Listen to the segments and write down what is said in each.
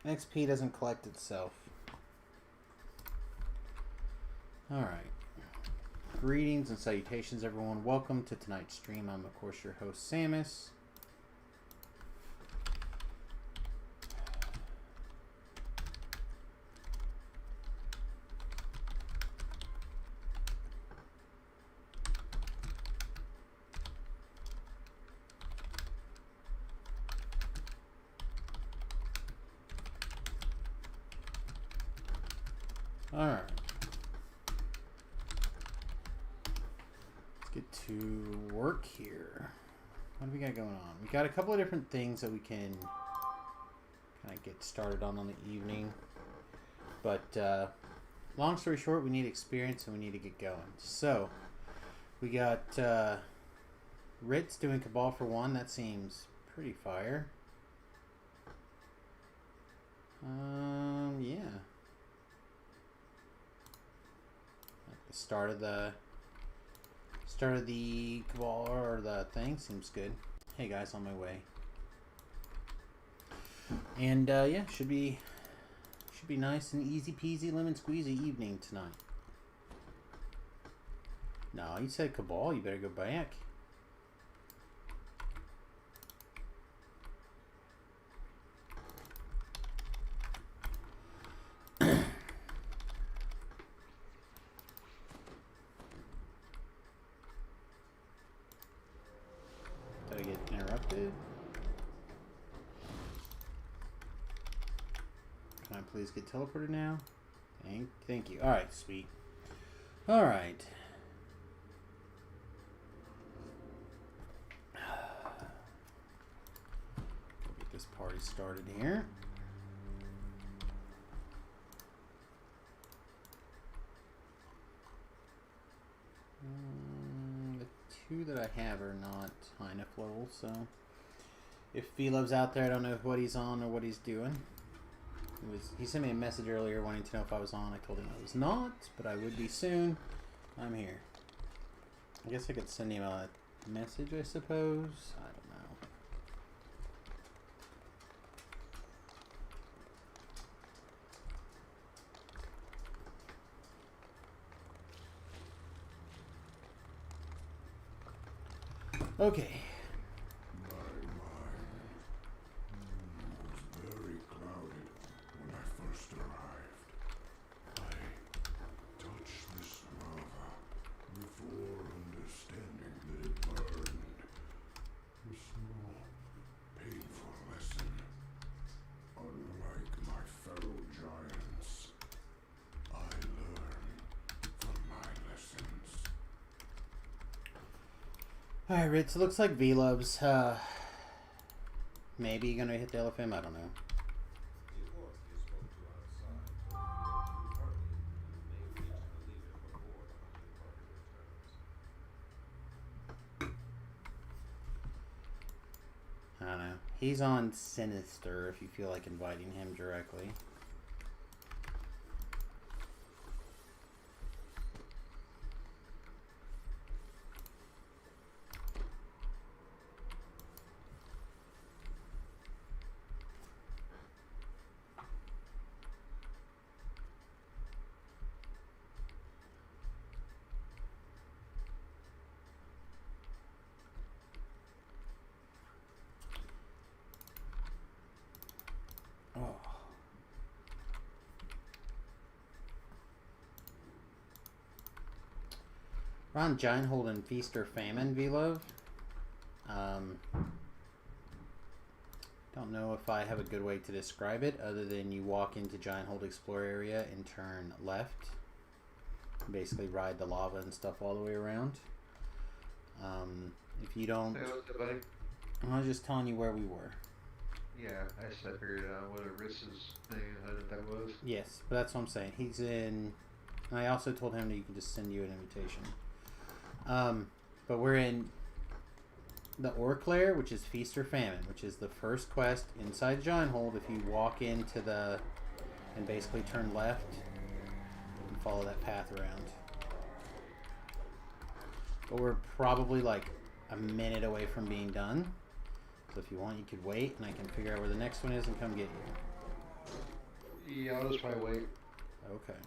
XP doesn't collect itself. Alright. Greetings and salutations, everyone. Welcome to tonight's stream. I'm, of course, your host, Samius. Alright. Let's get to work here. What do we got going on? We got a couple of different things that we can kind of get started on the evening. But long story short, we need experience and we need to get going. So, we got Ritz doing Cabal for 1. That seems pretty fire. Yeah. The start of the Cabal or the thing seems good. Hey guys, on my way. And yeah, should be nice and easy peasy lemon squeezy evening tonight. No, you said Cabal, you better go back. Did I get interrupted? Can I please get teleported now? Thank you. Alright, sweet. Alright. Get this party started here. The two that I have are not high enough level, so if V-Love's out there, I don't know what he's on or what he's doing. He sent me a message earlier wanting to know if I was on. I told him I was not, but I would be soon. I'm here. I guess I could send him a message, I suppose. I don't know. Okay. Alright, Ritz, it looks like V-Love's maybe gonna hit the LFM, I don't know. I don't know. He's on Sinister if you feel like inviting him directly. We're on Giant Hold and Feast or Famine, V-Love. Don't know if I have a good way to describe it other than you walk into Giant Hold Explore area and turn left. Basically ride the lava and stuff all the way around. If you don't... Hey, what's up, buddy? I was just telling you where we were. Yeah, I just figured out what a Riss's thing that was. Yes, but that's what I'm saying. He's in... I also told him that you can just send you an invitation. But we're in the Orc Lair, which is Feast or Famine, which is the first quest inside Giant Hold. If you walk into the... and basically turn left and follow that path around. But we're probably like a minute away from being done. So if you want, you could wait, and I can figure out where the next one is and come get you. Yeah, I'll just probably wait. Okay.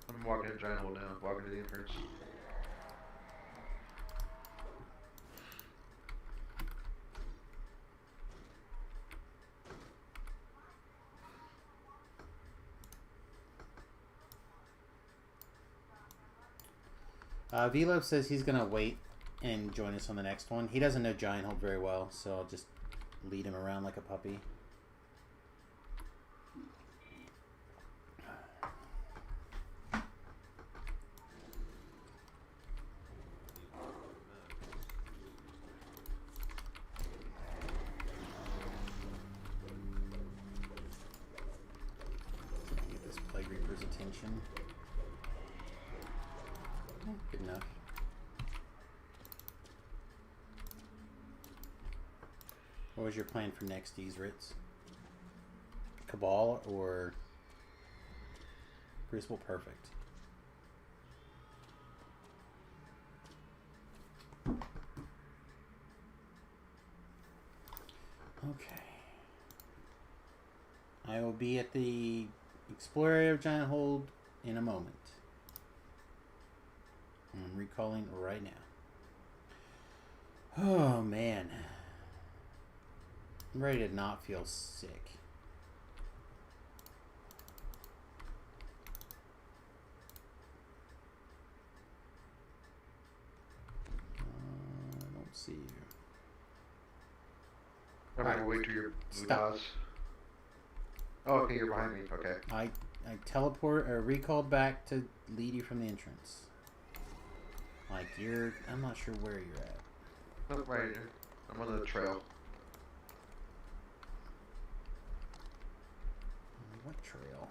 I'm walking in Giant Hole now. Walking to the entrance. Velo says he's gonna wait and join us on the next one. He doesn't know Giant Hold very well, so I'll just lead him around like a puppy. Get this Plague Reaper's attention. Good enough. What was your plan for next, Ritz? Cabal or Crucible? Perfect. Okay. I will be at the Explorer area of Giant Hold in a moment. I'm recalling right now. Oh, man. I'm ready to not feel sick. I don't see you. I'm gonna wait till your blue dots. Oh, okay, you're behind me. Okay. I teleport or recalled back to lead you from the entrance. Like I'm not sure where you're at. Nope, right here. I'm on the trail. What trail?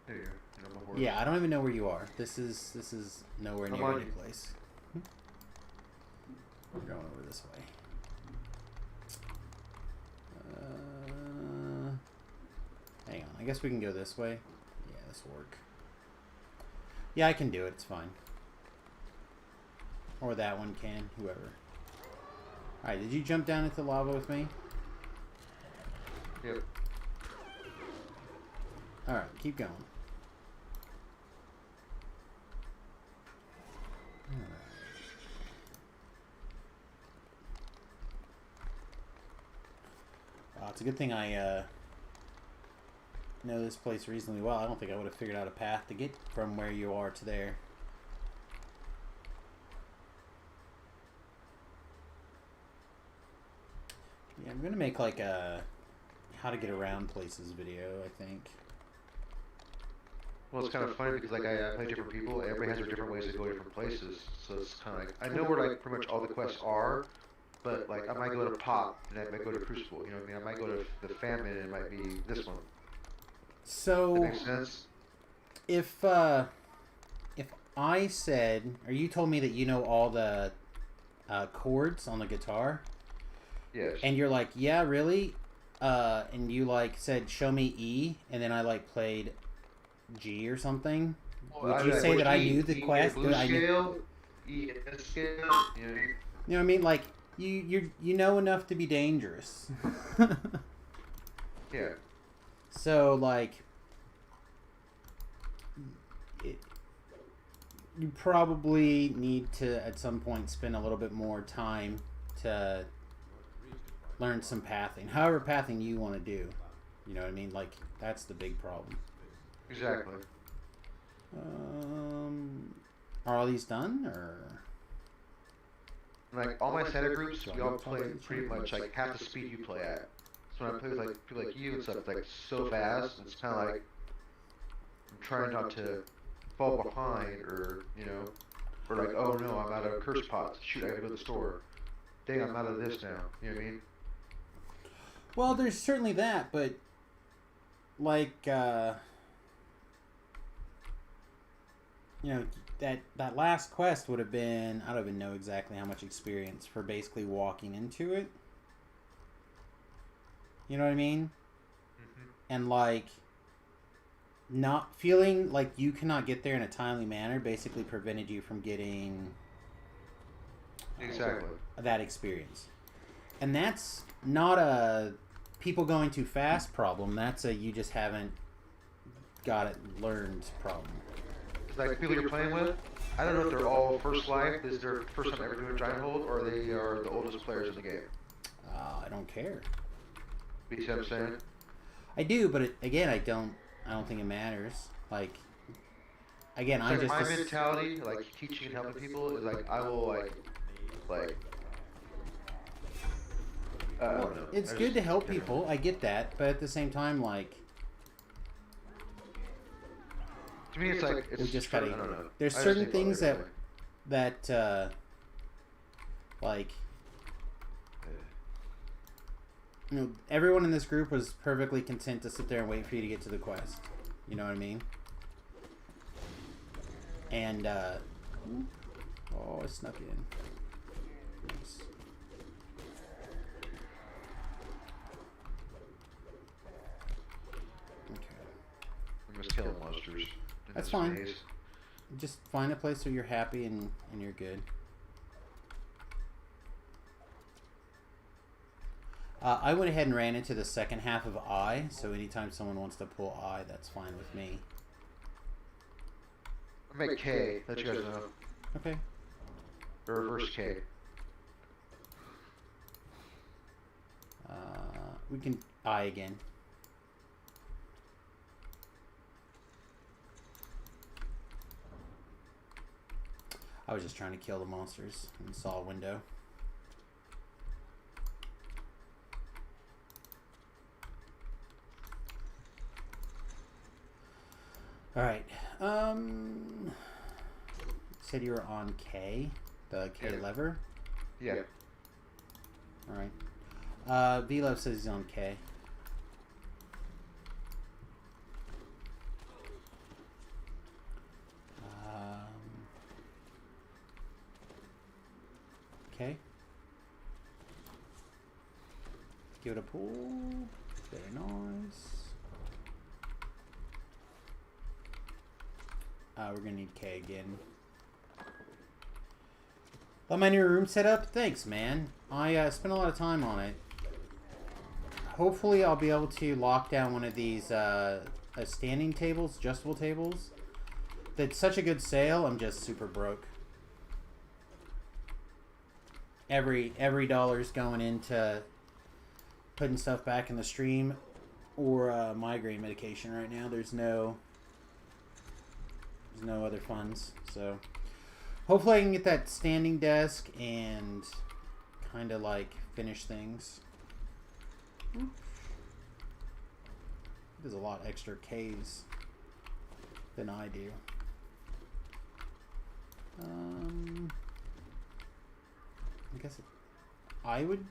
There you go. My horse. Yeah, I don't even know where you are. This is nowhere near any place. We're going over this way. Hang on. I guess we can go this way. Yeah, this will work. Yeah, I can do it. It's fine. Or that one can. Whoever. Alright, did you jump down into lava with me? Yep. Alright, keep going. Alright. It's a good thing I know this place reasonably well. I don't think I would have figured out a path to get from where you are to there. Yeah, I'm gonna make like a how to get around places video, I think. Well, it's kind of funny because like I play different people. Everybody has their different ways to go to different places. So it's kind of like I know where like pretty much all the quests are, but like I might go to Pop and I might go to Crucible. You know what I mean? I might go to the Famine and it might be this one. So that makes sense. If I said, or you told me that you know all the chords on the guitar. Yes. And you're like, yeah, really? And you like said, show me E, and then I like played G or something. Would you say that I knew the quest? Blue scale, E scale. You know what I mean? Like you know enough to be dangerous. Yeah. So like, you probably need to at some point spend a little bit more time to learn some pathing. However pathing you want to do. You know what I mean? Like, that's the big problem. Exactly. Are all these done, or? Like, all my Santa groups, we all play pretty much, like, half the speed you play at. So when I play with, like, people like you and stuff, it's, like, so fast, it's kind of like, I'm trying not to fall behind, or, you know, or like, oh no, I'm out of curse pots. Shoot, I gotta go to the store. Dang, I'm out of this now. You know what I mean? Well, there's certainly that, but like, you know, that last quest would have been, I don't even know exactly how much experience for basically walking into it. You know what I mean? Mm-hmm. And like, not feeling like you cannot get there in a timely manner basically prevented you from getting exactly that experience. And that's not a people going too fast problem. That's a you just haven't got it learned problem. Like people you're playing with, I don't know if they're all first life, this is their first time ever doing giant hold, or they are the oldest players in the game. I don't care. You see what I'm saying? I do, but again, I don't think it matters. Like, again, it's like my mentality, like teaching and helping people, is like I will like. I don't know. It's good to help people. I get that, but at the same time, like. To me, it's like it's we just gotta. I don't know. There's certain things that like. You know, everyone in this group was perfectly content to sit there and wait for you to get to the quest. You know what I mean? And, oh, I snuck in. Nice. Okay. I'm just killing monsters. That's fine. Just find a place where you're happy and you're good. I went ahead and ran into the second half of I, so anytime someone wants to pull I, that's fine with me. I'm at K, let you guys know. Okay. Or reverse K. We can I again. I was just trying to kill the monsters and saw a window. Alright, said you were on K, the K lever? Yeah. Alright. V-Love says he's on K. Okay. Give it a pull. Very nice. We're gonna need K again. Love my new room setup. Thanks, man. I spent a lot of time on it. Hopefully, I'll be able to lock down one of these standing tables, adjustable tables. That's such a good sale. I'm just super broke. Every dollar's going into putting stuff back in the stream or migraine medication right now. There's no other funds, so hopefully I can get that standing desk and kind of like finish things. There's a lot extra K's than I do. I guess I would.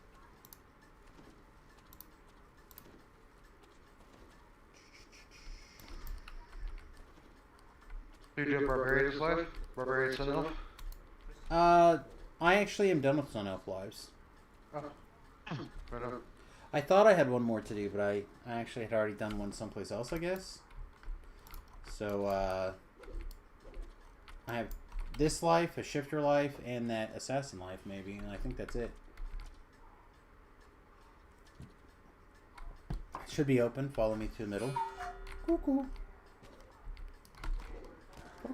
You do Barbarian this life? Barbarian Sun Elf? I actually am done with Sun Elf lives. Oh. Right on. I thought I had one more to do, but I actually had already done one someplace else, I guess. So, I have this life, a shifter life, and that assassin life, maybe, and I think that's it. Should be open. Follow me to the middle. Cuckoo.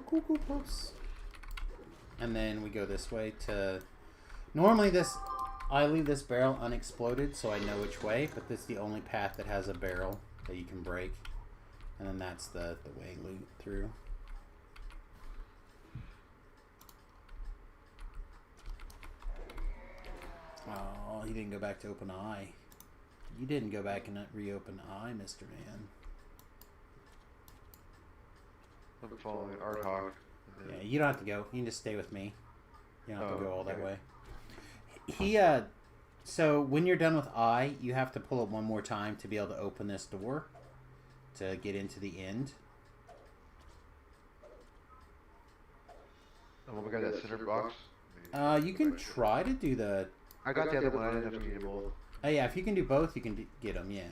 Cuckoo puffs. And then we go this way to... Normally I leave this barrel unexploded so I know which way, but this is the only path that has a barrel that you can break. And then that's the way loot through. Oh, he didn't go back to open eye. You didn't go back and reopen eye, Mr. Man. I'm following Art Hawk. Yeah, you don't have to go. You can just stay with me. You don't have to go all that way. So when you're done with eye, you have to pull it one more time to be able to open this door to get into the end. Oh, we got that center box. You can try to do the... I got the other one. I didn't have to need them both. Oh yeah, if you can do both, you can get them, yeah.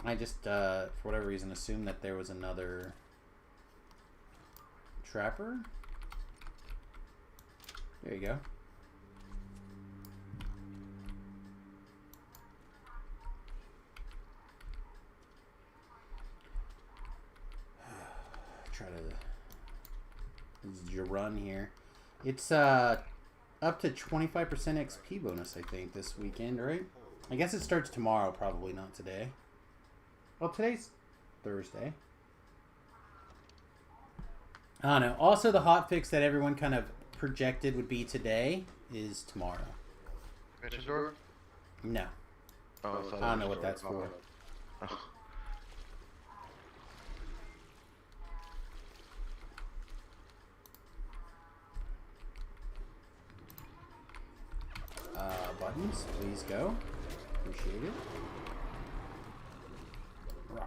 I just, for whatever reason, assumed that there was another trapper. There you go. try to... This is your run here. It's up to 25% XP bonus, I think, this weekend, right? I guess it starts tomorrow, probably not today. Well, today's Thursday. I don't know. Also, the hotfix that everyone kind of projected would be today is tomorrow. Convention door? No. Oh, I don't know what that's for. Oh. Buttons, please go. Appreciate it. Right.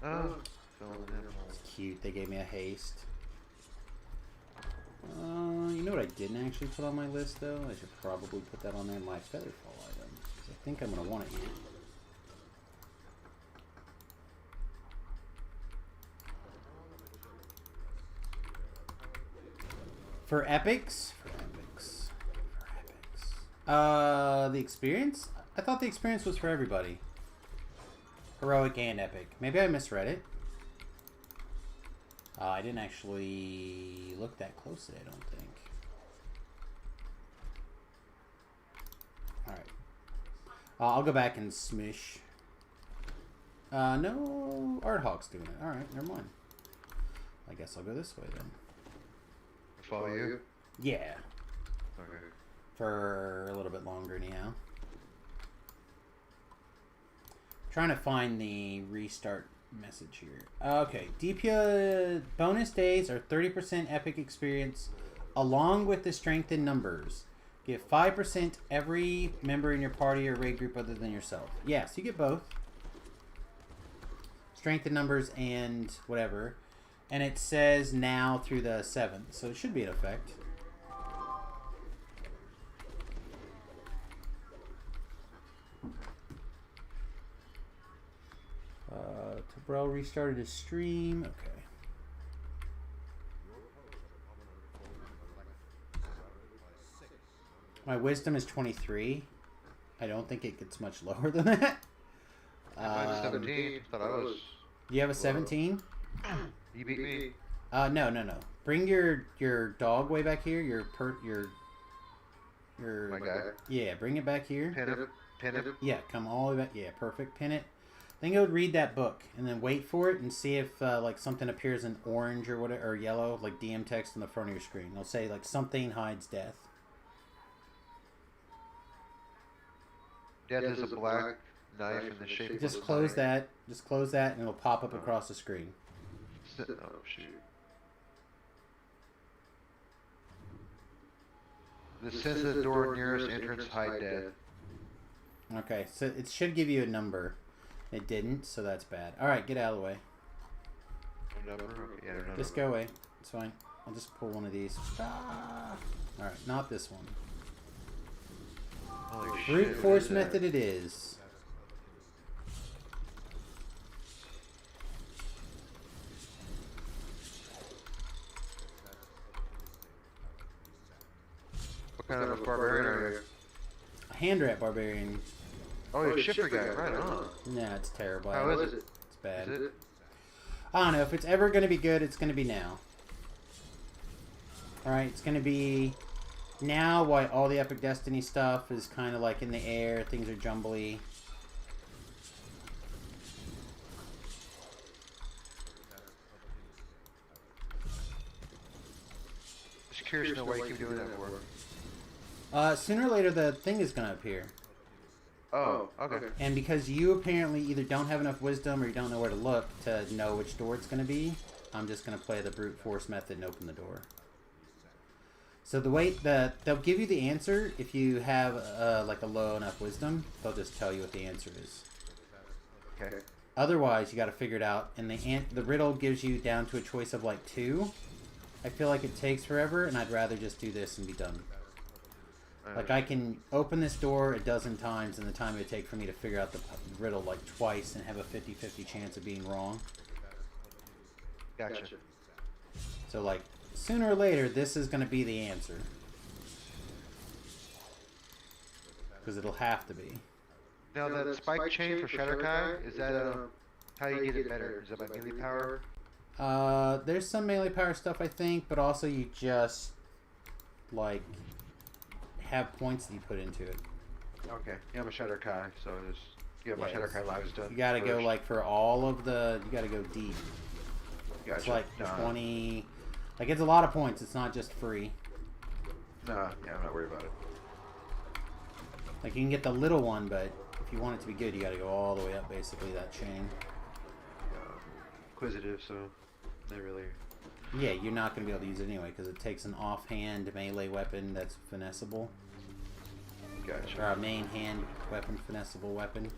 Oh, it's cute. They gave me a haste. You know what I didn't actually put on my list, though? I should probably put that on there. My Featherfall item. Because I think I'm going to want it here. For epics? The experience? I thought the experience was for everybody. Heroic and epic. Maybe I misread it. I didn't actually look that closely, I don't think. Alright. I'll go back and smish. No, Arthawk's doing it. Alright, never mind. I guess I'll go this way then. Follow you? Yeah. Okay. For a little bit longer anyhow. Trying to find the restart message here. Okay, DPS bonus days are 30% epic experience along with the strength in numbers. Give 5% every member in your party or raid group other than yourself. Yes, you get both. Strength in numbers and whatever. And it says now through the 7th, so it should be in effect. Tabrel restarted his stream. Okay. My wisdom is 23. I don't think it gets much lower than that. Mine's 17. Thought I was. You have a 17? You beat me. No. Bring your dog way back here. Your My guy. Yeah, bring it back here. Pin it. Yeah, come all the way back. Yeah, perfect. Pin it. Then go read that book and then wait for it and see if like something appears in orange or whatever or yellow, like DM text on the front of your screen. It'll say like something hides death. Death is a black knife in the shape of Just close that. Just close that and it'll pop up across the screen. Oh shoot. The sense of the door nearest entrance hide death. Okay, so it should give you a number. It didn't, so that's bad. Alright, get out of the way. Number? Okay, yeah, no just number. go away. It's fine. I'll just pull one of these. Ah! Alright, not this one. Holy Brute shit, force what is method that? it is. What kind of a barbarian are you? A hand rat barbarian. Oh, you're a shifter guy, right on. Nah, it's terrible. How is it? It's bad. Is it? I don't know. If it's ever going to be good, it's going to be now. Alright, it's going to be now while all the Epic Destiny stuff is kind of like in the air. Things are jumbly. Just curious to know why you keep doing that for. Sooner or later, the thing is going to appear. Oh, okay. And because you apparently either don't have enough wisdom or you don't know where to look to know which door it's going to be, I'm just going to play the brute force method and open the door. So the way they'll give you the answer if you have like a low enough wisdom. They'll just tell you what the answer is. Okay. Otherwise, you got to figure it out. And the riddle gives you down to a choice of like 2. I feel like it takes forever, and I'd rather just do this and be done. Like, I can open this door a dozen times in the time it would take for me to figure out the riddle, like, twice and have a 50-50 chance of being wrong. Gotcha. So, like, sooner or later, this is going to be the answer. Because it'll have to be. Now that spike chain for Shatterkai, is that how you get it better? Is that by melee power? There's some melee power stuff I think, but also you just like have points that you put into it. Okay, yeah, I'm a Shatterkai, so just get my Shatterkai lives done. You gotta go like for all of the. You gotta go deep. Gotcha. It's like 20. Like it's a lot of points. It's not just free. Nah, yeah, I'm not worried about it. Like you can get the little one, but if you want it to be good, you gotta go all the way up, basically that chain. Inquisitive, so not really. Yeah, you're not gonna be able to use it anyway because it takes an offhand melee weapon that's finessable. Gotcha. Or a main hand weapon, finessable weapon.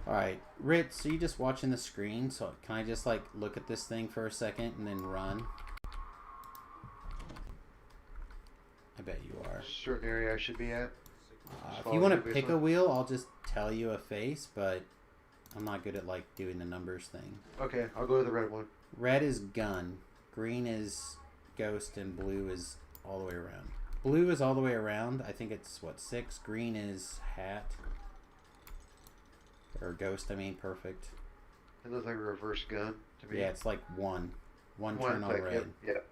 Alright, Ritz, are you just watching the screen? So can I just like look at this thing for a second and then run? I bet you are. Certain area I should be at. If you want to pick a wheel, I'll just tell you a face, but I'm not good at like doing the numbers thing. Okay, I'll go to the red one. Red is gun, green is ghost, and blue is all the way around. Blue is all the way around. I think it's what, 6. Green is hat. Or ghost, I mean, perfect. It looks like a reverse gun to me. Yeah, it's like one turn on red. Yep.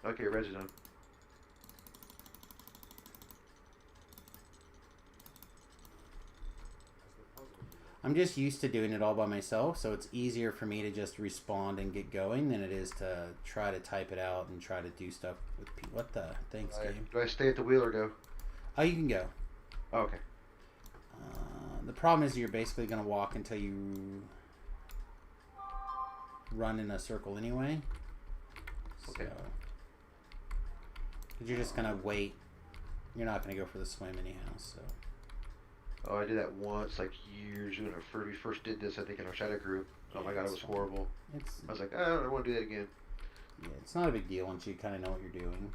Okay, red's done. I'm just used to doing it all by myself, so it's easier for me to just respond and get going than it is to try to type it out and try to do stuff with people. What the? Thanks, game. Do I stay at the wheel or go? Oh, you can go. Oh, okay. The problem is you're basically going to walk until you run in a circle anyway. Okay. So, because you're just going to wait. You're not going to go for the swim anyhow, so. Oh, I did that once, like years ago when we first did this, I think in our shadow group. Oh my god, it was horrible. I was like, I don't want to do that again. Yeah, it's not a big deal once you kind of know what you're doing.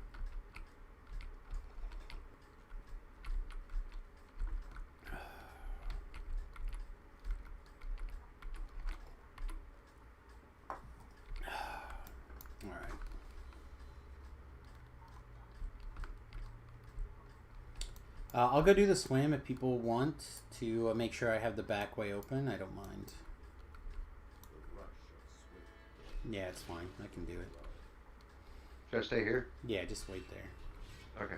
I'll go do the swim if people want to make sure I have the back way open. I don't mind. Yeah, it's fine. I can do it. Should I stay here? Yeah, just wait there. Okay.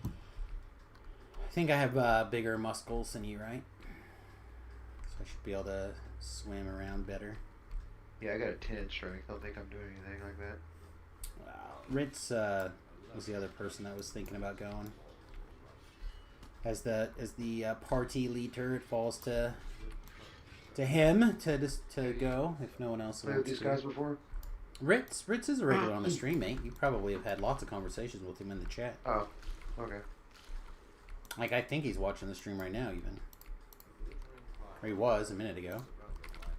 I think I have bigger muscles than you, right? So I should be able to swim around better. Yeah, I got a 10 strength. I don't think I'm doing anything like that. Wow. Ritz was the other person that was thinking about going. As the party leader, it falls to him to go if no one else Played wants with these to. guys before? Ritz is a regular on the stream, mate. You probably have had lots of conversations with him in the chat. Oh, okay. Like, I think he's watching the stream right now, even. Or he was a minute ago.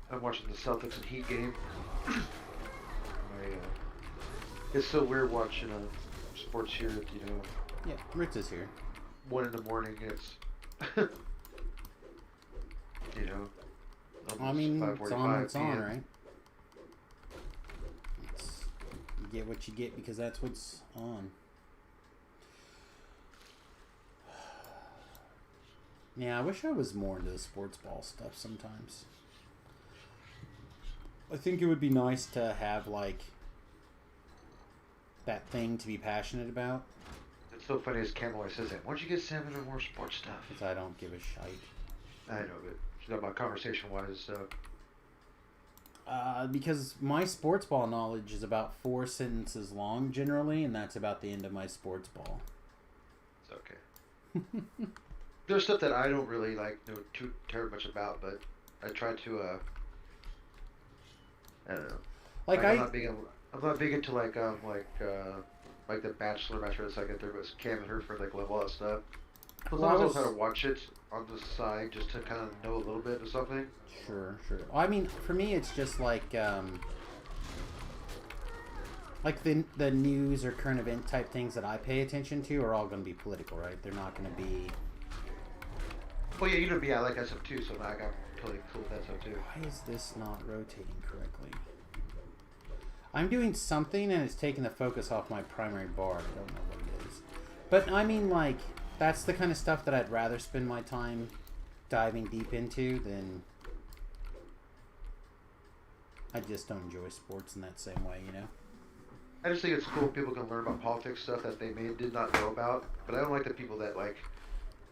I'm watching the Celtics and Heat game. It's so weird watching sports here, you know. Yeah, Ritz is here. 1 in the morning, it's, you know. I mean, it's on, PM. right? You get what you get because that's what's on. Yeah, I wish I was more into the sports ball stuff sometimes. I think it would be nice to have, like, that thing to be passionate about. It's so funny as Campbell says that. Why don't you get Sam into more sports stuff? Because I don't give a shite. I know, but she's talking about conversation-wise, so... Because my sports ball knowledge is about 4 sentences long, generally, and that's about the end of my sports ball. It's okay. There's stuff that I don't really, like, know too terribly much about, but I try to, I don't know. Like, I'm not big into, like The Bachelor match where it's like, there was Cam and her for, like, level up stuff. Sometimes I'll try to watch it on the side just to kind of know a little bit of something. Sure. I mean, for me, it's just like the news or current event type things that I pay attention to are all going to be political, right? They're not going to be... Well, yeah, you know me, I like that stuff too, so I got totally cool with that stuff too. Why is this not rotating correctly? I'm doing something and it's taking the focus off my primary bar. I don't know what it is. But I mean, like, that's the kind of stuff that I'd rather spend my time diving deep into than... I just don't enjoy sports in that same way, you know? I just think it's cool people can learn about politics stuff that they did not know about. But I don't like the people that, like,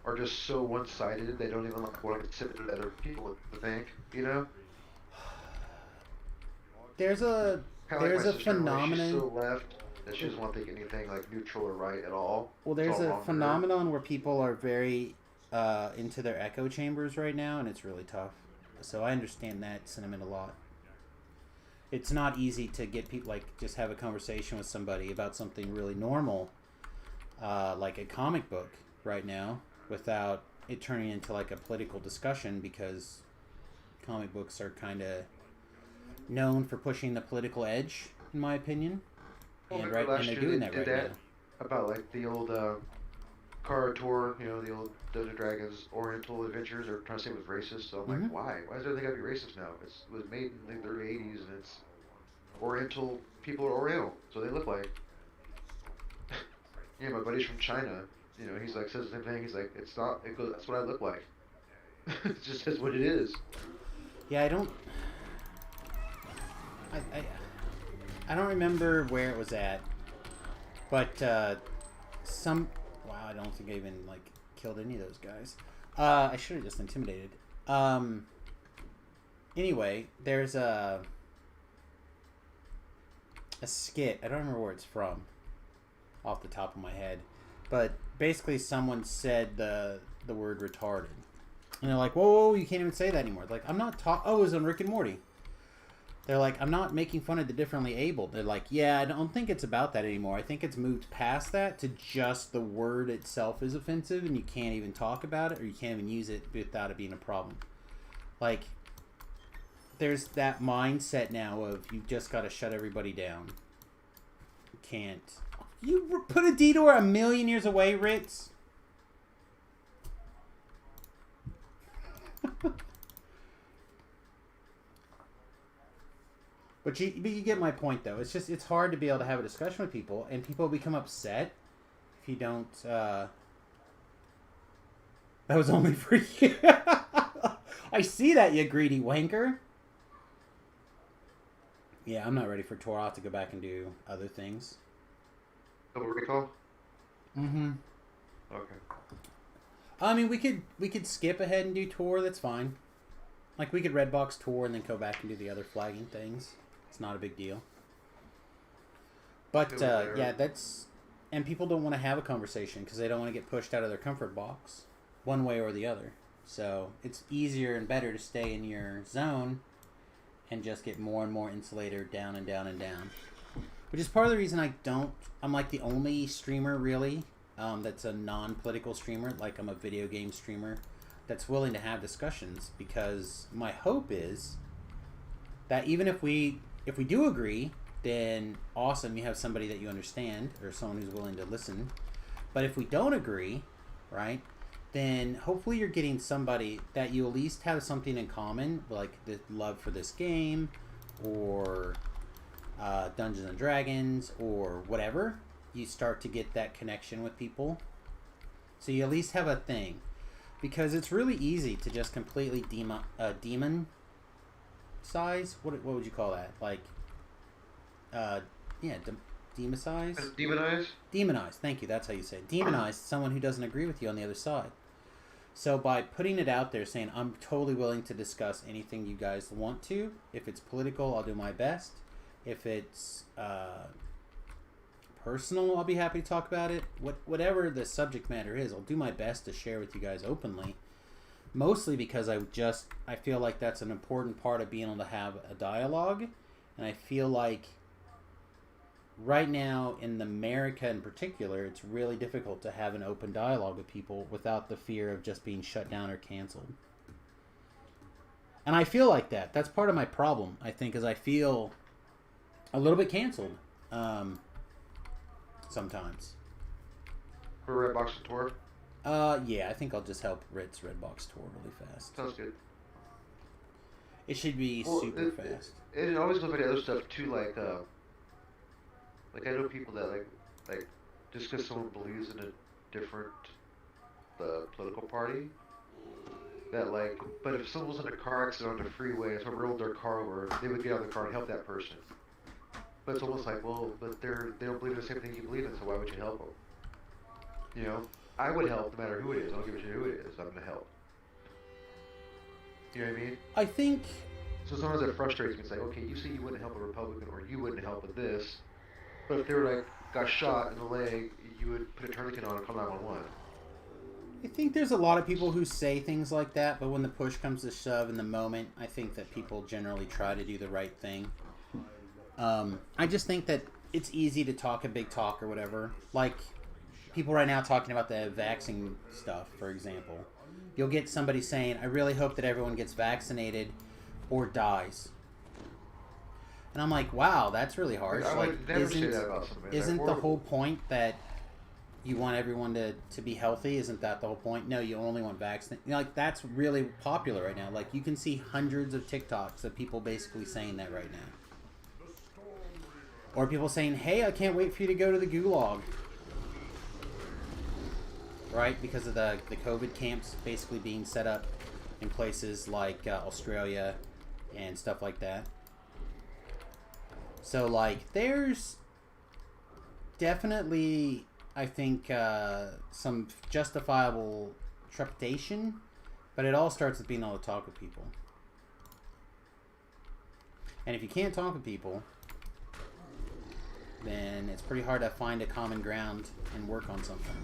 are just so one-sided, they don't even like want to consider other people to think, you know? There's a phenomenon. She's so left that she doesn't want to think anything like neutral or right at all. Well, there's a phenomenon where people are very into their echo chambers right now, and it's really tough. So I understand that sentiment a lot. It's not easy to get people, like, just have a conversation with somebody about something really normal, like a comic book right now, without it turning into like a political discussion, because comic books are kind of known for pushing the political edge, in my opinion. And they're doing that right now. About like the old Kara tour, you know, the old Dungeons and Dragons Oriental Adventures. They're trying to say it was racist. So I'm like, why? Why is everything gotta be racist now? It was made in the early '80s, and it's Oriental. People are Oriental, so they look like. Yeah, my buddy's from China. You know, he's like says the same thing. He's like, it's not. It goes. That's what I look like. It just says what it is. Yeah, I don't remember where it was at, but wow, I don't think I even like killed any of those guys. I should have just intimidated. Anyway, there's a skit. I don't remember where it's from off the top of my head, but basically someone said the word retarded, and they're like, whoa, you can't even say that anymore. Like, I'm not oh, it was on Rick and Morty. They're like, I'm not making fun of the differently abled. They're like, yeah, I don't think it's about that anymore. I think it's moved past that to just the word itself is offensive, and you can't even talk about it, or you can't even use it without it being a problem. Like, there's that mindset now of you just got to shut everybody down. You can't. You put a detour a million years away, Ritz. But you get my point, though. It's hard to be able to have a discussion with people, and people become upset if you don't. That was only for you. I see that, you greedy wanker. Yeah, I'm not ready for Tor. I'll have to go back and do other things. Double recall? Mm-hmm. Okay. I mean, we could skip ahead and do Tor. That's fine. Like, we could Redbox Tor and then go back and do the other flagging things. It's not a big deal. But, yeah, that's... And people don't want to have a conversation because they don't want to get pushed out of their comfort box one way or the other. So, it's easier and better to stay in your zone and just get more and more insulated down and down and down. Which is part of the reason I'm like the only streamer, really, that's a non-political streamer. Like, I'm a video game streamer that's willing to have discussions, because my hope is that even if we do agree, then awesome, you have somebody that you understand, or someone who's willing to listen. But if we don't agree, right, then hopefully you're getting somebody that you at least have something in common, like the love for this game, or Dungeons and Dragons, or whatever. You start to get that connection with people, so you at least have a thing. Because it's really easy to just completely demon size. What would you call that? Like, yeah, demonize? Demonize? Demonize, thank you, that's how you say it. Demonize someone who doesn't agree with you on the other side. So by putting it out there, saying, I'm totally willing to discuss anything you guys want to. If it's political, I'll do my best. If it's personal, I'll be happy to talk about it. Whatever the subject matter is, I'll do my best to share with you guys openly. Mostly because I feel like that's an important part of being able to have a dialogue. And I feel like right now in America in particular, it's really difficult to have an open dialogue with people without the fear of just being shut down or canceled. And I feel like that. That's part of my problem, I think, is I feel a little bit canceled. Sometimes. For Redbox Tour? Yeah, I think I'll just help Ritz Redbox Tour really fast. Sounds good. It should be super fast. It always looks like other stuff too, like Like I know people that like just because someone believes in a different political party, that like, but if someone was in a car accident on the freeway and someone rolled their car over, they would get out of the car and help that person. But it's almost like, well, but they don't believe the same thing you believe in, so why would you help them? You know, I would help no matter who it is. I don't give a shit who it is. I'm gonna help. You know what I mean? I think. So sometimes it frustrates me. It's like, okay, you say you wouldn't help a Republican, or you wouldn't help with this, but if they were like got shot in the leg, you would put a tourniquet on and call 911. I think there's a lot of people who say things like that, but when the push comes to shove in the moment, I think that people generally try to do the right thing. I just think that it's easy to talk a big talk or whatever. Like, people right now talking about the vaccine stuff, for example. You'll get somebody saying, I really hope that everyone gets vaccinated or dies. And I'm like, wow, that's really harsh. I would never say that about somebody. Isn't the whole point that you want everyone to be healthy? Isn't that the whole point? No, you only want vaccine. You know, like, that's really popular right now. Like, you can see hundreds of TikToks of people basically saying that right now. Or people saying, hey, I can't wait for you to go to the gulag. Right? Because of the COVID camps basically being set up in places like Australia and stuff like that. So, like, there's definitely, I think, some justifiable trepidation, but it all starts with being able to talk with people. And if you can't talk with people, then it's pretty hard to find a common ground and work on something.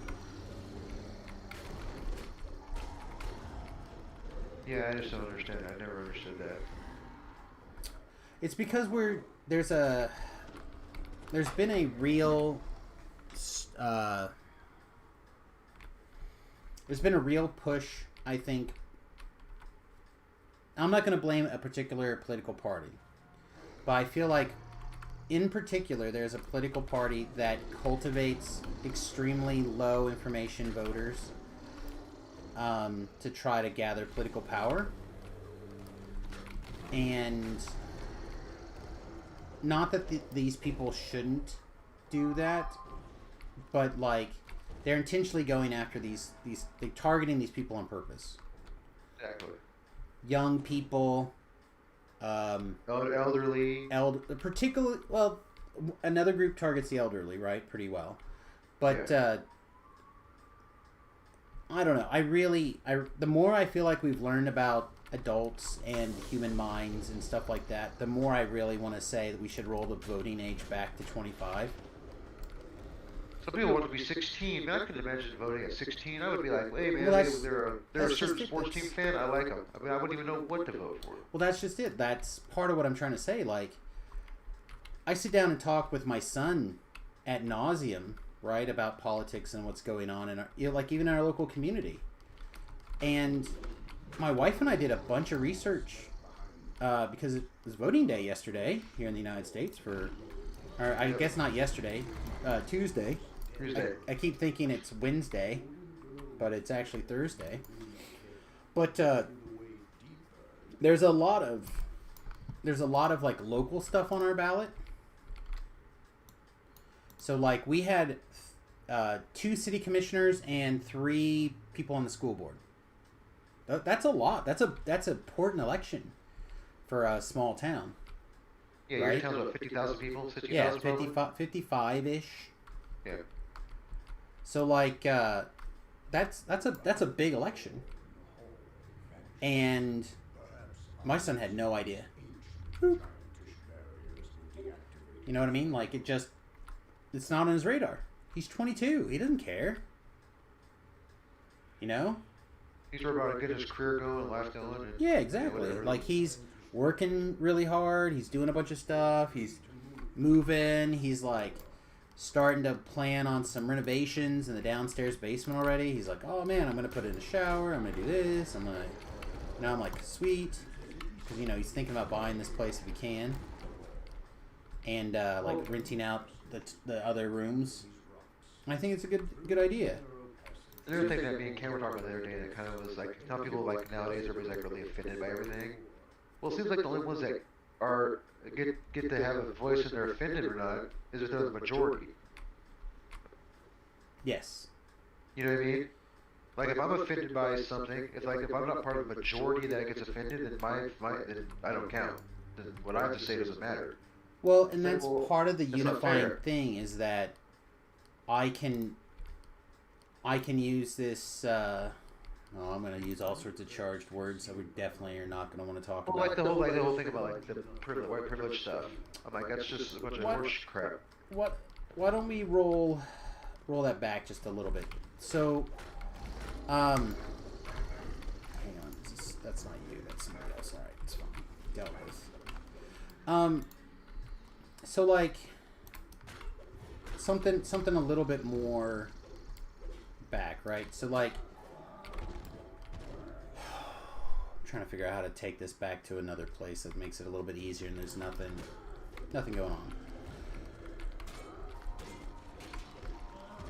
Yeah, I just don't understand. I never understood that. It's because there's been a real push, I think. I'm not going to blame a particular political party, but I feel like in particular there's a political party that cultivates extremely low information voters to try to gather political power. And not that these people shouldn't do that, but like they're intentionally going after they're targeting these people on purpose. Exactly. Young people, elderly, particularly, well, another group targets the elderly, right, pretty well, but yeah. I don't know. The more I feel like we've learned about adults and human minds and stuff like that, the more I really want to say that we should roll the voting age back to 25. Some people want to be 16. Man, I can imagine voting at 16. I would be like, hey, man, well, they're a certain sports team fan. I like them. I mean, I wouldn't even know what to vote for. Well, that's just it. That's part of what I'm trying to say. Like, I sit down and talk with my son ad nauseum, right, about politics and what's going on in our, like, even in our local community. And my wife and I did a bunch of research because it was voting day yesterday here in the United States or I guess not yesterday, Tuesday. I keep thinking it's Wednesday, but it's actually Thursday. But there's a lot of like local stuff on our ballot. So like we had 2 city commissioners and 3 people on the school board. That's a lot. That's an important election for a small town. Yeah, right? Your town's what, 50,000 people? 60,000 yeah, 55-ish. Yeah. So like that's a big election. And my son had no idea. You know what I mean? Like it's not on his radar. He's 22. He doesn't care. You know? He's worried about getting his career going, life going. And, yeah, exactly. Like he's working really hard. He's doing a bunch of stuff. He's moving. He's like starting to plan on some renovations in the downstairs basement already. He's like, oh man, I'm going to put in a shower. I'm going to do this. I'm like, sweet. Because, he's thinking about buying this place if he can. And like renting out the other rooms. And I think it's a good idea. Another thing that me and Cam were talking about the other day that kind of was like, not people like nowadays, everybody's like really offended by everything. Well, it seems like the only ones that are get to have a voice and they're offended or not is if they're the majority. Yes. You know what I mean? Like if I'm offended by something, if I'm not part of the majority that gets offended, then then I don't count. Then what I have to say doesn't matter. Well, and that's part of the unifying thing is that I can use this. I'm going to use all sorts of charged words that we definitely are not going to want to talk about. Like the whole thing about like the white privilege stuff. I'm like, that's just a bunch of horse crap. Why don't we roll that back just a little bit? So, hang on. That's not you. That's somebody else. All right, it's fine. Dealt with. So like something a little bit more back, right? So like, I'm trying to figure out how to take this back to another place that makes it a little bit easier, and there's nothing going on.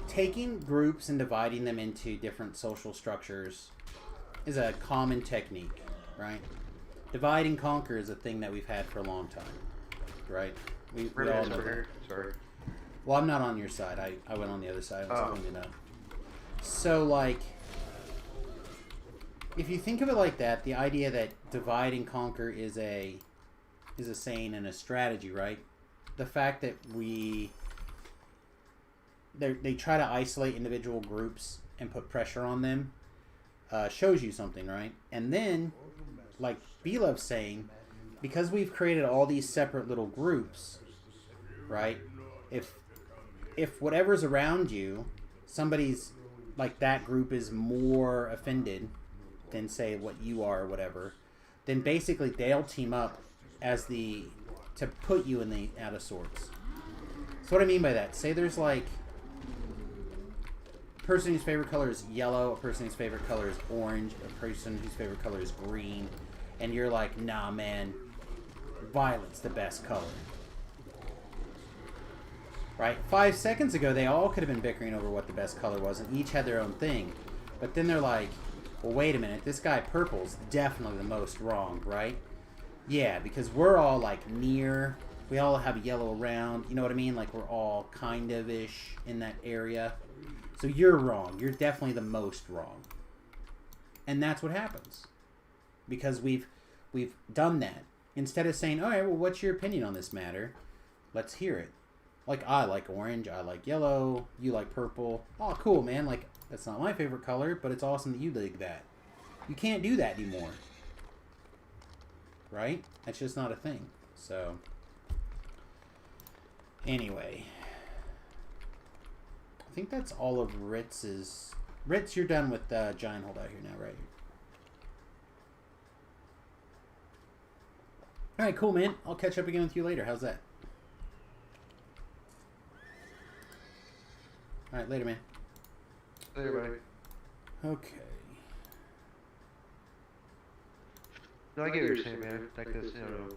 Taking groups and dividing them into different social structures is a common technique, right? Divide and conquer is a thing that we've had for a long time, right? We all know that. Sorry. Well, I'm not on your side. I went on the other side. I was cleaning up. So, like, if you think of it like that, the idea that divide and conquer is a saying and a strategy, right? The fact that they try to isolate individual groups and put pressure on them shows you something, right? And then, like B-Love's saying, because we've created all these separate little groups, right? If whatever's around you, somebody's like that group is more offended than say what you are or whatever, then basically they'll team up to put you in the out of sorts. So what I mean by that, say there's like a person whose favorite color is yellow, a person whose favorite color is orange, a person whose favorite color is green, and you're like, nah man, violet's the best color. Right? 5 seconds ago, they all could have been bickering over what the best color was, and each had their own thing. But then they're like, well, wait a minute, this guy purple's definitely the most wrong, right? Yeah, because we're all like we all have yellow around, you know what I mean? Like we're all kind of ish in that area. So you're wrong. You're definitely the most wrong. And that's what happens. Because we've done that. Instead of saying, all right, well, what's your opinion on this matter? Let's hear it. Like, I like orange, I like yellow, you like purple. Oh, cool, man. Like, that's not my favorite color, but it's awesome that you dig that. You can't do that anymore. Right? That's just not a thing. So, anyway. I think that's all of Ritz's... Ritz, you're done with Giant Hold out here now, right? Alright, cool, man. I'll catch up again with you later. How's that? Alright, later, man. Later, buddy. Okay. No, I get what you're saying, man. Like this, you know.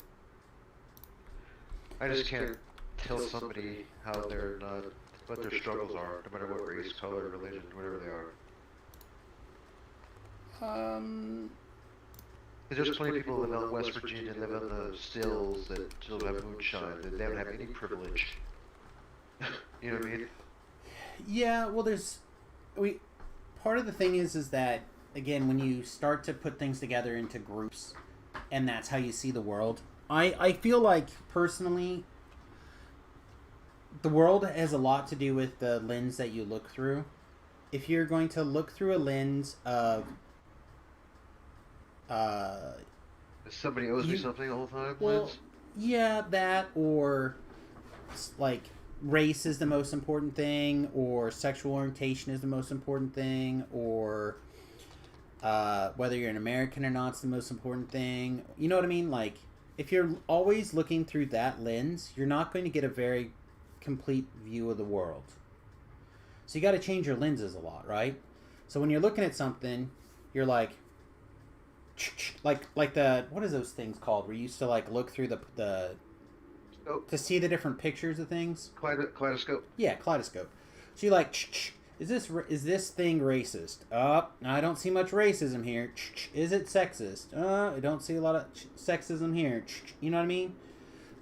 I just can't tell somebody how they're not, what their struggles are, no matter what race, color, religion, whatever they are. Because there's plenty of people that live out in West Virginia, live on the stills, that still have moonshine, that they don't have any privilege. You know what I mean? Yeah, well, part of the thing is that, again, when you start to put things together into groups, and that's how you see the world, I feel like, personally, the world has a lot to do with the lens that you look through. If you're going to look through a lens of... somebody owes me something all the time, well, lens? Yeah, that, or, like... race is the most important thing, or sexual orientation is the most important thing, or whether you're an American or not is the most important thing. You know what I mean? Like, if you're always looking through that lens, you're not going to get a very complete view of the world. So you got to change your lenses a lot, right? So when you're looking at something, you're like the, what is those things called? Where you used to like look through the to see the different pictures of things. Kaleidoscope. Yeah, kaleidoscope. So you're like, is this thing racist? I don't see much racism here. Is it sexist? I don't see a lot of sexism here. You know what I mean?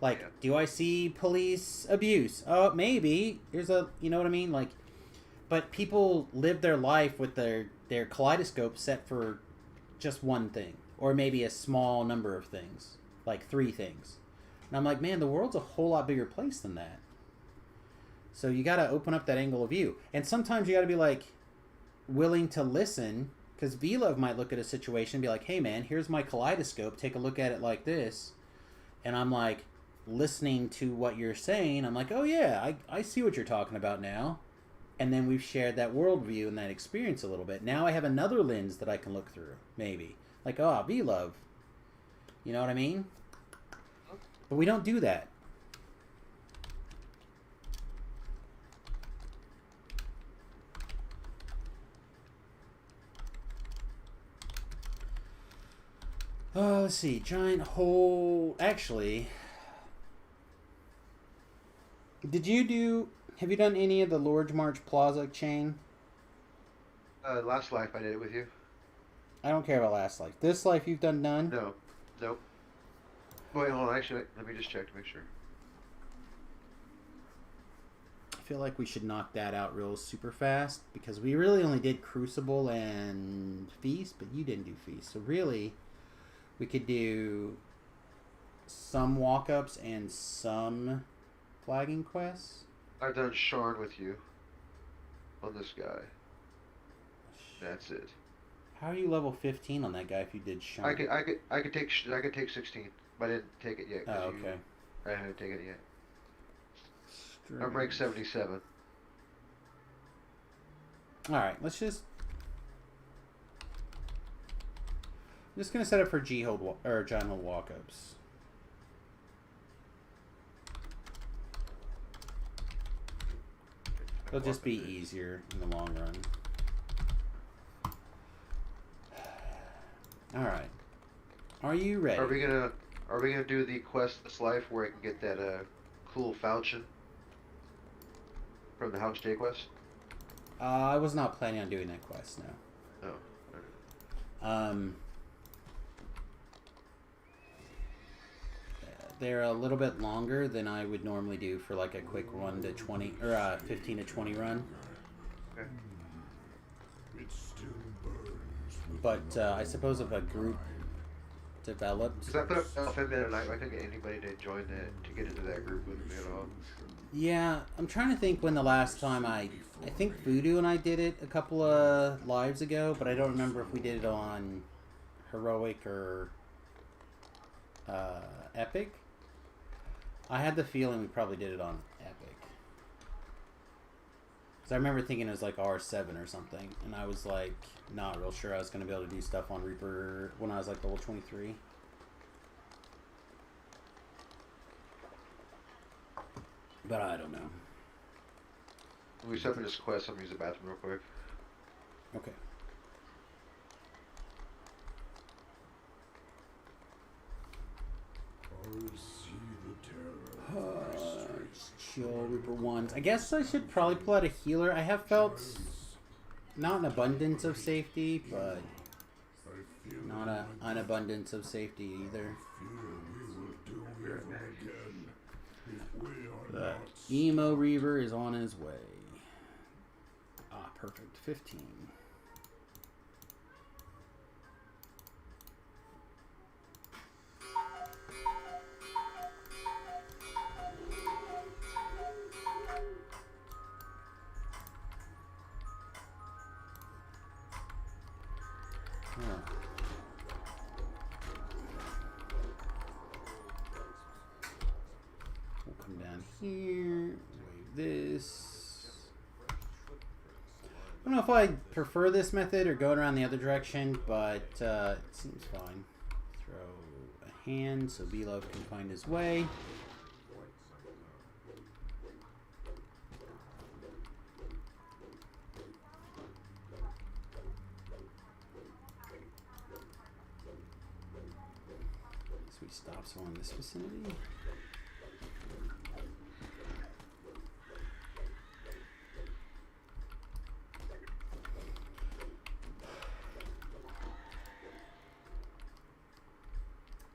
Like, Yeah. do I see police abuse? Oh, maybe. Here's a, you know what I mean? Like, but people live their life with their kaleidoscope set for just one thing, or maybe a small number of things, like 3 things. And I'm like, man, the world's a whole lot bigger place than that. So you got to open up that angle of view, and sometimes you got to be like willing to listen, because V-Love might look at a situation and be like, hey man, here's my kaleidoscope, take a look at it like this. And I'm like listening to what you're saying. I'm like, oh yeah, I see what you're talking about now. And then we've shared that worldview and that experience a little bit. Now I have another lens that I can look through, maybe. Like, oh, V-Love. You know what I mean? But we don't do that. Let's see. Giant hole. Actually, have you done any of the Lord's March Plaza chain? Last life I did it with you. I don't care about last life. This life you've done none? No. Nope. Wait, hold on. Actually, let me just check to make sure. I feel like we should knock that out real super fast, because we really only did Crucible and Feast, but you didn't do Feast. So really, we could do some walk-ups and some flagging quests. I've done Sharn with you on this guy. That's it. How are you level 15 on that guy if you did Sean? I could take 16, but I didn't take it yet. Oh, okay. I haven't taken it yet. I'm rank 77. Alright, I'm just gonna set up for G-Hold or Giant Hold walk-ups. It'll just be easier in the long run. Alright. Are you ready? Are we gonna do the quest this life where I can get that cool falchion from the House J quest? I was not planning on doing that quest, no. Oh. They're a little bit longer than I would normally do for like a quick 1 to 20 or 15 to 20 run. Okay. But I suppose if a group developed, Because I put up Self-Admit and I couldn't get anybody to join that, to get into that group with me at all. yeah, I'm trying to think when the last time I think Voodoo and I did it a couple of lives ago, but I don't remember if we did it on Heroic or Epic. I had the feeling we probably did it on Epic. Because I remember thinking it was like R7 or something, and I was like not real sure I was going to be able to do stuff on Reaper when I was like level 23. But I don't know. When we step in this quest, I'm gonna use the bathroom real quick. Okay. Chill Reaper ones. I guess I should probably pull out a healer. I have felt not an abundance of safety, but not an abundance of safety either. The Emo Reaver is on his way. Ah, perfect. 15. We'll come down here, wave this. I don't know if I prefer this method or going around the other direction, but it seems fine. Throw a hand so V-Love can find his way. Stop someone in this vicinity.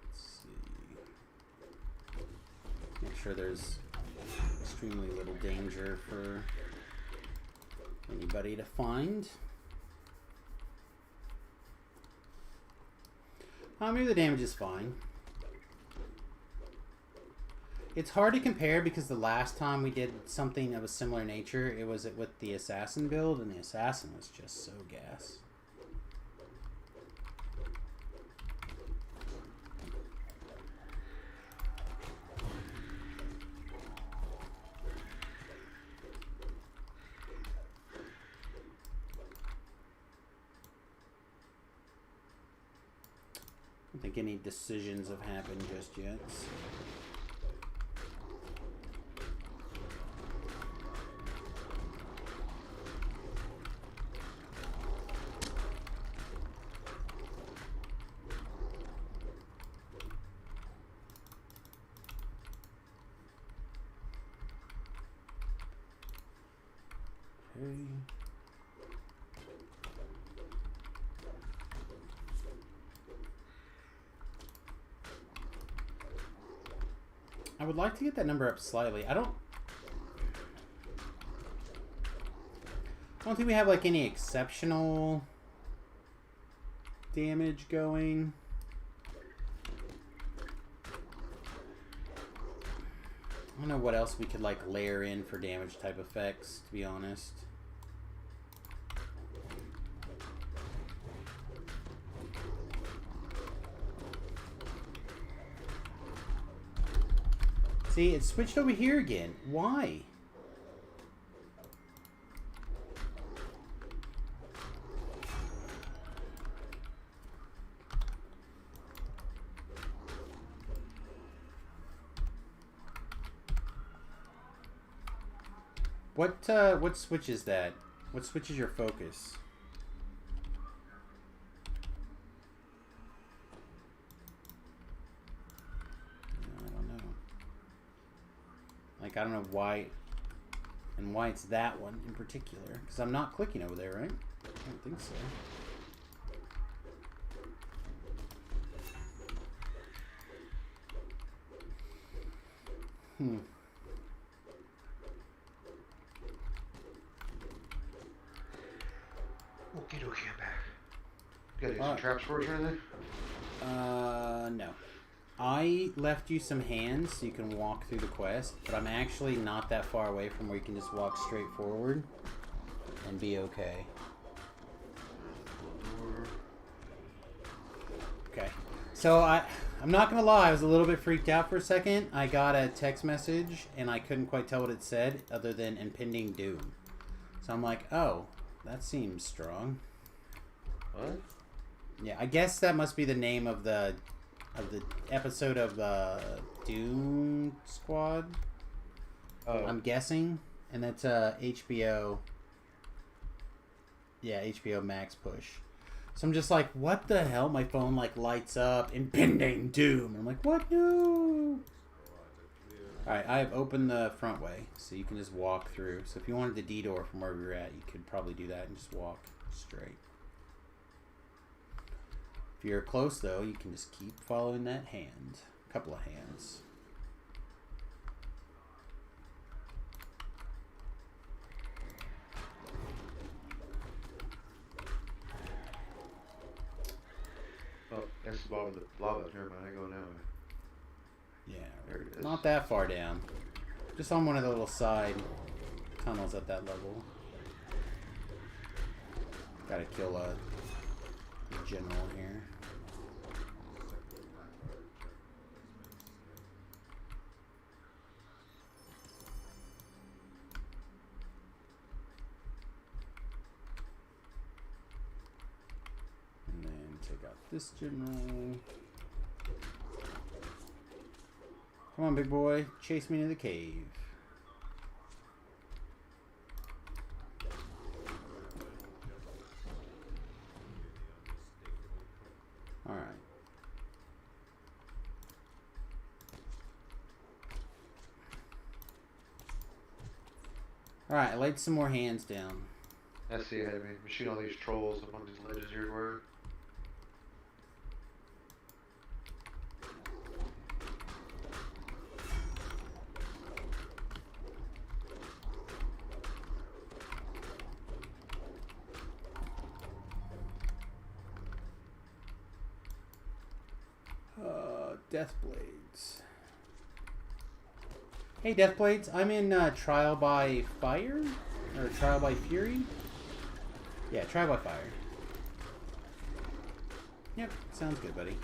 Let's see. sure there's extremely little danger for anybody to find. Maybe the damage is fine. It's hard to compare because the last time we did something of a similar nature, it was with the assassin build, and the assassin was just so gas. I don't think any decisions have happened just yet. Okay. I would like to get that number up slightly. I don't think we have like any exceptional damage going. I don't know what else we could like layer in for damage type effects, to be honest. See, it switched over here again. Why? What switch is that? What switch is your focus? I don't know. Like, I don't know why, and why it's that one in particular. Because I'm not clicking over there, right? I don't think so. Okie dokie, I'm back. You got any traps for us or anything? No. I left you some hands so you can walk through the quest, but I'm actually not that far away from where you can just walk straight forward and be okay. Okay. So I'm not gonna lie, I was a little bit freaked out for a second. I got a text message and I couldn't quite tell what it said other than impending doom. So I'm like, oh, that seems strong. What? Yeah, I guess that must be the name of the episode of the Doom Squad. Oh. I'm guessing, and that's HBO. Yeah, HBO Max push. So I'm just like, what the hell? My phone like lights up, impending doom. And I'm like, what? No. All right, I have opened the front way, so you can just walk through. So if you wanted the detour from where we were at, you could probably do that and just walk straight. If you're close, though, you can just keep following that hand. A couple of hands. Oh, that's the bottom of the lava. Never mind, I go that way. Yeah, there it is. Not that far down. Just on one of the little side tunnels at that level. Gotta kill a general here. And then take out this general. Come on, big boy. Chase me to the cave. Alright. Alright, I laid some more hands down. I see ahead of me. We shoot all these trolls up on these ledges here where. Deathblades. Hey, Deathblades. I'm in Trial by Fire? Or Trial by Fury? Yeah, Trial by Fire. Yep, sounds good, buddy.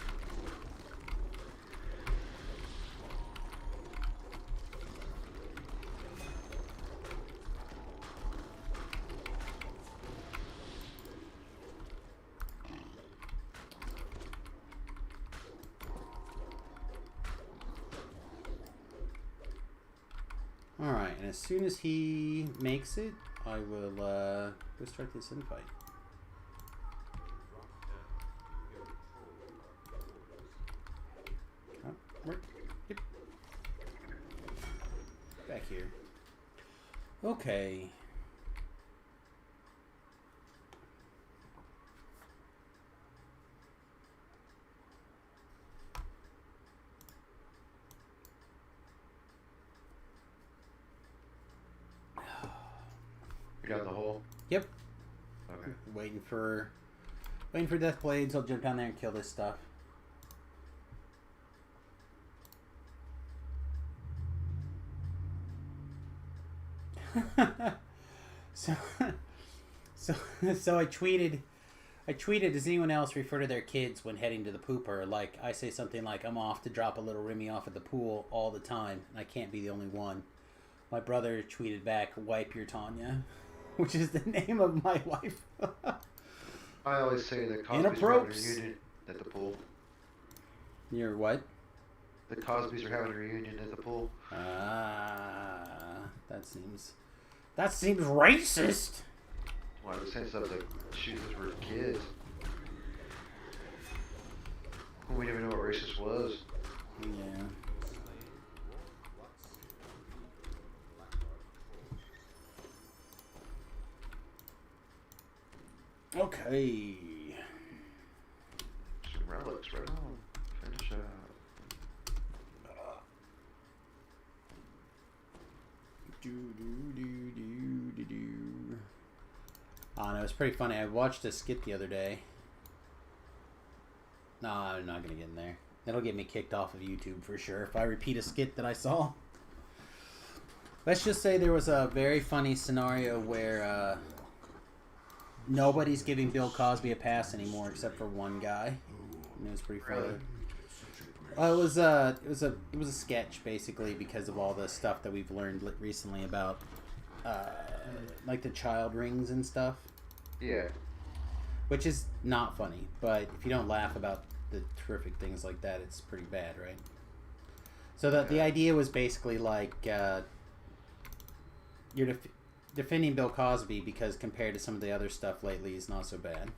Alright, and as soon as he makes it, I will go start this infight. Oh, right. Yep. Back here. Okay. You're down the hole? Yep. Okay. Waiting for Deathblades. I'll jump down there and kill this stuff. so I tweeted, does anyone else refer to their kids when heading to the pooper? Like, I say something like, I'm off to drop a little Remy off at the pool all the time, and I can't be the only one. My brother tweeted back, wipe your Tanya, which is the name of my wife. I always say that Cosby's having a reunion at the pool. You're what? The Cosbys are having a reunion at the pool. Ah, that seems racist. Well, I was saying stuff like shooters were kids. We didn't even know what racist was. Yeah. Okay. Some relics right on. Finish up. Oh, no, it's pretty funny. I watched a skit the other day. No, I'm not going to get in there. That'll get me kicked off of YouTube for sure if I repeat a skit that I saw. Let's just say there was a very funny scenario where nobody's giving Bill Cosby a pass anymore except for one guy. And it was pretty funny. Really? It was a sketch basically because of all the stuff that we've learned recently about like the child rings and stuff. Yeah. Which is not funny, but if you don't laugh about the terrific things like that, it's pretty bad, right? So the idea was basically like you're defending Bill Cosby because compared to some of the other stuff lately, he's not so bad.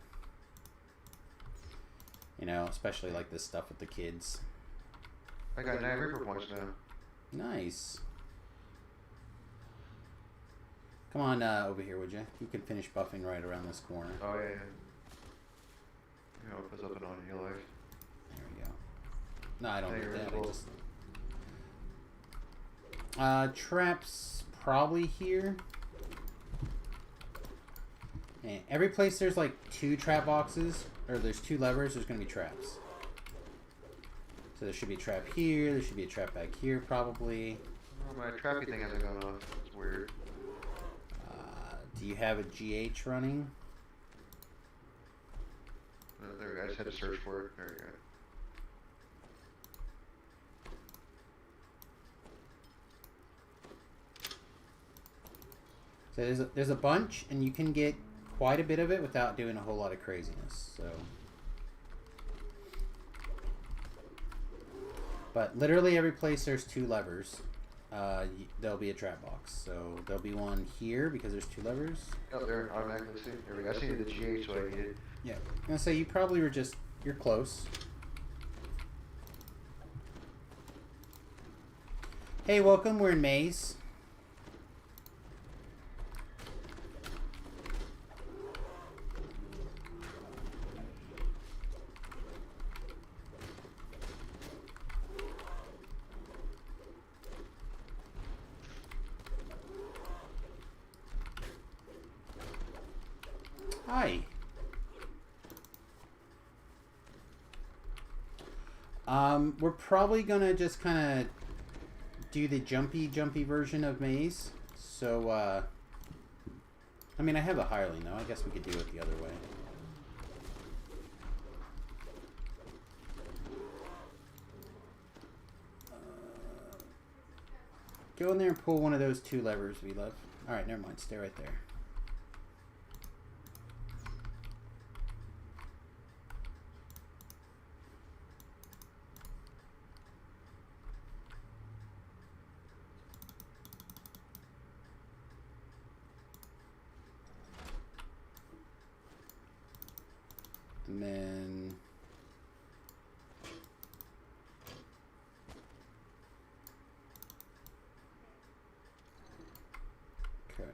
You know, especially like this stuff with the kids. I got 9 Reaper points now. Nice. Come on over here, would you? You can finish buffing right around this corner. Oh, yeah. You know, it puts up and on in your life. There we go. No, I don't There need you that. go. I just... traps probably here. And every place there's like 2 trap boxes, or there's 2 levers, there's going to be traps. So there should be a trap here, there should be a trap back here probably. Oh, my trappy thing hasn't gone off. It's weird. Do you have a GH running? There we go. I just had to search for it. There we go. So there's a bunch, and you can get quite a bit of it without doing a whole lot of craziness. So, but literally every place there's 2 levers, there'll be a trap box. So there'll be one here because there's 2 levers. Oh, there, automatically see. There we go. I see the GH what I needed. Yeah, I'm gonna say you probably were you're close. Hey, welcome. We're in Maze. Hi. We're probably gonna just kind of do the jumpy version of maze. So, I mean, I have a hireling though. I guess we could do it the other way. Go in there and pull one of those 2 levers we love. Alright, never mind. Stay right there. And then... Okay.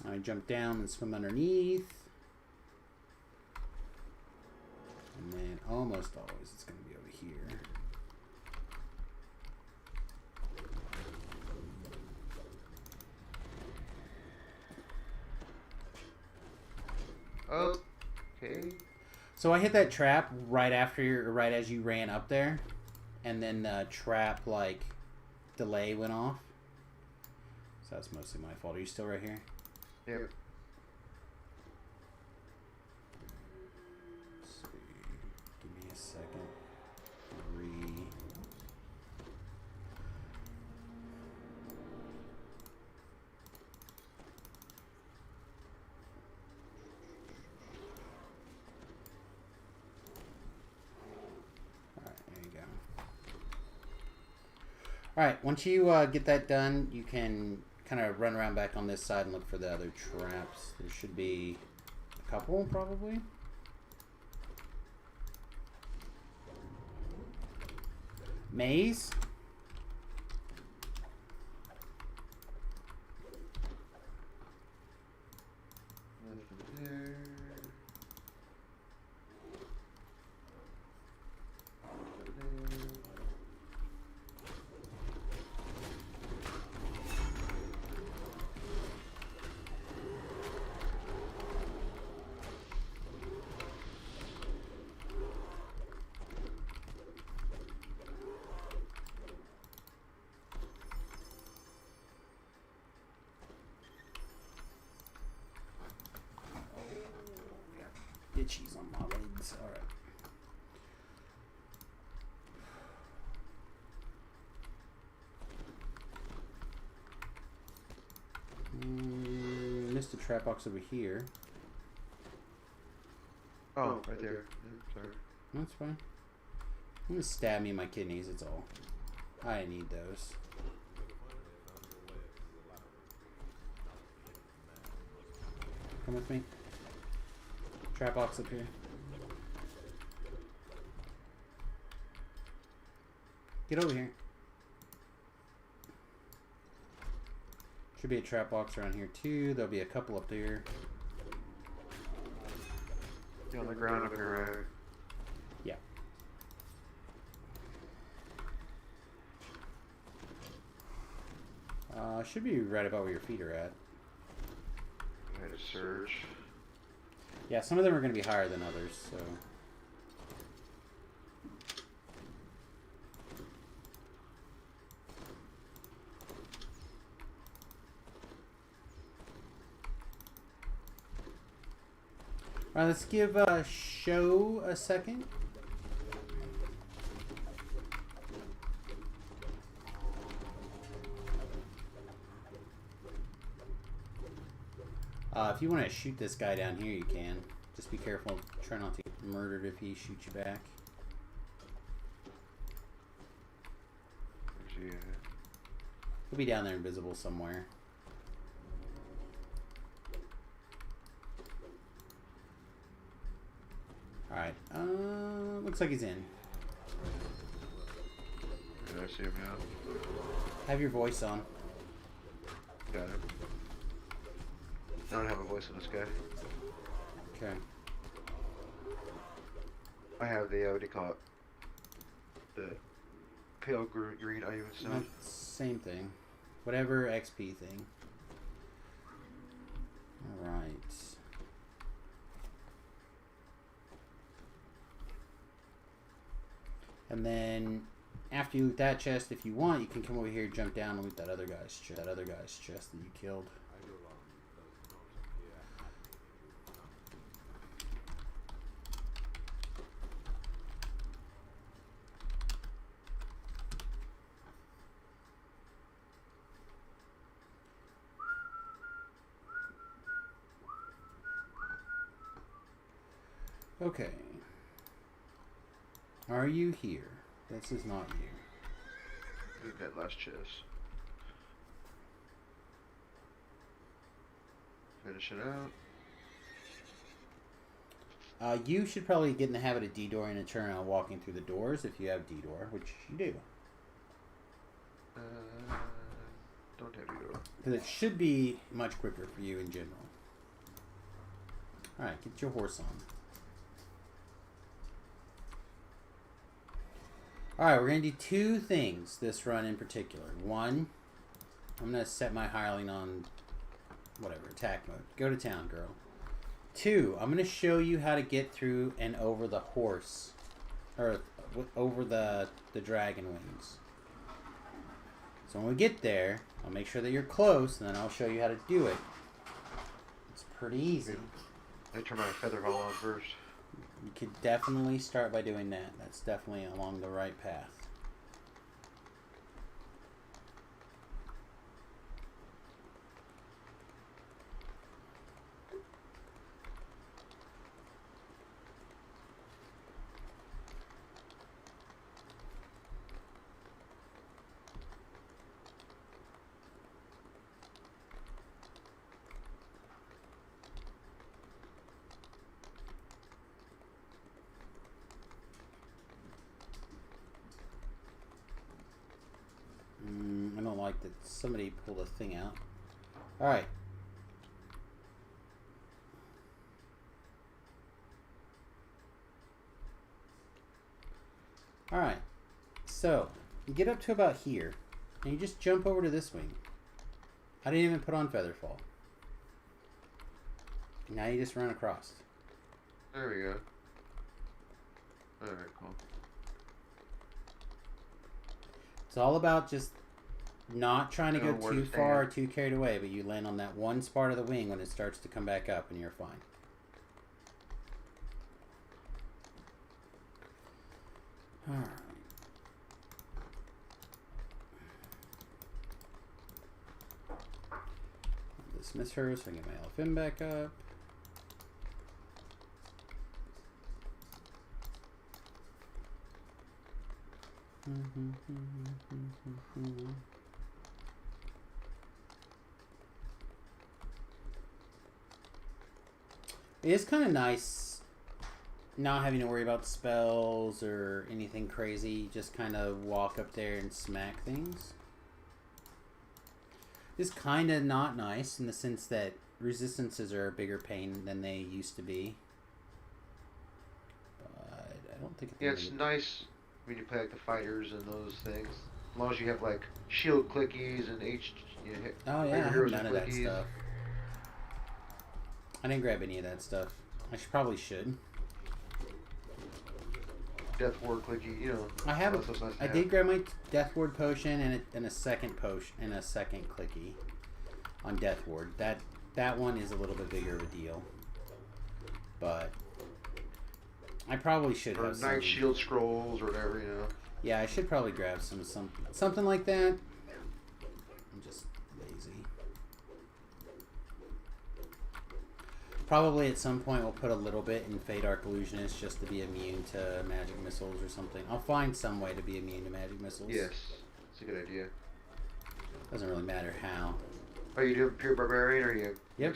I jump down and swim underneath. And then almost always it's going to be over here. Okay. So I hit that trap right as you ran up there, and then the trap like delay went off. So that's mostly my fault. Are you still right here? Yep. Let's see. Give me a second. 3. Alright, once you get that done, you can kind of run around back on this side and look for the other traps. There should be a couple, probably. Maze. Itchies on my legs. Alright. Missed a trap box over here. Oh, right there. Sorry. That's fine. I'm gonna stab me in my kidneys, it's all. I need those. Come with me. Trap box up here. Get over here. Should be a trap box around here too. There'll be a couple up there. On the ground up here, right? Yeah. Should be right about where your feet are at. I had to search. Yeah, some of them are going to be higher than others, so... Alright, let's give Show a second. If you want to shoot this guy down here, you can. Just be careful. Try not to get murdered if he shoots you back. Yeah. He'll be down there invisible somewhere. Alright. Looks like he's in. Did I see him now? Have your voice on. Got it. I don't have a voice on this guy. Okay. I have the, what do you call it? The pale green item sound. Same thing. Whatever XP thing. Alright. And then after you loot that chest, if you want, you can come over here, jump down, and loot that other guy's chest. That you killed. Okay. Are you here? This is not you. Loot that last chest. Finish it out. You should probably get in the habit of D-dooring and turn around walking through the doors if you have D-door, which you do. Don't have D-door. Because it should be much quicker for you in general. Alright, get your horse on. Alright, we're going to do two things this run in particular. One, I'm going to set my hireling on whatever, attack mode. Go to town, girl. Two, I'm going to show you how to get through and over the horse. Or over the dragon wings. So when we get there, I'll make sure that you're close, and then I'll show you how to do it. It's pretty easy. I turn my feather ball on first. You could definitely start by doing that. That's definitely along the right path. I don't like that somebody pulled a thing out. Alright. Alright. So, you get up to about here, and you just jump over to this wing. I didn't even put on Featherfall. Now you just run across. There we go. Alright, cool. It's all about just not trying to go too far or too carried away, but you land on that one spot of the wing when it starts to come back up, and you're fine. Alright. Dismiss her so I can get my LFM back up. It is kind of nice not having to worry about spells or anything crazy. Just kind of walk up there and smack things. It's kind of not nice in the sense that resistances are a bigger pain than they used to be. But I don't think... Yeah, it's nice when you play like the fighters and those things. As long as you have like shield clickies and oh yeah, I have none of that stuff. I didn't grab any of that stuff. I probably should. Death ward clicky, you know. I have. I did grab my death ward potion and a second potion and a second clicky on death ward. That one is a little bit bigger of a deal, but I probably should have some. Night shield scrolls or whatever, you know. Yeah, I should probably grab something like that. I'm just lazy. Probably at some point we'll put a little bit in Fate Arc Illusionist just to be immune to magic missiles or something. I'll find some way to be immune to magic missiles. Yes, it's a good idea. Doesn't really matter how. Are you doing pure barbarian or are you? Yep.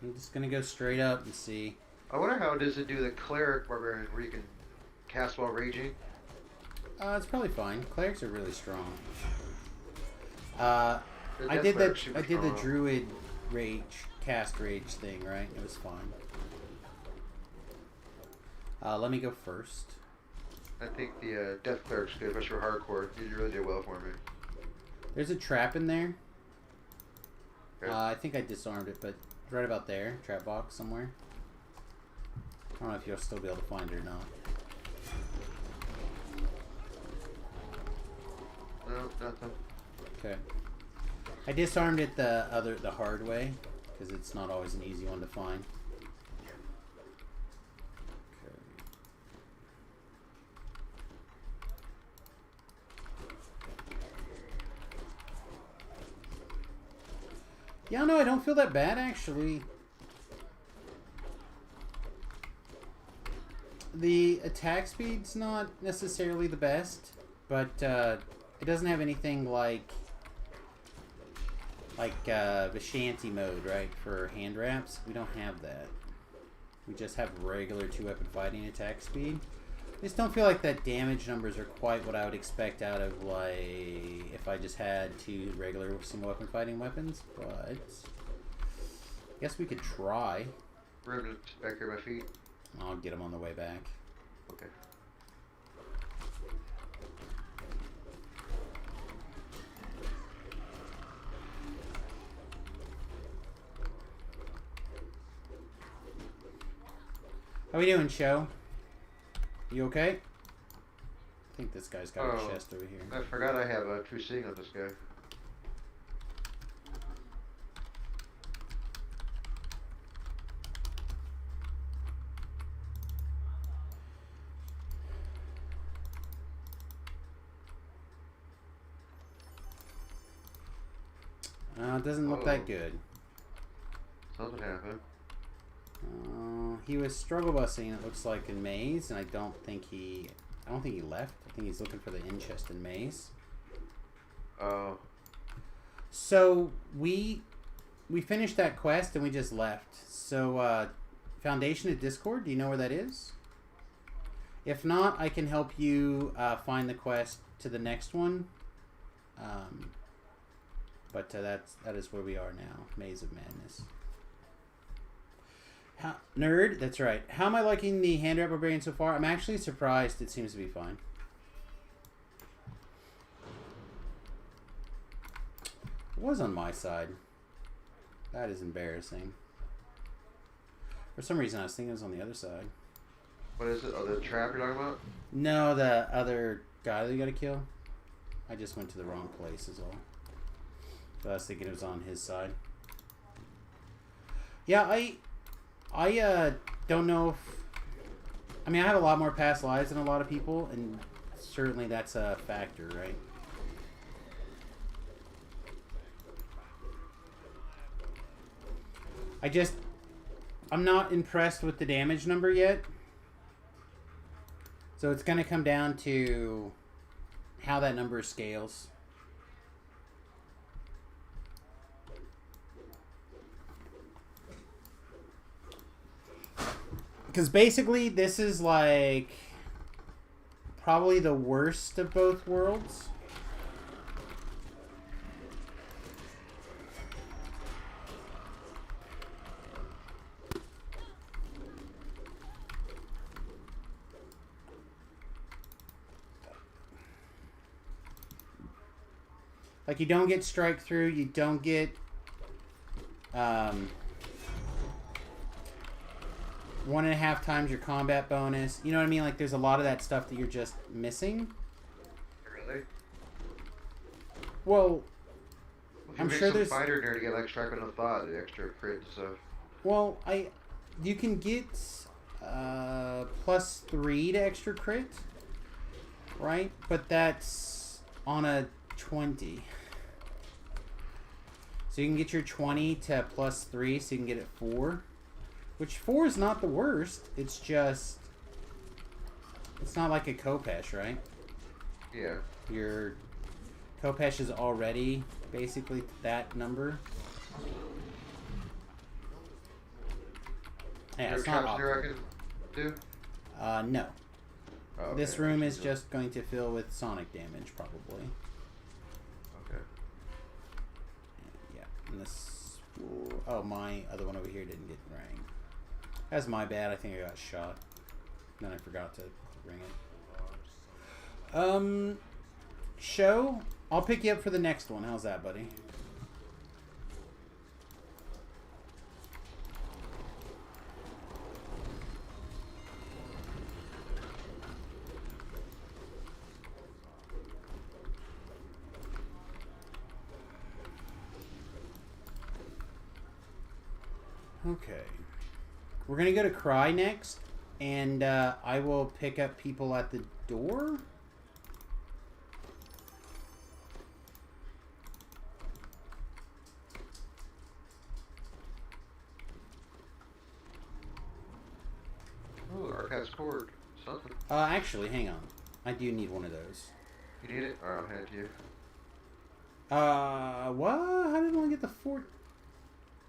I'm just gonna go straight up and see. I wonder how does it do the cleric barbarian where you can cast while raging? It's probably fine. Clerics are really strong. I did the druid cast rage thing, right? It was fine. Let me go first. I think the death cleric's good, especially for hardcore. You really did well for me. There's a trap in there. Okay. I think I disarmed it, but right about there, trap box somewhere. I don't know if you'll still be able to find it or not. No, nothing. Okay. I disarmed it the hard way because it's not always an easy one to find. Okay. Yeah, no, I don't feel that bad actually. The attack speed's not necessarily the best, but it doesn't have anything like Vishanti mode, right, for hand wraps. We don't have that. We just have regular 2-weapon fighting attack speed. I just don't feel like that damage numbers are quite what I would expect out of, like, if I just had 2 regular single-weapon fighting weapons, but I guess we could try. Room back here, my feet. I'll get them on the way back. Okay. How we doing, Show? You okay? I think this guy's got a chest over here. I forgot I have a true seeing on this guy. It doesn't look that good. Something happened. He was struggle busing, it looks like, in Maze, and I don't think he left. I think he's looking for the in chest in Maze. Oh. So we finished that quest and we just left. So Foundation of Discord, do you know where that is? If not, I can help you find the quest to the next one. But that is where we are now. Maze of Madness. Nerd, that's right. How am I liking the hand wrap barbarian so far? I'm actually surprised. It seems to be fine. It was on my side. That is embarrassing. For some reason, I was thinking it was on the other side. What is it? Oh, the trap you're talking about? No, the other guy that you gotta kill. I just went to the wrong place is all. So I was thinking it was on his side. Yeah, I don't know if... I mean, I have a lot more past lives than a lot of people, and certainly that's a factor, right? I'm not impressed with the damage number yet. So it's going to come down to how that number scales. Because basically this is like probably the worst of both worlds. Like, you don't get strike through, you don't get 1.5 times your combat bonus. You know what I mean? Like, there's a lot of that stuff that you're just missing. Really? Well, I'm sure some there's fighter there to get like strike on the thought, the extra crit and stuff. Well, you can get +3 to extra crit, right? But that's on a 20. So you can get your 20 to +3, so you can get it 4. Which 4 is not the worst. It's just... It's not like a Kopesh, right? Yeah. Your Kopesh is already basically that number. Yeah, it's not here I can do? No. Oh, okay. This room is just going to fill with sonic damage, probably. Okay. Yeah, and this... Oh, my other one over here didn't get rang. That's my bad. I think I got shot. Then I forgot to ring it. Show? I'll pick you up for the next one. How's that, buddy? Okay. We're going to go to Cry next, and I will pick up people at the door. Ooh, Archive's cord. Something. Actually, hang on. I do need one of those. You need it? Alright, I'll hand it to you. What? How did I get the fort?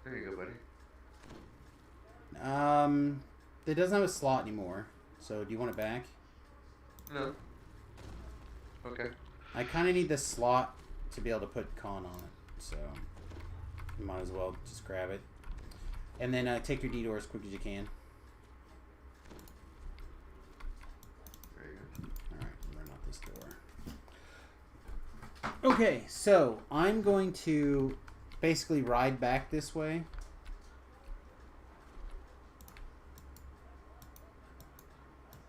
There you go, buddy. It doesn't have a slot anymore. So, do you want it back? No. Okay. I kind of need the slot to be able to put con on it. So, you might as well just grab it. And then take your D-door as quick as you can. There you go. Alright, run out this door. Okay, so I'm going to basically ride back this way.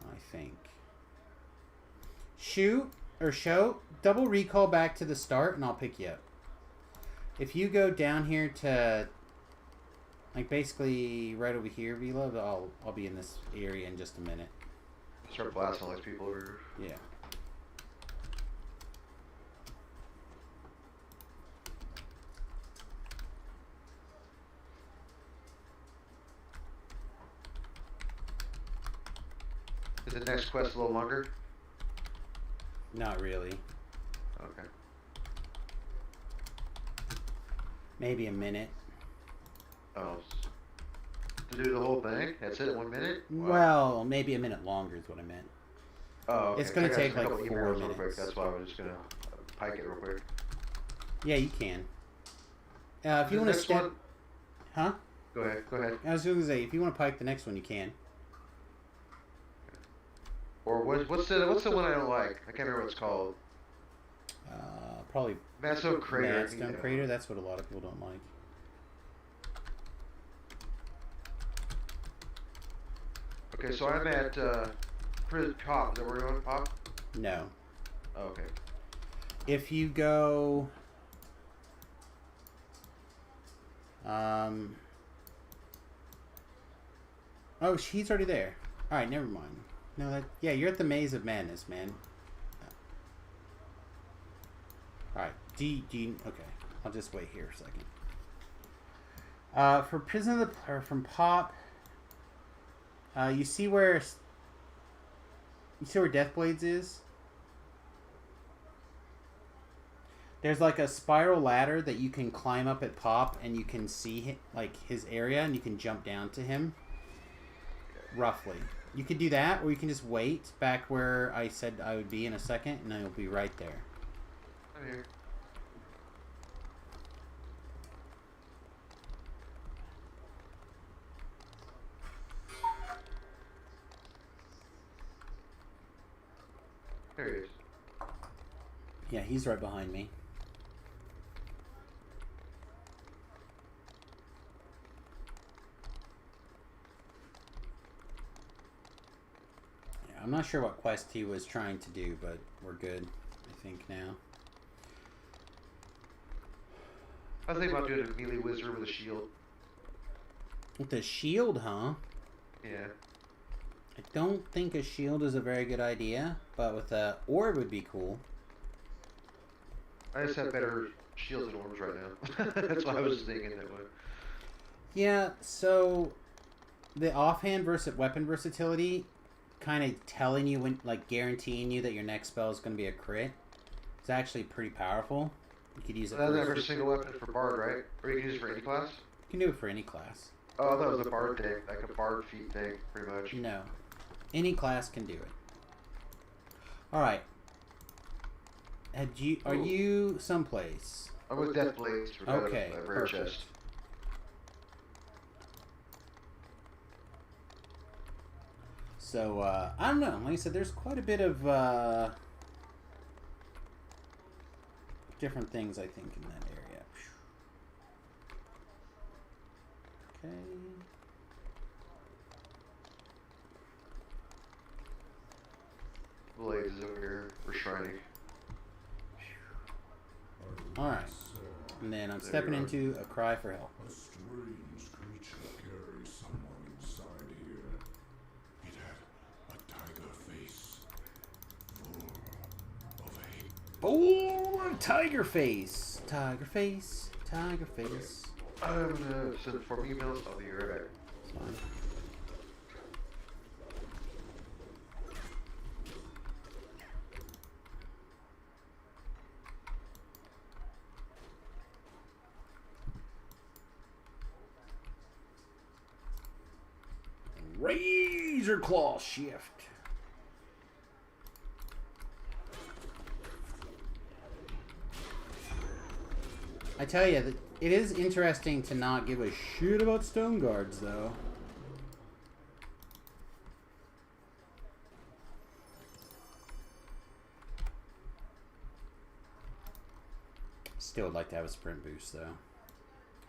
I think. Shoot, or show, double recall back to the start and I'll pick you up. If you go down here to, like basically right over here, Vila, I'll be in this area in just a minute. Start blasting all these people over. Yeah. Is the next quest a little longer? Not really. Okay. Maybe a minute. Oh. To do the whole thing? That's it, 1 minute? Wow. Well, maybe a minute longer is what I meant. Oh, okay. It's gonna take a like couple 4 emails real minutes. quick. That's why I was just gonna pike it real quick. Yeah, you can. If you want to step... One... Huh? Go ahead, go ahead. I was going to say, if you want to pike the next one, you can. Or what's the one I don't like? I can't remember what it's called. Probably Madstone Crater. Madstone Crater. That's what a lot of people don't like. Okay, so I'm at Pop. Is that where we're going, Pop? No. Oh, okay. If you go... Oh, he's already there. Alright, never mind. No, that... Yeah, you're at the Maze of Madness, man. Alright, okay. I'll just wait here a second. For Prison of the... Or from Pop... you see where... You see where Deathblades is? There's like a spiral ladder that you can climb up at Pop, and you can see like his area, and you can jump down to him. Roughly. You could do that, or you can just wait back where I said I would be in a second, and I'll be right there. I'm here. There he is. Yeah, he's right behind me. Yeah, I'm not sure what quest he was trying to do, but we're good, I think, now. I was thinking about doing a melee wizard with a shield. With the shield, huh? Yeah. I don't think a shield is a very good idea, but with a orb would be cool. I just have better shields and orbs right now. That's why I was thinking that way. Yeah, so the offhand weapon versatility, kind of telling you when, like guaranteeing you that your next spell is going to be a crit, is actually pretty powerful. You could use it. That's never a single weapon for Bard, right? Or you can use it for any class? You can do it for any class. Oh, I thought it was a Bard thing, like a Bard feat thing, pretty much. No, any class can do it. All right. Are you someplace? I'm with Deathblades for okay, a rare perfect. chest. So, I don't know. Like I said, there's quite a bit of different things, I think, in that area. Okay. Blades is over here. We're shrining. Alright. And then I'm stepping into a cry for help. A strange creature Oh, tiger face. Tiger face. Tiger face. I'm gonna send 4 emails. I'll be right back. It's fine. Razor claw shift. I tell you, it is interesting to not give a shit about stone guards, though. Still would like to have a sprint boost, though.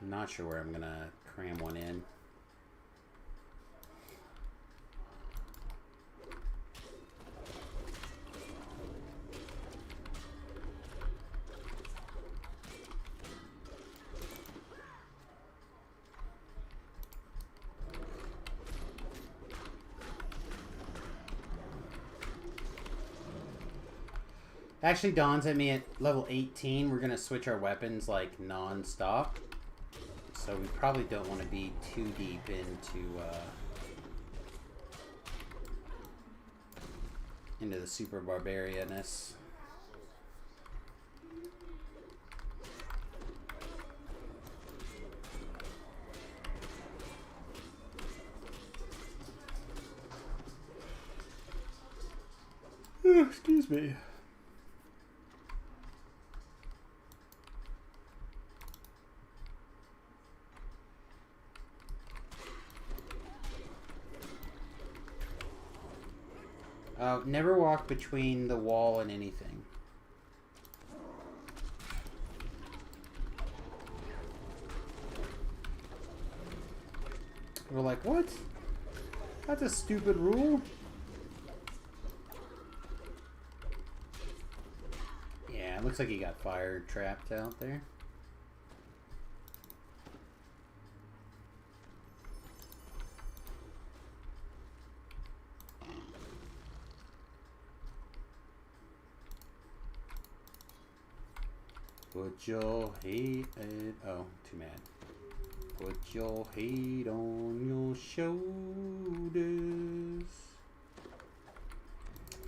I'm not sure where I'm going to cram one in. Actually dawns at me at level 18, we're going to switch our weapons like non-stop. So we probably don't want to be too deep into the super barbarianness. Excuse me. Never walk between the wall and anything. We're like, what? That's a stupid rule. Yeah, it looks like he got fire trapped out there. Put your head at, oh, too mad. Put your head on your shoulders.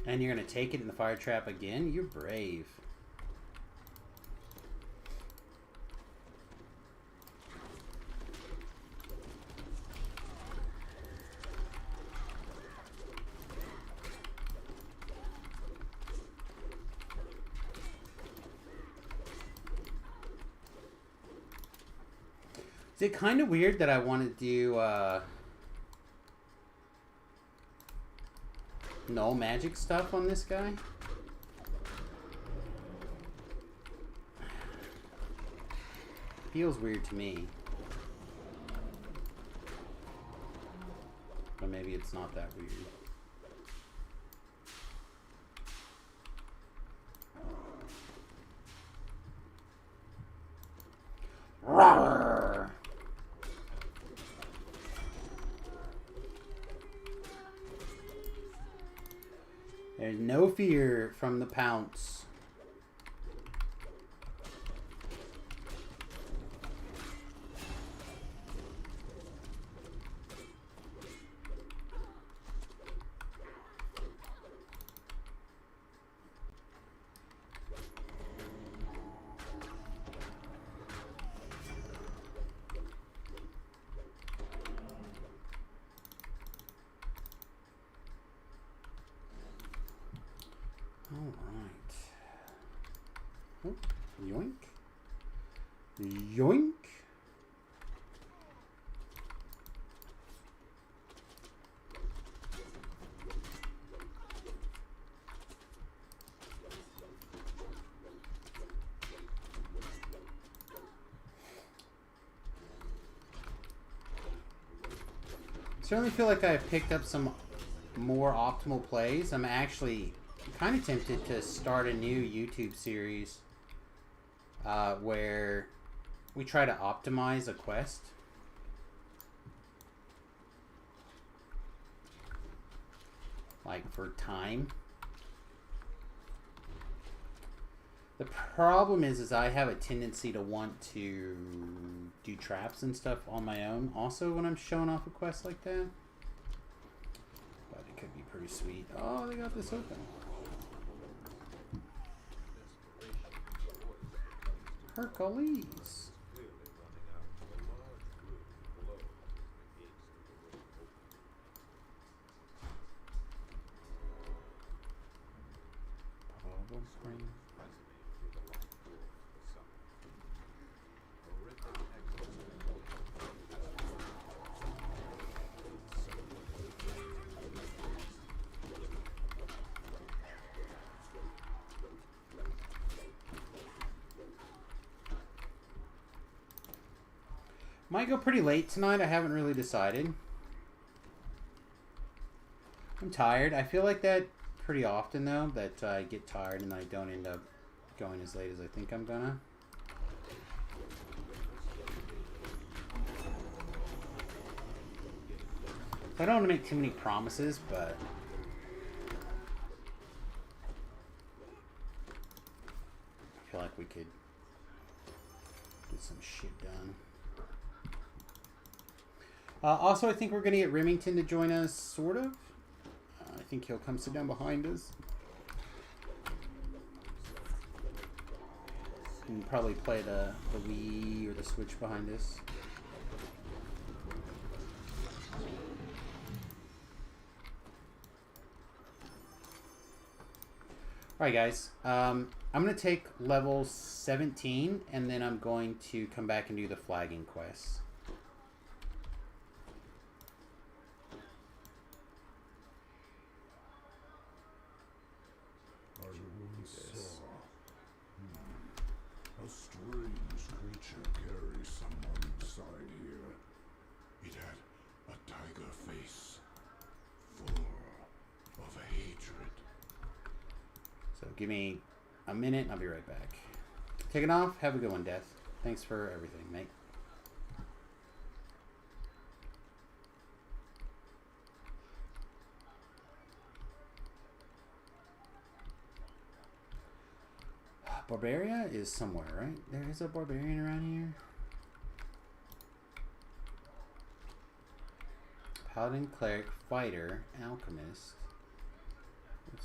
And you're going to take it in the fire trap again? You're brave. Is it kind of weird that I want to do null magic stuff on this guy? Feels weird to me. But maybe it's not that weird. Rawr! There's no fear from the pounce. Alright. Oh, yoink. Yoink. Certainly feel like I've picked up some more optimal plays. I'm actually kind of tempted to start a new YouTube series where we try to optimize a quest. Like for time. The problem is I have a tendency to want to do traps and stuff on my own. Also, when I'm showing off a quest like that, but it could be pretty sweet. Oh, they got this open. Hercules. Spring. Might go pretty late tonight. I haven't really decided. I'm tired. I feel like that pretty often, though, that I get tired and I don't end up going as late as I think I'm gonna. I don't want to make too many promises, but I feel like we could get some shit done. Also, I think we're going to get Remington to join us, sort of. I think he'll come sit down behind us. And probably play the Wii or the Switch behind us. Alright guys, I'm going to take level 17 and then I'm going to come back and do the flagging quests. Give me a minute and I'll be right back. Taking off. Have a good one, Death. Thanks for everything, mate. Barbaria is somewhere, right? There is a barbarian around here. Paladin, cleric, fighter, alchemist,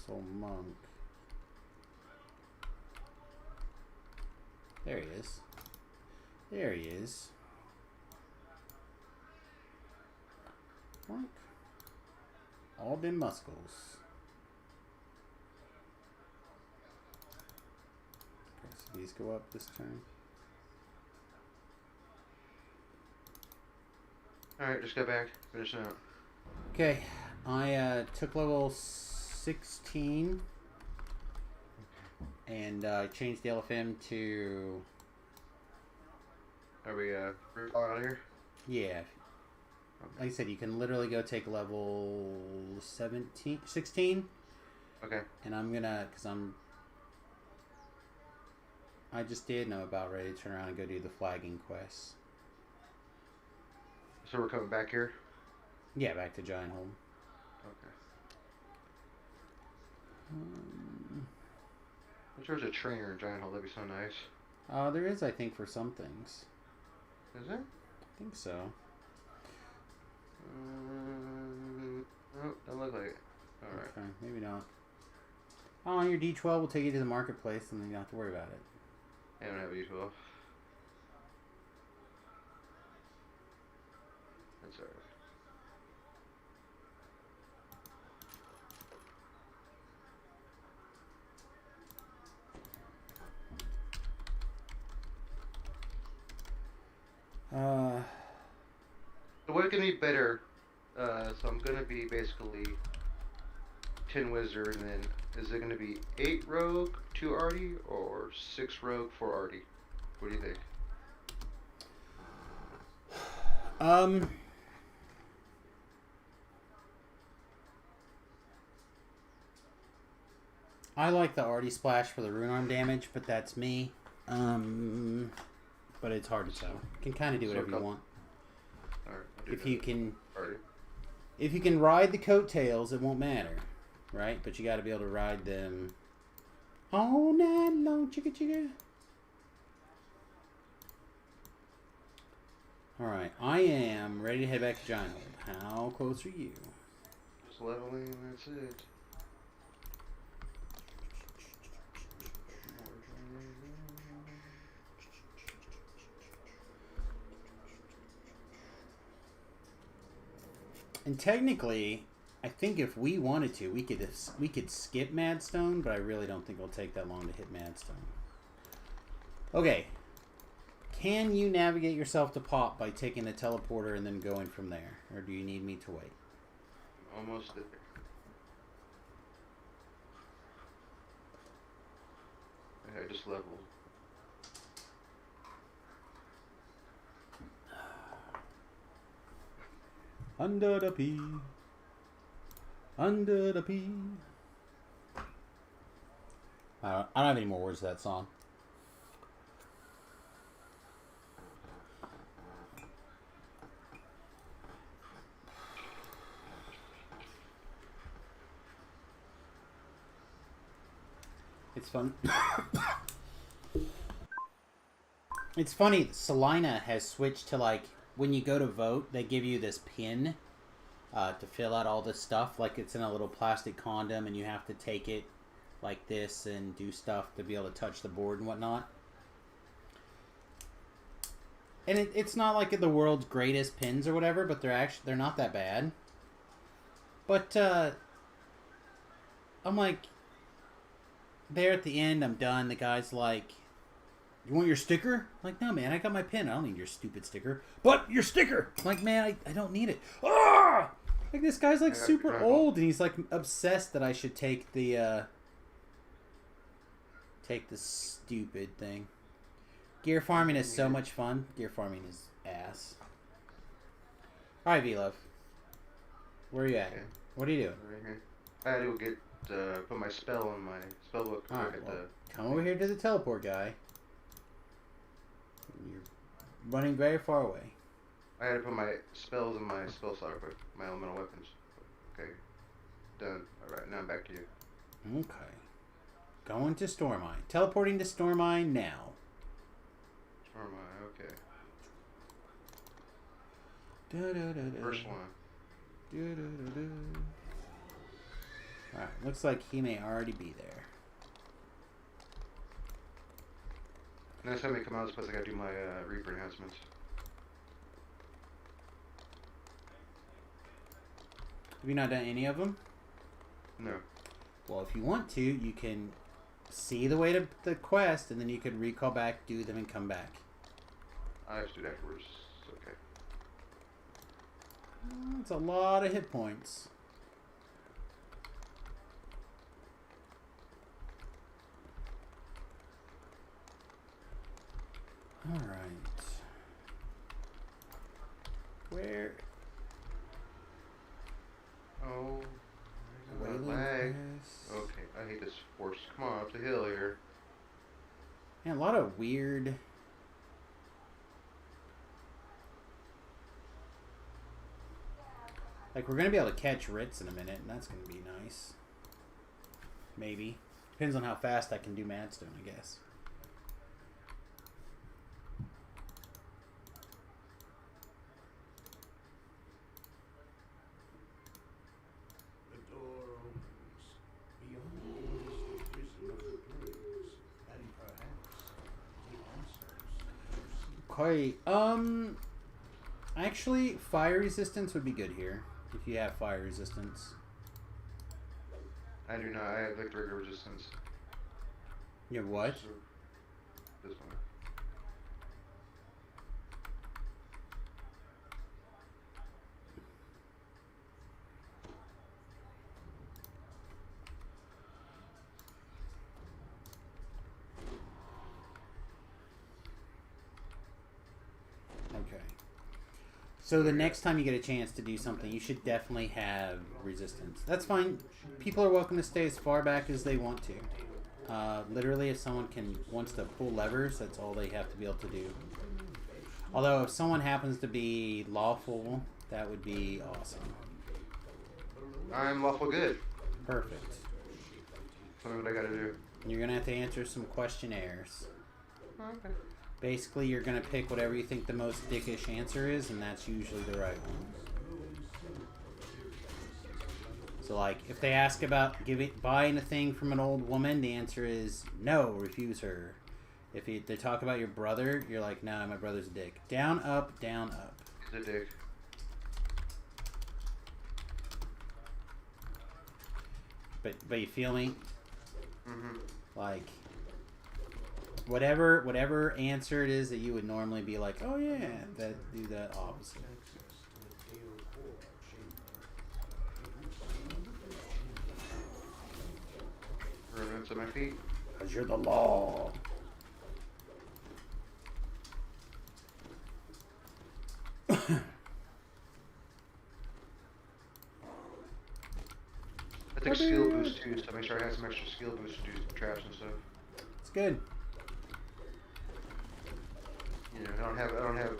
soul monk. There he is. There he is. Monk. All them muscles. Okay, so these go up this turn. Alright, just go back. Finish it out. Okay, I took level 16. And changed the LFM to... Are we out of here? Yeah. Okay. Like I said, you can literally go take level 16. Okay. And I'm gonna, I just did, and I'm about ready to turn around and go do the flagging quests. So we're coming back here? Yeah, back to Giant Home. Okay. I wish there was a trainer in Giant Hole. That'd be so nice. There is, I think, for some things. Is there? I think so. Oh, doesn't look like it. Alright. Okay, maybe not. Oh, your D12 will take you to the marketplace, and then you don't have to worry about it. I don't have a D12. That's alright. So what can be better? So I'm gonna be basically 10 wizard, and then is it gonna be 8 rogue, 2 arty, or 6 rogue, 4 arty? What do you think? I like the arty splash for the rune arm damage, but that's me. But it's hard to tell. You can kind of do whatever you want. If you can ride the coattails, it won't matter, right? But you got to be able to ride them All night long, chicka chicka. Alright, I am ready to head back to Giant Hold. How close are you? Just leveling, that's it. And technically, I think if we wanted to, we could skip Madstone, but I really don't think it'll take that long to hit Madstone. Okay. Can you navigate yourself to Pop by taking the teleporter and then going from there? Or do you need me to wait? Almost there. I just leveled. Under the P. Under the P. I don't have any more words to that song. It's fun. It's funny, Salina has switched to, like, when you go to vote, they give you this pin to fill out all this stuff. Like, it's in a little plastic condom, and you have to take it like this and do stuff to be able to touch the board and whatnot. And it's not like the world's greatest pins or whatever, but they're not that bad. But I'm like, there at the end, I'm done. The guy's like, "You want your sticker?" I'm like, "No, man, I got my pin. I don't need your stupid sticker." "But your sticker!" I'm like, "Man, I don't need it." Ah! Like, this guy's like super old, and he's like obsessed that I should take the stupid thing. Gear farming is so much fun. Gear farming is ass. Alright, V-Love. Where are you at? Okay. What are you doing? Right here. I had to get put my spell in my spell book. Alright, well, come over here to the teleport guy. You're running very far away. I had to put my spells in my spell slot quick. My elemental weapons. Okay. Done. Alright, now I'm back to you. Okay. Going to Stormine. Teleporting to Stormine now. Stormine, okay. First one. Alright, looks like he may already be there. Next time we come out of this place, I gotta do my Reaper enhancements. Have you not done any of them? No. Well, if you want to, you can see the way to the quest, and then you can recall back, do them, and come back. I have to do that afterwards. Okay. That's a lot of hit points. Alright. Where? Oh. Lag. Okay, I hate this force. Come on, up the hill here. Man, a lot of weird... Like, we're going to be able to catch Ritz in a minute, and that's going to be nice. Maybe. Depends on how fast I can do Madstone, I guess. Okay, actually, fire resistance would be good here, if you have fire resistance. I do not, I have Victor resistance. You have what? This one. Okay. So the next time you get a chance to do something, you should definitely have resistance. That's fine. People are welcome to stay as far back as they want to. Literally, if someone wants to pull levers, that's all they have to be able to do. Although, if someone happens to be lawful, that would be awesome. I'm lawful good. Perfect. Tell me what I gotta do. You're gonna have to answer some questionnaires. Okay. Basically, you're gonna pick whatever you think the most dickish answer is, and that's usually the right one. So, like, if they ask about buying a thing from an old woman, the answer is no, refuse her. If they talk about your brother, you're like, nah, my brother's a dick. Down, up, down, up. He's a dick. But you feel me? Mm-hmm. Like, whatever answer it is that you would normally be like, oh yeah, do that opposite. Remnants of my feet. Because you're the law. I take skill boost too, so make sure I have some extra skill boost to do traps and stuff. It's good. You know, I don't have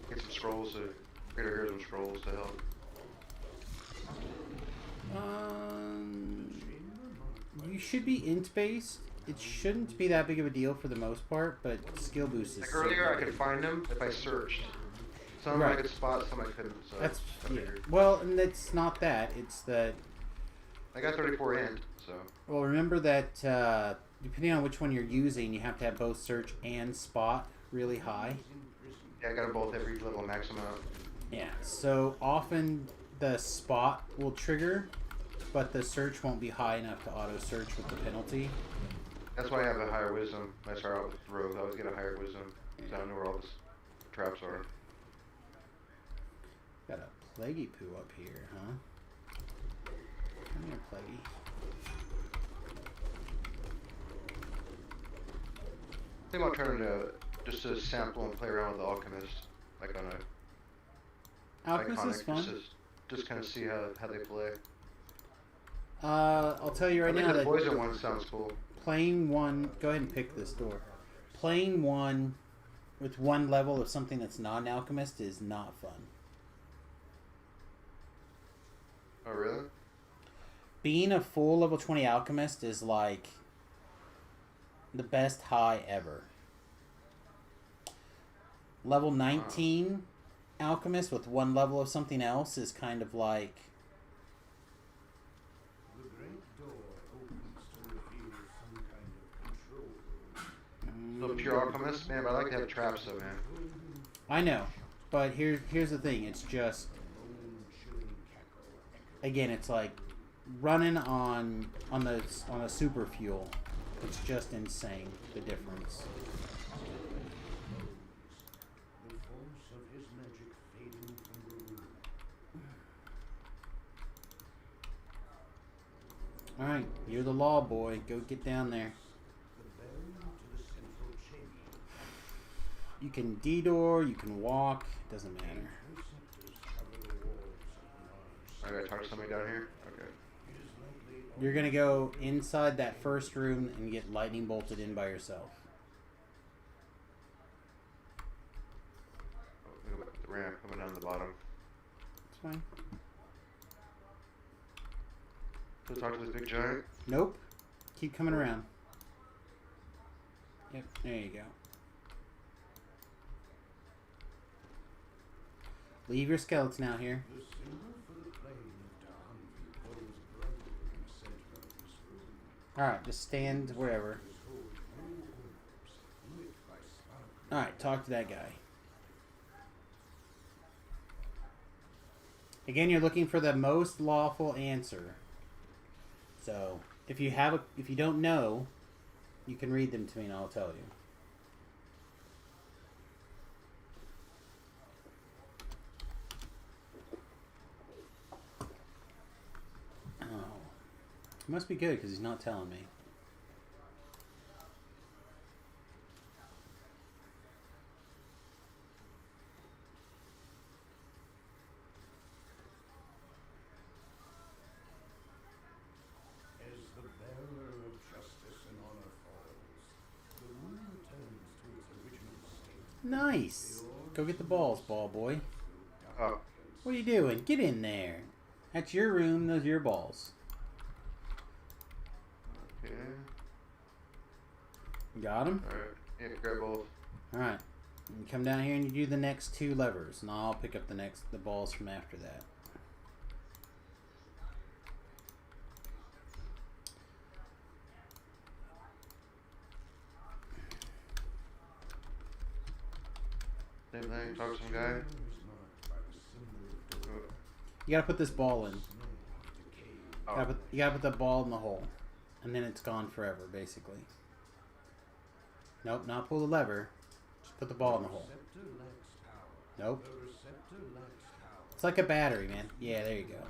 get some scrolls to greater heroism scrolls to help. You should be int based. It shouldn't be that big of a deal for the most part, but skill boost is. Like earlier, I could find them if I searched. Some I could spot, some I couldn't. So that's yeah. Well, and it's not that. It's that. I got 34 int, so. Well, remember that depending on which one you're using, you have to have both search and spot really high. Yeah, I got them both every level maximum. Yeah. So often the spot will trigger, but the search won't be high enough to auto search with the penalty. That's why I have a higher wisdom. I start out with rogue. I always get a higher wisdom. So I don't know where all the traps are. Got a plaguey poo up here, huh? Come here, plaguey. I think I'm trying to just to sample and play around with the alchemist, like on a Alchemist is fun. Just kind of see how they play. I'll tell you right now that that the poison one sounds cool. Playing one, go ahead and pick this door. Playing one with one level of something that's not an alchemist is not fun. Oh really? Being a full level 20 alchemist is like the best high ever. Level 19 alchemist with one level of something else is kind of like. The great door opens to reveal some kind of control. So pure alchemist, man. But I like to have traps though, man. I know, but here's the thing. It's just again, it's like running on a super fuel. It's just insane the difference. The force of his magic fading from the room. All right, you're the law boy. Go get down there. The bell to the central chamber. You can D-door, you can walk. Doesn't matter. Receptors cover the walls of the large. I gotta talk to somebody down here. Okay. It is likely You're gonna go inside that first room and get lightning bolted in by yourself. Oh, let me go back to the ramp. Coming down the bottom. It's fine. So talk to this big giant. Nope. Keep coming around. Yep, there you go. Leave your skeleton out here. the symbol for the plane of Dahanvi glows brightly in the center of this room. Alright, just stand wherever. This holds blue orbs lit by sparkling. Alright, talk to that guy. Again, you're looking for the most lawful answer. So, if you don't know, you can read them to me and I'll tell you. Oh. It must be good because he's not telling me. As the bearer of justice and honor falls, the room returns to its original state. Nice. Go get the balls, ball boy. Oh, What are you doing? Get in there. That's your room. Those are your balls. okay. Got him? Alright. Yeah, grab both. Alright. You come down here and you do the next 2 levers, and I'll pick up the balls from after that. Same thing, talk to some guy. You gotta put this ball in. Oh. You gotta put the ball in the hole. And then it's gone forever, basically. Nope, not pull the lever. Just put the ball in the hole. Nope. It's like a battery, man. Yeah, there you go.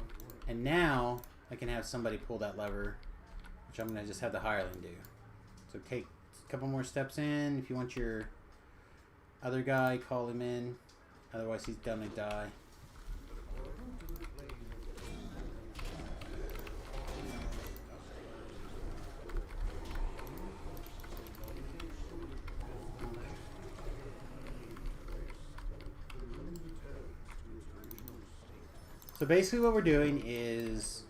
And now, I can have somebody pull that lever, which I'm gonna just have the hireling do. So take a couple more steps in. If you want your other guy, call him in. Otherwise, he's gonna die. So basically what we're doing is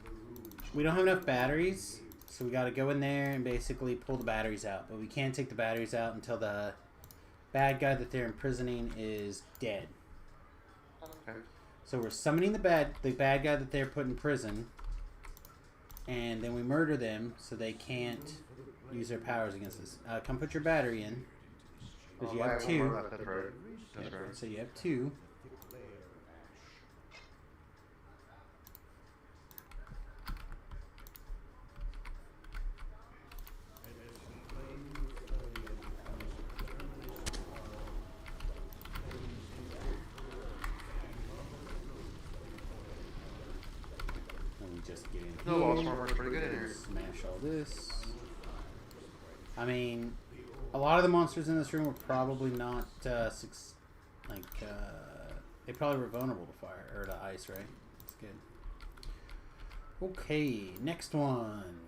we don't have enough batteries, so we got to go in there and basically pull the batteries out. But we can't take the batteries out until the bad guy that they're imprisoning is dead. Okay. So we're summoning the bad guy that they're put in prison, and then we murder them so they can't use their powers against us. Come put your battery in, because you have 2. That's right. That's right. So you have 2. Just get in No, here, Lost Farmer's pretty good in here. smash all this. I mean, a lot of the monsters in this room were probably not, they probably were vulnerable to fire, or to ice, right? That's good. Okay, next one.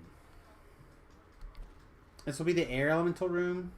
This will be the air elemental room.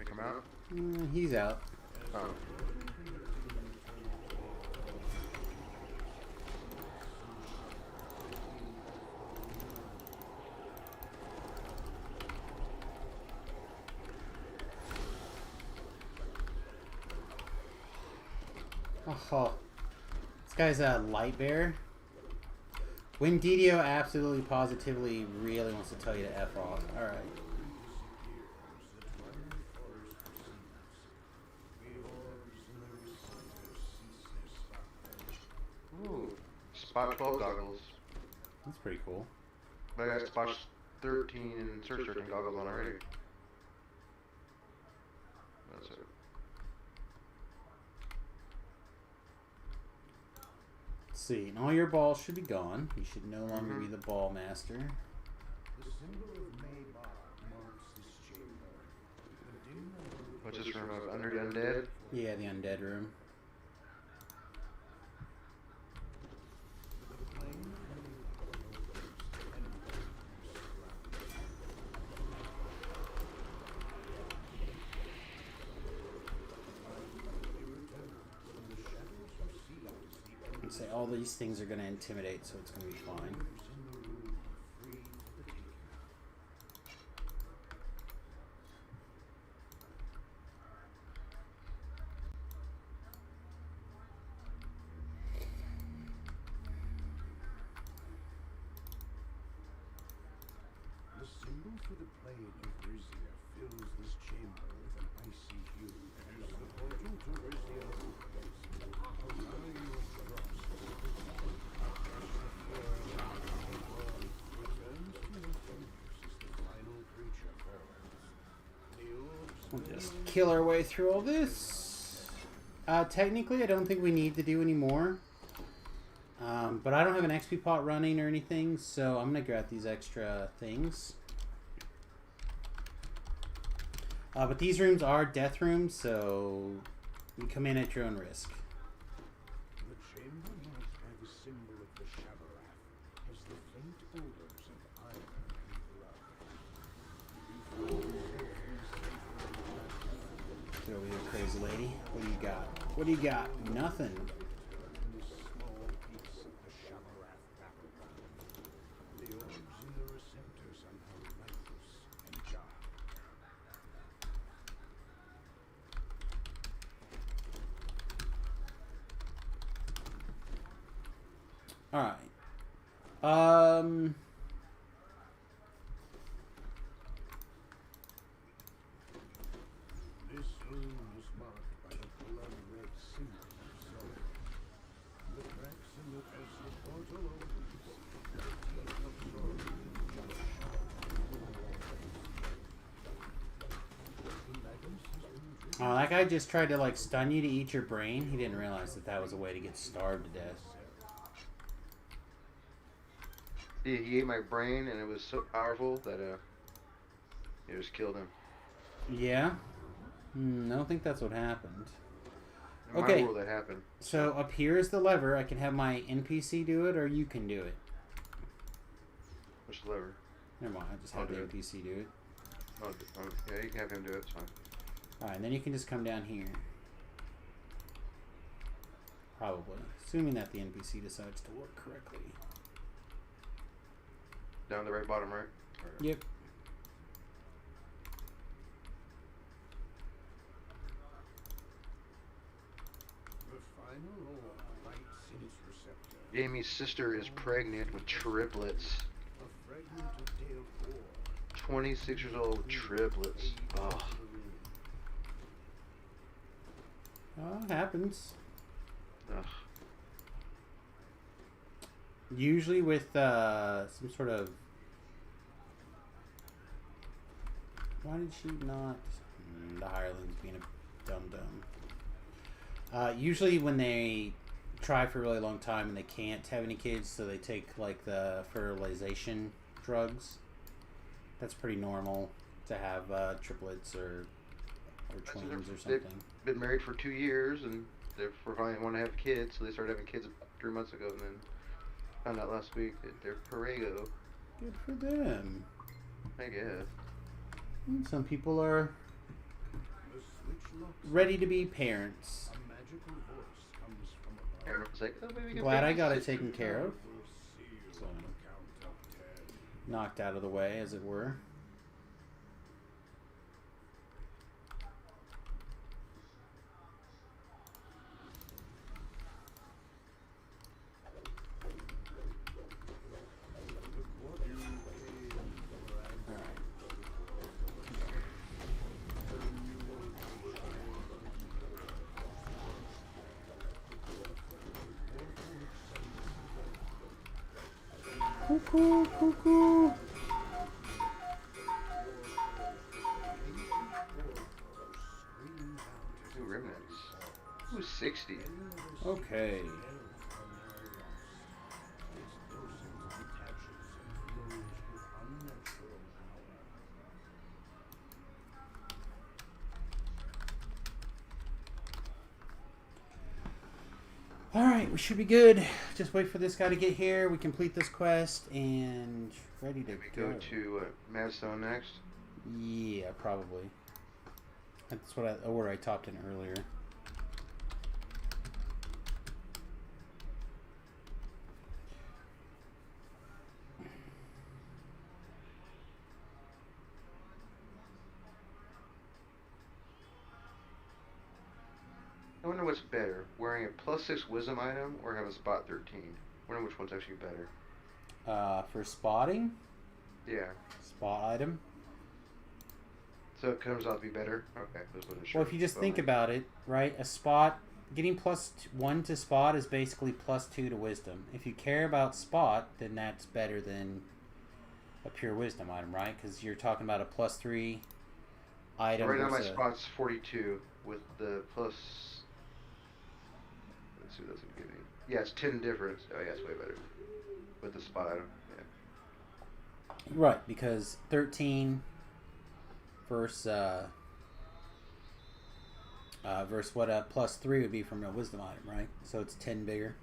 Come out? He's out. Oh. Oh, this guy's a light bear. When Didio absolutely positively really wants to tell you to F off. Alright. Ooh. Spot 12 goggles. That's pretty cool. I got spot 13 and search 13 goggles on already. That's it. Let's see. And all your balls should be gone. You should no longer be the ball master. The symbol of Maybar marks this chamber. The dim What's this room of under the undead? Yeah, the undead room. And say all these things are going to intimidate, so it's going to be fine. The symbol for the plane of Rizia fills this chamber with an icy hue. It is the portal to Rizia opens. Allow your trust. After the flare of the dawn returns to your fingers as the final creature falls. The orbs We'll just kill our way through all this. Technically, I don't think we need to do any more. But I don't have an XP pot running or anything, so I'm going to grab these extra things. But these rooms are death rooms, so you come in at your own risk. The chamber marked by the symbol of the Shabarath has the faint odors of iron and blood. You find yourself Get over here, crazy lady. What do you got? What do you got? Nothing. in this small piece of the Shabarath battleground. The orbs in the receptor somehow lifeless and dark. All right. This room is marked by the blood-red symbol of Zoe. The cracks in the as the portal opens, the teeth absorb the judge. Oh, that guy just tried to like stun you to eat your brain. He didn't realize that that was a way to get starved to death. He ate my brain, and it was so powerful that it just killed him. Yeah? I don't think that's what happened. In Okay. my world, that happened. So up here is the lever. I can have my NPC do it, or you can do it. Which lever? Never mind. I just I'll have the do it. NPC do it. Yeah, you can have him do it. It's fine. Alright, and then you can just come down here. Probably. Assuming that the NPC decides to work correctly. Down the right bottom, right? Yep. The final orb lights in its receptor. Jamie's sister is pregnant with triplets. A fragment of Dale ore. 26 years old with triplets. Oh. Oh, it happens. Ugh. Usually with some sort of... Why did she not... the hireling's being a dum-dum. Usually when they try for a really long time and they can't have any kids, so they take like the fertilization drugs. That's pretty normal to have triplets or twins or something. They've been married for 2 years, and they finally want to have kids, so they started having kids 3 months ago, and then found out last week that they're Perego. Good for them. I guess. Some people are The switch locks. ready to be parents. A magical voice comes from above. Everyone's like, oh, maybe we can Glad I got it babysit. taken care of. Will seal So, on the count of 10. knocked out of the way, as it were. The quarter came for Alright. Cuckoo, cuckoo. Ooh, remnants. Ooh, 60. Okay. Alright, we should be good. Just wait for this guy to get here. We complete this quest and ready to Did we go to Madstone next? Yeah, probably. That's what I order I topped in earlier. I wonder what's better, wearing a +6 wisdom item or have a spot 13. I wonder which one's actually better. For spotting, Yeah. spot item. So it comes out to be better? Okay, that's what it should. Well, if you just think about it, right? A spot, getting +1 to spot is basically +2 to wisdom. If you care about spot, then that's better than a pure wisdom item, right? Because you're talking about a +3 item. Right now my versus a- spot's 42 with the plus... Let's see what that's going to give me. Yeah, it's 10 difference. Oh yeah, it's way better. With the spot item, yeah. Right, because 13 versus versus what a +3 would be from a wisdom item, right? So it's 10 bigger.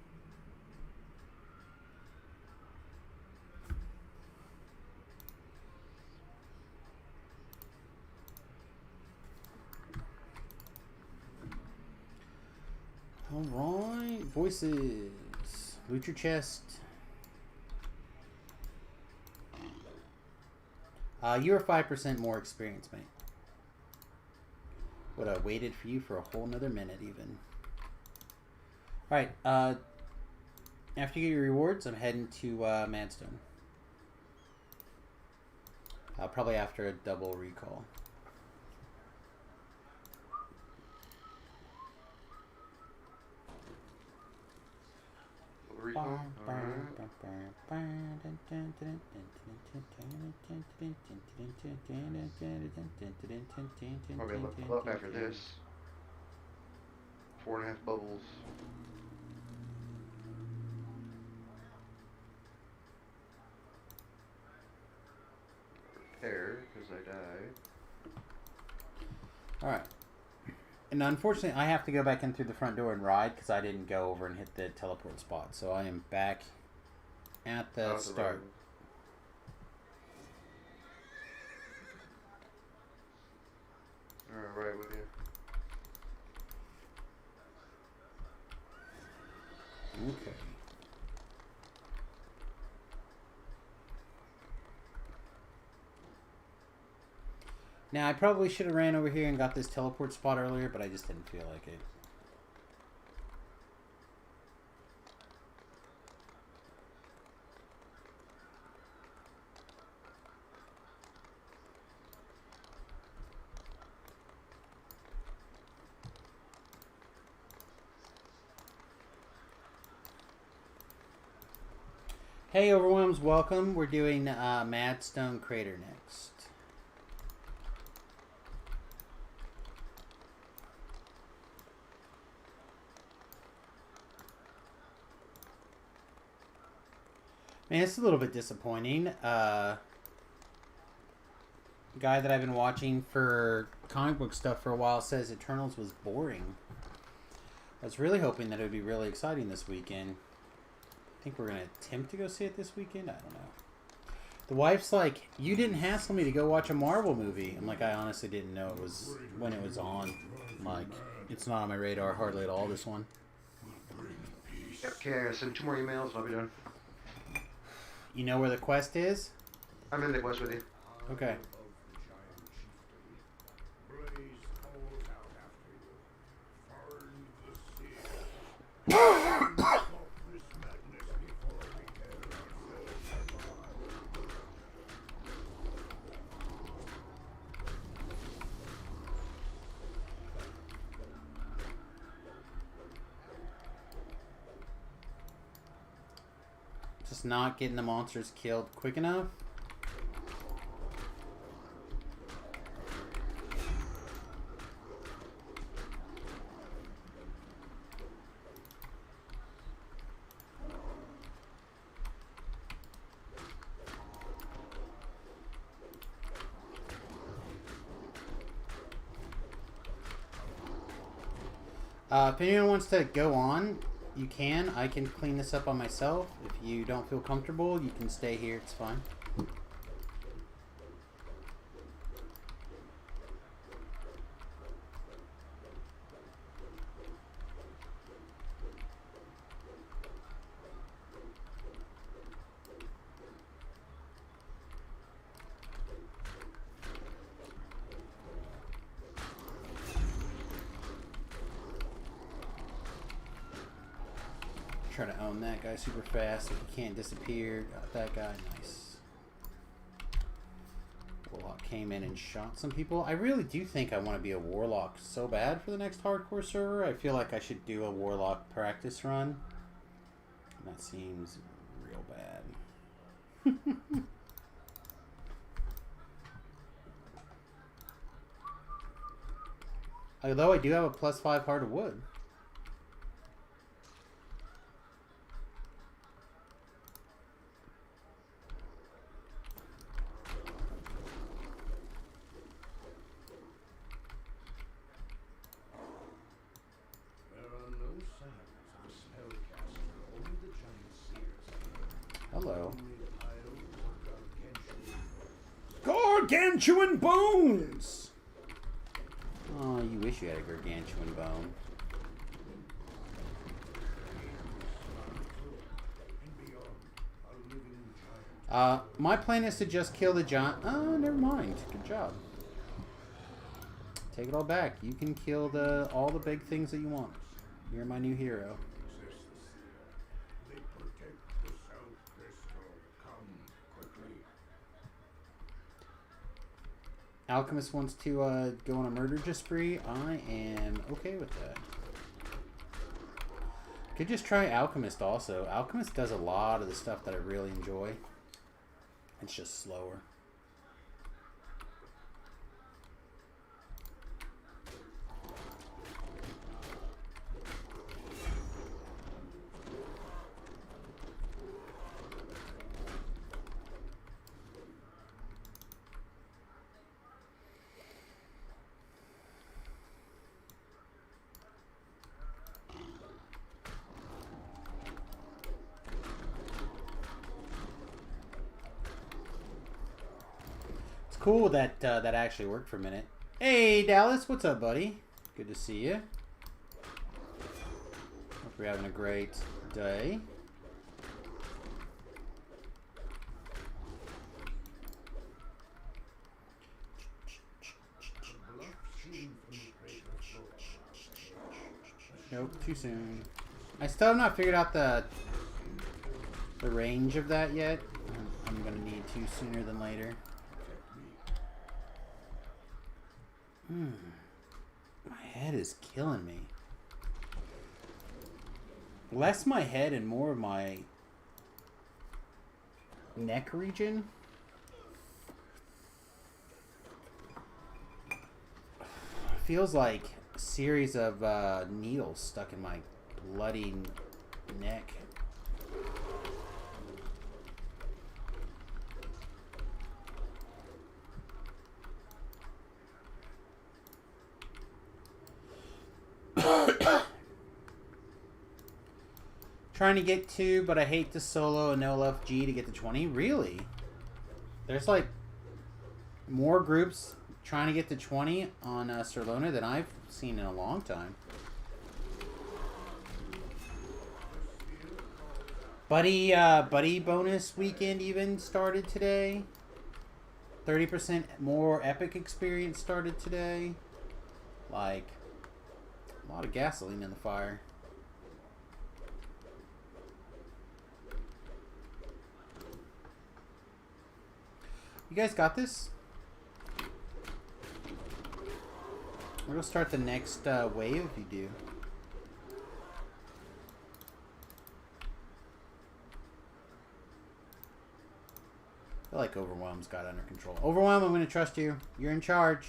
Alright, voices. Loot your chest. You're 5% more experience, mate. Would have waited for you for a whole nother minute, even. Alright, after you get your rewards, I'm heading to Madstone. Probably after a double recall. Recall? Probably level up after this. 4.5 bubbles. Repair, because I died. Alright. And unfortunately, I have to go back in through the front door and ride because I didn't go over and hit the teleport spot. So I am back at the start. Alright, right with you. Okay. Now, I probably should have ran over here and got this teleport spot earlier, but I just didn't feel like it. Hey, Overwhelms, welcome. We're doing Madstone Crater next. Man, it's a little bit disappointing. Guy that I've been watching for comic book stuff for a while says Eternals was boring. I was really hoping that it would be really exciting this weekend. I think we're going to attempt to go see it this weekend. I don't know. The wife's like, you didn't hassle me to go watch a Marvel movie. I'm like, I honestly didn't know it was when it was on. I'm like, it's not on my radar hardly at all, this one. Okay, I gotta send 2 more emails and I'll be done. You know where the quest is? I'm in the quest with you. Okay. Just not getting the monsters killed quick enough. If anyone wants to go on, you can. I can clean this up on myself. If you don't feel comfortable, you can stay here. It's fine. Try to own that guy super fast. If he can't disappear, got that guy. Nice. Warlock came in and shot some people. I really do think I want to be a Warlock so bad for the next hardcore server. I feel like I should do a Warlock practice run. And that seems real bad. Although I do have a +5 Heart of Wood. gargantuan bones! Oh, you wish you had a gargantuan bone. My plan is to just kill the giant. Oh, never mind. Good job. Take it all back. You can kill all the big things that you want. You're my new hero. They protect the South Crystal. Come quickly. Alchemist wants to go on a murder spree. I am okay with that. Could just try Alchemist also. Alchemist does a lot of the stuff that I really enjoy. It's just slower. Cool that that actually worked for a minute. Hey Dallas, what's up, buddy? Good to see you. Hope you're having a great day. Nope, too soon. I still have not figured out the range of that yet. I'm gonna need to sooner than later. My head is killing me. Less my head and more of my neck region. Feels like a series of needles stuck in my bloody neck. Trying to get 2, but I hate to solo a no LFG to get to 20. Really? There's like more groups trying to get to 20 on Sirlona than I've seen in a long time. Buddy bonus weekend even started today. 30% more epic experience started today. Like, a lot of gasoline in the fire. You guys got this? We're gonna start the next wave if you do. I feel like Overwhelm's got it under control. Overwhelm, I'm gonna trust you. You're in charge.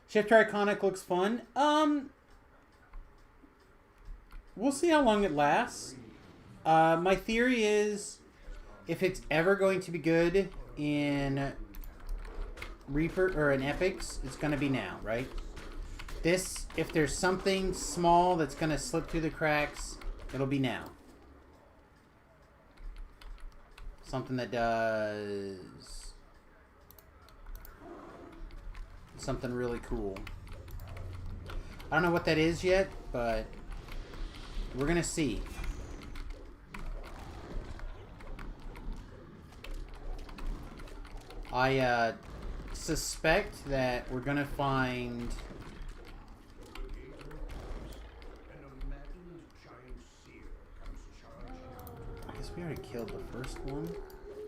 Shifter Iconic looks fun. We'll see how long it lasts. My theory is, if it's ever going to be good in Reaper or in Epics, it's going to be now, right? This, if there's something small that's going to slip through the cracks, it'll be now. Something that does something really cool. I don't know what that is yet, but we're gonna see. I suspect that we're gonna find I guess we already killed the first one.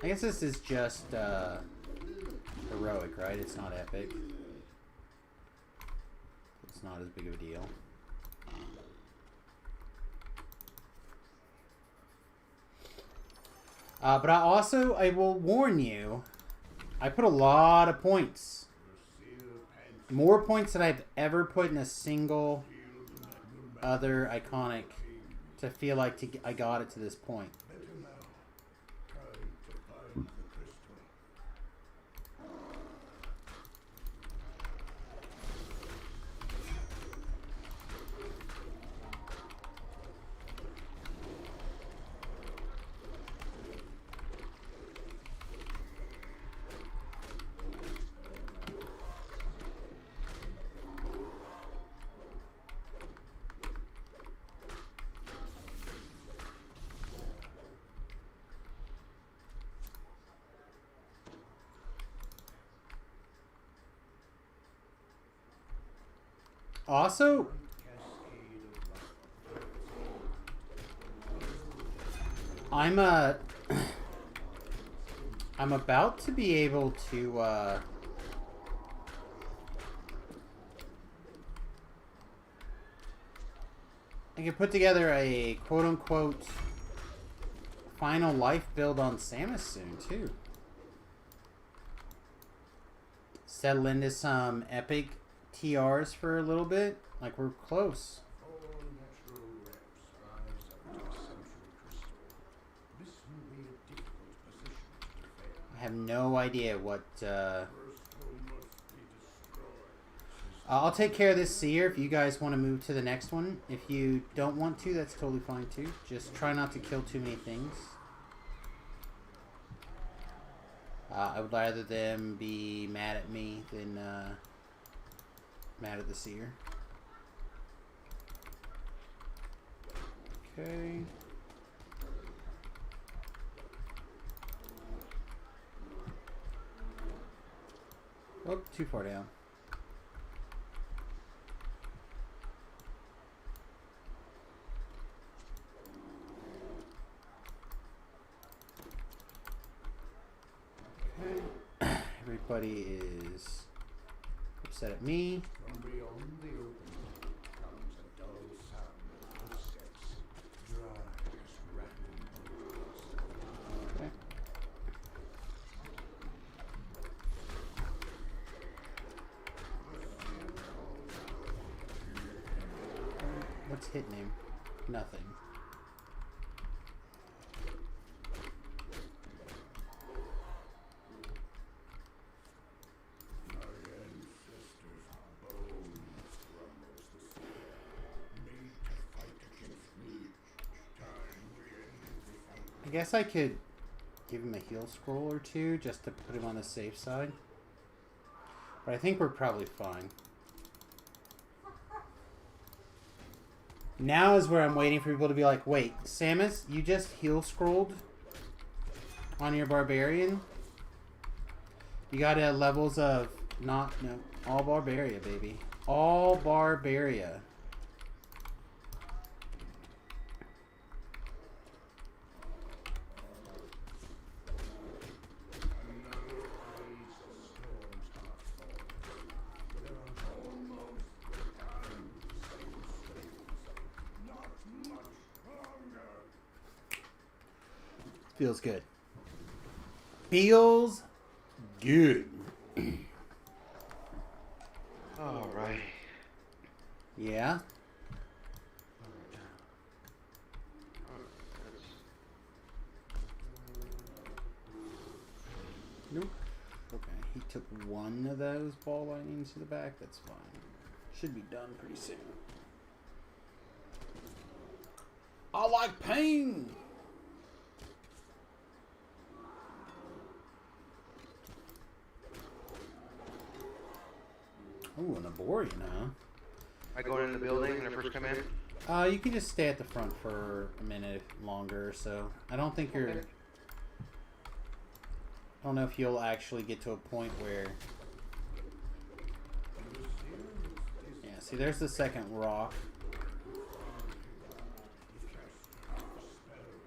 I guess this is just heroic, right? It's not epic. It's not as big of a deal. But I will warn you, I put a lot of points. More points than I've ever put in a single other iconic to feel like I got it to this point. Also, I'm I'm about to be able to I can put together a quote-unquote final life build on Samus soon, too. Settle into some epic TRs for a little bit. Like, we're close. All natural reps rise up to the central crystal. This will be a difficult position to defend. I have no idea what... First home must be destroyed. I'll take care of this seer if you guys want to move to the next one. If you don't want to, that's totally fine too. Just try not to kill too many things. I would rather them be mad at me than mad at the seer. Okay. Oh, too far down. Everybody is upset at me. From beyond the open comes a dull sound of footsteps, dry as rattling bones. Okay. What's hitting him? Nothing. I guess I could give him a heal scroll or two just to put him on the safe side. But I think we're probably fine. Now is where I'm waiting for people to be like, wait, Samus, you just heal scrolled on your barbarian? You got levels of all Barbaria, baby. All Barbaria. Feels good. Feels good. All right. Yeah. Nope. Okay, he took one of those ball lightnings to the back. That's fine. Should be done pretty soon. I like pain. Ooh, an Aborian, huh? I go in the building when I first come in. You can just stay at the front for a minute longer or so. I don't think you're... Okay. I don't know if you'll actually get to a point where... Yeah, see, there's the second rock.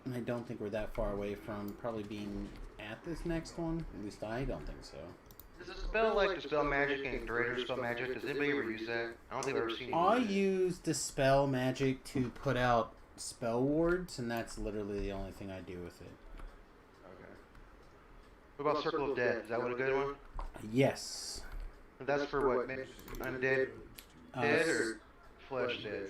And I don't think we're that far away from probably being at this next one. At least I don't think so. Does it spell like Dispel Magic and Greater Spell Magic? Does anybody ever use that? I don't think I've ever seen it. I use Dispel Magic to put out spell wards, and that's literally the only thing I do with it. Okay. What about Circle of Death? Is that one a good one? Yes. That's for what? Undead dead or flesh dead?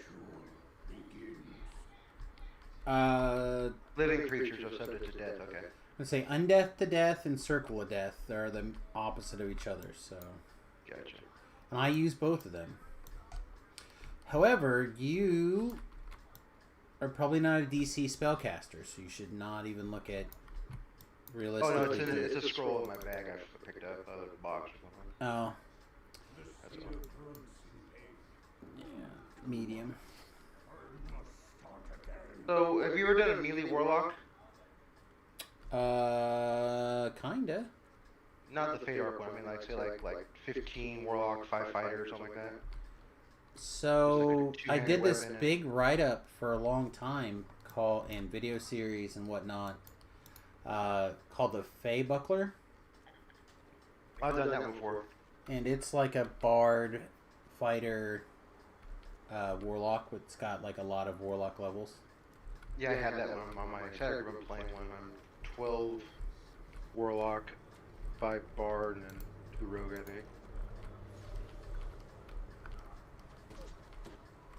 Living creatures are subject to death, okay. Let's say Undeath to Death and Circle of Death. They're the opposite of each other, so... Gotcha. And I use both of them. However, you are probably not a DC spellcaster, so you should not even look at realistically... Oh, no, it's a scroll in my bag I picked up out of the box or something. Oh. That's all. Yeah, medium. So, have you ever done a melee warlock? Kinda. Not the Fate Arc one. I mean, like say like 15 warlock, 5 fighter, or something like So I two-handed did this weapon and- big write-up for a long time, and video series and whatnot, called the Fey Buckler, I've done that before. and it's like a bard fighter warlock. It's got like a lot of warlock levels. Yeah, I had that one on my side. I remember playing one. I'm 12 Warlock, 5 Bard, and then 2 Rogue, I think.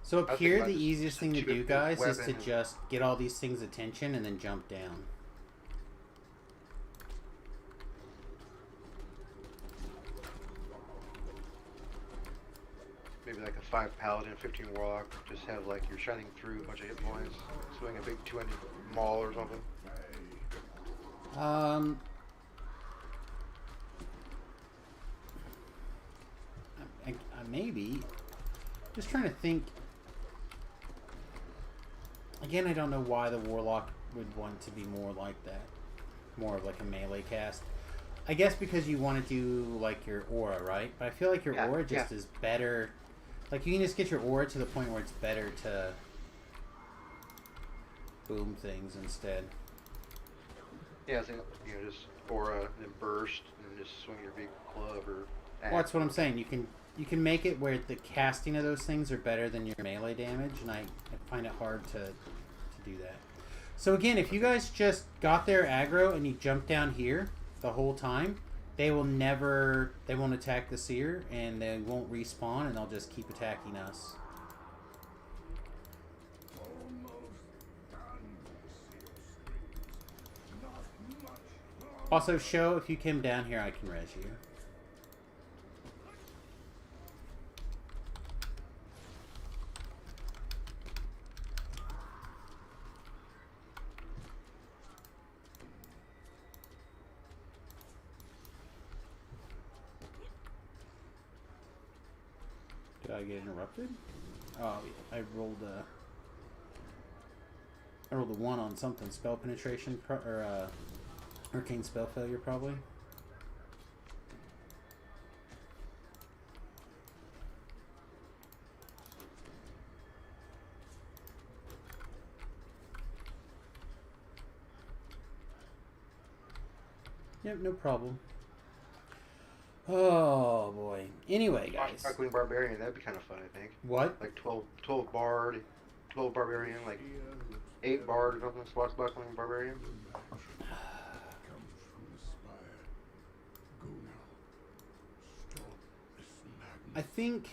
So I up was here, thinking the about easiest just thing to keep a do, big guys, is to weapon and- just get all these things' attention and then jump down. Maybe like a 5 Paladin, 15 Warlock. Just have like you're shining through a bunch of hit points, swing a big 2-handed maul or something. Maybe. Just trying to think. Again, I don't know why the warlock would want to be more like that, more of like a melee cast. I guess because you want to do like your aura, right? But I feel like your aura just is better. Like you can just get your aura to the point where it's better to boom things instead. Yeah, I think just aura, then burst, and then just swing your big club or. Well, that's what I'm saying. You can make it where the casting of those things are better than your melee damage, and I find it hard to do that. So again, if you guys just got their aggro and you jump down here the whole time, they won't attack the seer, and they won't respawn, and they'll just keep attacking us. Also, show if you came down here, I can res you. Did I get interrupted? Oh, I rolled a 1 on something. Spell penetration or arcane spell failure probably. Yep, no problem. Oh boy. Anyway, guys. Sparkling Barbarian, that'd be kind of fun, I think. What? Like 12 Bard, 12 Barbarian, like 8 Bard, or something, Swashbuckling Barbarian. Comes from the spire. Go now. Stop this madness. I think.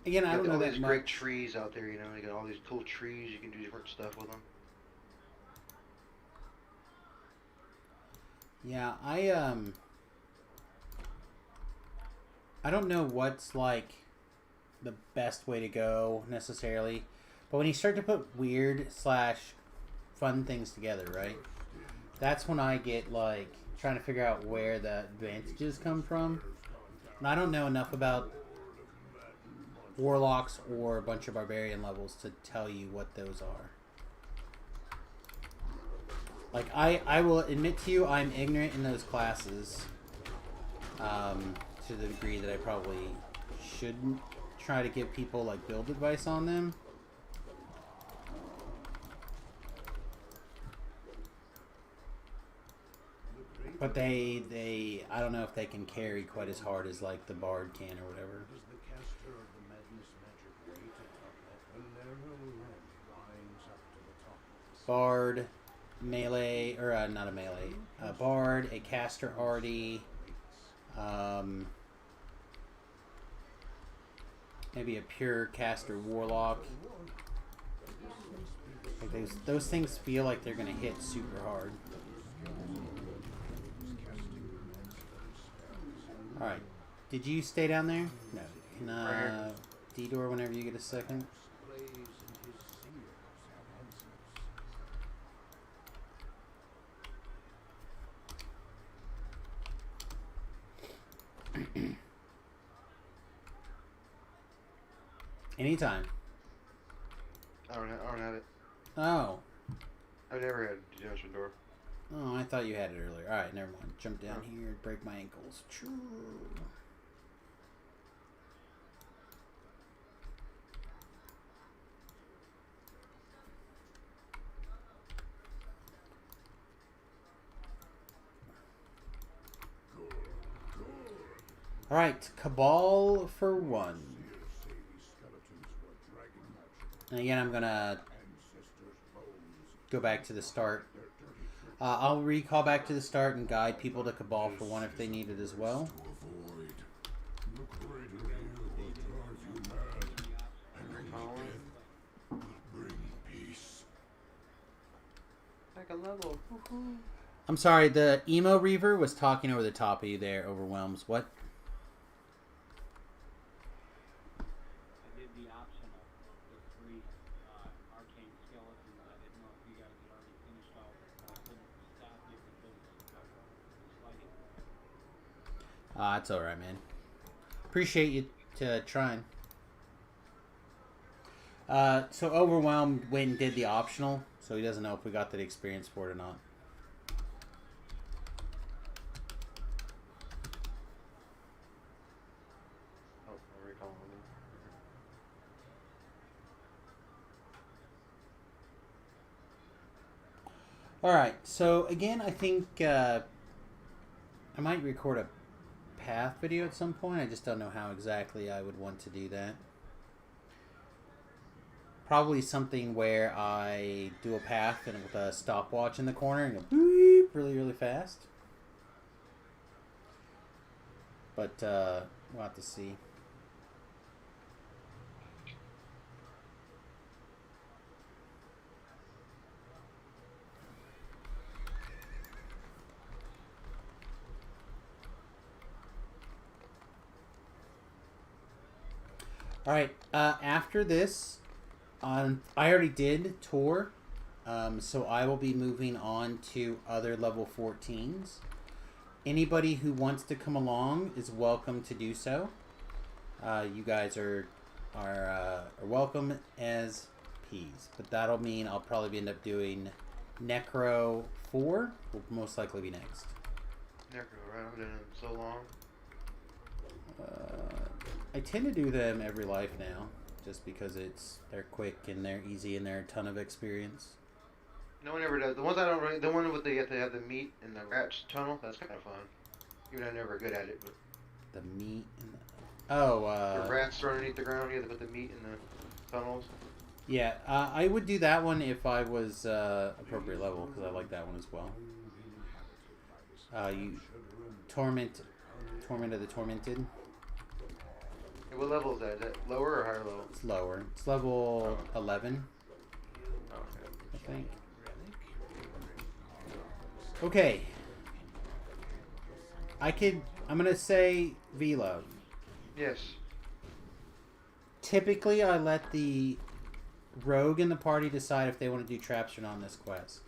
Again, I You don't got know all that these much. great trees out there, you know. You got all these cool trees. You can do different stuff with them. Yeah, I don't know what's like the best way to go necessarily, but when you start to put weird / fun things together, right? That's when I get like trying to figure out where the advantages come from. And I don't know enough about warlocks or a bunch of barbarian levels to tell you what those are. Like, I will admit to you, I'm ignorant in those classes, to the degree that I probably shouldn't try to give people, like, build advice on them. But they I don't know if they can carry quite as hard as, like, the Bard can or whatever. Does the caster of the madness magic wait atop a narrow ramp winds up to the top of the Bard, melee, or not a melee, a Bard, a caster arty, maybe a pure caster warlock. Like those things feel like they're gonna hit super hard. All right, did you stay down there? No. Can D-door whenever you get a second. blaze and his seers have answers. Anytime. I don't have it. Oh. I've never had a Dungeon Door. Oh, I thought you had it earlier. Alright, never mind. Jump down here, break my ankles. Choo. Alright, Cabal for 1. Say these skeletons were dragging magic. And again, I'm going to Ancestors' bones. go back to the start. Their dirty tricks I'll recall back to the start and guide people to Cabal for 1 if they need it as well. to avoid. The greater evil will drive you mad. And Following. will bring peace. Like a level. Woohoo. I'm sorry, the Emo Reaver was talking over the top of you there, Overwhelms. What? I did the optional, the 3 arcane skeletons. I didn't know if you guys had already finished all of it, but I couldn't stop you because it's like it. It's alright, man. Appreciate you trying. So Overwhelmed went and did the optional, so he doesn't know if we got the experience for it or not. Oh, I'm recalling them. Alright, so again, I think I might record a path video at some point. I just don't know how exactly I would want to do that. Probably something where I do a path and with a stopwatch in the corner and go beep really, really fast. But we'll have to see. Alright, after this, I already did tour, so I will be moving on to other level 14s. Anybody who wants to come along is welcome to do so. You guys are welcome as peas, but that'll mean I'll probably end up doing Necro 4, will most likely be next. Never go around in so long. I tend to do them every life now, just because they're quick and they're easy and they're a ton of experience. No one ever does. The ones I don't really, the one with you have to have the meat in the rat's tunnel. That's kind of fun. Even though I'm never good at it, but The meat and the rats are underneath the ground. You have to put the meat in the tunnels. yeah, I would do that one if I was appropriate level, because I like that one as well. You Torment of the Tormented. Hey, what level is that? Is that lower or higher level? It's lower. It's level 11, Oh, okay. I think. Okay. I'm gonna say V-Love. Yes. Typically, I let the rogue in the party decide if they want to do traps or not on this quest.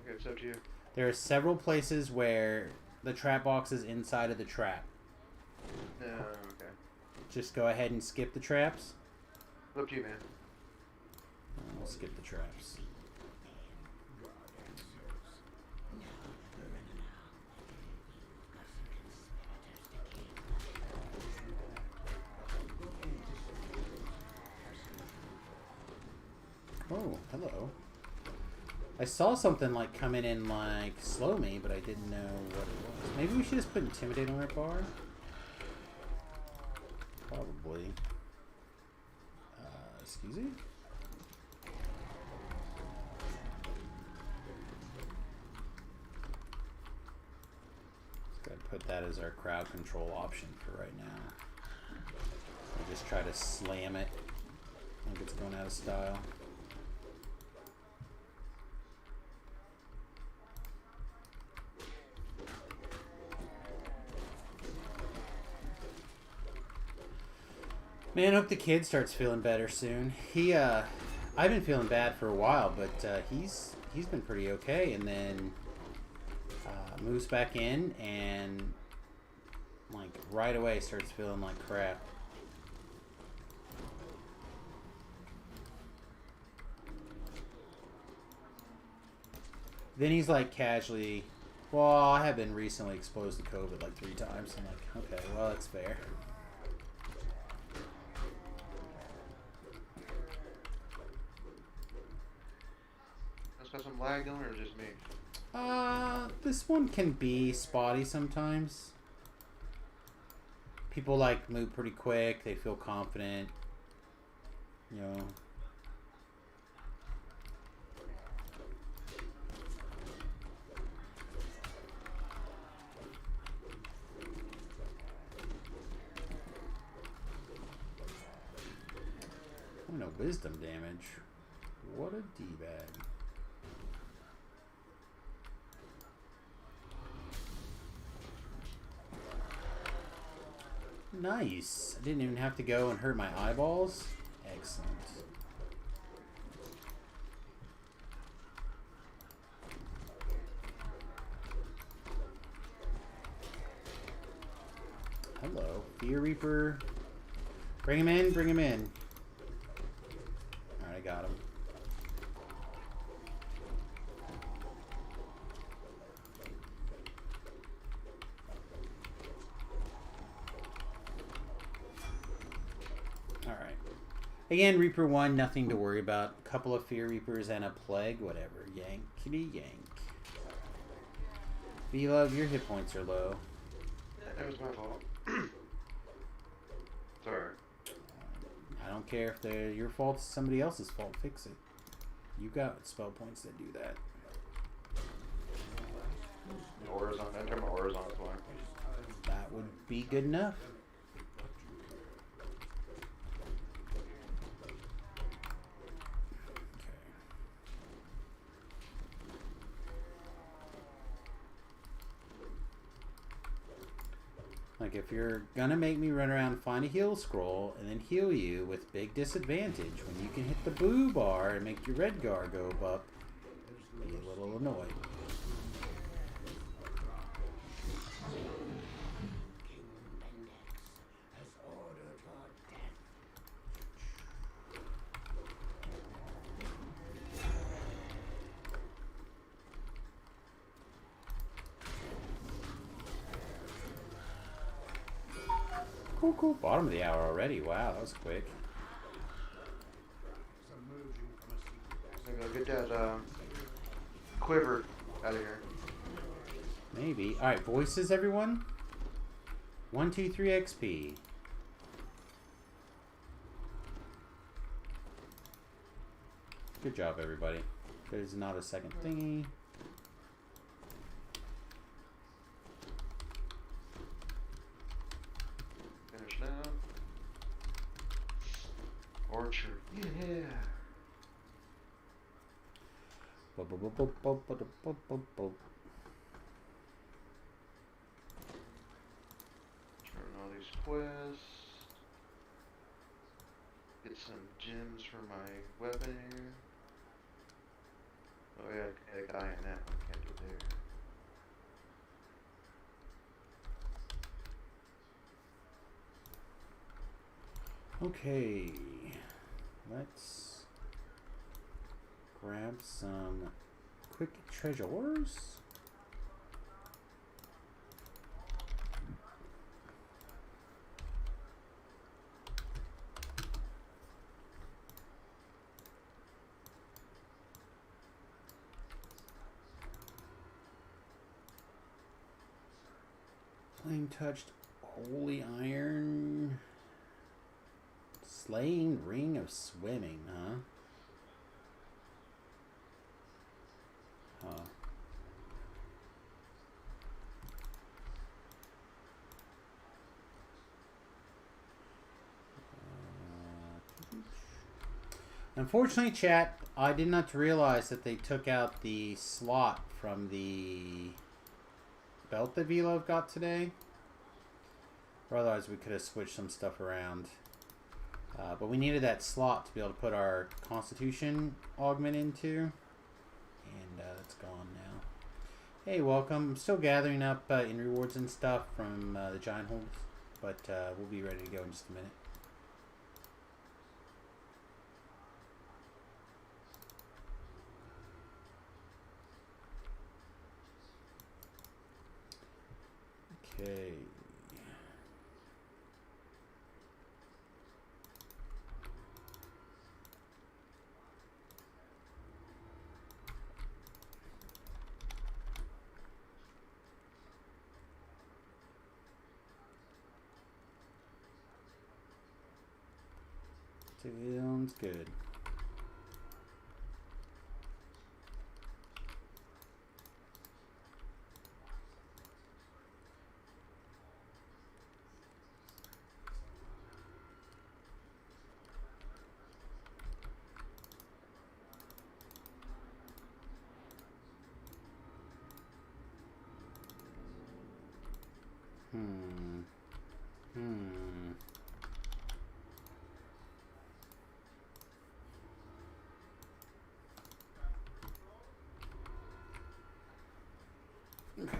Okay, it's up to you. There are several places where the trap box is inside of the trap. No, okay. Just go ahead and skip the traps. It's up to you, man. We'll skip the traps. Oh, hello. I saw something like come in and like slow me, but I didn't know what it was. Maybe we should just put Intimidate on our bar? Probably. Excuse me? Let's go ahead and put that as our crowd control option for right now. We'll just try to slam it like it's going out of style. Man, I hope the kid starts feeling better soon. I've been feeling bad for a while, but he's been pretty okay, and then moves back in and like right away starts feeling like crap. Then he's like casually, well, I have been recently exposed to COVID like 3 times. I'm like, okay, well, that's fair. Got some lag going, or just me? This one can be spotty sometimes. people like move pretty quick. They feel confident. You know. Oh, no wisdom damage. What a D-bag. Nice. I didn't even have to go and hurt my eyeballs. Excellent. Hello, Fear Reaper. Bring him in, bring him in. Alright, I got him. Alright. Again, Reaper 1, nothing to worry about. A couple of Fear Reapers and a Plague, whatever. Yankity yank. V-Love, your hit points are low. That was my fault. Sorry. I don't care if they're your fault, it's somebody else's fault. Fix it. You got spell points that do that. Auras on. I turn my auras on. That's why. That would be good enough. Like, if you're gonna make me run around and find a heal scroll and then heal you with big disadvantage when you can hit the blue bar and make your red bar go up, be a little annoyed. Cool, cool. Bottom of the hour already. Wow, that was quick. I'm gonna get that quiver out of here. Maybe. Alright, voices, everyone. 1, 2, 3 XP. Good job, everybody. There's not a second thingy. Finish that. Orchard. Yeah. Turn all these quests. Get some gems for my weapon here. Oh yeah, I got a guy in that one. Can't get there. Okay, let's grab some quick treasures. Flame touched holy iron. Slaying ring of swimming, huh? Huh. Unfortunately, chat, I did not realize that they took out the slot from the belt that V-Love got today. Or otherwise, we could have switched some stuff around. But we needed that slot to be able to put our Constitution augment into. And that's gone now. Hey, welcome. I'm still gathering up in rewards and stuff from the giant holds. But we'll be ready to go in just a minute. Okay. Sounds good. Okay.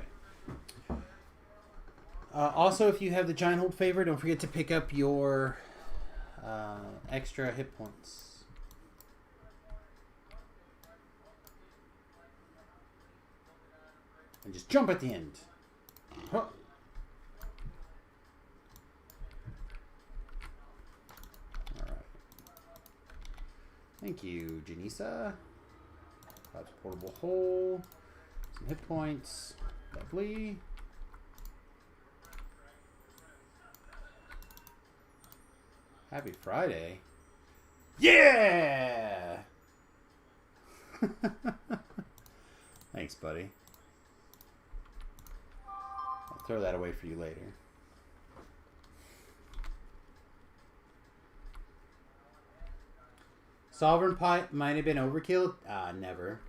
Also, if you have the giant hold favor, don't forget to pick up your extra hit points. And just jump at the end. Huh. Alright. Thank you, Janisa. That's portable hole. Some hit points. Lovely. Happy Friday. Yeah! Thanks, buddy. I'll throw that away for you later. Sovereign Pipe might have been overkill. Never.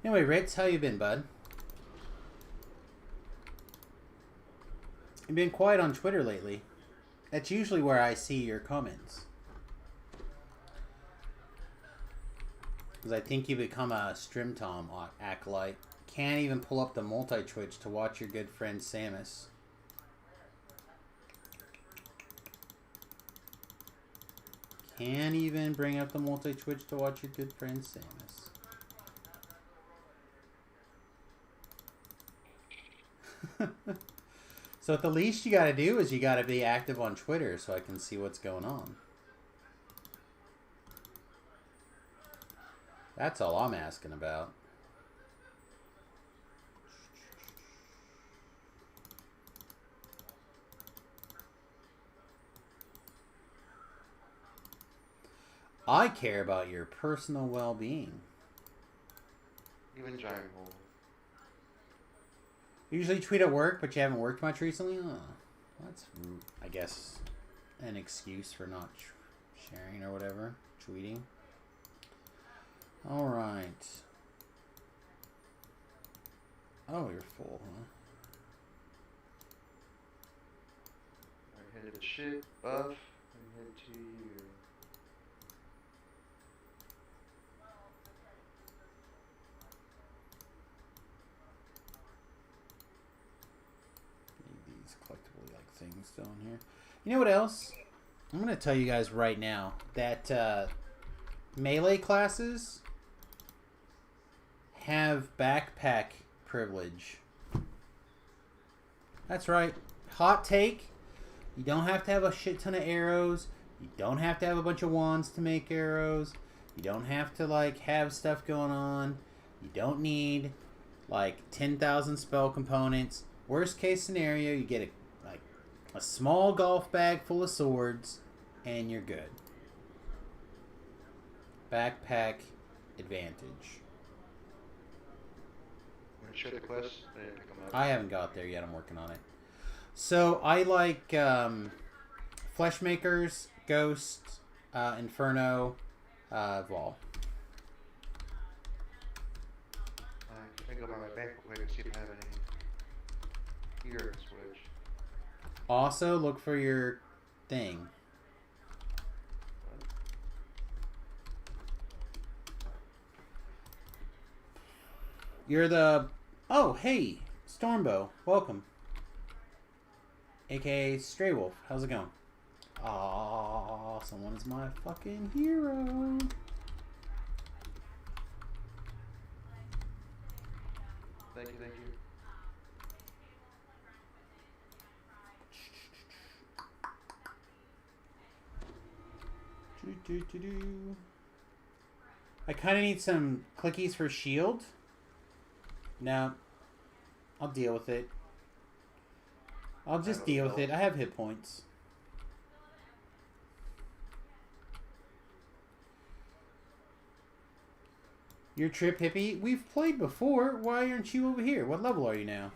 Anyway, Ritz, how you been, bud? You've been quiet on Twitter lately. That's usually where I see your comments. Because I think you become a StrimTom acolyte. Can't even pull up the multi-twitch to watch your good friend Samius. Can't even bring up the multi-twitch to watch your good friend Samius. So at the least you gotta do is you gotta be active on Twitter so I can see what's going on. That's all I'm asking about. I care about your personal well-being. Even giant hole. You usually tweet at work, but you haven't worked much recently? Oh, that's, I guess, an excuse for not sharing or whatever. Tweeting. Alright. Oh, you're full, huh? I headed to shit, buff, and head to you. These collectible like things down here. You know what else? I'm gonna tell you guys right now that melee classes have backpack privilege. That's right. Hot take. You don't have to have a shit ton of arrows. You don't have to have a bunch of wands to make arrows. You don't have to like have stuff going on. You don't need like 10,000 spell components. Worst case scenario, you get a small golf bag full of swords and you're good. Backpack advantage. I'm gonna share the quest. I didn't pick them up. I haven't got there yet. I'm working on it. So I like Fleshmakers, Ghost, Inferno, Vol. I can go by my bank real quick and see if I have any here to switch. Also, look for your thing. You're the... Oh, hey, Stormbow. Welcome. AKA Stray Wolf. How's it going? Aww, someone is my fucking hero. Thank you, thank you. I kind of need some clickies for shield. No. I'll deal with it. I'll just deal with it. I have hit points. Your trip, hippie? We've played before. Why aren't you over here? What level are you now?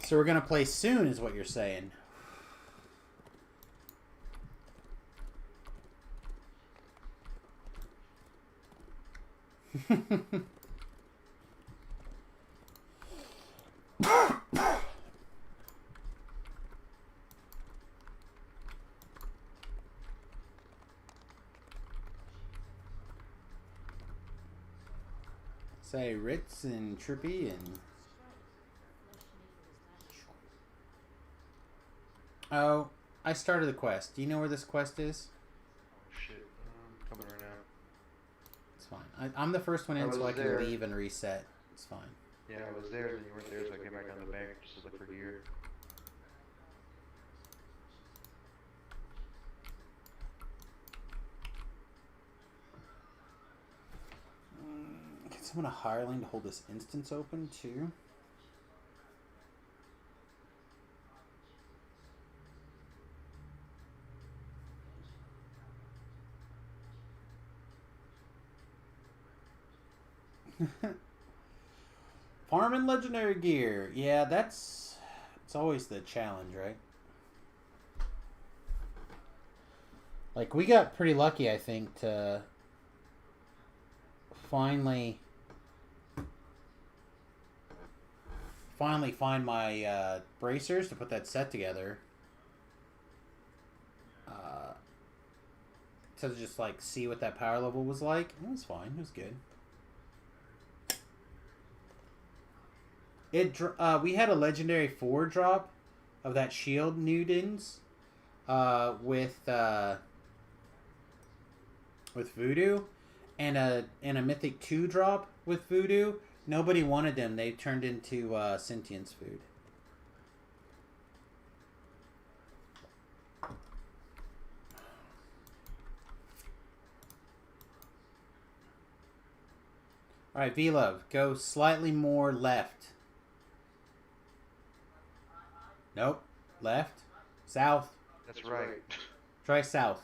So we're going to play soon is what you're saying. Say Ritz and Trippy and... Oh, I started the quest. Do you know where this quest is? Oh shit, I'm coming right now. It's fine. I'm the first one in, so I can leave and reset. It's fine. Yeah, I was there, then you weren't there, so I came back on the bank just to look for gear. Get someone a hireling to hold this instance open, too. Farming legendary gear. Yeah, it's always the challenge, right? Like, we got pretty lucky, I think, to finally find my bracers to put that set together. To just, like, see what that power level was like. It was fine. It was good. We had a legendary 4 drop of that shield Newtons with Voodoo, and a mythic 2 drop with Voodoo. Nobody wanted them. They turned into sentience food. All right, V-Love, go slightly more left. Nope. Left. South. That's right. Try south.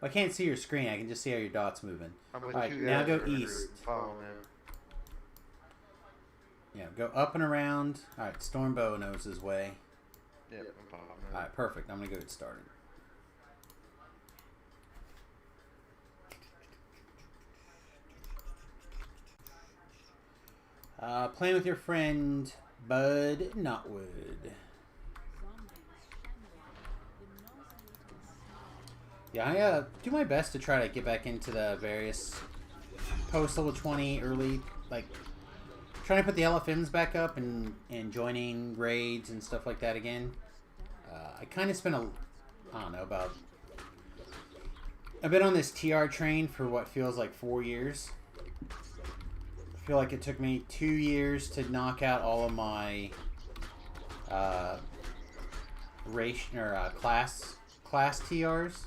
I can't see your screen. I can just see how your dot's moving. Alright, now go east. Follow him. Yeah, go up and around. Alright, Stormbow knows his way. Yeah, I'm following him. Alright, perfect. I'm going to go get started. Playing with your friend Bud Knotwood. Yeah, I do my best to try to get back into the various post-level 20 early, like, trying to put the LFMs back up and joining raids and stuff like that again. I kind of spent I don't know, I've been on this TR train for what feels like 4 years. I feel like it took me 2 years to knock out all of my class TRs,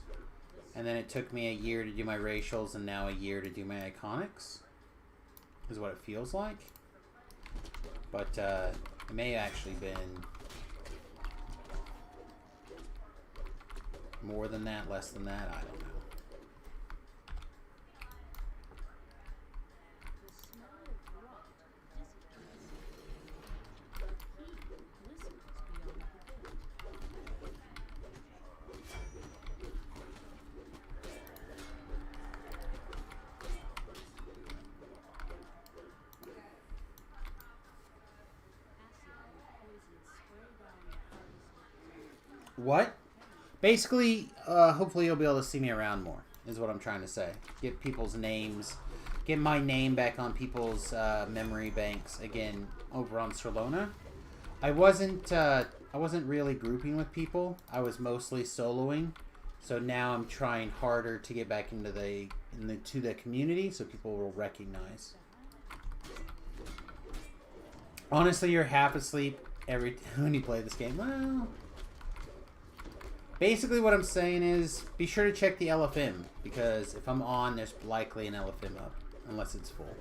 and then it took me a year to do my racials, and now a year to do my iconics. Is what it feels like. But it may have actually been more than that, less than that. I don't know. What? Basically, hopefully you'll be able to see me around more, is what I'm trying to say. Get people's names, get my name back on people's memory banks again over on Solona. I wasn't really grouping with people. I was mostly soloing. So now I'm trying harder to get back into the community so people will recognize. Honestly, you're half asleep every when you play this game. Well, basically what I'm saying is be sure to check the LFM, because if I'm on, there's likely an LFM up, unless it's full,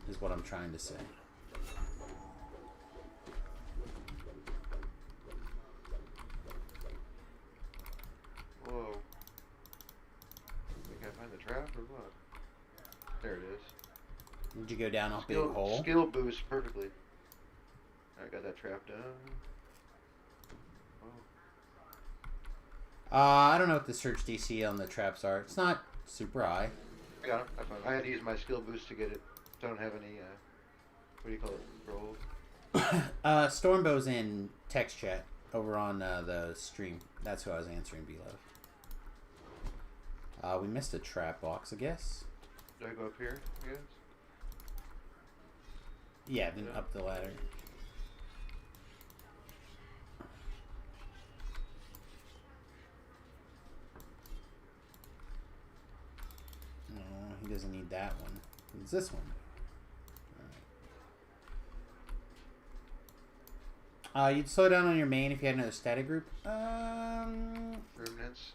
is what I'm trying to say. Whoa. Think I find the trap or what? There it is. Did you go down a big hole? Skill boost perfectly. I got that trap done. Oh. I don't know what the search DC on the traps are. It's not super high. I got him. I found him. I had to use my skill boost to get it. I don't have any, what do you call it? Roll? Stormbow's in text chat over on the stream. That's who I was answering, B-Love. We missed a trap box, I guess. Do I go up here, I guess? Yeah, then up the ladder. No, he doesn't need that one. It's this one. Alright. You'd slow down on your main if you had another static group. Remnants.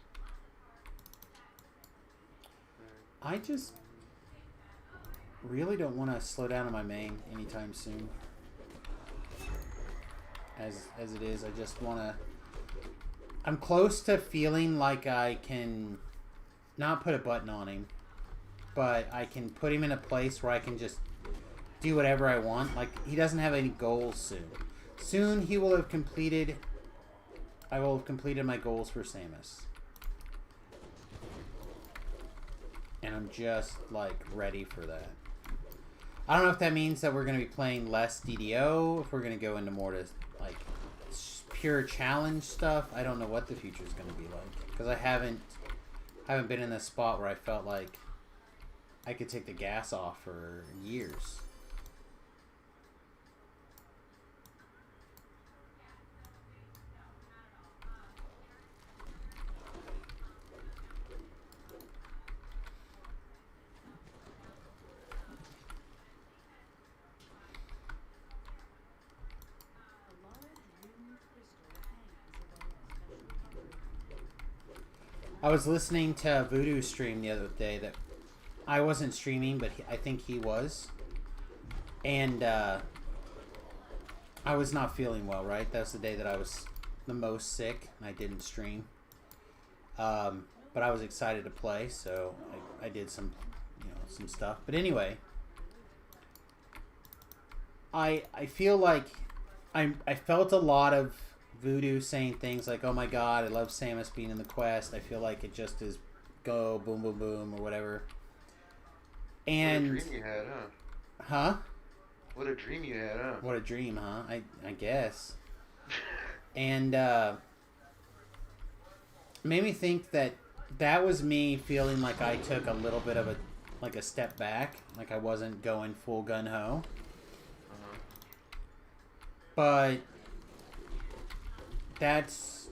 I just really don't want to slow down on my main anytime soon. As it is, I just want to... I'm close to feeling like I can not put a button on him, but I can put him in a place where I can just do whatever I want. Like, he doesn't have any goals soon. Soon he will have completed... I will have completed my goals for Samius. And I'm just, like, ready for that. I don't know if that means that we're going to be playing less DDO, if we're going to go into more to, like, pure challenge stuff. I don't know what the future is going to be like. Because I haven't been in a spot where I felt like I could take the gas off for years. I was listening to Voodoo stream the other day that I wasn't streaming, but I think he was. And I was not feeling well, right? That was the day that I was the most sick, and I didn't stream. But I was excited to play, so I did some, some stuff. But anyway, I feel like I felt a lot of Voodoo saying things like, "Oh my God, I love Samius being in the quest. I feel like it just is go boom boom boom or whatever." And what a dream you had, huh? Huh? What a dream you had, huh? What a dream, huh? I guess. And made me think that was me feeling like I took a little bit of a step back, like I wasn't going full gun ho. But that's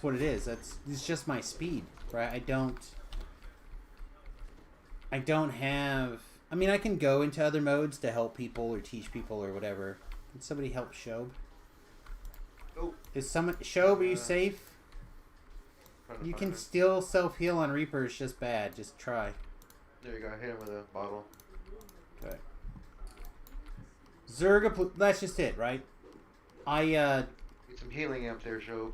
what it is. It's just my speed, right? I don't have... I mean, I can go into other modes to help people or teach people or whatever. Can somebody help Shob? Oh. Is someone... Shob, are you safe? You can still self-heal on Reaper. It's just bad. Just try. There you go. Hit him with a bottle. Okay. Zerga... That's just it, right? Get some healing amp there, Shob.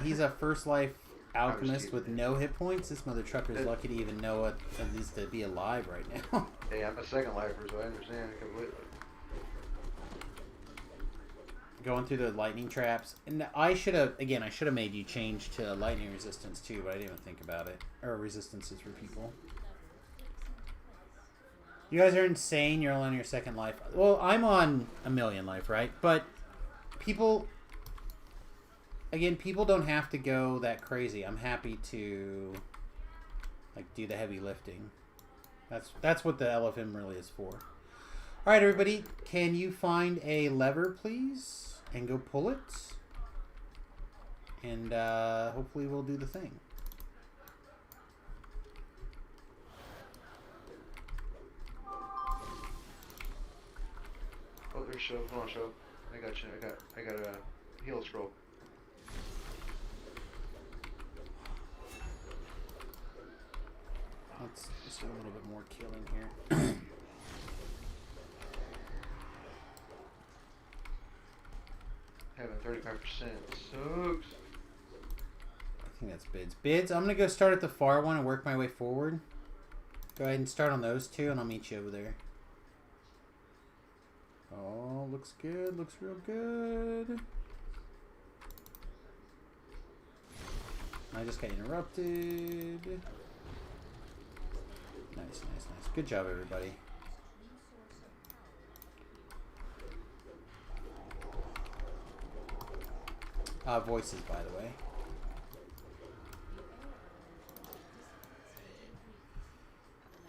He's a first life alchemist with no hit points. This mother trucker's lucky to even know what it is to be alive right now. Hey, I'm a second lifer, so I understand completely. Going through the lightning traps. And I should have made you change to lightning resistance too, but I didn't even think about it. Or resistances for people. You guys are insane. You're only on your second life. Well, I'm on 1,000,000 life, right? But people don't have to go that crazy. I'm happy to do the heavy lifting. That's what the LFM really is for. All right, everybody, can you find a lever, please, and go pull it? And hopefully we'll do the thing. Oh, there's show. Hold on, show. I got you. I got a heal scroll. Let's just do a little bit more killing here. Having 35% sucks. I think that's bids. Bids, I'm going to go start at the far one and work my way forward. Go ahead and start on those two, and I'll meet you over there. Oh, looks good. Looks real good. I just got interrupted. Nice, nice, nice. Good job, everybody. Voices, by the way.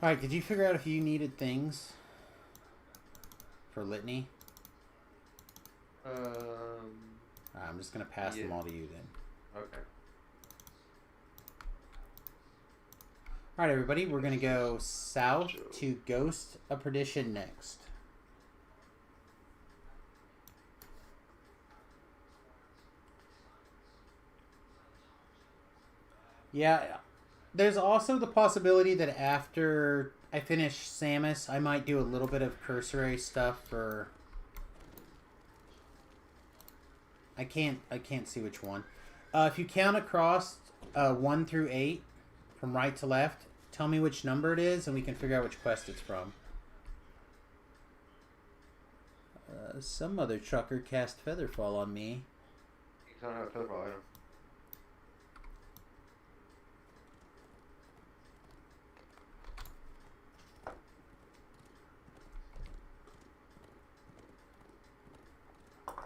Alright, did you figure out if you needed things for Litany? I'm just going to pass them all to you then. Okay. Alright, everybody, we're going to go south to Ghost of Perdition next. Yeah, there's also the possibility that after I finish Samius, I might do a little bit of cursory stuff for... I can't see which one. If you count across 1 through 8, from right to left, tell me which number it is, and we can figure out which quest it's from. Some other trucker cast Featherfall on me. He's on a Featherfall item.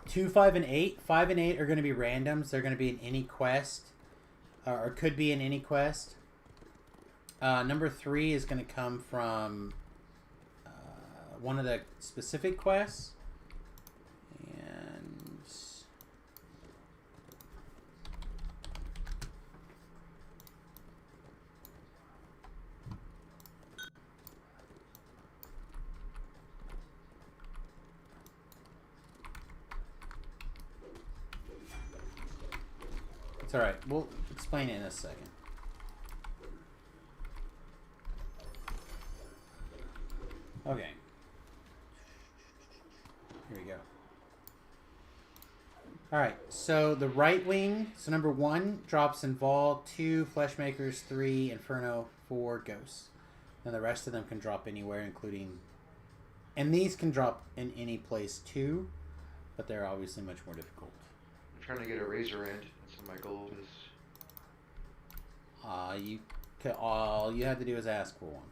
Two, 5, and 8. 5 and 8 are going to be randoms. They're going to be in any quest, or could be in any quest. Number 3 is going to come from one of the specific quests. And it's alright. We'll explain it in a second. Okay. Here we go. Alright, so the right wing, so number 1 drops in Vol, 2 Fleshmakers, 3 Inferno, 4 Ghosts. And the rest of them can drop anywhere, including... And these can drop in any place too, but they're obviously much more difficult. I'm trying to get a razor end. That's what my goal is. All you had to do is ask for one.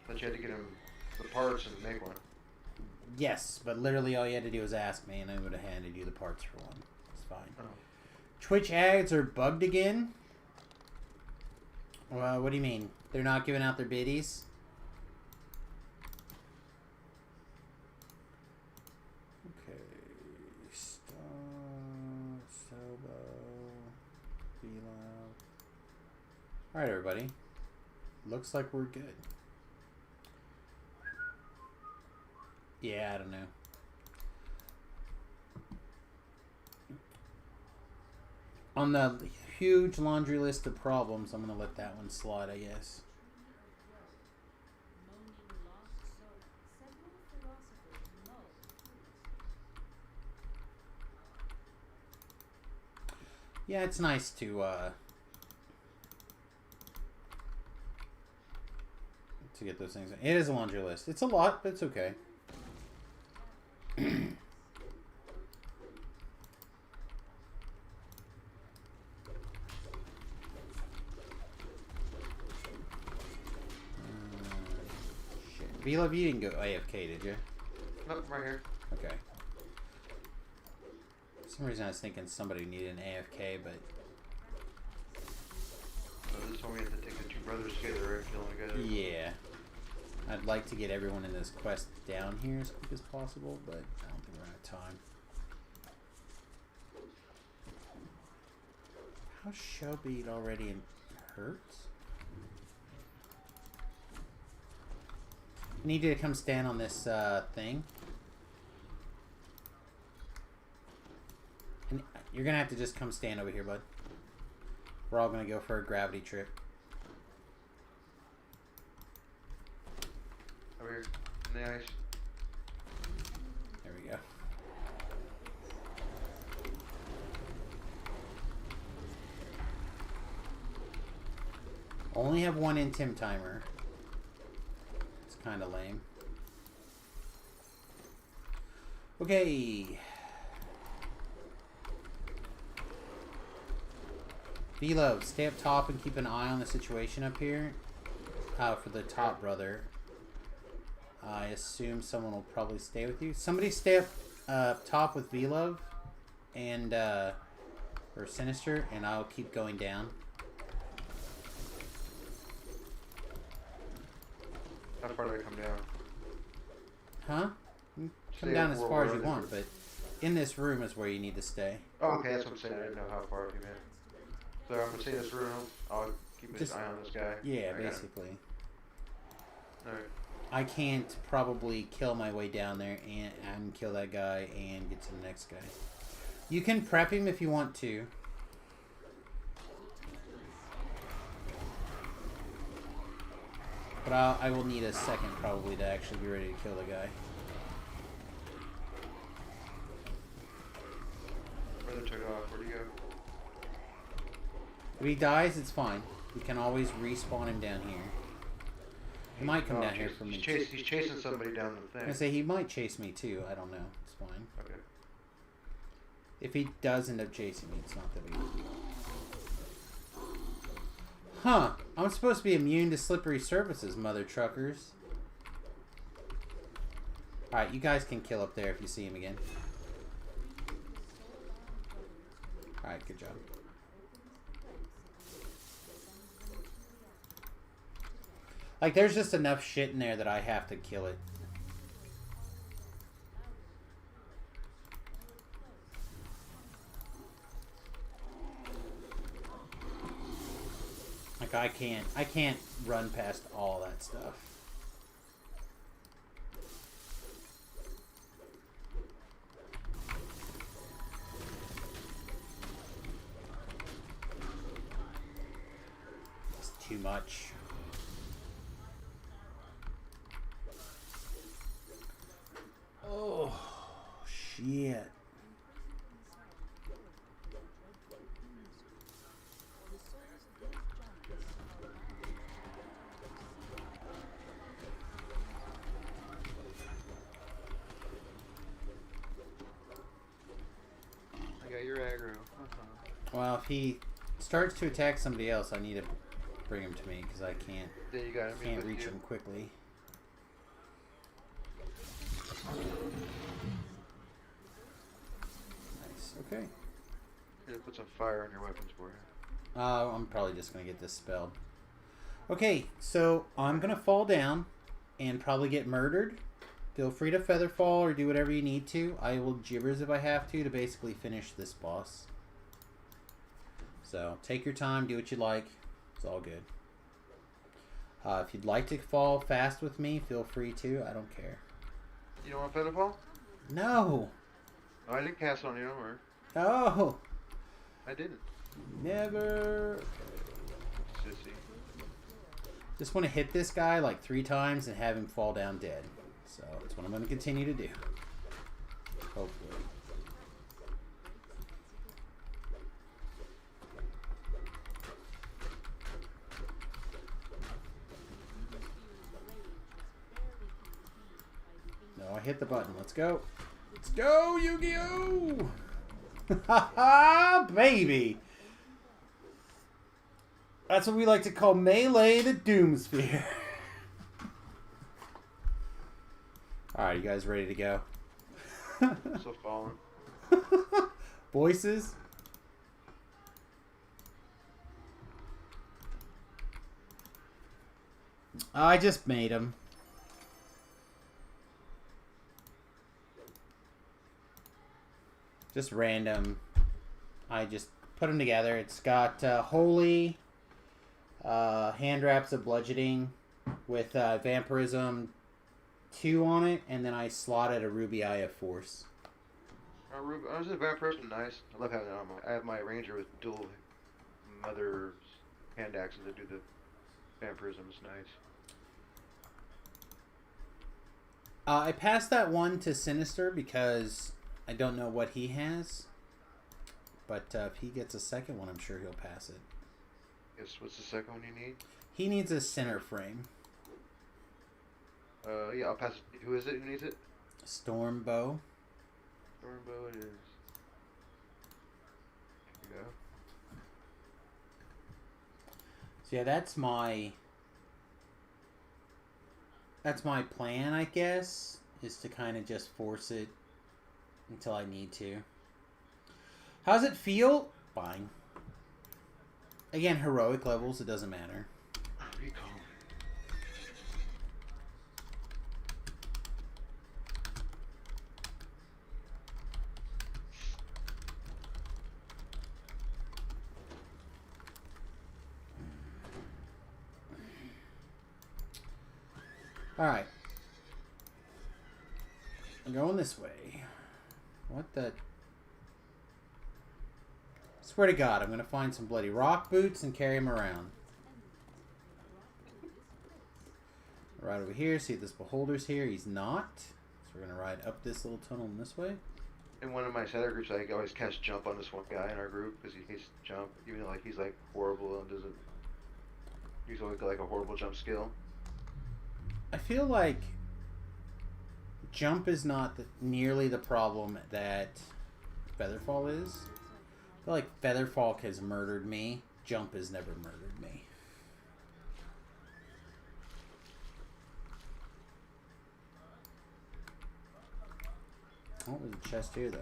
But you had to get him the parts and make one. Yes, but literally all you had to do was ask me, and I would have handed you the parts for one. It's fine. Oh. Twitch ads are bugged again? Well, what do you mean? They're not giving out their biddies? Okay. Sobo. Velo. Alright, everybody. Looks like we're good. Yeah, I don't know. On the huge laundry list of problems, I'm going to let that one slide, I guess. Yeah, it's nice to get those things. It is a laundry list. It's a lot, but it's okay. V-Love, you didn't go AFK, did you? Nope, right here. Okay. For some reason I was thinking somebody needed an AFK, but... So this one we have to take the 2 brothers together and kill them together. Yeah. I'd like to get everyone in this quest down here as quick as possible, but I don't think we're out of time. How's Showbeat already in hurts? I need you to come stand on this thing. And you're gonna have to just come stand over here, bud. We're all gonna go for a gravity trip. Over here. In the ice. There we go. Only have one intim timer. It's kind of lame. Okay. V-Love, stay up top and keep an eye on the situation up here. For the top brother. I assume someone will probably stay with you. Somebody stay up top with V-Love and or Sinister, and I'll keep going down. How far do I come down? Huh? You can come Stay down as far as you where- want, but in this room is where you need to stay. Oh, okay, that's what I'm saying. I didn't know how far you meant. So I'm gonna stay in this room. I'll keep Just- an eye on this guy. Yeah, I got it. basically. Alright. I can't probably kill my way down there and kill that guy and get to the next guy. You can prep him if you want to. But I will need a second probably to actually be ready to kill the guy. Brother took off. Where'd he go? If he dies, it's fine. We can always respawn him down here. He might come down here for me. He's chasing somebody down the I thing. say he might chase me too. I don't know. It's fine. Okay. If he does end up chasing me, it's not that big of a deal. Huh. I'm supposed to be immune to slippery surfaces, mother truckers. Alright, you guys can kill up there if you see him again. Alright, good job. Like, there's just enough shit in there that I have to kill it. Like, I can't run past all that stuff. It's too much. Oh, shit. I got your aggro. Well, if he starts to attack somebody else, I need to bring him to me because I There you got him. can't reach him quickly. Nice. Okay. Here, put some fire on your weapons for you. I'm probably just going to get this spelled. Okay, so I'm going to fall down and probably get murdered. Feel free to feather fall or do whatever you need to. I will gibbers if I have to basically finish this boss. So take your time, do what you like. It's all good. If you'd like to fall fast with me, feel free to. I don't care. You don't want feather fall? No! Oh, I didn't cast it on you, don't worry. Oh! I didn't. Never! Sissy. Just want to hit this guy like 3 times and have him fall down dead. So that's what I'm going to continue to do. Hopefully. No, I hit the button. Let's go. Let's go, Yu-Gi-Oh! Ha ha, baby! That's what we like to call melee the Doomsphere. Alright, you guys ready to go? Still falling. Voices? I just made him. Just random. I just put them together. It's got Holy, hand wraps of bludgeoning with vampirism, 2 on it, and then I slotted a Ruby Eye of Force. I was a vampire person, nice. I love having that on my. I have my ranger with dual mother hand axes that do the vampirism. It's nice. I passed that one to Sinister because I don't know what he has. But if he gets a second one, I'm sure he'll pass it. Yes, what's the second one you need? He needs a center frame. Yeah, I'll pass it. Who is it? Who needs it? Storm Bow. Stormbow it is. There you go. So yeah, that's my plan, I guess, is to kind of just force it until I need to. How's it feel? Fine. Again, heroic levels, it doesn't matter. Recall. Alright. I'm going this way. What the... Swear to God, I'm going to find some bloody rock boots and carry them around. Right over here, see if this beholder's here. He's not. So we're going to ride up this little tunnel in this way. In one of my other groups, I always cast jump on this one guy in our group because he hates jump, even though like he's like horrible and doesn't. He's always got like a horrible jump skill. I feel like jump is not nearly the problem that Featherfall is. I feel like Featherfall has murdered me. Jump has never murdered me. Oh, there's a chest here, though.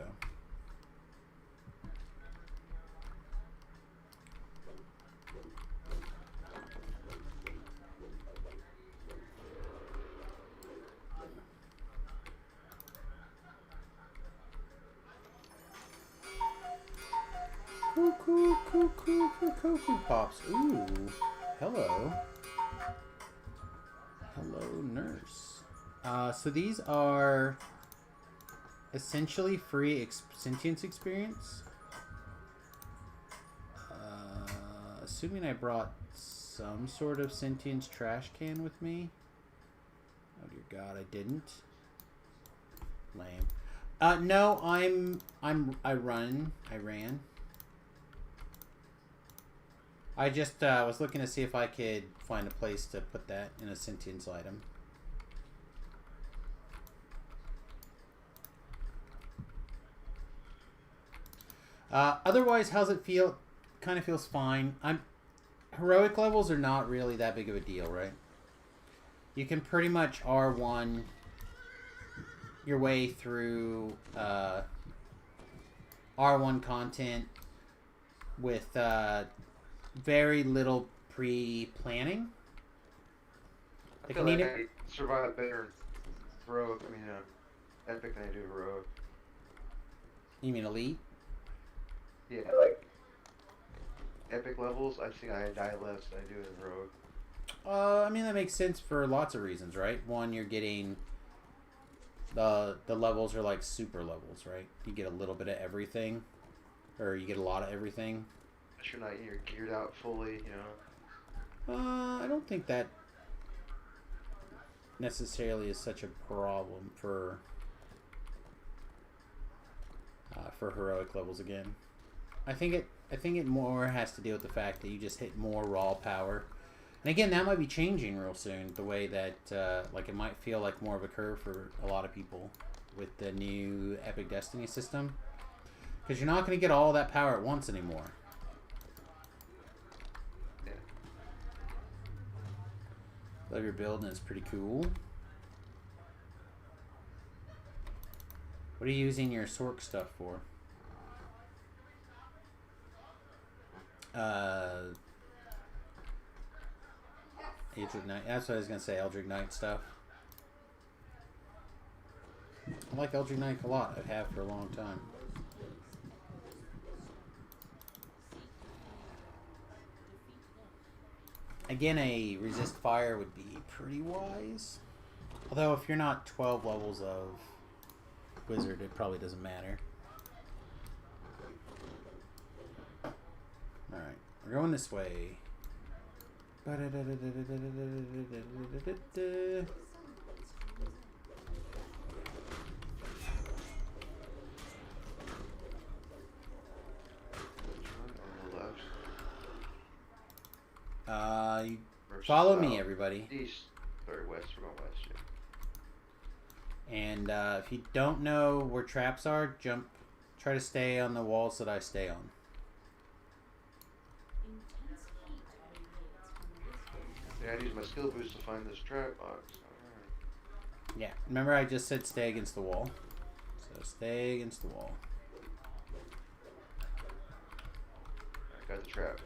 Cuckoo pops. Ooh. Hello. Hello, nurse. So these are essentially free sentience experience. Assuming I brought some sort of sentience trash can with me. Oh dear God, I didn't. Lame. No, I ran. I just was looking to see if I could find a place to put that in a sentience item. Otherwise, how's it feel? Kind of feels fine. Heroic levels are not really that big of a deal, right? You can pretty much R1 your way through R1 content with very little pre-planning. I feel like I survive better in heroic. I mean, epic than I do heroic. You mean elite? Yeah, like epic levels. I think I die less than I do in heroic. I mean that makes sense for lots of reasons, right? One, you're getting the levels are like super levels, right? You get a little bit of everything, or you get a lot of everything. You're geared out fully, you know. I don't think that necessarily is such a problem for heroic levels again. I think it more has to deal with the fact that you just hit more raw power. And again, that might be changing real soon, the way that like it might feel like more of a curve for a lot of people with the new Epic Destiny system. Because you're not going to get all that power at once anymore. Love your build, and it's pretty cool. What are you using your Sork stuff for? Eldritch Knight. That's what I was gonna say. Eldritch Knight stuff. I like Eldritch Knight a lot. I have for a long time. Again, a resist fire would be pretty wise. Although if you're not 12 levels of wizard, it probably doesn't matter. Alright, we're going this way. You follow me, everybody. East, or west, we're going west, yeah. And if you don't know where traps are, try to stay on the walls that I stay on. Yeah, I use my skill boost to find this trap box. Alright. Yeah, remember I just said stay against the wall. So stay against the wall. I got the trap.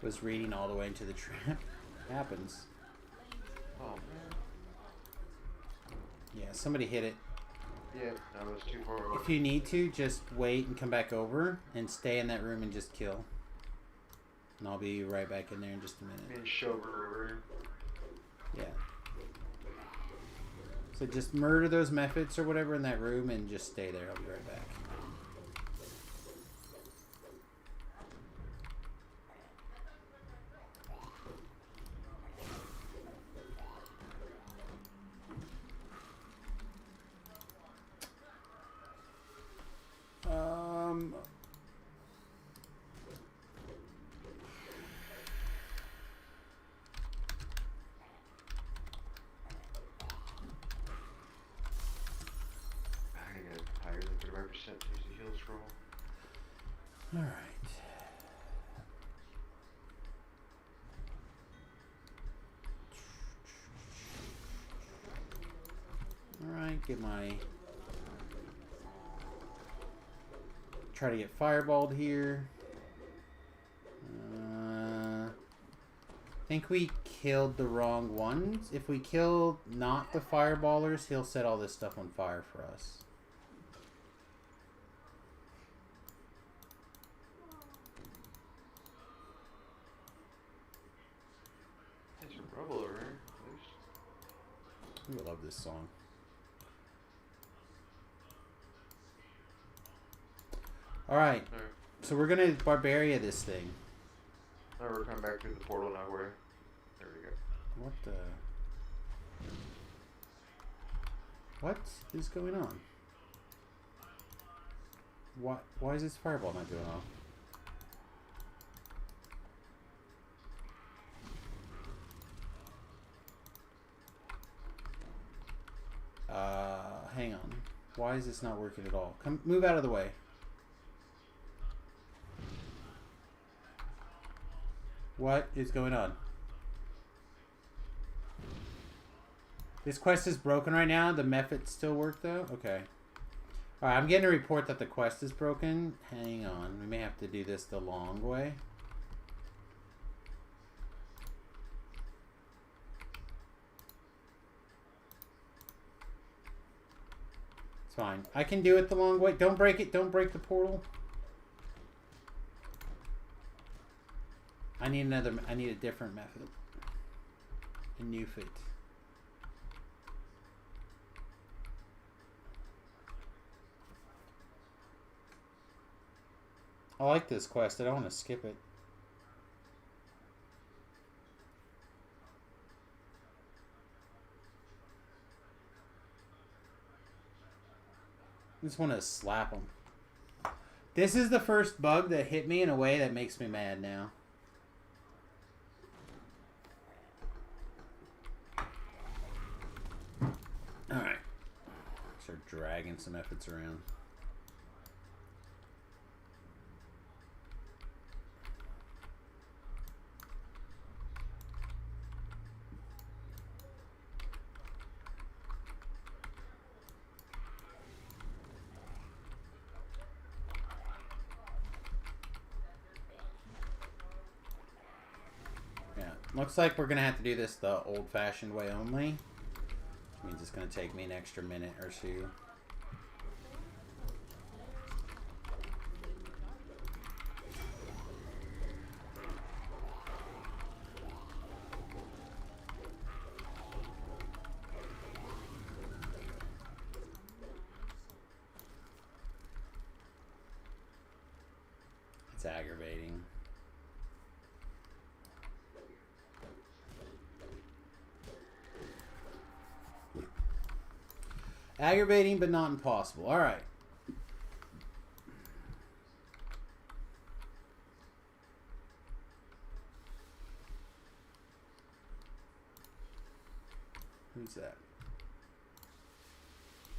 Was reading all the way into the trap. Happens. Oh man. Yeah, somebody hit it. Yeah, that was too far away. If you need to, just wait and come back over and stay in that room and just kill. And I'll be right back in there in just a minute. Me and Shover over here. Yeah. So just murder those methods or whatever in that room and just stay there. I'll be right back. Alright. Alright, get my... Try to get fireballed here. I think we killed the wrong ones. If we kill not the fireballers, he'll set all this stuff on fire for us. I love this song. Alright, so we're gonna Barbaria this thing. Now we're coming back through the portal now. Where? There we go. What the... What is going on? Why is this fireball not going off? Hang on. Why is this not working at all? Come, move out of the way. What is going on? This quest is broken right now. The methods still work though? Okay. Alright, I'm getting a report that the quest is broken. Hang on. We may have to do this the long way. It's fine. I can do it the long way. Don't break it. Don't break the portal. I need a different method. A new fit. I like this quest. I don't want to skip it. I just want to slap him. This is the first bug that hit me in a way that makes me mad now. Alright. Start dragging some efforts around. Looks like we're going to have to do this the old-fashioned way only. Which means it's going to take me an extra minute or two. It's aggravating. Aggravating, but not impossible. All right. Who's that?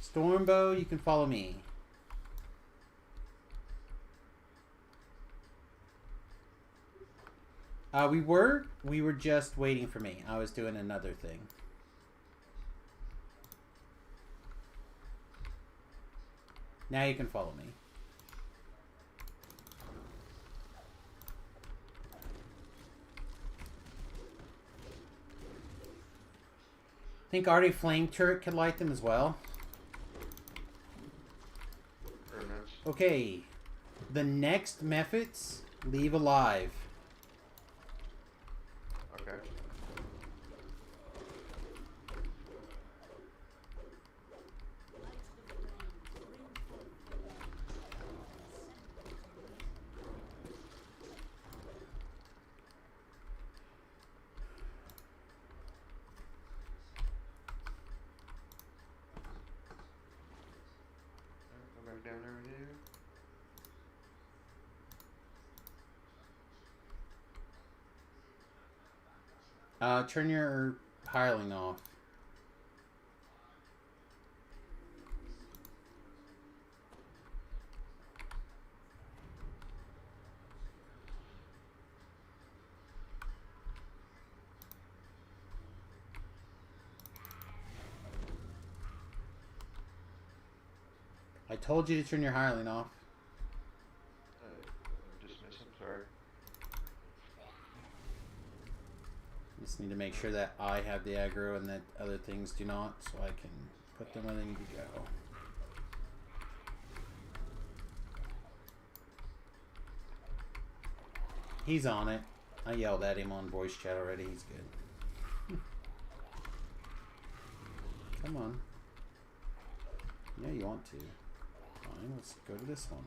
Stormbow, you can follow me. We were just waiting for me. I was doing another thing. Now you can follow me. Think Artie Flame Turret could light them as well. Okay. The next methods, leave alive. Okay. Go back down there with you. Turn your hireling off. I told you to turn your hireling off. Dismiss him, sorry. Just need to make sure that I have the aggro and that other things do not, so I can put them where they need to go. He's on it. I yelled at him on voice chat already. He's good. Come on. Yeah, you want to. Fine, let's go to this one.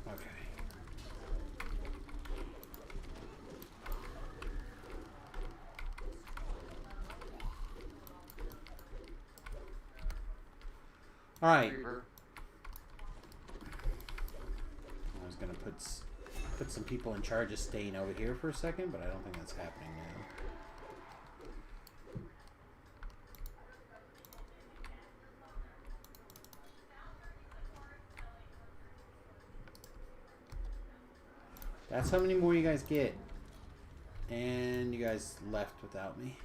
Okay. All right. I was gonna put some people in charge of staying over here for a second, but I don't think that's happening now. That's how many more you guys get. And you guys left without me.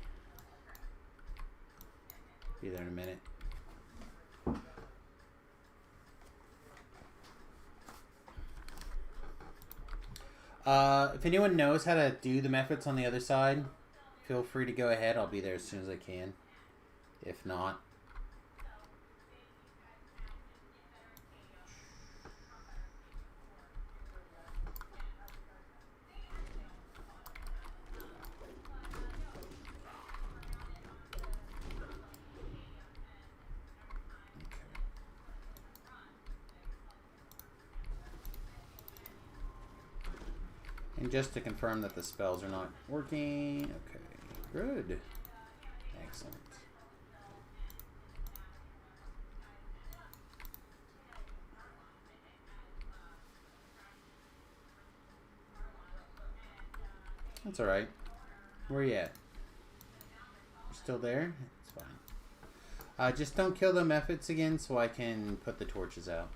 Be there in a minute. If anyone knows how to do the methods on the other side, feel free to go ahead. I'll be there as soon as I can. If not, and just to confirm that the spells are not working. Okay, good. Excellent. That's alright. Where are you at? You're still there? It's fine. Just don't kill the methods again so I can put the torches out.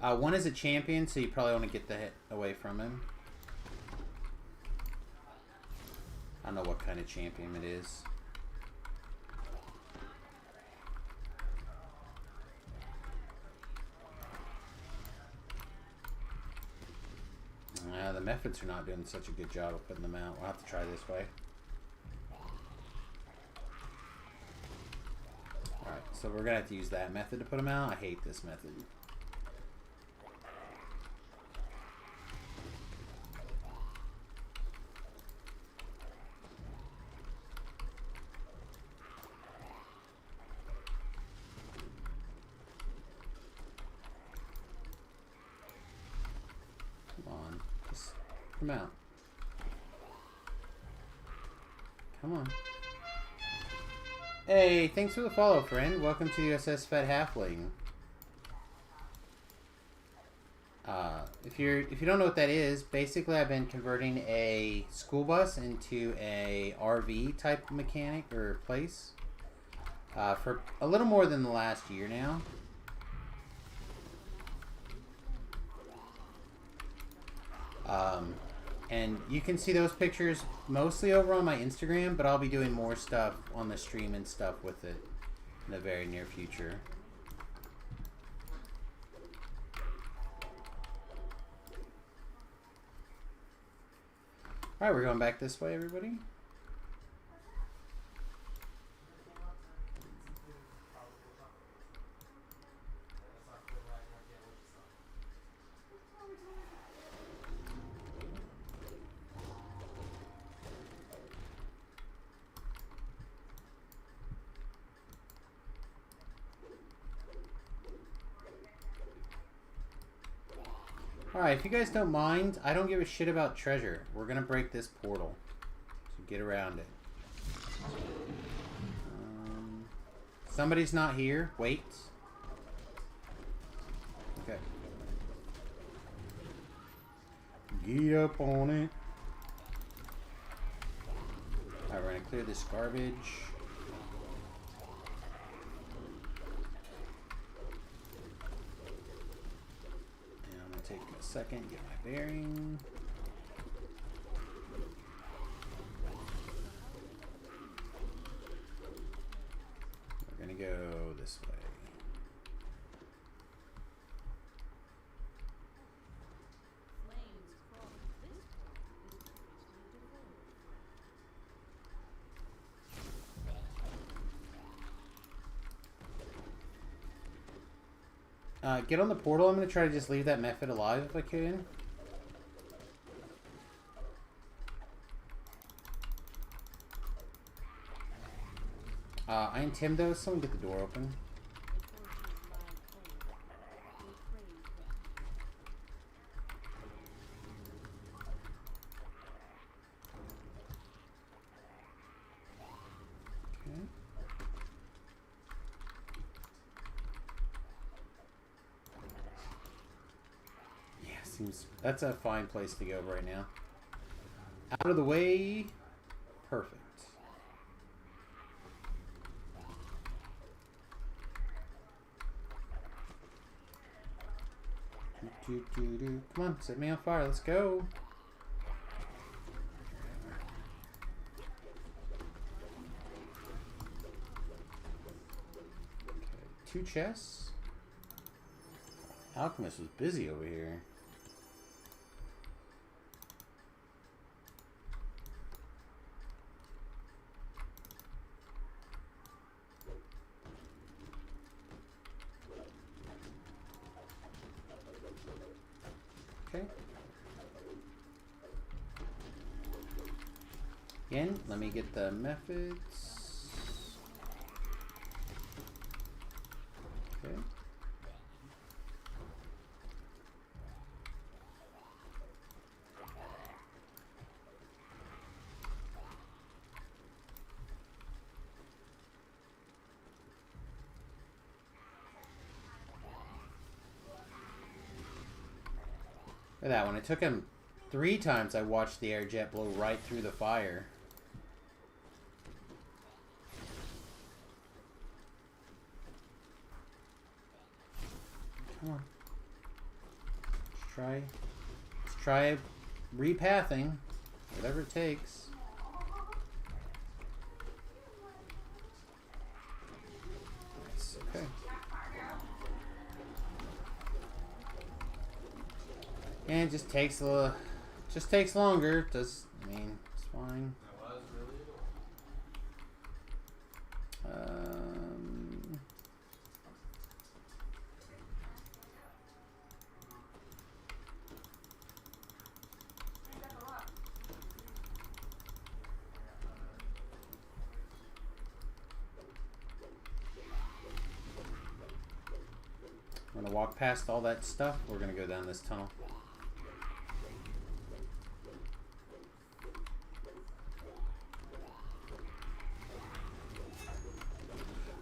One is a champion, so you probably want to get the hit away from him. I don't know what kind of champion it is. The methods are not doing such a good job of putting them out. We'll have to try this way. Alright, so we're going to have to use that method to put them out. I hate this method. Come out. Come on. Hey, thanks for the follow, friend. Welcome to the USS Fat Halfling. If you don't know what that is, basically I've been converting a school bus into a RV type mechanic or place for a little more than the last year now. And you can see those pictures mostly over on my Instagram, but I'll be doing more stuff on the stream and stuff with it in the very near future. Alright, we're going back this way, everybody. Alright, if you guys don't mind, I don't give a shit about treasure. We're gonna break this portal. So get around it. Somebody's not here. Wait. Okay. Get up on it. Alright, we're gonna clear this garbage. Take a second, get my bearing. We're gonna go this way. Get on the portal. I'm going to try to just leave that method alive if I can. I intend though, someone get the door open. That's a fine place to go right now. Out of the way. Perfect. Come on, set me on fire. Let's go. Okay, 2 chests. Alchemist was busy over here. Again, let me get the methods. Okay. Look at that one. It took him 3 times. I watched the air jet blow right through the fire. Come on. Let's try repathing. Whatever it takes. Nice. Okay. And it just takes a Just takes longer. Does I mean it's fine. We're gonna walk past all that stuff. We're gonna go down this tunnel.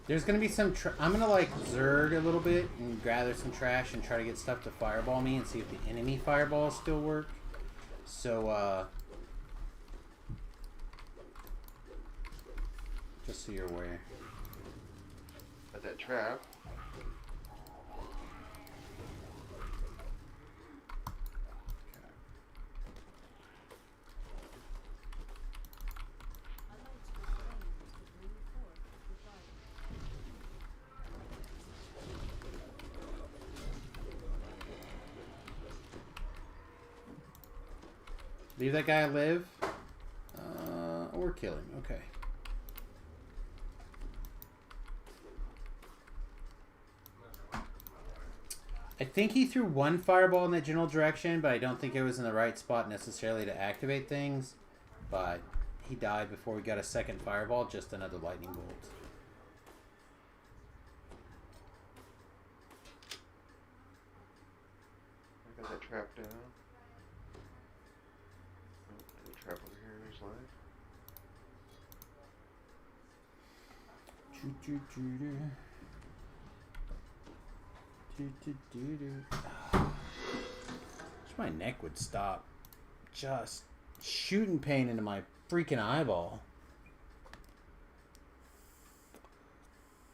There's gonna be some. I'm gonna like zerg a little bit and gather some trash and try to get stuff to fireball me and see if the enemy fireballs still work. So, just so you're aware. At that trap. Leave that guy live. Or kill him. Okay. I think he threw one fireball in that general direction, but I don't think it was in the right spot necessarily to activate things. But he died before we got a second fireball, just another lightning bolt. I got that trap down. Trap over here, there's life. Wish my neck would stop. Just shooting pain into my freaking eyeball.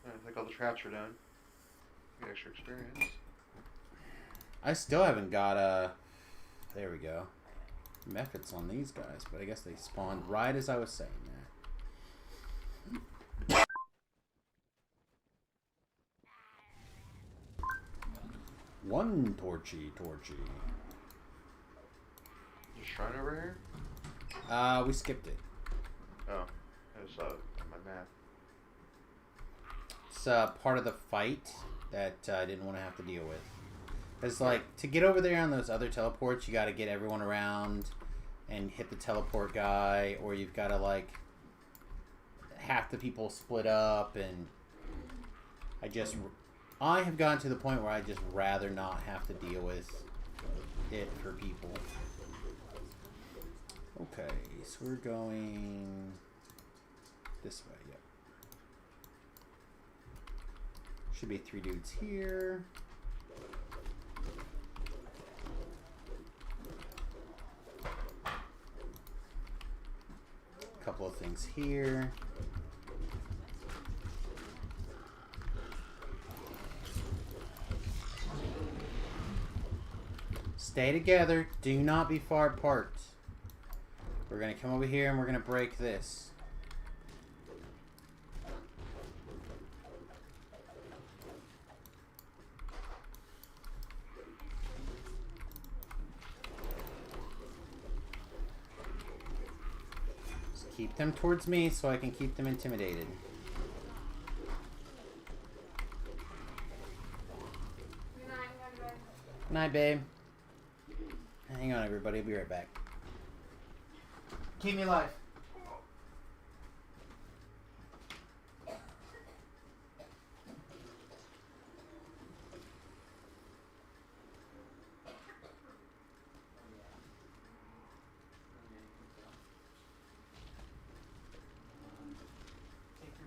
I think all the traps are done. Get extra experience. I still haven't got there we go. Methods on these guys, but I guess they spawned right as I was saying that. One torchy. Is shrine over here? We skipped it. Oh, it was on my map. It's part of the fight that I didn't want to have to deal with. It's like, to get over there on those other teleports, you got to get everyone around and hit the teleport guy, or you've got to, like, half the people split up, and I have gotten to the point where I just rather not have to deal with it for people. Okay, so we're going this way, yep. Should be 3 dudes here. Couple of things here. Stay together. Do not be far apart. We're going to come over here and we're going to break this. Keep them towards me so I can keep them intimidated. Good night, babe. Hang on, everybody. I'll be right back. Keep me alive.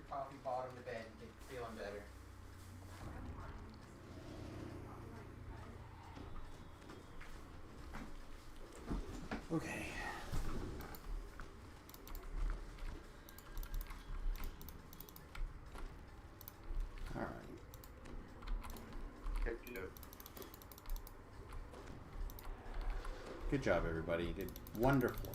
Coffee bottom to bed and get feeling better. Okay. All right. Good job, everybody. You did wonderfully.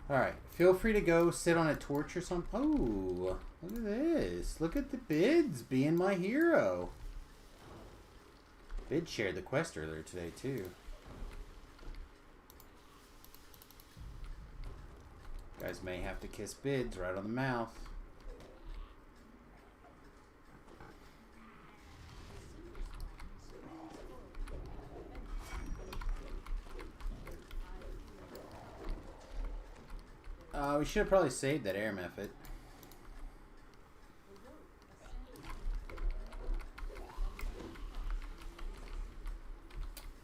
Alright, feel free to go sit on a torch or something. Oh, look at this. Look at the Bids being my hero. Bid shared the quest earlier today, too. Guys may have to kiss bids right on the mouth. We should have probably saved that air method.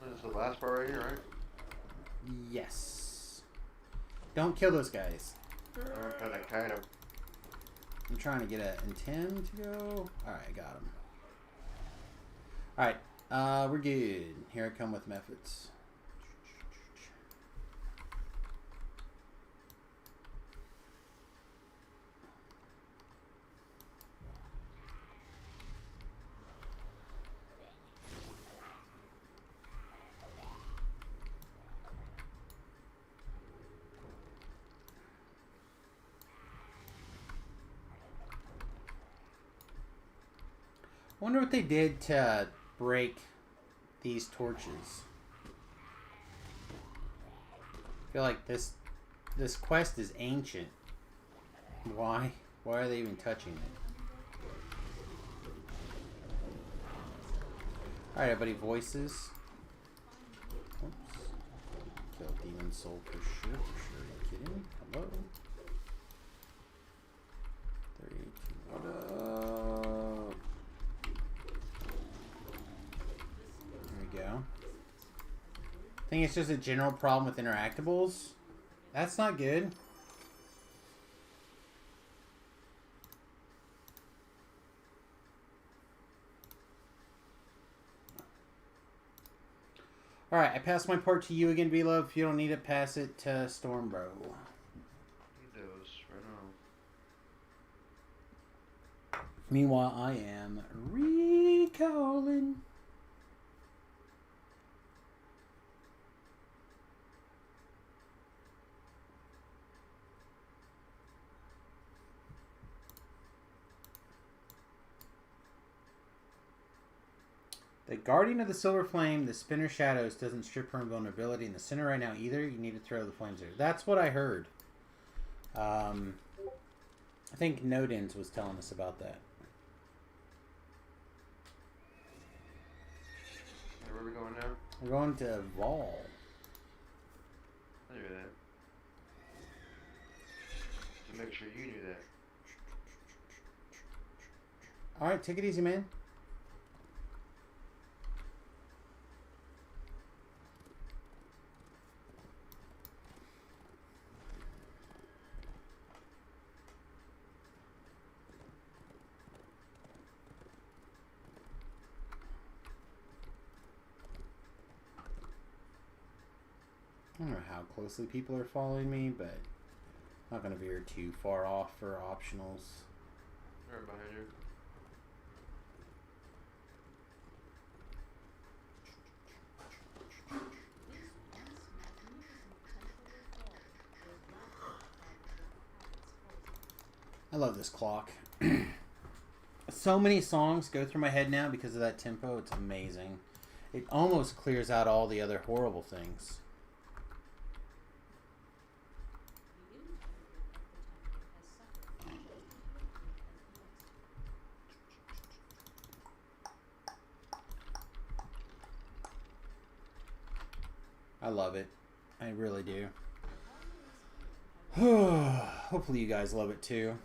This is the last part right here, right? Yes. Don't kill those guys. I'm gonna kind of. I'm trying to get a intend to go. Alright, got him. Alright, we're good. Here I come with methods. I wonder what they did to break these torches. I feel like this quest is ancient. Why? Why are they even touching it? Alright, everybody, voices. Oops. Kill demon soul for sure. Are you kidding? Hello? 3, 2, 1. Go. I think it's just a general problem with interactables. That's not good. He Alright, I pass my part to you again, V-Love. If you don't need it, pass it to Stormbro. does, right on. Meanwhile, I am recalling. The Guardian of the Silver Flame, the Spinner Shadows, doesn't strip her invulnerability in the center right now either. You need to throw the flames there. That's what I heard. I think Nodins was telling us about that. Hey, where are we going now? We're going to Vol. I knew that. To make sure you knew that. Alright, take it easy, man. I don't know how closely people are following me, but I'm not going to veer too far off for optionals. Right behind you. I love this clock. So many songs go through my head now because of that tempo. It's amazing. It almost clears out all the other horrible things. I love it. I really do. Hopefully you guys love it too.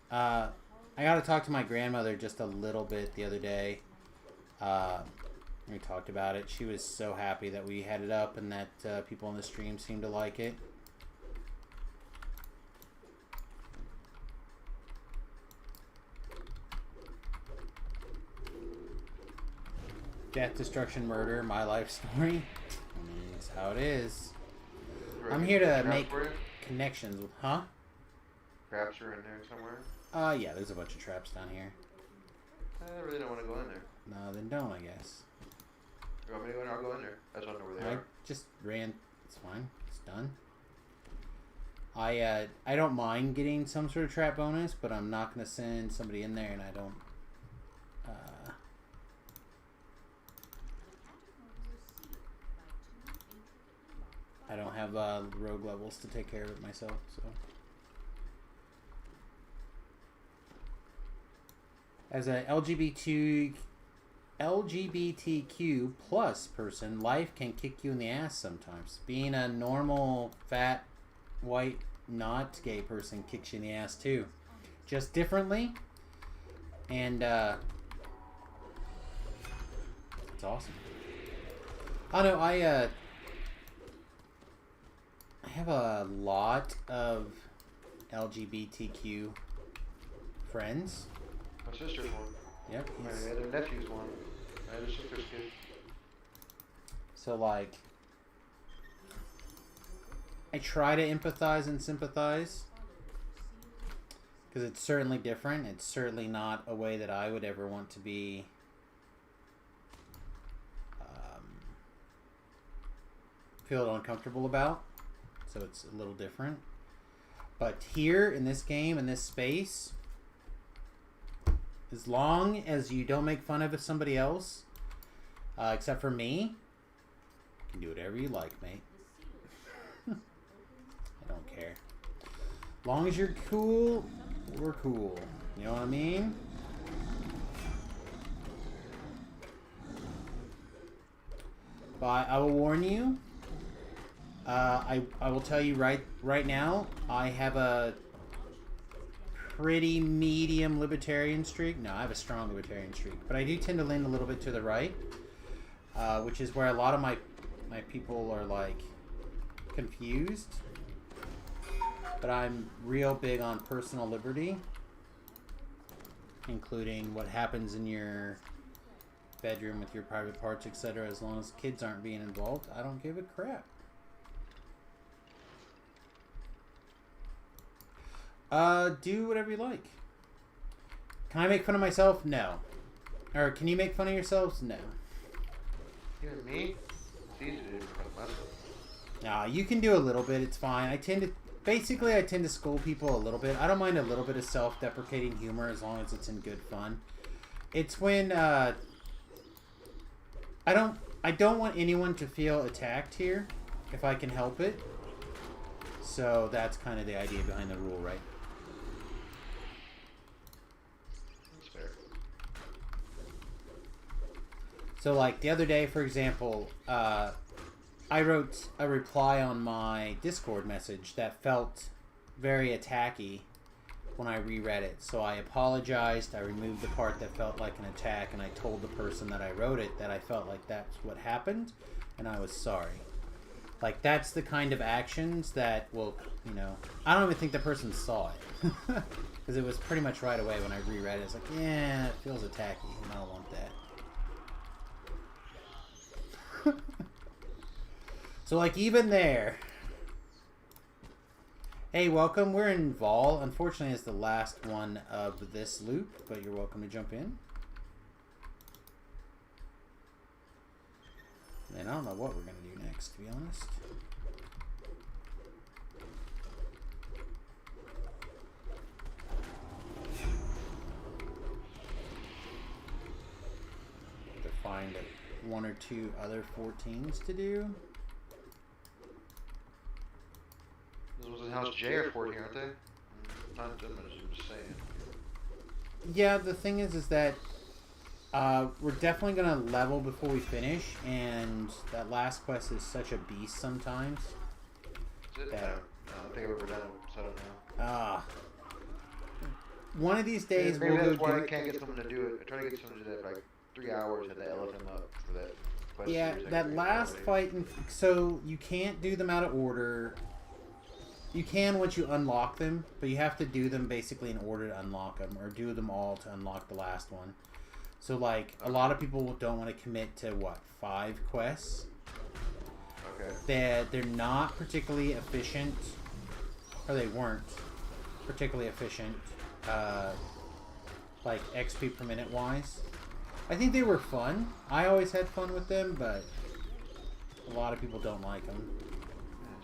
I got to talk to my grandmother just a little bit the other day. We talked about it. She was so happy that we had it up and that people on the stream seemed to like it. Death, destruction, murder, my life story. That's how it is. I'm here to make connections with, huh? Traps are in there somewhere? Yeah, there's a bunch of traps down here. I really don't want to go in there. No, then don't, I guess. You want me to go in there? I'll go in there. I just don't know where they I are. just ran. It's fine. It's done. I don't mind getting some sort of trap bonus, but I'm not going to send somebody in there and I don't... I don't have rogue levels to take care of it myself, so... As a LGBTQ plus person, life can kick you in the ass sometimes. Being a normal, fat, white, not gay person kicks you in the ass too. Just differently. And, it's awesome. I know, I have a lot of LGBTQ friends. My sister's one. Yep. My other nephew's one. My other sister's kid. So, like, I try to empathize and sympathize. Because it's certainly different. It's certainly not a way that I would ever want to be feel uncomfortable about. So it's a little different. But here, in this game, in this space, as long as you don't make fun of somebody else, except for me, you can do whatever you like, mate. I don't care. As long as you're cool, we're cool. You know what I mean? But I will warn you. I will tell you right now, I have a pretty medium libertarian streak. No, I have a strong libertarian streak. But I do tend to lean a little bit to the right. Which is where a lot of my people are, like, confused. But I'm real big on personal liberty. Including what happens in your bedroom with your private parts, etc. As long as kids aren't being involved, I don't give a crap. Do whatever you like. Can I make fun of myself? No. Or can you make fun of yourselves? No. Even me? It's easy to do fun of myself. Nah, you can do a little bit. It's fine. I tend to school people a little bit. I don't mind a little bit of self-deprecating humor as long as it's in good fun. It's when I don't want anyone to feel attacked here, if I can help it. So that's kind of the idea behind the rule, right? That's fair. So, like, the other day, for example, I wrote a reply on my Discord message that felt very attacky when I reread it. So I apologized, I removed the part that felt like an attack, and I told the person that I wrote it that I felt like that's what happened, and I was sorry. Like, that's the kind of actions that will, you know... I don't even think the person saw it. Because it was pretty much right away when I reread it. It's like, yeah, it feels attacky, and I don't want that. So, like, even there... Hey, welcome. We're in Vol. Unfortunately, it's the last one of this loop, but you're welcome to jump in. Man, I don't know what we're going to do next, to be honest. To find one or two other 14s to do. This was in House J or 14, aren't they? Not them, I'm just saying. Yeah, the thing is that we're definitely going to level before we finish, and that last quest is such a beast sometimes. Is it? That, I think we're done, so I don't know. One of these days maybe we'll that's go why do I can't get someone to do it. I try to get someone to do that for like 3 hours and they elevate them up for that quest. Yeah, that last fight, so you can't do them out of order. You can once you unlock them, but you have to do them basically in order to unlock them, or do them all to unlock the last one. So, like, a lot of people don't want to commit to, what, 5 quests? Okay. They're not particularly efficient, or they weren't particularly efficient, like, XP per minute wise. I think they were fun. I always had fun with them, but a lot of people don't like them.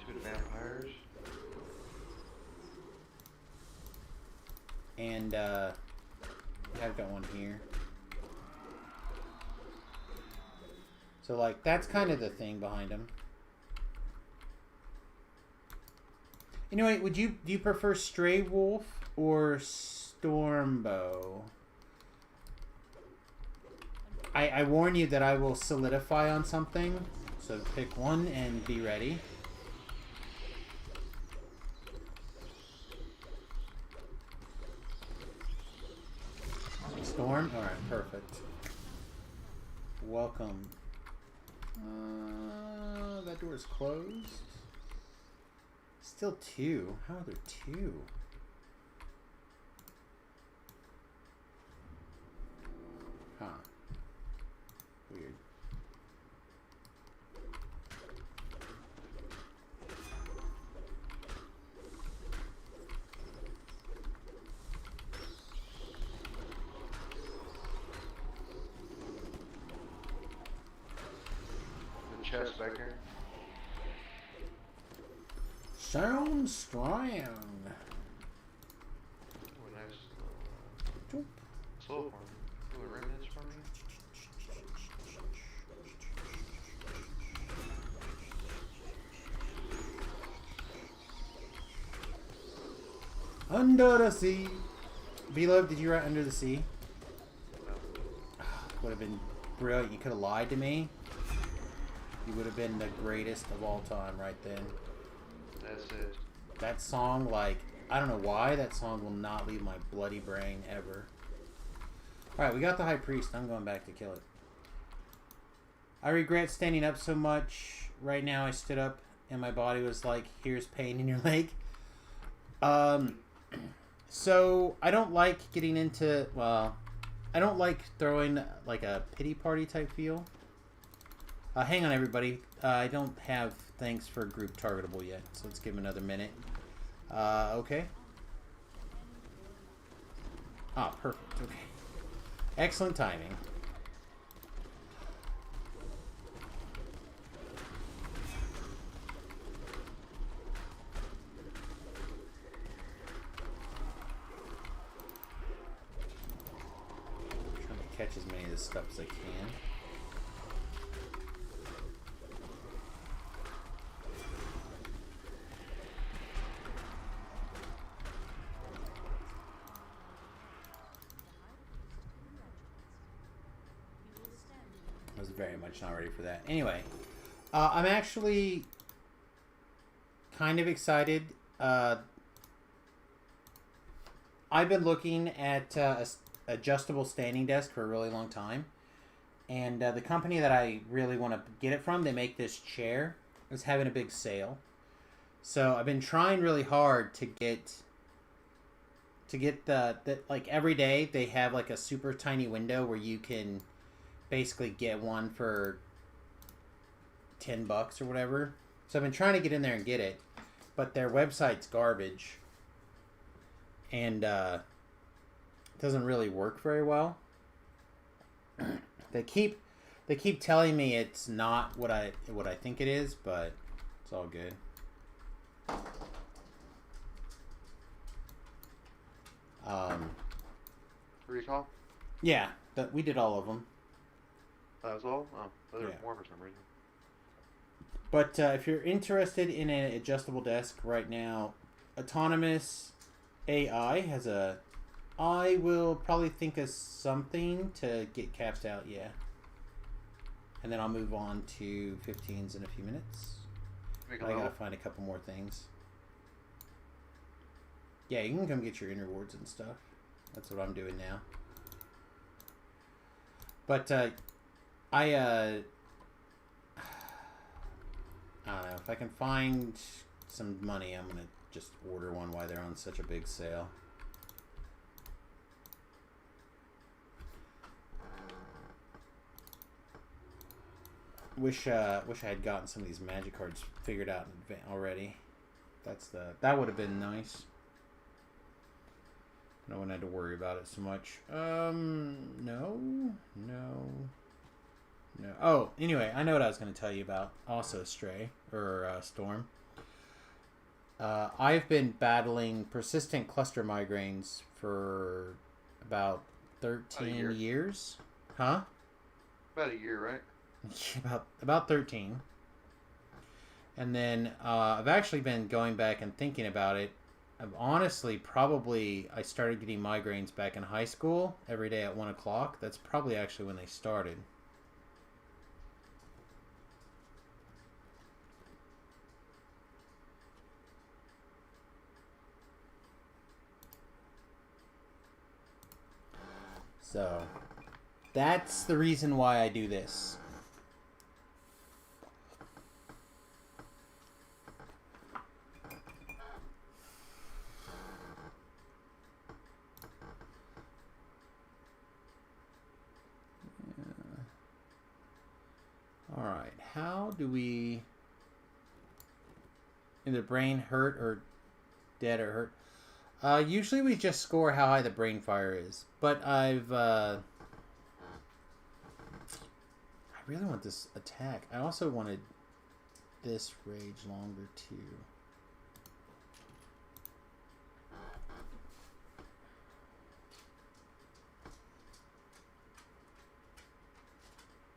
Yeah, 2 vampires. And, I've got one here. So, like, that's kind of the thing behind them. Anyway, do you prefer Stray Wolf or Stormbow? I warn you that I will solidify on something. So pick one and be ready. Storm? Alright, perfect. Welcome. That door is closed. Still two. How are there two? Huh. Weird. The chest back here. Sound strong. Oh, nice. Doop. Soul farm. Ooh, remnants from me. Under the sea. Below, did you write under the sea? No. Would have been brilliant. You could have lied to me. You would have been the greatest of all time right then. That's it. That song, like, I don't know why, that song will not leave my bloody brain ever. Alright, we got the High Priest. I'm going back to kill it. I regret standing up so much. Right now I stood up and my body was like, here's pain in your leg. So I don't like getting into, well, I don't like throwing like a pity party type feel. Hang on everybody. I don't have thanks for group targetable yet, so let's give him another minute. Okay. Ah, perfect. Okay. Excellent timing. Trying to catch as many of this stuff as I can. I was very much not ready for that. Anyway, I'm actually kind of excited. I've been looking at adjustable standing desk for a really long time. And the company that I really want to get it from, they make this chair. It's having a big sale. So I've been trying really hard to get the like every day they have like a super tiny window where you can basically get one for $10 or whatever. So I've been trying to get in there and get it, but their website's garbage and doesn't really work very well. They keep telling me it's not what I think it is, but it's all good. Recall? Yeah, we did all of them. That was all? Oh, there was Yeah. more for some reason. But if you're interested in an adjustable desk right now, Autonomous AI has a... I will probably think of something to get caps out, yeah. And then I'll move on to 15s in a few minutes. Make a I gotta level? find a couple more things. Yeah, you can come get your inner wards and stuff. That's what I'm doing now. But I don't know. If I can find some money, I'm gonna just order one while they're on such a big sale. Wish I had gotten some of these magic cards figured out in advance already. That would have been nice. No one had to worry about it so much. No. Oh, anyway, I know what I was going to tell you about. Also, Stray or Storm. I've been battling persistent cluster migraines for about 13 years. Huh? About a year, right? about 13. And then I've actually been going back and thinking about it. honestly, probably I started getting migraines back in high school every day at 1 o'clock. That's probably actually when they started. So, that's the reason why I do this. Alright, how do we... Either brain hurt or dead or hurt? Usually we just score how high the brain fire is. But I really want this attack. I also wanted this rage longer too.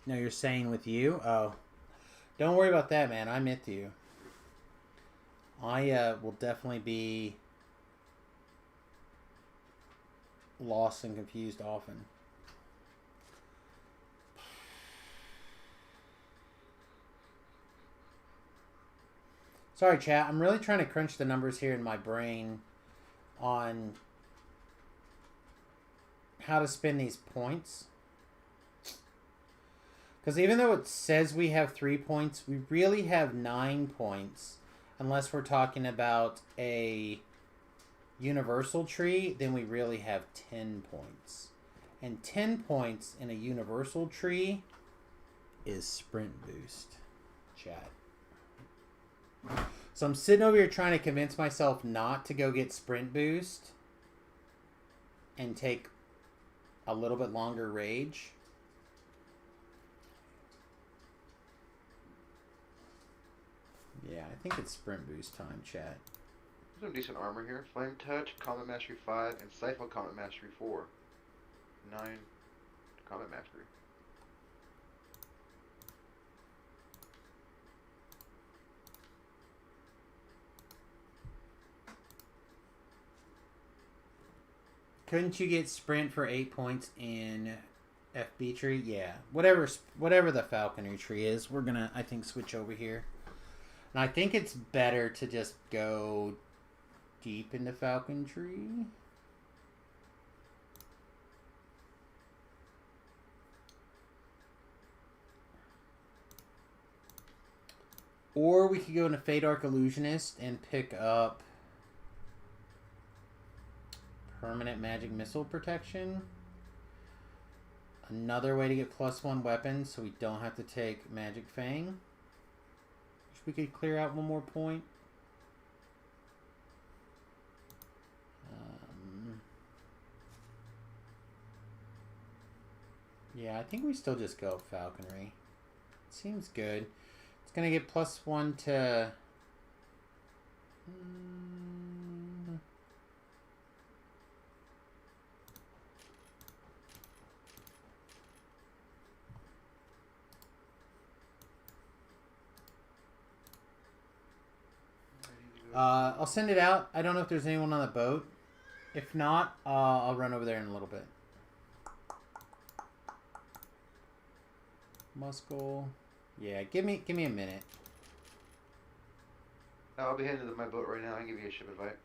No, you're saying with you? Oh. Don't worry about that, man. I'm with you. I will definitely be lost and confused often. Sorry, chat. I'm really trying to crunch the numbers here in my brain on how to spend these points. Because even though it says we have 3 points, we really have 9 points. Unless we're talking about a universal tree, then we really have 10 points. And 10 points in a universal tree is sprint boost, chat. So I'm sitting over here trying to convince myself not to go get sprint boost and take a little bit longer rage. Yeah, I think it's sprint boost time, chat. There's some decent armor here. Flame Touch, Combat Mastery 5, and Stifle Combat Mastery 4. 9 Combat Mastery. Couldn't you get sprint for 8 points in FB tree? Yeah. Whatever the falconry tree is, we're gonna, I think, switch over here. And I think it's better to just go deep into falconry. Or we could go into Fade Arc Illusionist and pick up permanent magic missile protection. Another way to get +1 weapons so we don't have to take Magic Fang. We could clear out one more point. Yeah, I think we still just go falconry. Seems good. It's gonna get +1 to. I'll send it out. I don't know if there's anyone on the boat. If not, I'll run over there in a little bit. Muscle. Yeah, give me a minute. I'll be heading to my boat right now. I can give you a ship invite.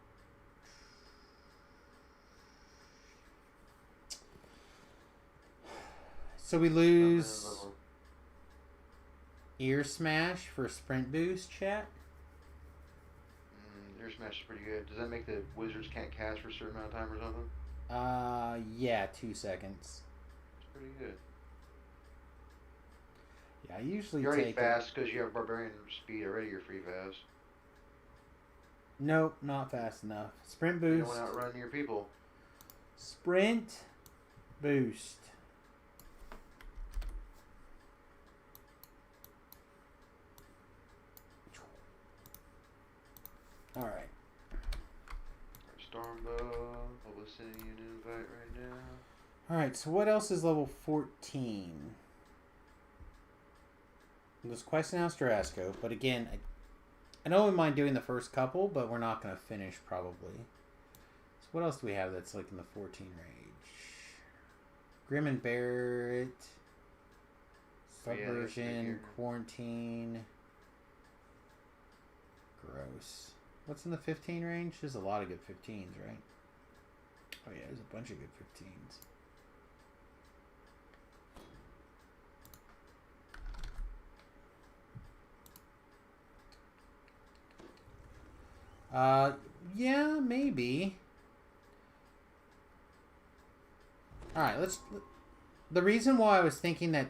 So we lose Ear Smash for sprint boost, chat. Ear Smash is pretty good. Does that make the wizards can't cast for a certain amount of time or something? Yeah, 2 seconds. It's pretty good. Yeah, I usually You're already take fast because you have barbarian speed already. You're free fast. Nope, not fast enough. Sprint boost. You don't want to outrun your people. Sprint boost. All right. Stormbow. I'll be sending you an invite right now. All right. So what else is level 14? There's Quest and Astrasco, but again, I don't mind doing the first couple, but we're not going to finish probably. So what else do we have that's like in the 14 range? Grim and Barrett, Subversion, Quarantine. Gross. What's in the 15 range? There's a lot of good 15s, right? Oh yeah, there's a bunch of good 15s. Yeah, maybe. Alright, the reason why I was thinking that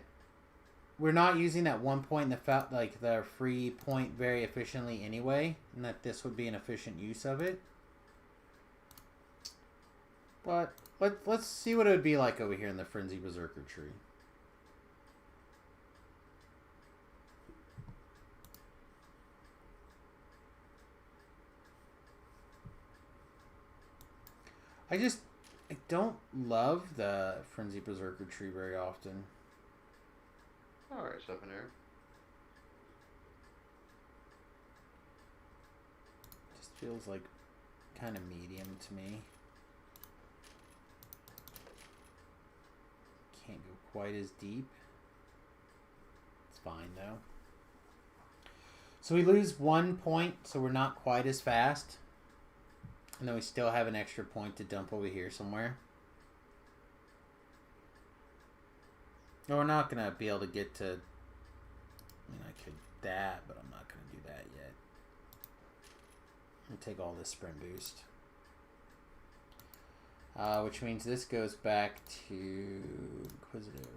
we're not using that 1 point in the free point very efficiently anyway, and that this would be an efficient use of it. But let's see what it would be like over here in the Frenzy Berserker tree. I don't love the Frenzy Berserker tree very often. Alright, stuff in there. Just feels like kind of medium to me. Can't go quite as deep. It's fine though. So we lose 1 point, so we're not quite as fast. And then we still have an extra point to dump over here somewhere. No, we're not going to be able to get to... I mean, I could that, but I'm not going to do that yet. I'm going to take all this sprint boost. Which means this goes back to Inquisitive.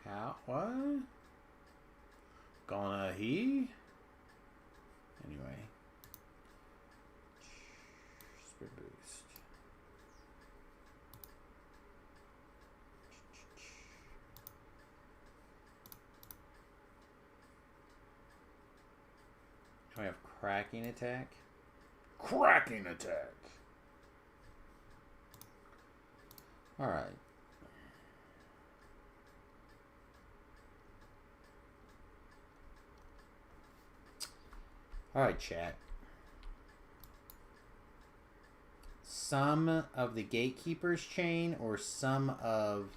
How? What? Gonna he? Anyway. Sprint boost. We have cracking attack. Cracking attack! Alright. Alright, chat. Some of the Gatekeeper's chain or some of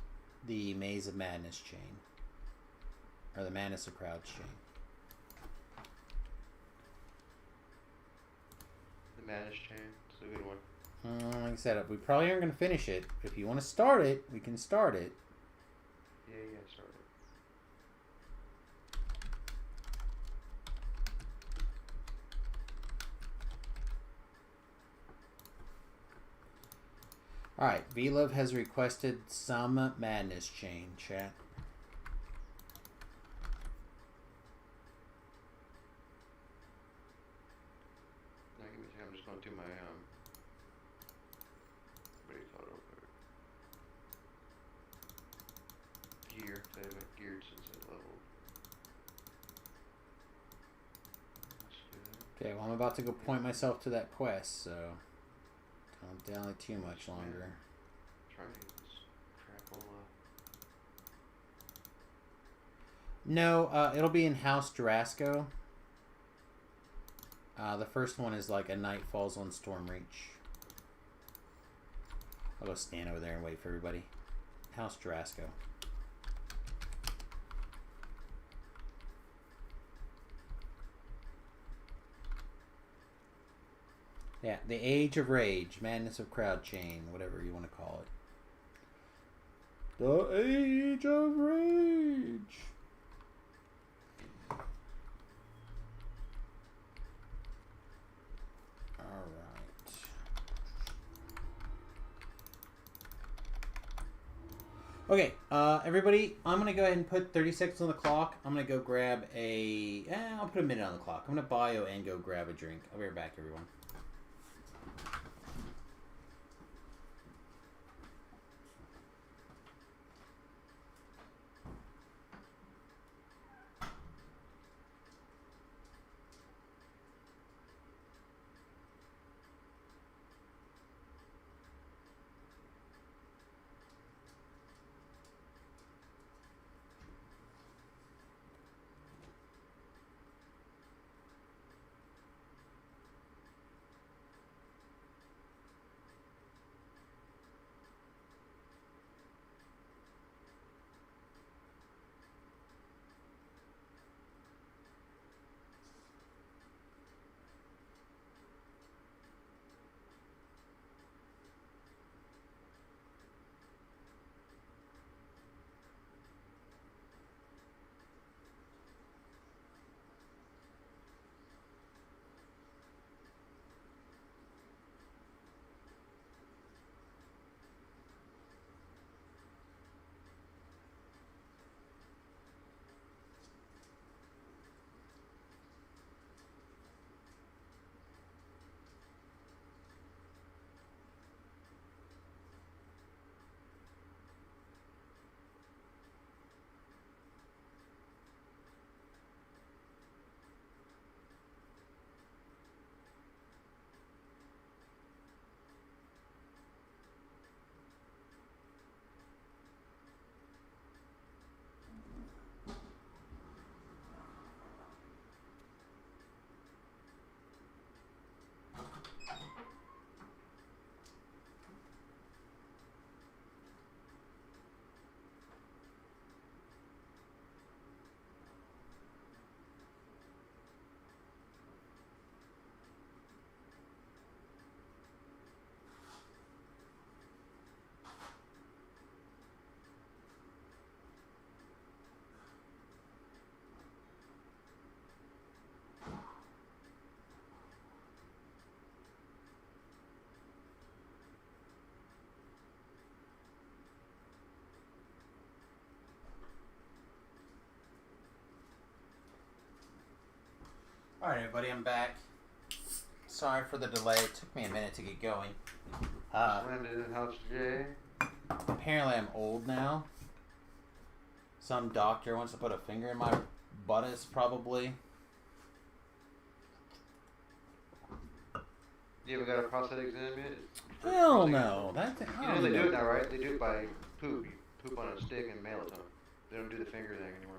the Maze of Madness chain? Or the Madness of Crowds chain? The Madness chain. It's a good one. Like I said, we probably aren't going to finish it. If you want to start it, we can start it. Yeah, start it. Alright, V-Love has requested some Madness chain, chat. Now give me a second, I'm just going to do my, what do you call it over there? Gear, because I haven't geared since I leveled. That's good. Okay, well I'm about to go point myself to that quest, so... Don't down it too much longer. Trying to get this Crapola. No, it'll be in House Durasco. The first one is like A Night Falls on Stormreach. I'll go stand over there and wait for everybody. House Durasco. Yeah, the Age of Rage, Madness of Crowd Chain, whatever you want to call it. The Age of Rage. Alright. Okay, everybody, I'm going to go ahead and put 30 seconds on the clock. I'm going to go grab I'll put a minute on the clock. I'm going to bio and go grab a drink. I'll be right back, everyone. Alright, everybody, I'm back. Sorry for the delay. It took me a minute to get going. Landed in house J. Apparently, I'm old now. Some doctor wants to put a finger in my buttus, probably. You ever got a prosthetic exam yet? Hell no. That You know they do it now, right? They do it by poop. You poop on a stick and mail it to them. They don't do the finger thing anymore.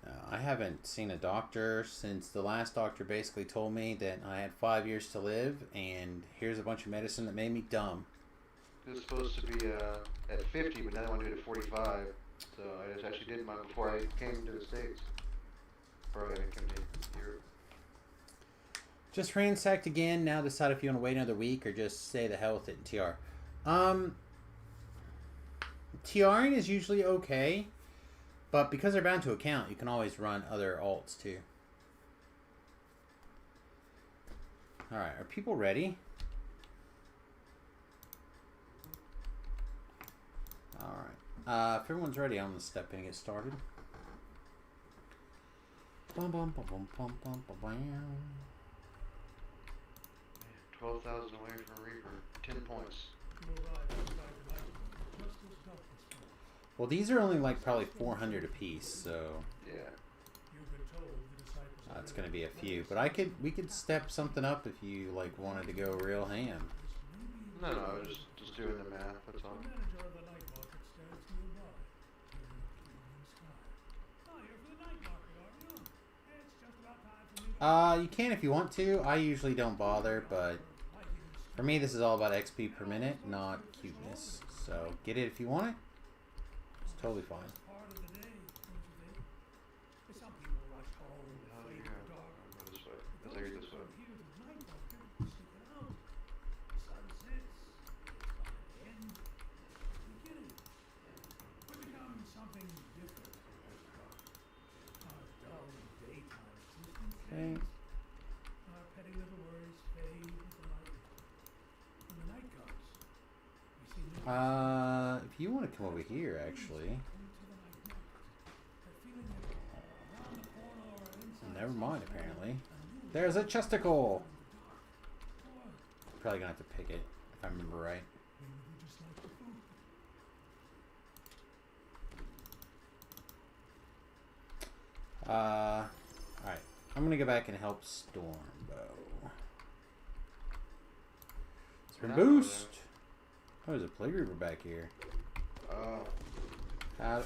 No, I haven't seen a doctor since the last doctor basically told me that I had 5 years to live, and here's a bunch of medicine that made me dumb. It was supposed to be at 50, but now they want to do it at 45. So I just actually did mine before I came to the States. Or I came to Europe. Just ransacked again. Now decide if you want to wait another week or just say the hell with it and TR. TRing is usually okay, but because they're bound to account, you can always run other alts too. Alright, are people ready? Alright. If everyone's ready, I'm going to step in and get started. Bum, bum, bum, bum, bum, bum, bum, bum. 12,000 away from Reaper. 10 points. Well, these are only like probably 400 apiece, so Yeah. it's going to be a few. But we could step something up if you like wanted to go real ham. No, I was just doing the math, that's all. You can if you want to. I usually don't bother, but for me this is all about XP per minute, not cuteness. So get it if you want it. It's totally fine. Okay. If you want to come over here, actually. Never mind, apparently. There's a chesticle! Probably gonna have to pick it, if I remember right. Alright. I'm gonna go back and help Stormbow. Spin boost! Oh, there's a Plague Reaper back here. Oh.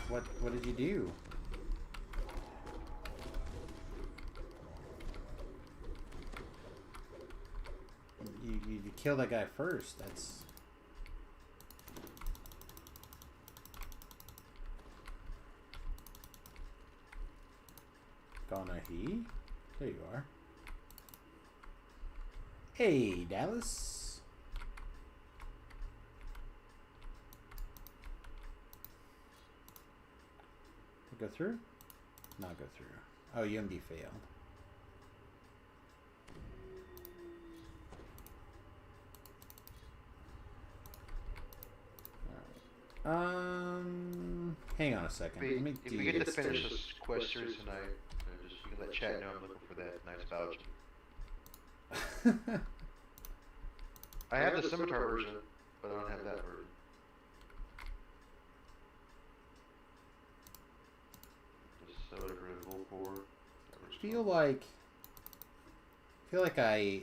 What did you do? You killed that guy first. That's... Gonna he? There you are. Hey, Dallas. Go through? Not go through. Oh, UMB failed. Hang on a second. Let me If we get to finish this quest series tonight, you can let chat know I'm looking for that nice voucher. I have the Scimitar version, but I don't have that version. Just so whatever the Volcore. I feel like I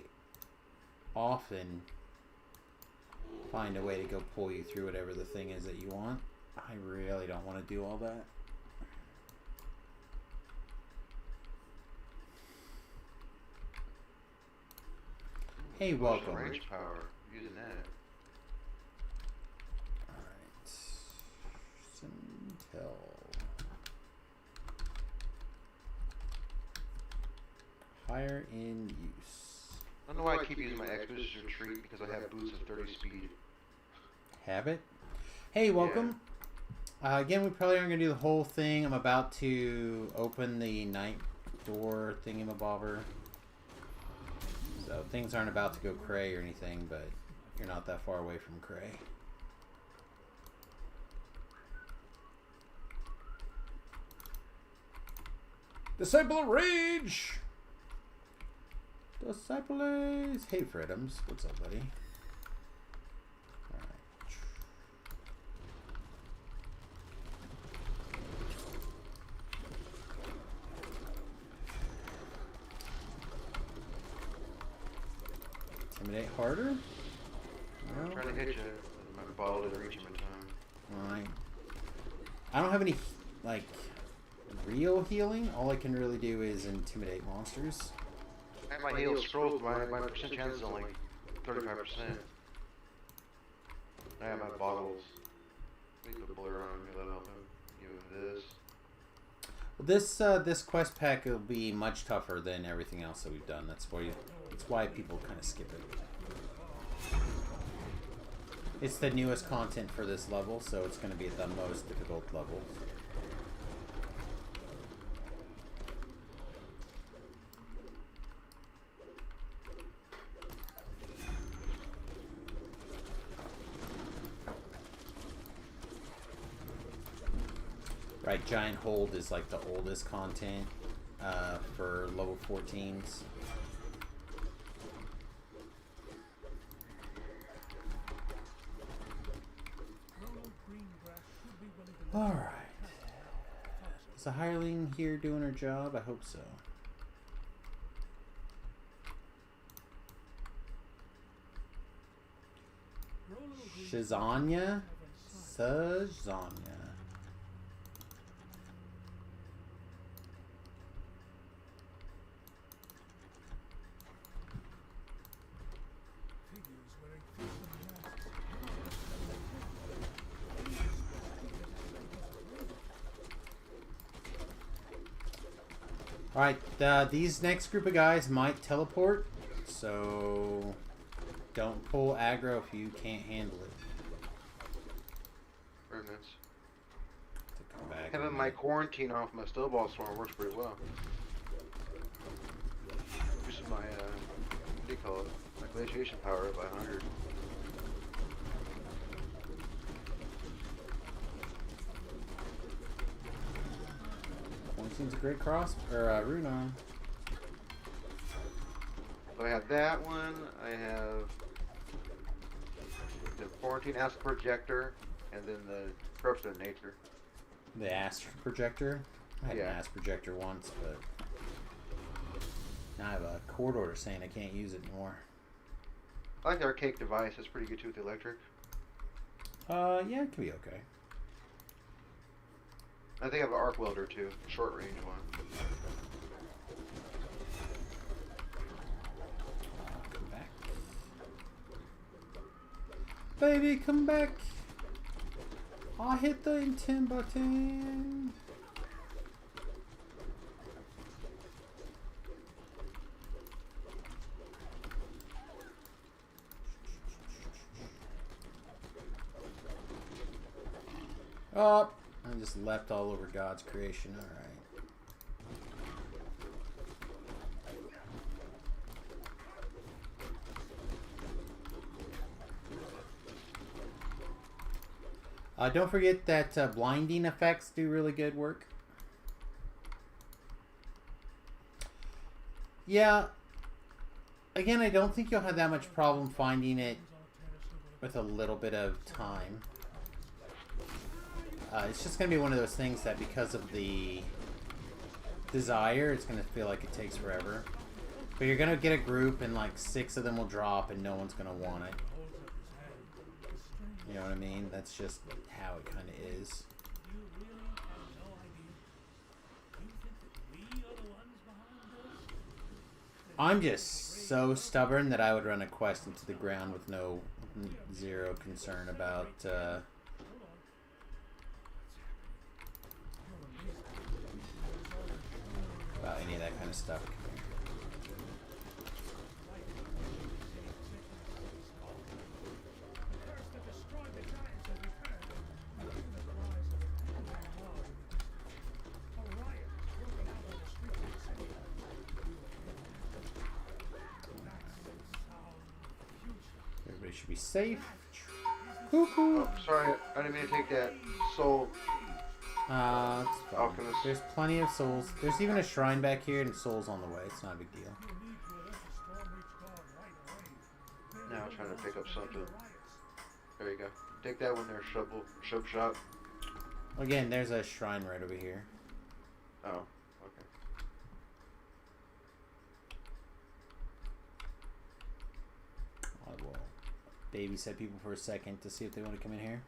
often find a way to go pull you through whatever the thing is that you want. I really don't want to do all that. Hey, welcome. Range power, using that. Alright. Sintel. Higher in use. I don't know why I keep using my Expedition Retreat because I have boots of 30 speed. Have it? Hey, welcome. Yeah. Again, we probably aren't going to do the whole thing. I'm about to open the night door thingamabobber. So things aren't about to go cray or anything, but you're not that far away from cray. Disciple of Rage! Disciples. Hey, Fredums. What's up, buddy? Alright. Intimidate harder? I'm trying to hit you. My ball didn't reach him in time. Alright. I don't have any, like, real healing. All I can really do is intimidate monsters. And my heal scrolls, my percent chance is only 35%. I have my bottles. We put blur on me, that'll help him. Give him this. Well, this quest pack will be much tougher than everything else that we've done. That's why people kind of skip it. It's the newest content for this level, so it's going to be at the most difficult level. Right, Giant Hold is like the oldest content for level 14s. Alright. Is the hireling here doing her job? I hope so. Shazanya? Shazanya. Alright, these next group of guys might teleport, so don't pull aggro if you can't handle it. Remnants. To come back. Having my quarantine off my snowball storm works pretty well. This is my, what do you call it? My glaciation power by 100. Quarantine's a great cross, or rune on. So I have that one, I have the quarantine acid projector, and then the corruption of nature. The astral projector? I had an Yeah. astral projector once, but now I have a court order saying I can't use it anymore. I like the archaic device, it's pretty good too with the electric. Yeah, it can be okay. I think I have an arc welder too, short range one. Come back. Baby, come back. I hit the intent button. Oh, I just leapt all over God's creation. All right. Don't forget that blinding effects do really good work. Yeah. Again, I don't think you'll have that much problem finding it with a little bit of time. It's just going to be one of those things that because of the desire, it's going to feel like it takes forever. But you're going to get a group and like 6 of them will drop and no one's going to want it. You know what I mean? That's just how it kind of is. I'm just so stubborn that I would run a quest into the ground with zero concern about any of that kind of stuff. Everybody should be safe. Oh, sorry, I didn't mean to take that soul. It's fine. Alchemist. There's plenty of souls. There's even a shrine back here and souls on the way. It's not a big deal. pick up something. There you go. Take that one there, shovel shot. Again, there's a shrine right over here. Oh, okay. I will babysit people for a second to see if they want to come in here.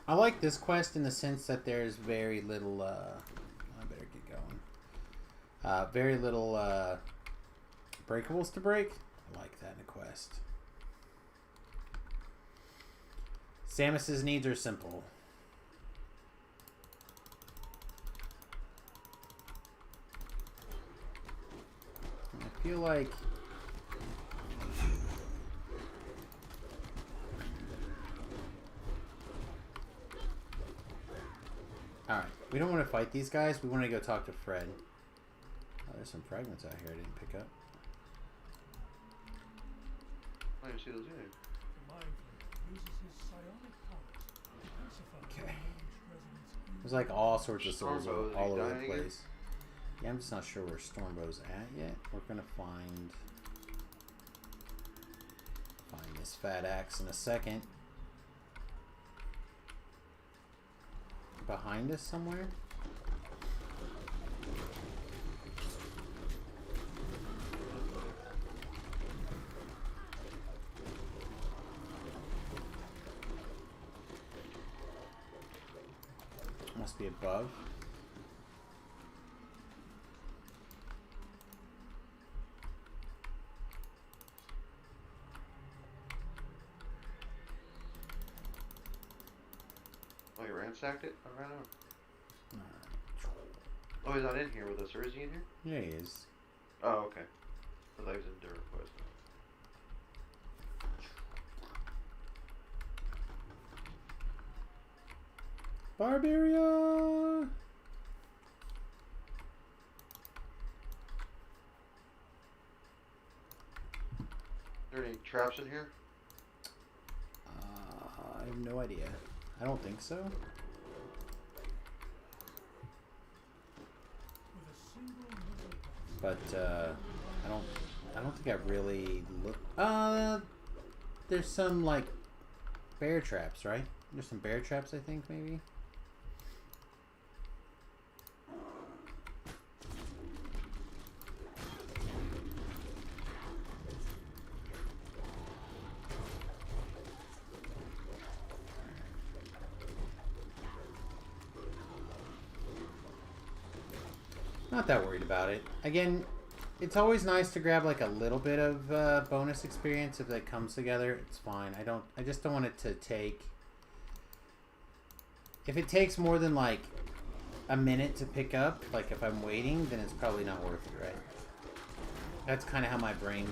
I like this quest in the sense that there's very little, I better get going. Very little, breakables to break. I like that in a quest. Samius's needs are simple. I feel like... Alright, we don't want to fight these guys. We want to go talk to Fred. Oh, there's some fragments out here I didn't pick up. I didn't see those either. Okay. There's like all sorts of souls all over the place. Yeah, I'm just not sure where Stormbow's at yet. We're gonna find this fat axe in a second. Behind us somewhere? Must be above. Oh, you ransacked it? I ran out. Oh, he's not in here with us, or is he in here? Yeah, he is. Oh, okay. The legs in dirt quest. Barbaria! Are there any traps in here? I have no idea. I don't think so. But I don't think I really look. There's some like bear traps, right? There's some bear traps, I think, maybe. Not that worried about it. Again, it's always nice to grab like a little bit of bonus experience if that comes together. It's fine. I just don't want it to take. If it takes more than like a minute to pick up, like if I'm waiting, then it's probably not worth it, right? That's kind of how my brain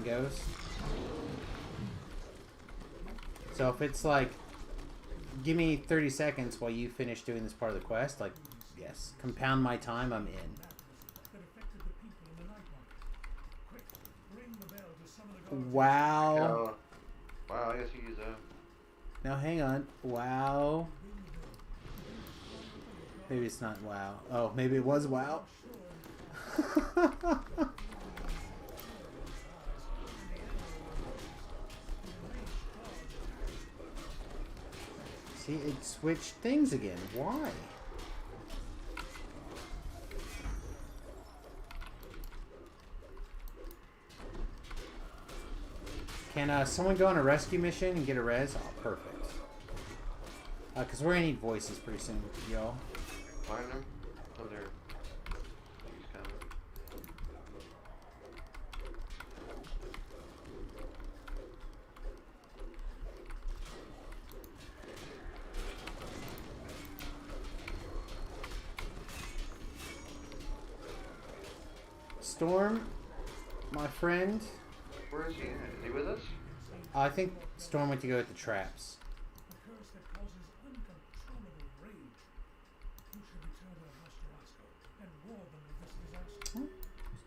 goes. So if it's like, give me 30 seconds while you finish doing this part of the quest, like, yes, compound my time, I'm in. Wow. Wow, I guess you use that. Now hang on. Wow. Maybe it's not wow. Oh, maybe it was wow. See, it switched things again. Why? Can someone go on a rescue mission and get a res? Oh, perfect. Because we're going to need voices pretty soon, y'all. Find them? Oh, there. He's coming. Storm, my friend. Where is he at? Is he with us? I think Storm went to go with the traps.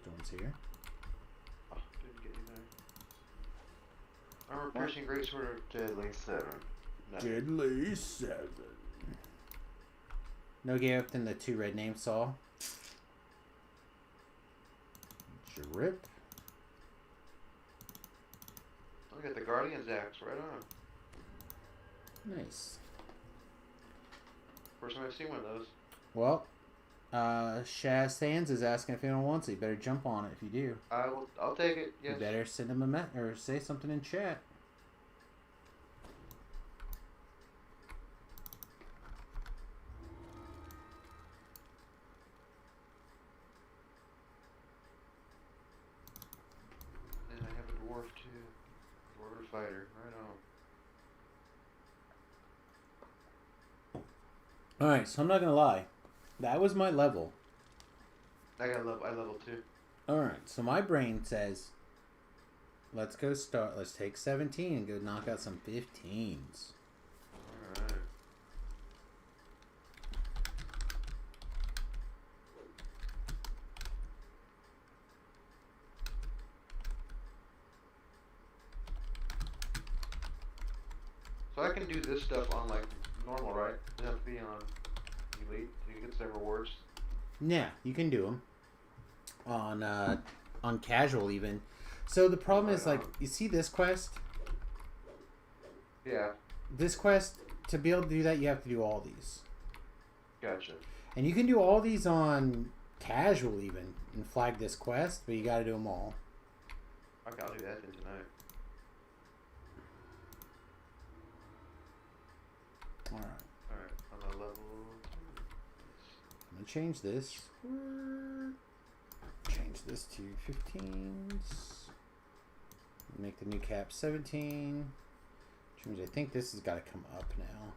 Storm's here. Oh, didn't get you there. Armor piercing greatsword or deadly 7. No. Deadly 7. No gift in the 2 red name saw. Drip. Look at the Guardian's axe right on. Nice. First time I've seen one of those. Well, Shaz Sands is asking if anyone wants it. You better jump on it if you do. I'll take it. Yes. You better send him a or say something in chat. And I have a dwarf too. Dwarf fighter, right on. Alright, so I'm not gonna lie. That was my level. I level 2. Alright, so my brain says, let's take 17 and go knock out some 15s. Alright. So I can do this stuff on like normal, right? It doesn't have to be on elite to get some rewards. Yeah, you can do them on casual even. So the problem is, like, you see this quest? Yeah. This quest, to be able to do that, you have to do all these. Gotcha. And you can do all these on casual even and flag this quest, but you got to do them all. Okay, I'll do that then tonight. Alright. Alright, I'm on level 2. I'm going to change this. Change this to 15s. Make the new cap 17. Which means I think this has got to come up now.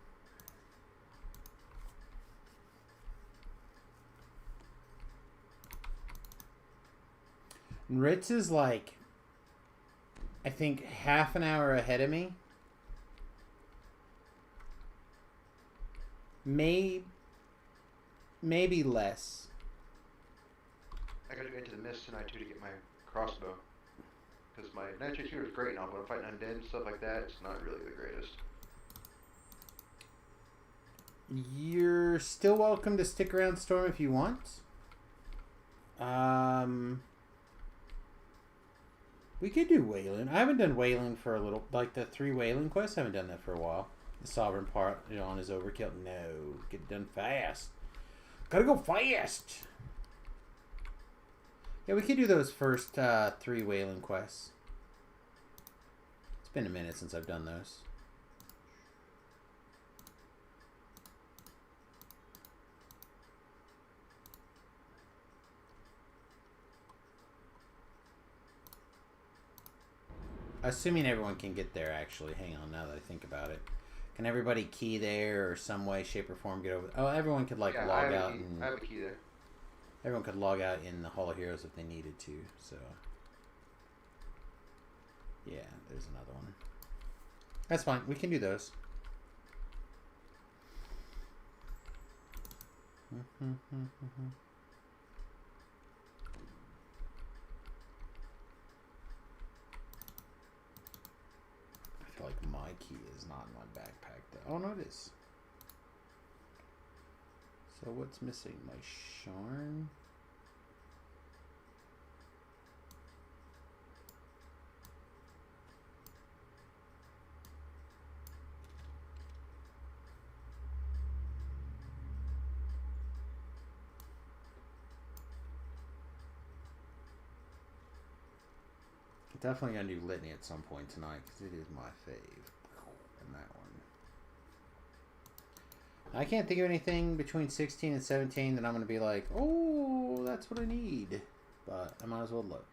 And Ritz is like, I think, half an hour ahead of me. Maybe less. I gotta go into the mist tonight too to get my crossbow. Because my Nitro shooter is great now, but I'm fighting undead and stuff like that, it's not really the greatest. You're still welcome to stick around, Storm, if you want. We could do Wayland. I haven't done Wayland for a little, like the 3 Wayland quests. I haven't done that for a while. The Sovereign part, on his overkill. No, get it done fast. Gotta go fast. Yeah, we could do those first 3 Wayland quests. It's been a minute since I've done those. Assuming everyone can get there, actually. Hang on, now that I think about it. Can everybody key there or some way, shape, or form get over? Oh, everyone could, like, log out. I have a key there. Everyone could log out in the Hall of Heroes if they needed to, so. Yeah, there's another one. That's fine. We can do those. I feel like my key is not in my backpack, though. Oh, no, it is. So what's missing? My Sharn? Definitely gonna do Litany at some point tonight because it is my fave. And that one. I can't think of anything between 16 and 17 that I'm gonna be like, oh, that's what I need. But I might as well look.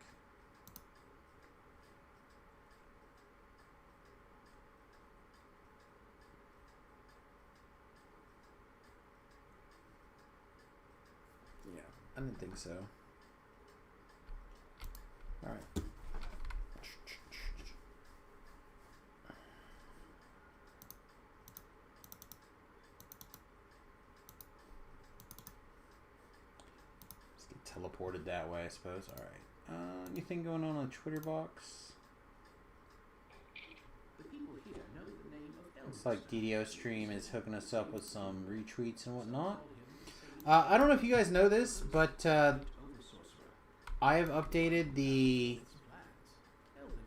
Yeah, I didn't think so. All right. Teleported that way, I suppose. Alright. Anything going on the Twitter box? Looks like DDO Stream is hooking us up with some retweets and whatnot. I don't know if you guys know this, but I have updated the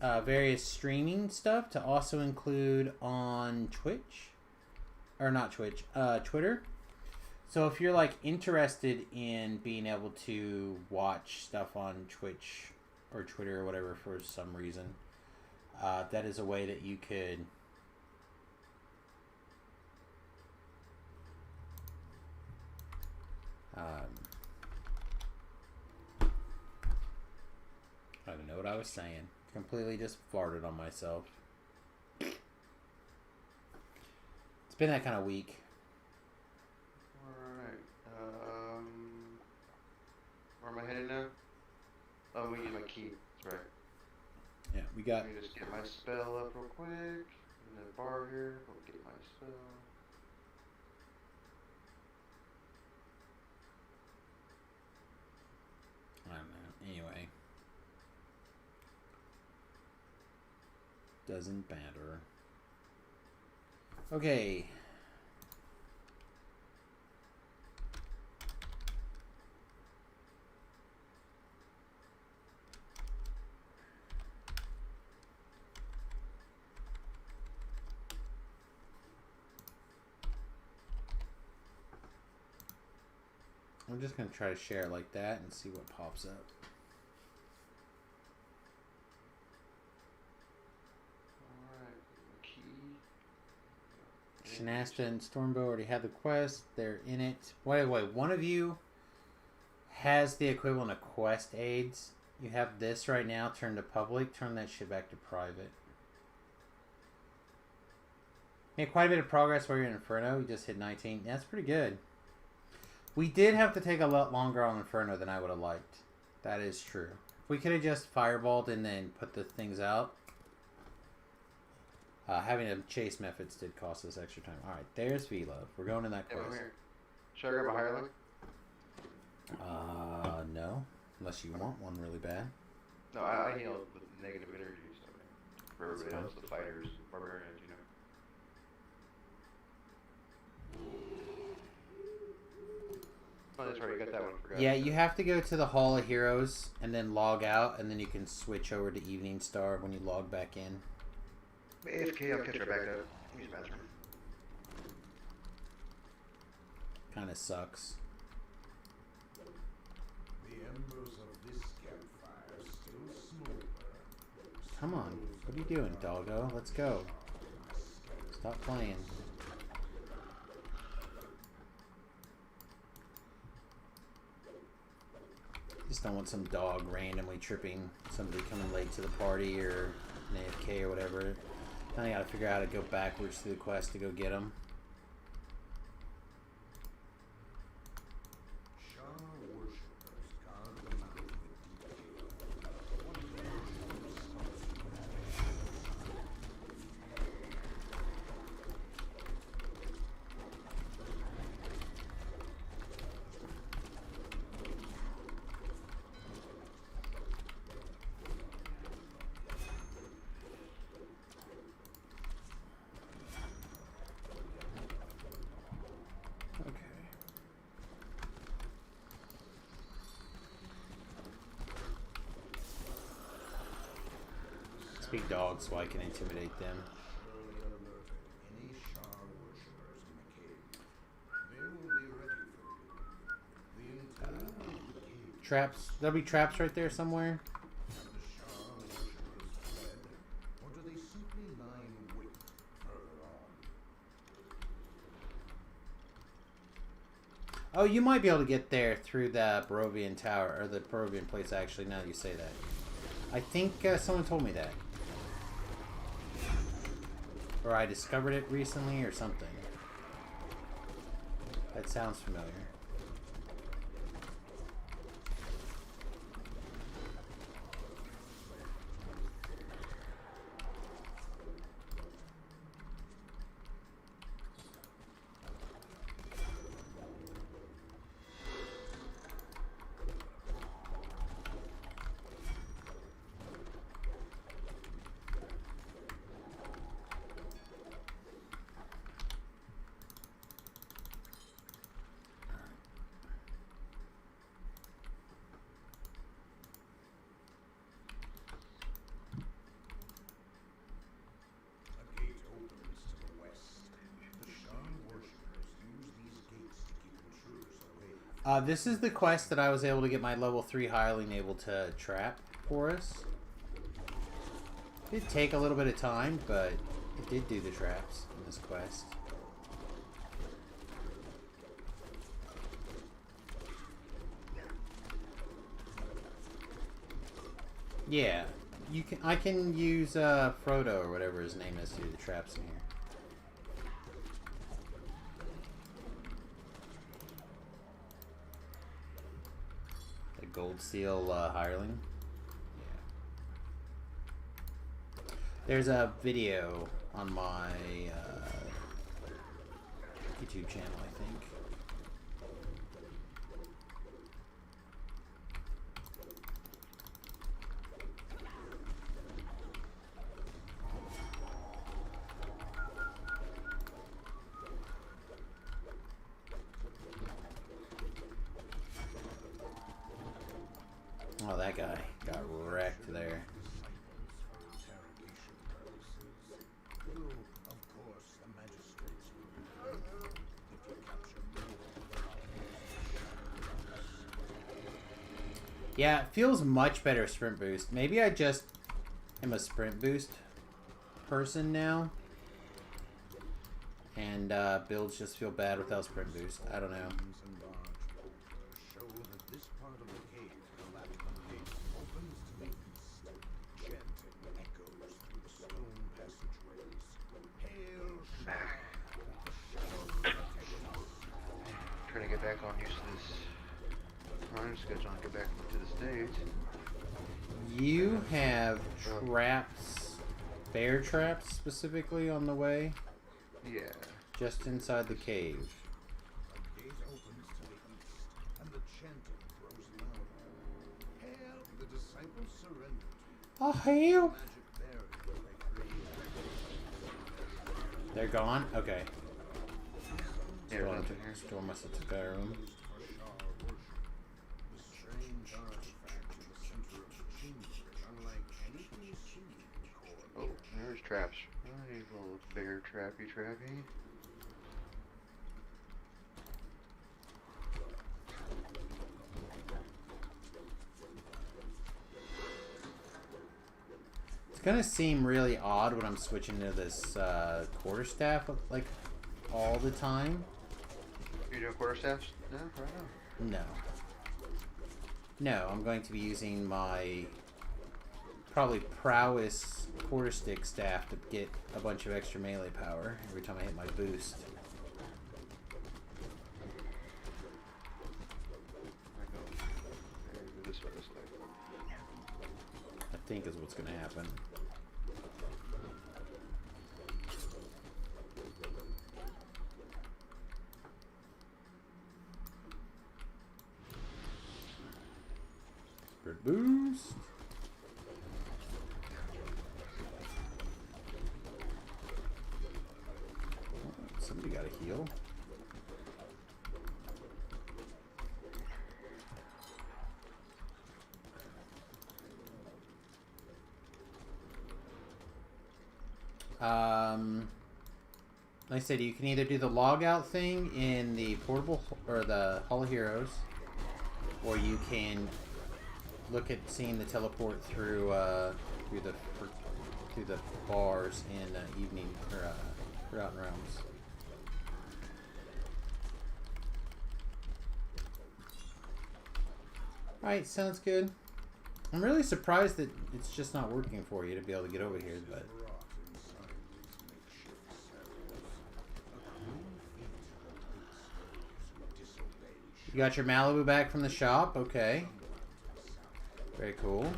various streaming stuff to also include on Twitch. Or not Twitch, Twitter. So if you're like interested in being able to watch stuff on Twitch or Twitter or whatever for some reason, that is a way that you could I don't even know what I was saying. Completely just farted on myself. It's been that kind of week. Alright. Where am I headed now? Oh, we need my key. That's right. Yeah, we got... Let me just get my spell up real quick. In the bar here. We'll get my spell. I don't know. Anyway. Doesn't matter. Okay. I'm just going to try to share like that and see what pops up. Alright, key. Shanasta and Stormbow already had the quest. They're in it. Wait, one of you has the equivalent of quest aids. You have this right now turned to public. Turn that shit back to private. Made quite a bit of progress while you're in Inferno. You just hit 19. That's pretty good. We did have to take a lot longer on Inferno than I would have liked. That is true. If we could have just fireballed and then put the things out. Having a chase methods did cost us extra time. Alright, there's V-Love. We're going in that Yeah, quest. I'm here. Should I grab a higher leg? No. Unless you want one really bad. No, I heal with negative energy. So for everybody else, the fighters, barbarians, you know. Oh, that's right, you got that one. Forgot. Yeah, you have to go to the Hall of Heroes and then log out, and then you can switch over to Evening Star when you log back in. AFK, I'll catch her back up. Use the bathroom. Kinda sucks. The embers of this campfire still smolder. Come on. What are you doing, doggo? Let's go. Stop playing. Just don't want some dog randomly tripping somebody coming late to the party or an AFK or whatever. Now I gotta figure out how to go backwards through the quest to go get them. Shah worshippers guard the mountain with Big dogs so I can intimidate them. early alerted any Shah worshippers in the cave. They will be ready for you. The interior of the cave Traps. There'll be traps right there somewhere. have the Shah worshippers fled, or do they simply lie in wait further on? Oh, you might be able to get there through the Barovian Tower, or the Barovian place actually, now that you say that. I think someone told me that. Or I discovered it recently or something. That sounds familiar. This is the quest that I was able to get my level 3 hireling able to trap for us. It did take a little bit of time, but it did do the traps in this quest. Yeah, you can. I can use Frodo or whatever his name is to do the traps in here. The Gold Seal hireling. Yeah. There's a video on my YouTube channel, I think. Oh, that guy got wrecked there. Yeah, it feels much better sprint boost. Maybe I just am a sprint boost person now. And builds just feel bad without sprint boost. I don't know. Trying to get back on used to this running schedule and get back to the stage. You have traps, bear traps specifically on the way? Yeah. Just inside the cave. A gate opens to the east, and the chanting grows louder. Hail, the disciples surrender to Oh, hail! magic barrier they created. They're gone? Okay. Yeah, Storm, nothing here. Storm must have took that room. For Shah worship, the strange artifact in the center of the chamber, unlike anything you see in core. Oh, there's traps. Oh, you little bear trappy. It's gonna seem really odd when I'm switching to this quarterstaff like all the time. You doing quarterstaffs? No, right now. No. No, I'm going to be using my probably prowess quarterstick staff to get a bunch of extra melee power every time I hit my boost. This way. I think is what's gonna happen. Spirit boost. Oh, somebody got a heal. Like I said, you can either do the log out thing in the portable or the Hall of Heroes, or you can look at seeing the teleport through through the bars in evening or Forgotten Realms. Alright, sounds good. I'm really surprised that it's just not working for you to be able to get over here, but you got your Malibu back from the shop? Okay. Very cool.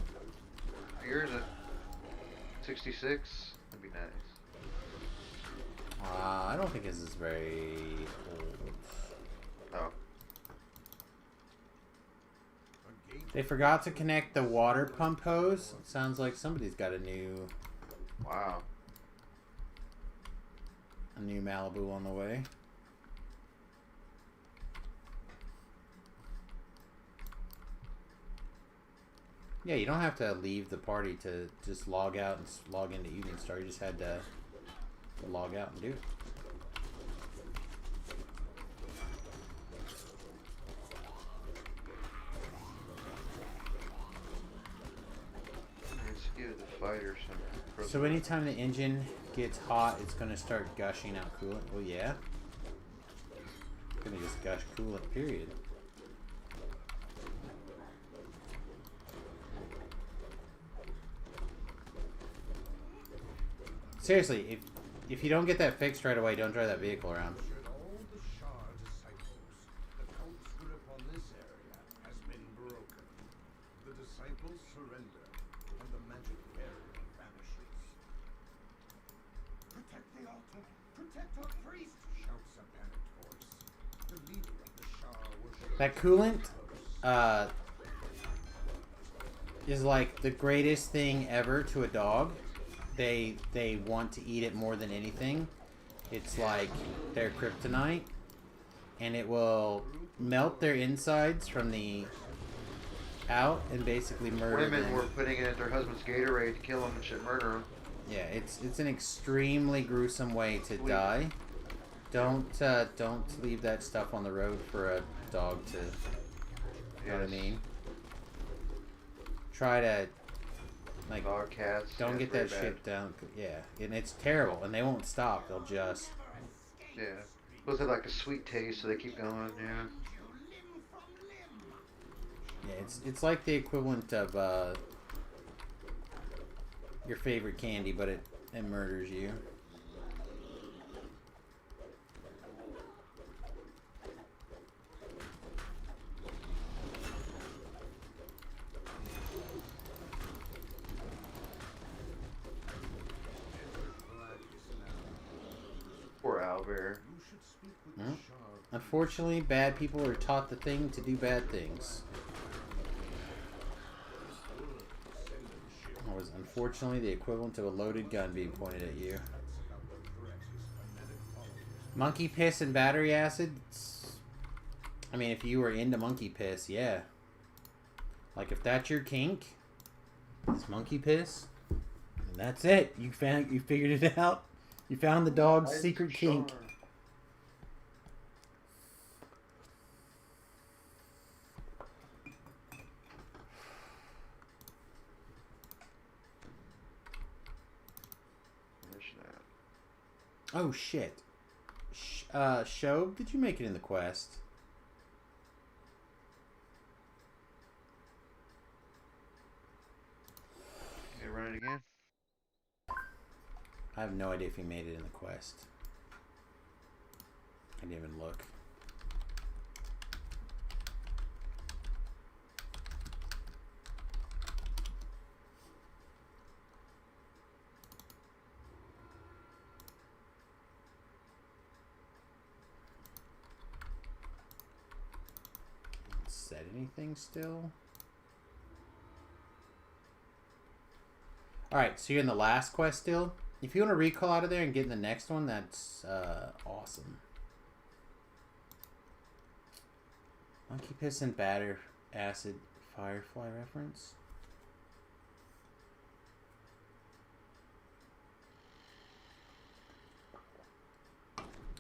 Here's a 66. That'd be nice. I don't think this is very old. Oh. They forgot to connect the water pump hose. It sounds like somebody's got a new Wow. Malibu on the way. Yeah, you don't have to leave the party to just log out and log into Evening Star. You just had to log out and do it. fighter. So anytime the engine gets hot, it's going to start gushing out coolant. Well, yeah. It's going to just gush coolant, period. Seriously, if you don't get that fixed right away, don't drive that vehicle around. Should all the Shah disciples, the Count's grip on this area has been broken. The disciples surrender, and the magic barrier vanishes. Protect the altar! Protect our priest! Shouts a panicked voice. The leader of the Shah worships. That coolant, is like the greatest thing ever to a dog. They want to eat it more than anything. It's like their kryptonite, and it will melt their insides from the out and basically murder them. Women were putting it in their husband's Gatorade to kill them and shit, murder them. Yeah, it's an extremely gruesome way to die. Don't leave that stuff on the road for a dog to. You know what I mean? Try to. Like, dog, cats. don't get that shit down. Yeah, and it's terrible, and they won't stop. They'll just. Yeah. Those have like a sweet taste, so they keep going. Yeah. Yeah, it's like the equivalent of your favorite candy, but it murders you. Poor Owlbear. Unfortunately, bad people are taught the thing to do bad things. Or was unfortunately the equivalent of a loaded gun being pointed at you. Monkey piss and battery acid? I mean, if you were into monkey piss, yeah. Like, if that's your kink, it's monkey piss, and that's it. You figured it out. You found the dog's secret kink. Oh shit. Shob, did you make it in the quest? Okay, run it again. I have no idea if he made it in the quest. I didn't even look. Said anything still? Alright, so you're in the last quest still? If you want to recall out of there and get in the next one, that's awesome. Monkey piss and batter acid firefly reference.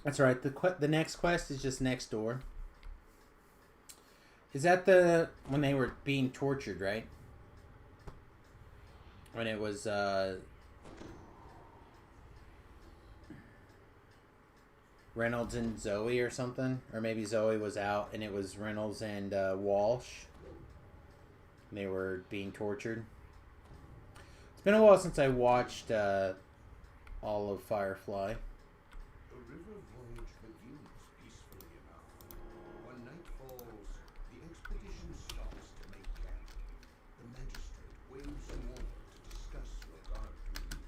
That's right. The next quest is just next door. Is that when they were being tortured, right? When it was Reynolds and Zoe or something, or maybe Zoe was out and it was Reynolds and Walsh. And they were being tortured. It's been a while since I watched all of Firefly. The river voyage begins peacefully enough. When night falls, the expedition stops to make camp. The magistrate waves him on to discuss your guard duties.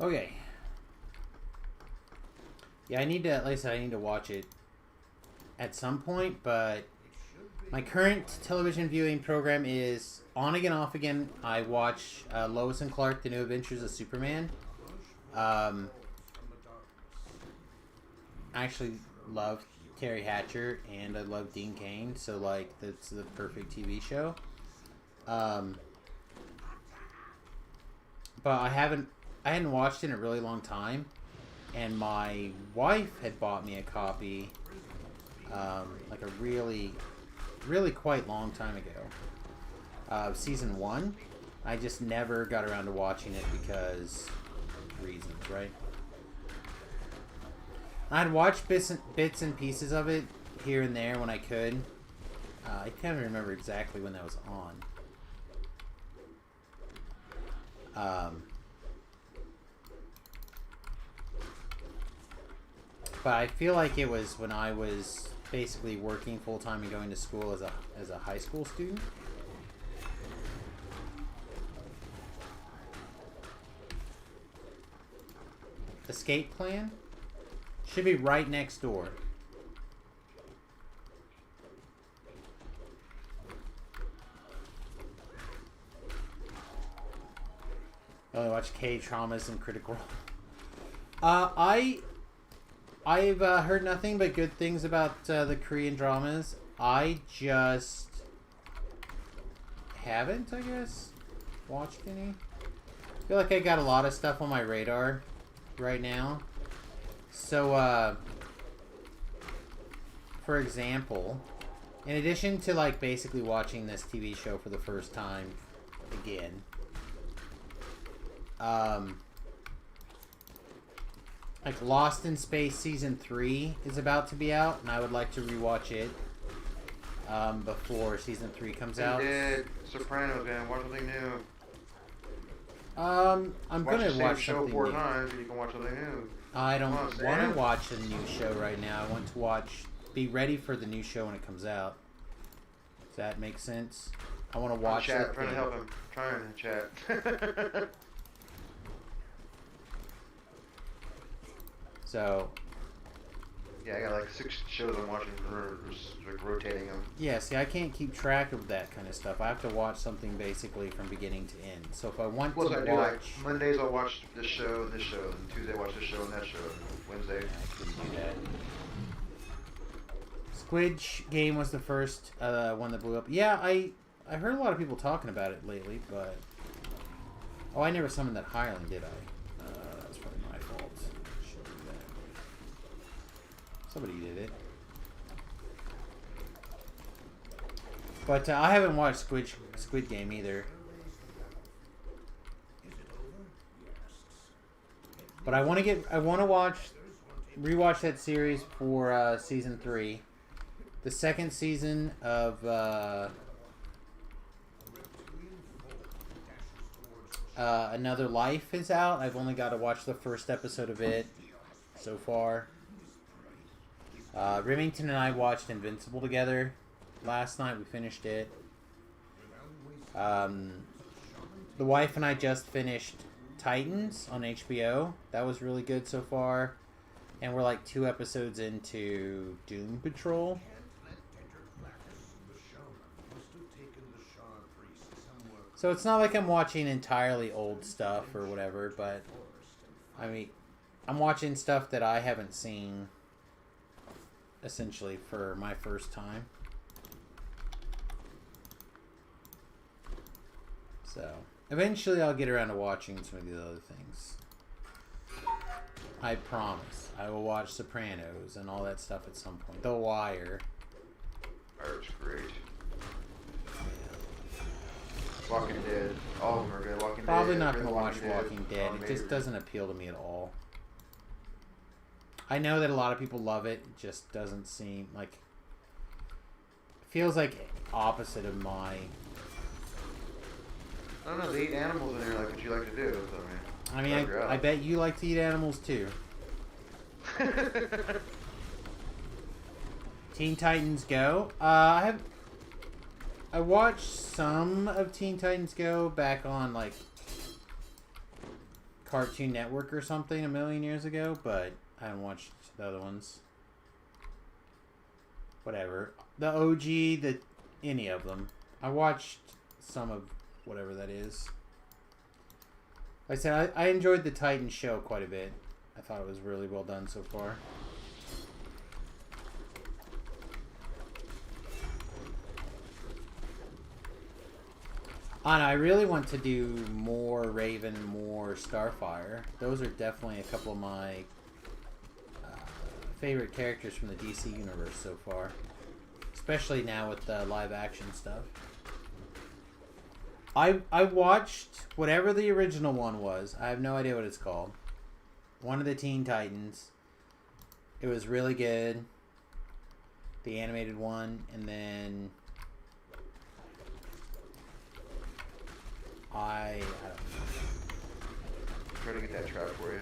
Okay. Yeah, I need to, like I said, I need to watch it at some point, but my current television viewing program is on again, off again. I watch Lois and Clark, The New Adventures of Superman, I actually love Terry Hatcher and I love Dean Cain, so like that's the perfect TV show. But I hadn't watched it in a really long time, and my wife had bought me a copy, like a really quite long time ago, of season 1. I just never got around to watching it because reasons, right? I'd watch bits and pieces of it here and there when I could. I can't even remember exactly when that was on. But I feel like it was when I was basically working full time and going to school as a high school student. Escape plan should be right next door. I only watch K-dramas and Critical. I've heard nothing but good things about the Korean dramas. I just haven't, I guess, watched any. I feel like I got a lot of stuff on my radar right now. So, for example, in addition to like basically watching this TV show for the first time again, like Lost in Space Season 3 is about to be out, and I would like to rewatch it before Season 3 comes out. Did Sopranos, man. Watch something new. I'm gonna watch show something 4 new. times, and you can watch something new. I don't want to watch a new show right now. I want to be ready for the new show when it comes out. Does that make sense? I want to watch it. Trying to help him. Trying to chat. So. Yeah, I got like 6 shows I'm watching, just like rotating them. Yeah, see, I can't keep track of that kind of stuff. I have to watch something basically from beginning to end. So if I want to watch... like Mondays I'll watch this show, and Tuesday I watch this show and that show, Wednesday. I couldn't do that. Squid Game was the first one that blew up. Yeah, I heard a lot of people talking about it lately, but... Oh, I never summoned that Highland, did I? That's probably my fault. Should do that. Somebody did it. But I haven't watched Squid Game either. But I want to rewatch that series for season 3. The second season of Another Life is out. I've only got to watch the first episode of it so far. Remington and I watched Invincible together last night. We finished it. The wife and I just finished Titans on HBO. That was really good so far. And we're like 2 episodes into Doom Patrol. So it's not like I'm watching entirely old stuff or whatever, but I mean, I'm watching stuff that I haven't seen essentially for my first time. So eventually I'll get around to watching some of these other things. I promise. I will watch Sopranos and all that stuff at some point. The Wire. Wire's great. Walking Dead. All of them are good. Walking Probably Dead. not going to watch Walking Dead. It just doesn't appeal to me at all. I know that a lot of people love it. It just doesn't seem like... It feels like opposite of my... I don't know. They eat animals in there like what you like to do. So, I mean, I bet you like to eat animals too. Teen Titans Go. I watched some of Teen Titans Go back on like Cartoon Network or something a million years ago, but I haven't watched the other ones. Whatever. The OG, any of them. I watched some of whatever that is. Like I said, I enjoyed the Titans show quite a bit. I thought it was really well done so far. And I really want to do more Raven, more Starfire. Those are definitely a couple of my favorite characters from the DC universe so far. Especially now with the live action stuff. I watched whatever the original one was. I have no idea what it's called. One of the Teen Titans. It was really good. The animated one. And then... I don't know. Try to get that trap for you.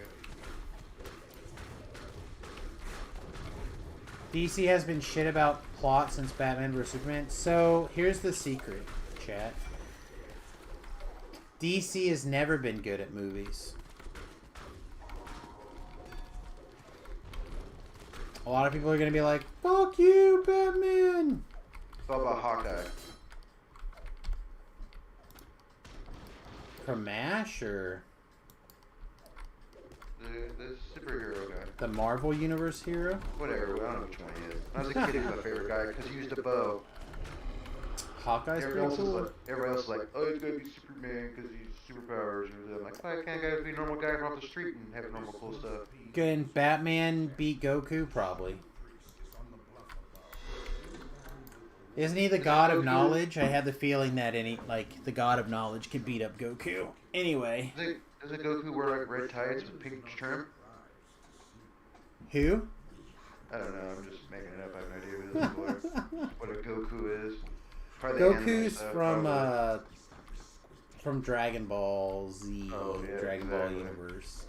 DC has been shit about plot since Batman vs Superman. So here's the secret, chat. DC has never been good at movies. A lot of people are going to be like, fuck you, Batman! It's all about Hawkeye. From MASH or The superhero guy. the Marvel Universe hero? Whatever, I don't know which one he is. When I was a kid, he was my favorite guy because he used a bow. Hawkeye's Everybody pretty else, cool. everybody else is like, oh, he's got to be Superman because he's superpowers. And I'm like, why can't I be a normal guy off the street and have normal cool stuff? Can Batman beat Goku? Probably. Isn't he the god of knowledge? I had the feeling that the god of knowledge could beat up Goku. Anyway. Doesn't Goku wear like red tights with pink trim? Who? I don't know, I'm just making it up. I have no idea who what a Goku is. Probably Goku's from Dragon Ball Z, Dragon Ball universe.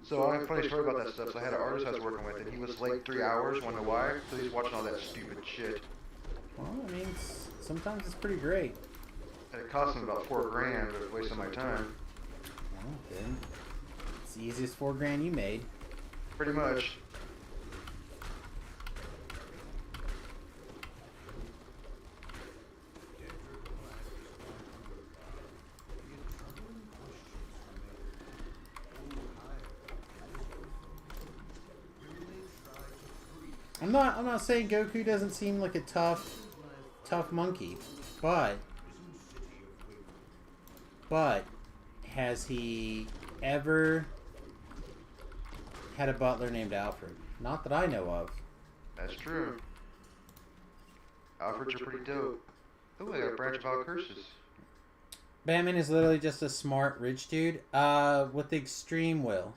So I have a funny story about that stuff. So I had an artist I was working with, and he was late 3 hours. Wanted to know why? So he's watching all that stupid shit. Well, I mean, sometimes it's pretty great. And it cost him about $4 grand, but it was wasting my time. Well, then it's the easiest $4 grand you made. Pretty much. I'm not saying Goku doesn't seem like a tough monkey, but has he ever had a butler named Alfred? Not that I know of. That's true. Alfreds are pretty dope. Oh, I got a branch of all curses. Batman is literally just a smart rich dude with extreme will.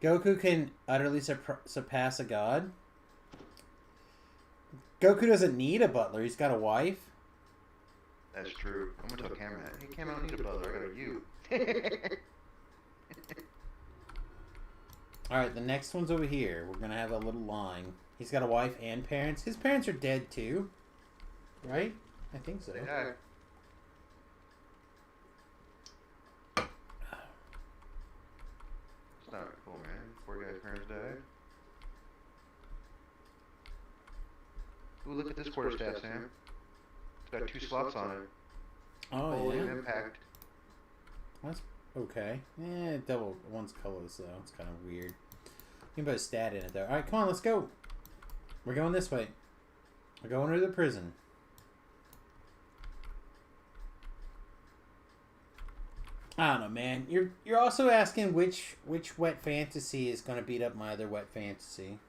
Goku can utterly surpass a god. Goku doesn't need a butler. He's got a wife. That's true. I'm gonna tell Cameron that. Hey, Cameron, I don't need a butler. I got a you. Alright, the next one's over here. We're gonna have a little line. He's got a wife and parents. His parents are dead too. Right? I think so. Yeah. It's not cool, man. Poor guy's parents died. Ooh, look at this quarterstaff, Sam. It's got 2 slots on it. Oh, Holy yeah? impact. That's okay. Double. One's colorless, though. It's kind of weird. You can put a stat in it, though. Alright, come on, let's go. We're going this way. We're going to the prison. I don't know, man. You're also asking which wet fantasy is going to beat up my other wet fantasy.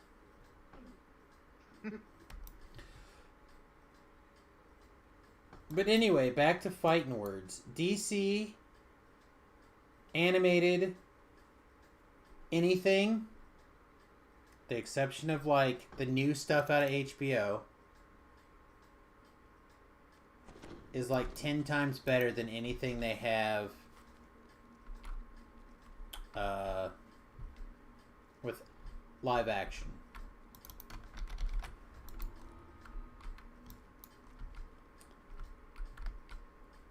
But anyway, back to fighting words. DC animated anything, the exception of like the new stuff out of HBO, is like 10 times better than anything they have with live action.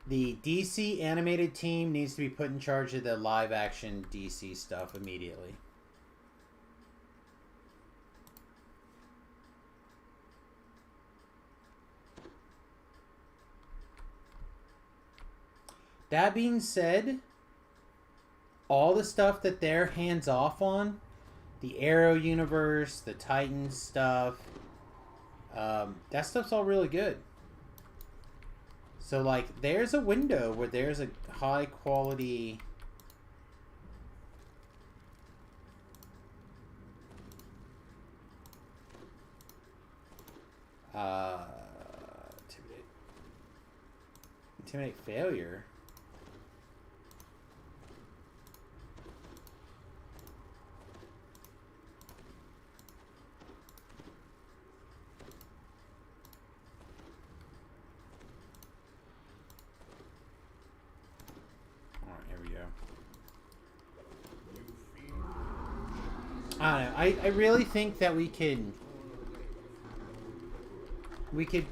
The DC animated team needs to be put in charge of the live action DC stuff immediately. That being said, all the stuff that they're hands off on, the Arrow universe, the Titans stuff, that stuff's all really good. So, like, there's a window where there's a high quality... Intimidate failure. Alright, here we go. I don't know. I really think that we could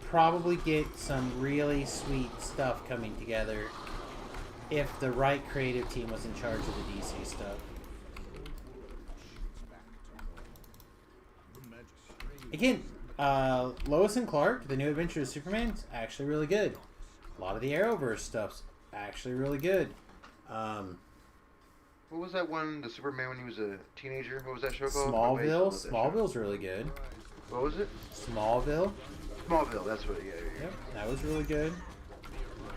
probably get some really sweet stuff coming together if the right creative team was in charge of the DC stuff. Again, Lois and Clark, The New Adventures of Superman, is actually really good. A lot of the Arrowverse stuff's actually really good. What was that one, the Superman when he was a teenager? What was that show called? Smallville. Smallville's really good. What was it? Smallville. Smallville, that's what, yeah. Yep, that was really good.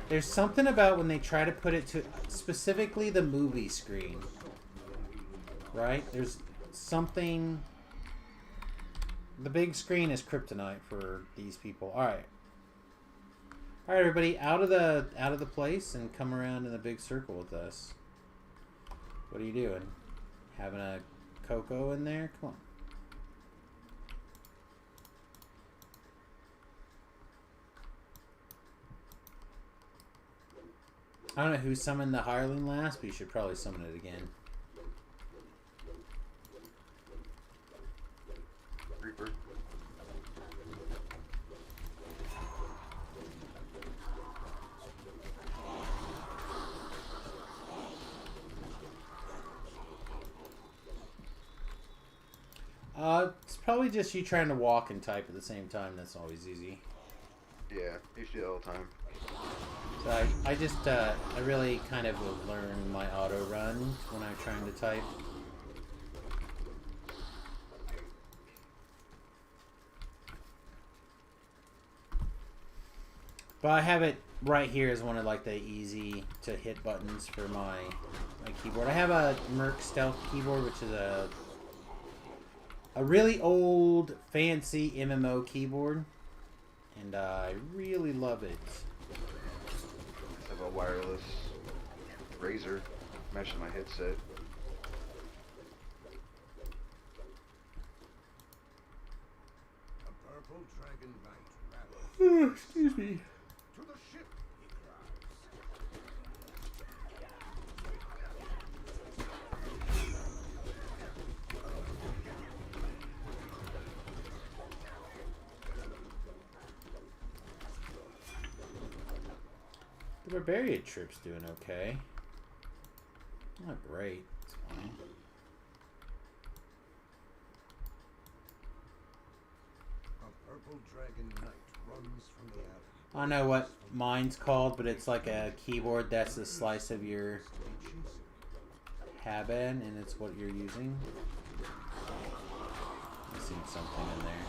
There's something about when they try to put it to specifically the movie screen, right? There's something. The big screen is kryptonite for these people. All right, everybody, out of the place and come around in the big circle with us. What are you doing? Having a cocoa in there? Come on. I don't know who summoned the hireling last, but you should probably summon it again. Reaper. It's probably just you trying to walk and type at the same time. That's always easy. Yeah, you should do it all the time. So I just, I really kind of will learn my auto run when I'm trying to type. But I have it right here as one of like the easy to hit buttons for my keyboard. I have a Merc Stealth keyboard, which is a really old fancy MMO keyboard, and I really love it. I have a wireless Razer mesh in my headset. A purple dragon knight rattles. Excuse me. To the ship, he cries. The Barbarian trip's doing okay. Not great. It's fine. A purple dragon knight runs from the alley. I don't know what mine's called, but it's like a keyboard that's a slice of your Haben, and it's what you're using. I've seen something in there.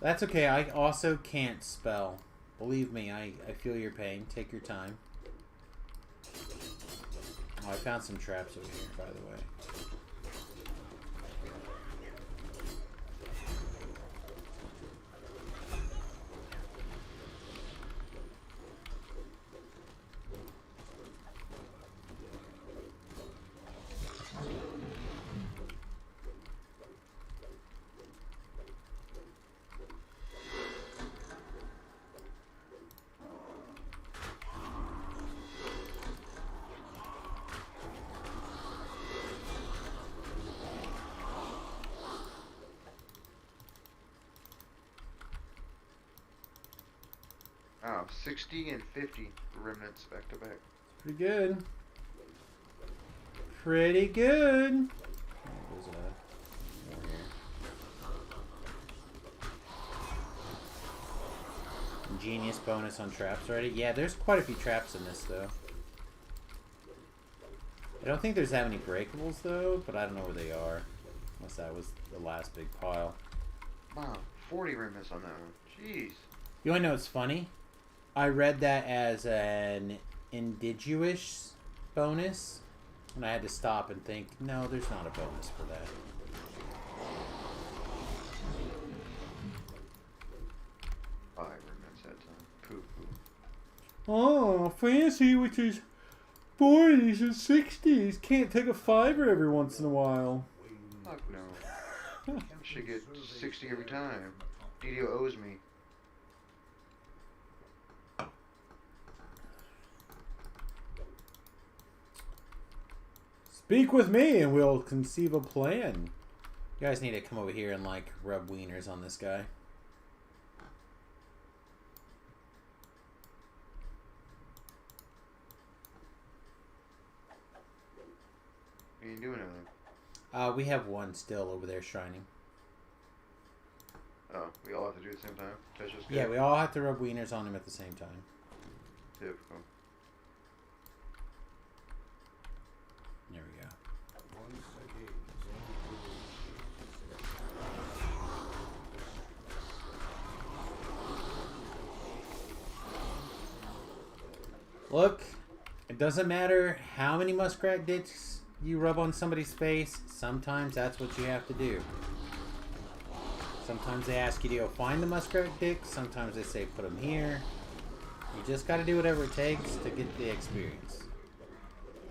That's okay, I also can't spell. Believe me, I feel your pain. Take your time. Oh, I found some traps over here, by the way. Wow, 60 and 50 remnants back to back. Pretty good. Pretty good. Oh, there's more here. genius bonus on traps already? Yeah, there's quite a few traps in this, though. I don't think there's that many breakables, though, but I don't know where they are. Unless that was the last big pile. Wow, 40 remnants on that one. Jeez. You want to know what's funny? I read that as an indigenous bonus, and I had to stop and think, no, there's not a bonus for that. 5 remnants that time. Poo poo. Oh, fancy, which is 40s and 60s. Can't take a fiver every once in a while. Fuck no. I should get 60 every time. DDO owes me. Speak with me and we'll conceive a plan. You guys need to come over here and, like, rub wieners on this guy. You ain't doing anything. We have one still over there shining. Oh, we all have to do it at the same time? Touch this guy? Yeah, we all have to rub wieners on him at the same time. Typical. There we go. Once again, Look, it doesn't matter how many muskrat dicks you rub on somebody's face. Sometimes that's what you have to do. Sometimes they ask you to go find the muskrat dick. Sometimes they say put them here. You just got to do whatever it takes to get the experience.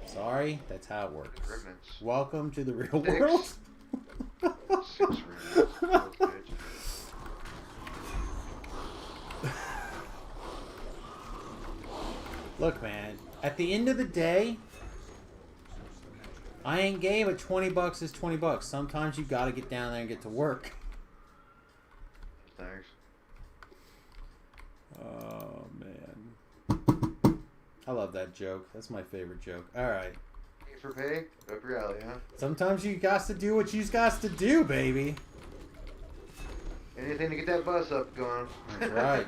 Sorry, that's how it works. Remnants. Welcome to the real 6. world. 6 remnants. That's good. Look, man, at the end of the day, I ain't gay, but 20 bucks is 20 bucks. Sometimes you got to get down there and get to work. Thanks. Oh, man. I love that joke. That's my favorite joke. All right. Pay for pay? Up your alley, huh? Sometimes you got to do what you got to do, baby. Anything to get that bus up going. That's right.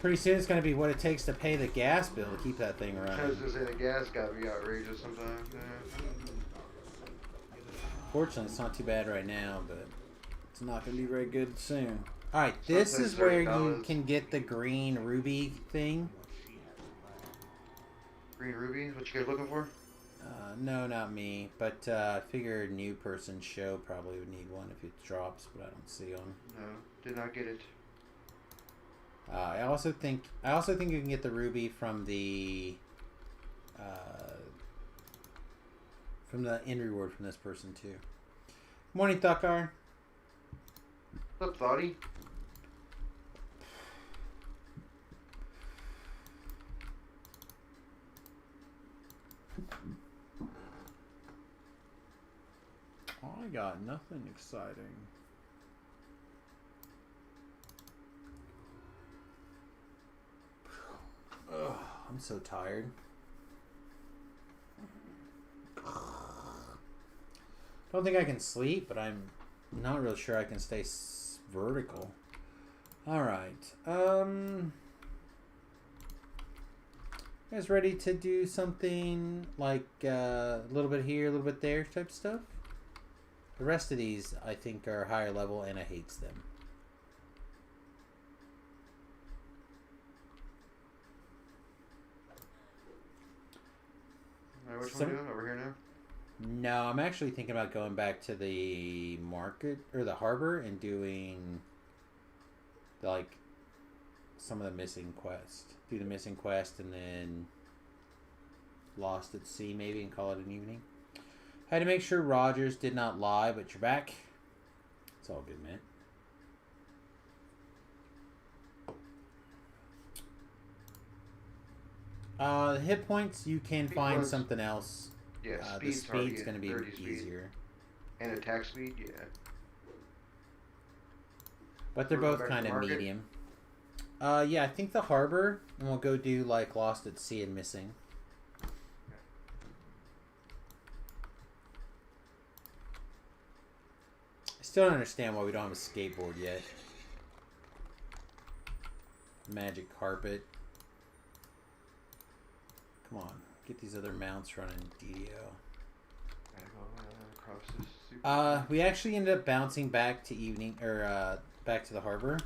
Pretty soon it's going to be what it takes to pay the gas bill to keep that thing I was running. gonna say the gas gotta be outrageous sometimes. Yeah. Fortunately, it's not too bad right now, but it's not going to be very good soon. All right, this Sometimes is where you $30. can get the green ruby thing. Green ruby is what you guys looking for? No, not me, but I figure a new person show probably would need one if it drops, but I don't see one. No, did not get it. I also think you can get the ruby from the end reward from this person too. Morning, Thukar. What's up, Thoughty? I got nothing exciting. Ugh, I'm so tired. Don't think I can sleep, but I'm not real sure I can stay vertical. All right. You guys ready to do something like a little bit here, a little bit there type stuff? The rest of these, I think, are higher level, and I hates them. Alright, which one are you doing? Over here now? No, I'm actually thinking about going back to the market or the harbor and doing like some of the missing quest. Do the missing quest and then Lost at Sea maybe and call it an evening. Had to make sure Rogers did not lie, but you're back. It's all good, man. Hit points, you can find something else. Yeah, The speed's hard to speed's get, going to be 30 speed. easier. And attack speed, yeah. But they're We'll go both back to kind of market? medium. Yeah, I think the harbor, and we'll go do like Lost at Sea and Missing. I still don't understand why we don't have a skateboard yet. magic carpet. Come on, get these other mounts running, DDO. We actually ended up bouncing back to evening, or back to the harbor.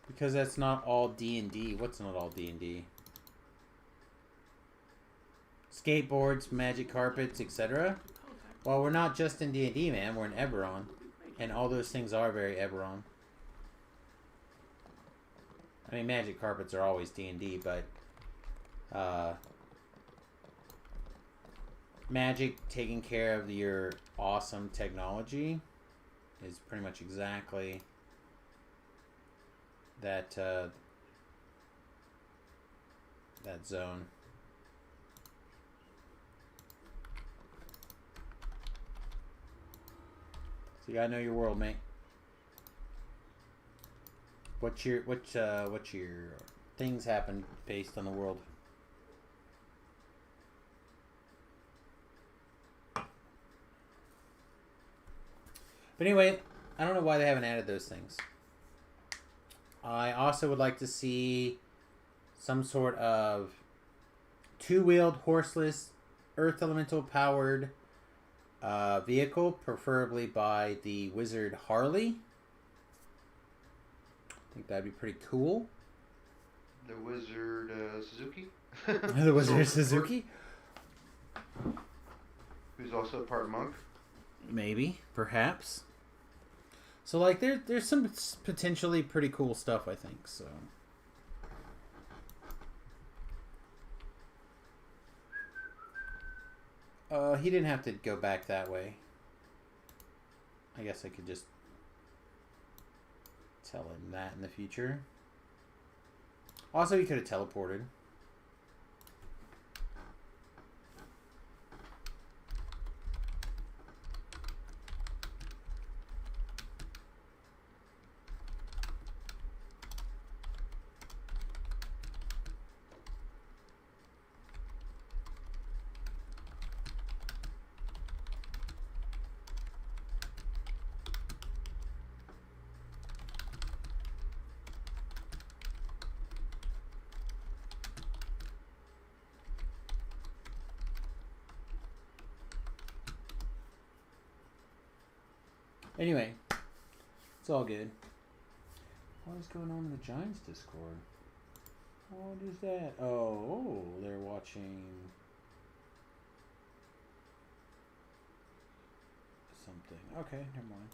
Because that's not all D&D. What's not all D&D? Skateboards, magic carpets, etc. Well, we're not just in D&D, man. We're in Eberron. And all those things are very Eberron. I mean, magic carpets are always D&D, but... magic taking care of your awesome technology is pretty much exactly... that zone. So you gotta know your world, mate. What's your things happen based on the world? But anyway, I don't know why they haven't added those things. I also would like to see some sort of two-wheeled, horseless, earth elemental powered vehicle, preferably by the wizard Harley. I think that'd be pretty cool. The wizard Suzuki. The wizard Suzuki. Who's also part monk. Maybe, perhaps. So, like, there's some potentially pretty cool stuff, I think, so. He didn't have to go back that way. I guess I could just tell him that in the future. Also, he could have teleported. Anyway, it's all good. What is going on in the Giants Discord? What is that? Oh, they're watching something. Okay, never mind.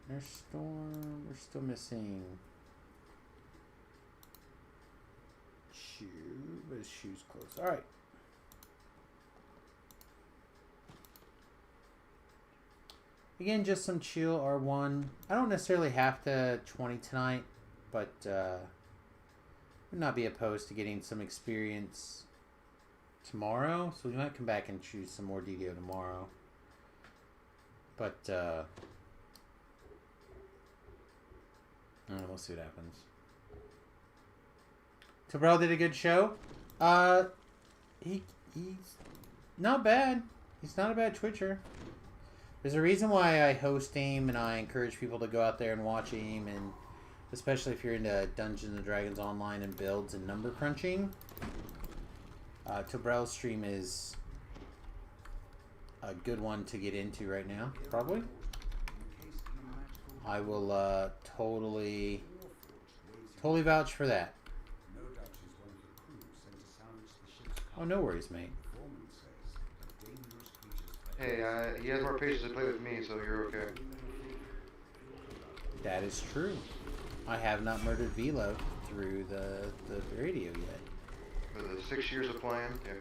There's Storm. We're still missing Shoe, but his shoe's close. All right. Again, just some chill R1. I don't necessarily have to 20 tonight, but would not be opposed to getting some experience tomorrow. So we might come back and choose some more DDO tomorrow. But I don't know, we'll see what happens. Tobrell did a good show. He's not bad. He's not a bad Twitcher. There's a reason why I host him and I encourage people to go out there and watch him, and especially if you're into Dungeons & Dragons Online and builds and number crunching. Tobrell's stream is a good one to get into right now, probably. I will totally vouch for that. Oh, no worries, mate. Hey, he has more patience to play with me, so you're okay. That is true. I have not murdered Velo through the radio yet. For the 6 years of playing, yeah.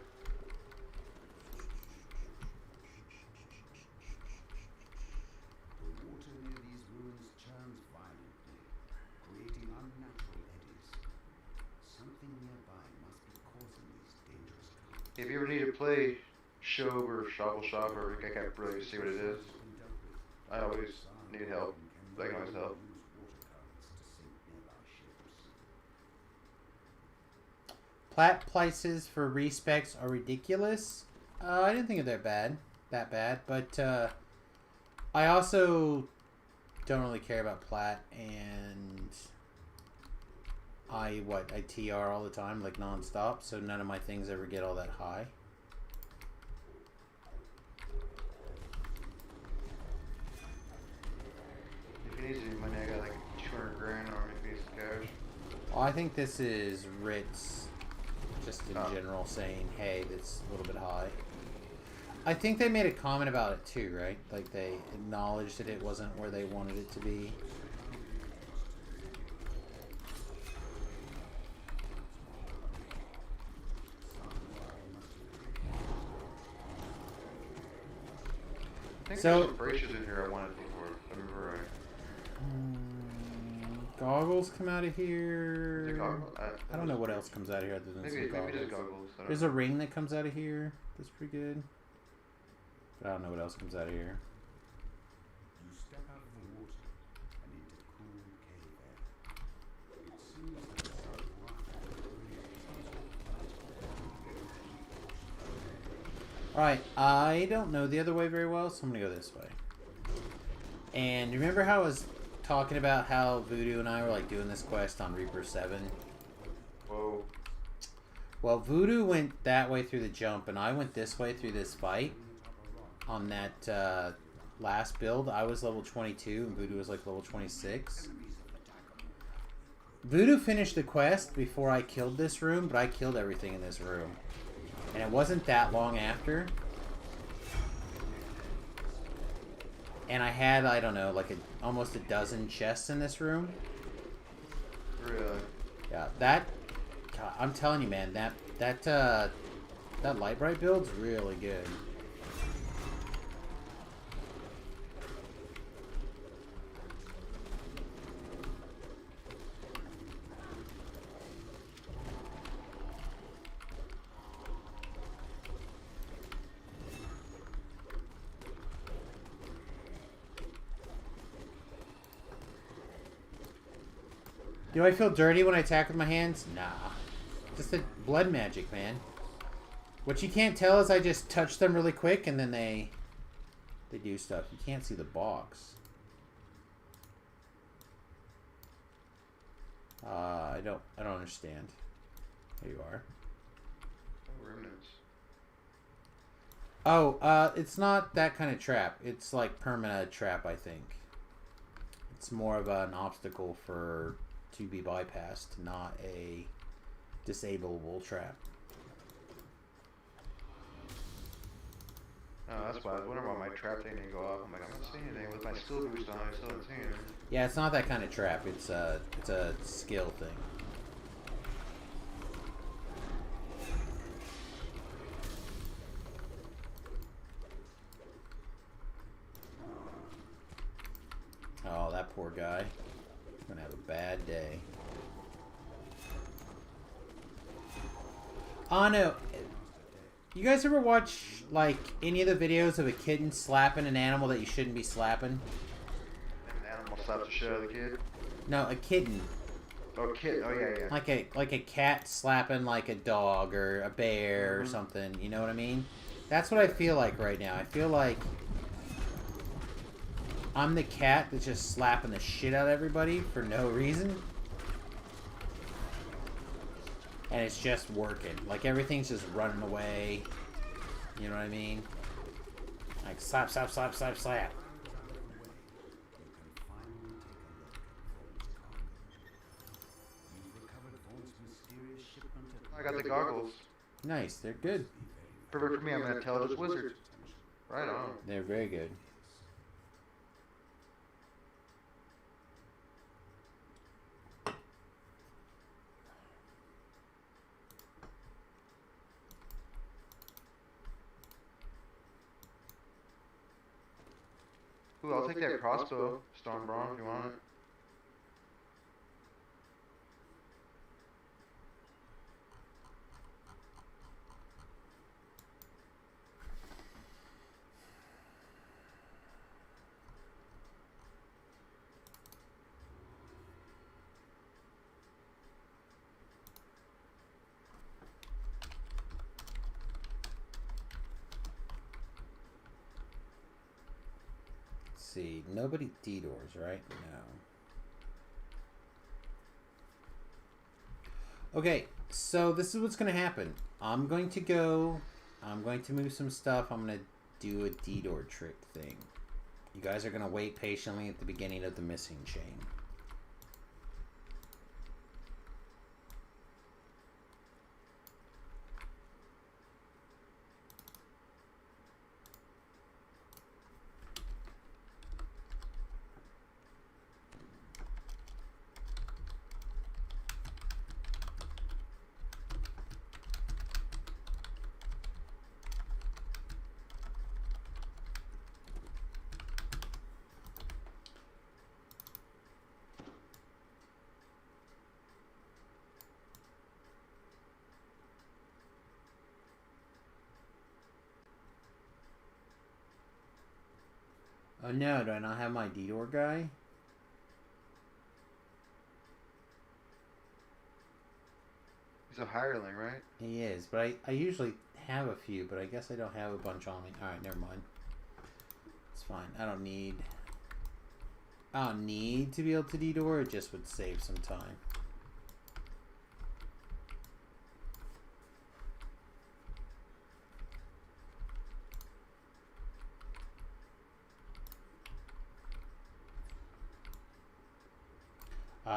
The water near these ruins churns violently, creating unnatural eddies. Something nearby must be causing these dangerous currents. If you ever need to play Shobe or Shovel Shop, or I can't really see what it is. I always need help. I can always help. Plat prices for respecs are ridiculous. I didn't think of that bad, but I also don't really care about plat, and I TR all the time, like non-stop, so none of my things ever get all that high. If you need any money, I got like 200 grand on me piece of cash. Well, I think this is Ritz, just in general, saying, hey, that's a little bit high. I think they made a comment about it too, right? Like they acknowledged that it wasn't where they wanted it to be. I think So, there's some braces in here I wanted before. If I remember right. Goggles come out of here. Is it goggles? I don't know what else comes out of here other than Maybe some it is goggles. goggles. There's a ring that comes out of here. That's pretty good. But I don't know what else comes out of here. You step out of the water and into cool cave air. It seems that the salt rock Alright, I don't know the other way very well, so I'm going to go this way. And remember how I was talking about how Voodoo and I were like doing this quest on Reaper 7? Whoa. Well, Voodoo went that way through the jump, and I went this way through this fight. On that last build, I was level 22, and Voodoo was like level 26. Voodoo finished the quest before I killed this room, but I killed everything in this room. And it wasn't that long after. And I had, I don't know, like almost a dozen chests in this room. Really? Yeah, that... God, I'm telling you, man, that light bright build's really good. Do I feel dirty when I attack with my hands? Nah. Just the blood magic, man. What you can't tell is I just touch them really quick and then they do stuff. You can't see the box. I don't understand. There you are. Remnants. Oh, it's not that kind of trap. It's like permanent trap, I think. It's more of an obstacle to be bypassed, not a disableable trap. Oh, that's why I was wondering why my trap thing didn't go off. I'm like, I'm not seeing anything with my skill boost on. I still haven't seen it. Yeah, it's not that kind of trap. It's a skill thing. Oh, that poor guy. He's gonna have a bad day. Oh no. You guys ever watch, like, any of the videos of a kitten slapping an animal that you shouldn't be slapping? An animal slapped the shit out of the kid? No, a kitten. Oh, kid. Oh, yeah, yeah. Like a cat slapping, like, a dog or a bear or something. You know what I mean? That's what I feel like right now. I feel like I'm the cat that's just slapping the shit out of everybody for no reason. And it's just working. Like, everything's just running away. You know what I mean? Like, slap, slap, slap, slap, slap. I got the goggles. Nice, they're good. Perfect for me. I'm an intelligence wizard. Right on. They're very good. Ooh, I'll take that crossbow, Stormbrawn, if you want it. see. Nobody D-doors, right? No. Okay, so this is what's going to happen. I'm going to move some stuff. I'm going to do a D-door trick thing. You guys are going to wait patiently at the beginning of the missing chain. Oh no, do I not have my D-door guy? He's a hireling, right? He is, but I usually have a few, but I guess I don't have a bunch on me. Alright, never mind. It's fine. I don't need to be able to D-door. It just would save some time.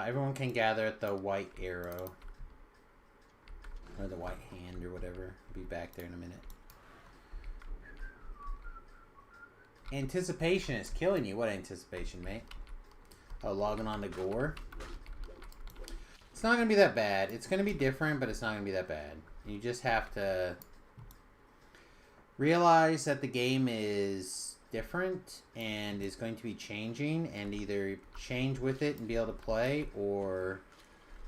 Everyone can gather at the white arrow. Or the white hand or whatever. I'll be back there in a minute. Anticipation is killing you. What anticipation, mate? Oh, logging on to Gore. It's not going to be that bad. It's going to be different, but it's not going to be that bad. You just have to realize that the game is different and is going to be changing, and either change with it and be able to play, or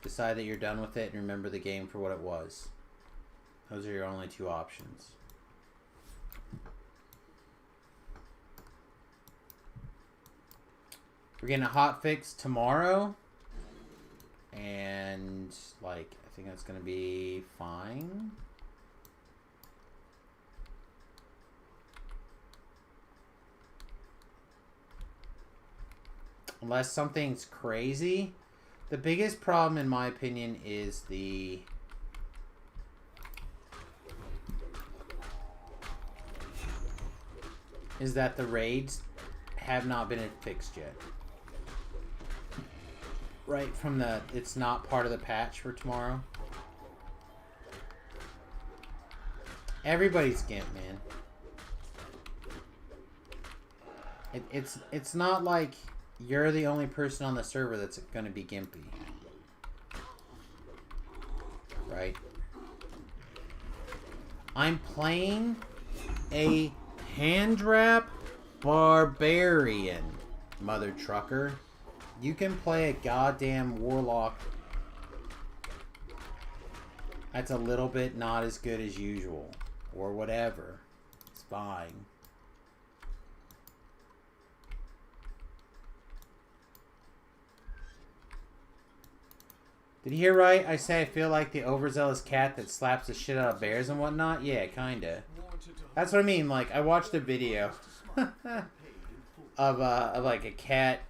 decide that you're done with it and remember the game for what it was. Those are your only two options. We're getting a hot fix tomorrow, and like I think that's gonna be fine. Unless something's crazy. The biggest problem, in my opinion, is that the raids have not been fixed yet. Right from it's not part of the patch for tomorrow. Everybody's gimp, man. It's not like you're the only person on the server that's going to be gimpy. Right? I'm playing a hand-wrap barbarian, mother trucker. You can play a goddamn warlock that's a little bit not as good as usual. Or whatever. It's fine. Did you hear right? I say I feel like the overzealous cat that slaps the shit out of bears and whatnot? Yeah, kinda. That's what I mean. Like, I watched a video of like a cat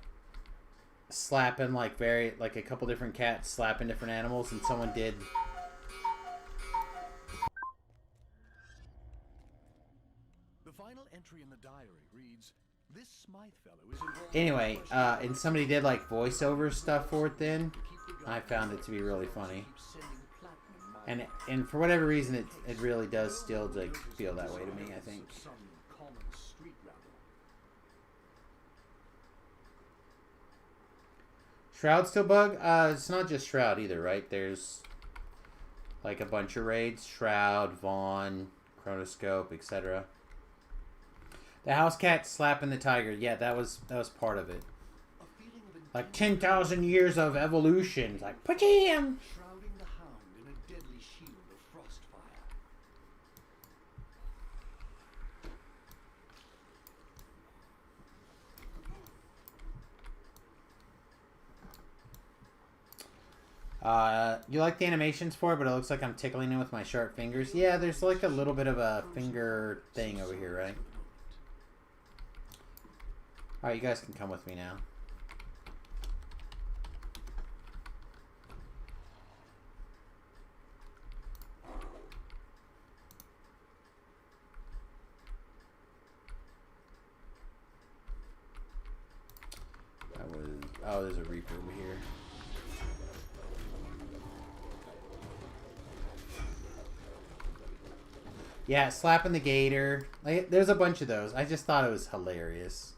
slapping like a couple different cats slapping different animals, and someone did. The final entry in the diary reads, "This Smythe fellow is involved." Anyway, and somebody did like voiceover stuff for it then. I found it to be really funny. And for whatever reason, it really does still like feel that way to me, I think. Shroud still bug? It's not just Shroud either, right? There's like a bunch of raids. Shroud, Vaughn, Chronoscope, etc. The house cat slapping the tiger. Yeah, that was part of it. Like 10,000 years of evolution. It's like, pajam! Shrouding the hound in a deadly shield of frostfire. You like the animations for it, but it looks like I'm tickling it with my sharp fingers. Yeah, there's like a little bit of a finger thing over here, right? Alright, you guys can come with me now. Oh, there's a Reaper over here. Yeah, slapping the gator. Like, there's a bunch of those. I just thought it was hilarious.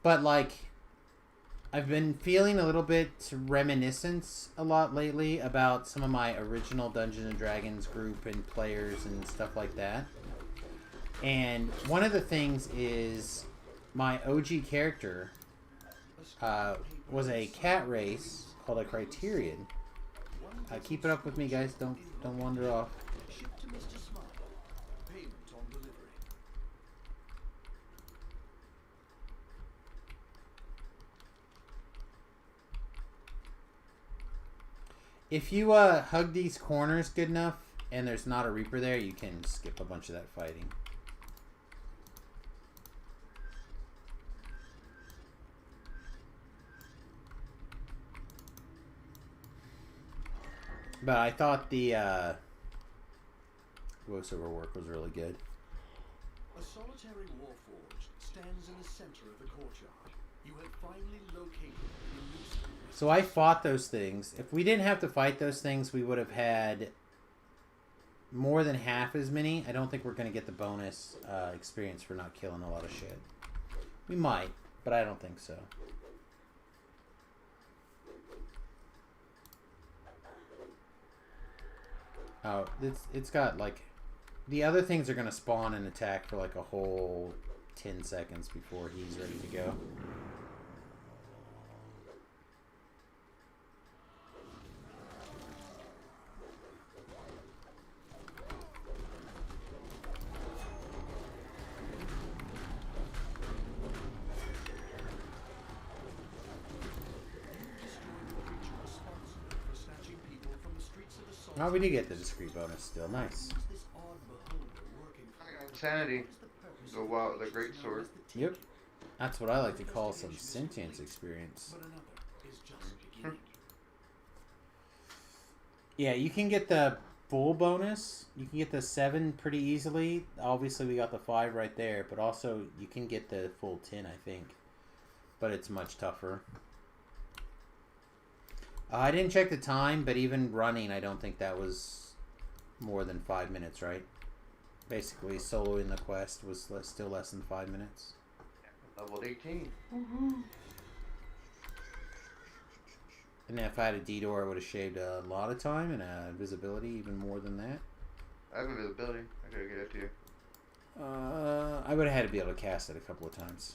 But, like, I've been feeling a little bit reminiscence a lot lately about some of my original Dungeons & Dragons group and players and stuff like that. And one of the things is my OG character was a cat race called a Criterion. Keep it up with me, guys. Don't wander off. If you hug these corners good enough and there's not a Reaper there, you can skip a bunch of that fighting. But I thought the voiceover work was really good. A solitary warforged stands in the center of the courtyard. You have finally located the elusive. So I fought those things. If we didn't have to fight those things, we would have had more than half as many. I don't think we're going to get the bonus experience for not killing a lot of shit. We might, but I don't think so. Oh, it's got, like... The other things are going to spawn and attack for, like, a whole 10 seconds before he's ready to go. Oh, we did get the discrete bonus still. Nice. Insanity. Go wild with a great sword. Yep. That's what I like to call some sentience experience. Yeah, you can get the full bonus. You can get the 7 pretty easily. Obviously, we got the 5 right there. But also, you can get the full 10, I think. But it's much tougher. I didn't check the time, but even running, I don't think that was more than 5 minutes, right? Basically, soloing the quest was still less than 5 minutes. Level 18. And if I had a D-door, I would have shaved a lot of time and visibility, even more than that. I have invisibility. I gotta get it to you. I would have had to be able to cast it a couple of times.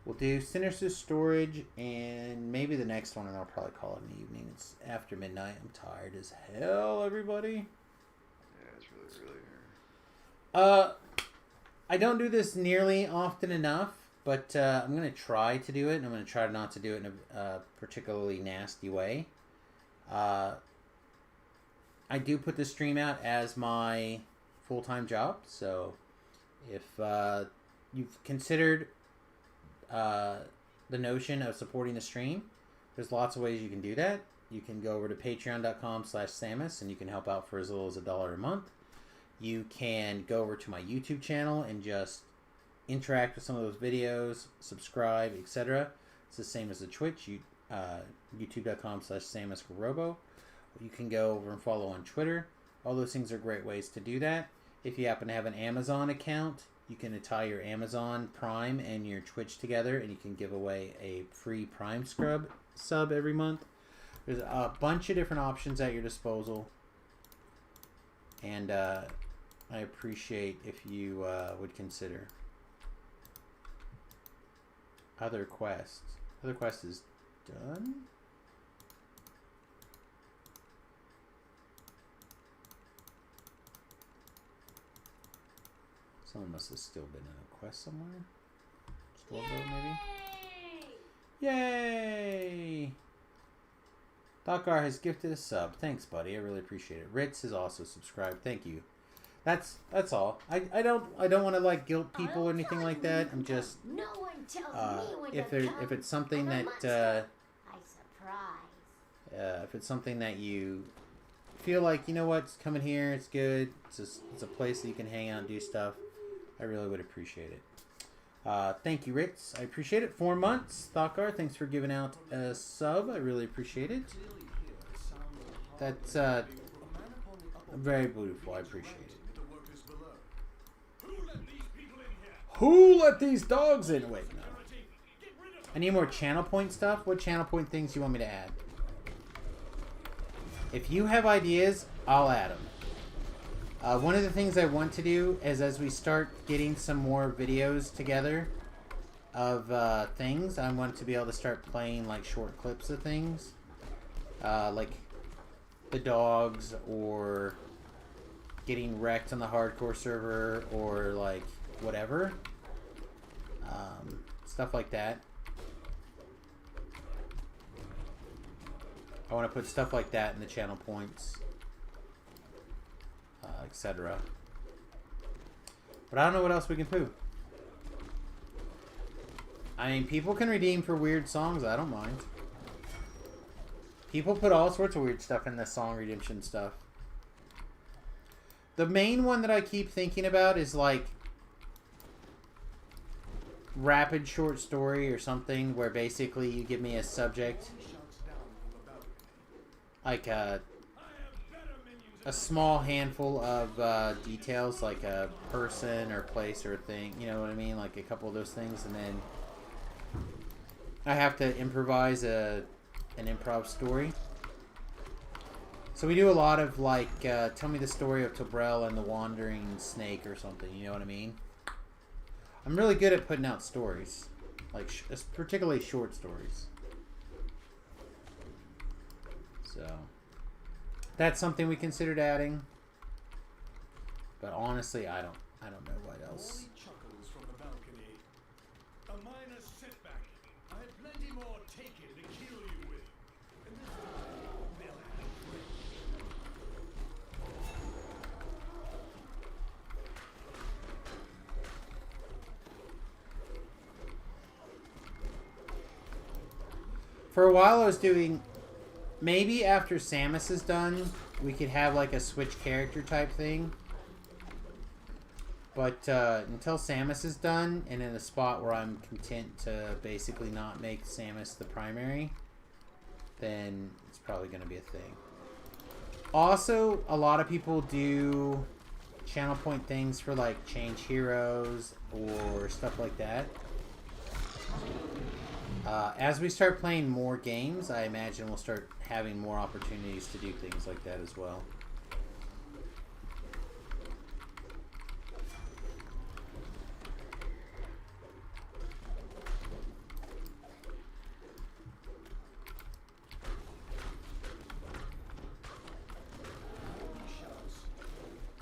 We'll do Sinister's Storage, and maybe the next one, and I'll probably call it in the evening. It's after midnight. I'm tired as hell, everybody. Yeah, it's really, really hard. I don't do this nearly often enough, but I'm going to try to do it, and I'm going to try not to do it in a particularly nasty way. I do put the stream out as my full-time job, so if you've considered the notion of supporting the stream, there's lots of ways you can do that. You can go over to patreon.com/Samius and you can help out for as little as $1 a month. You can go over to my YouTube channel and just interact with some of those videos, subscribe, etc. It's the same as the Twitch, youtube.com/SamiusRobo. You can go over and follow on Twitter. All those things are great ways to do that. If you happen to have an Amazon account, you can tie your Amazon Prime and your Twitch together, and you can give away a free Prime sub every month. There's a bunch of different options at your disposal, and I appreciate if you would consider. Other quests. Other quest is done. Someone must have still been in a quest somewhere. Squirrel maybe? Yay! Dakar has gifted a sub. Thanks, buddy. I really appreciate it. Ritz has also subscribed. Thank you. That's all. I don't want to like guilt people or anything like that. I'm just No one tells me when if it's something that I surprise. if it's something that you feel like, you know what, it's coming here, it's good, it's a place that you can hang out and do stuff, I really would appreciate it. Thank you, Ritz. I appreciate it. 4 months. Thakar, thanks for giving out a sub. I really appreciate it. That's very beautiful. I appreciate it. Who let these dogs in? Wait, no. I need more channel point stuff. What channel point things you want me to add? If you have ideas, I'll add them. One of the things I want to do is, as we start getting some more videos together of things, I want to be able to start playing like short clips of things. Like the dogs, or getting wrecked on the hardcore server, or like whatever. Stuff like that. I want to put stuff like that in the channel points, etc. But I don't know what else we can put. I mean, people can redeem for weird songs. I don't mind. People put all sorts of weird stuff in the song redemption stuff. The main one that I keep thinking about is like rapid short story or something, where basically you give me a subject, like a small handful of details, like a person or place or a thing, you know what I mean, like a couple of those things, and then I have to improvise an improv story. So we do a lot of like tell me the story of Tobrel and the wandering snake or something, you know what I mean. I'm really good at putting out stories, like particularly short stories. So that's something we considered adding. But honestly, I don't know what else. Morley chuckles from the balcony. A minor setback. I have plenty more taken to kill you with. And this time, they'll have a break. For a while I was doing, maybe after Samius is done, we could have like a switch character type thing. But until Samius is done, and in a spot where I'm content to basically not make Samius the primary, then it's probably going to be a thing. Also, a lot of people do channel point things for like change heroes or stuff like that. As we start playing more games, I imagine we'll start having more opportunities to do things like that as well.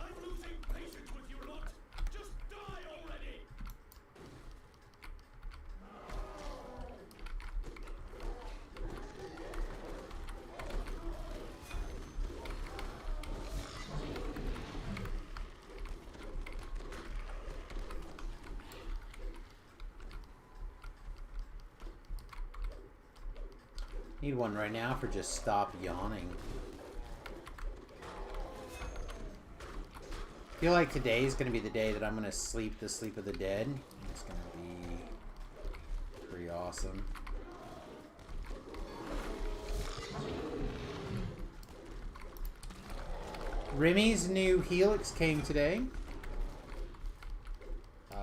I'm losing patience with you lot. Just die already. Need one right now for just stop yawning. I feel like today is going to be the day that I'm going to sleep the sleep of the dead. It's going to be pretty awesome. Remy's new Helix came today.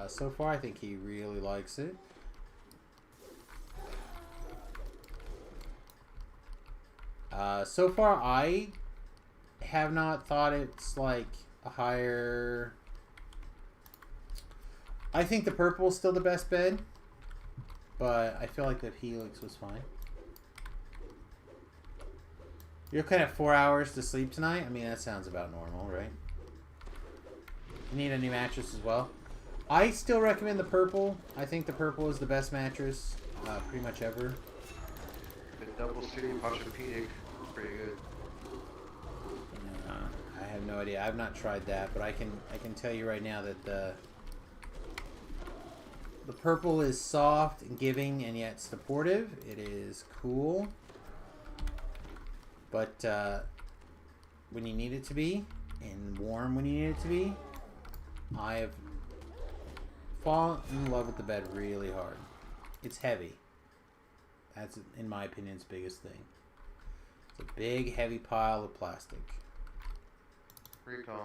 So far, I think he really likes it. So far, I have not thought it's like a higher... I think the purple is still the best bed, but I feel like the Helix was fine. You're looking at 4 hours to sleep tonight? I mean, that sounds about normal, right? You need a new mattress as well. I still recommend the purple. I think the purple is the best mattress pretty much ever. The double city Posturepedic pretty good. I have no idea. I've not tried that, but I can tell you right now that the purple is soft and giving and yet supportive. It is cool, but when you need it to be, and warm when you need it to be, I have fallen in love with the bed really hard. It's heavy. That's, in my opinion, its biggest thing. It's a big, heavy pile of plastic. Pretty calm.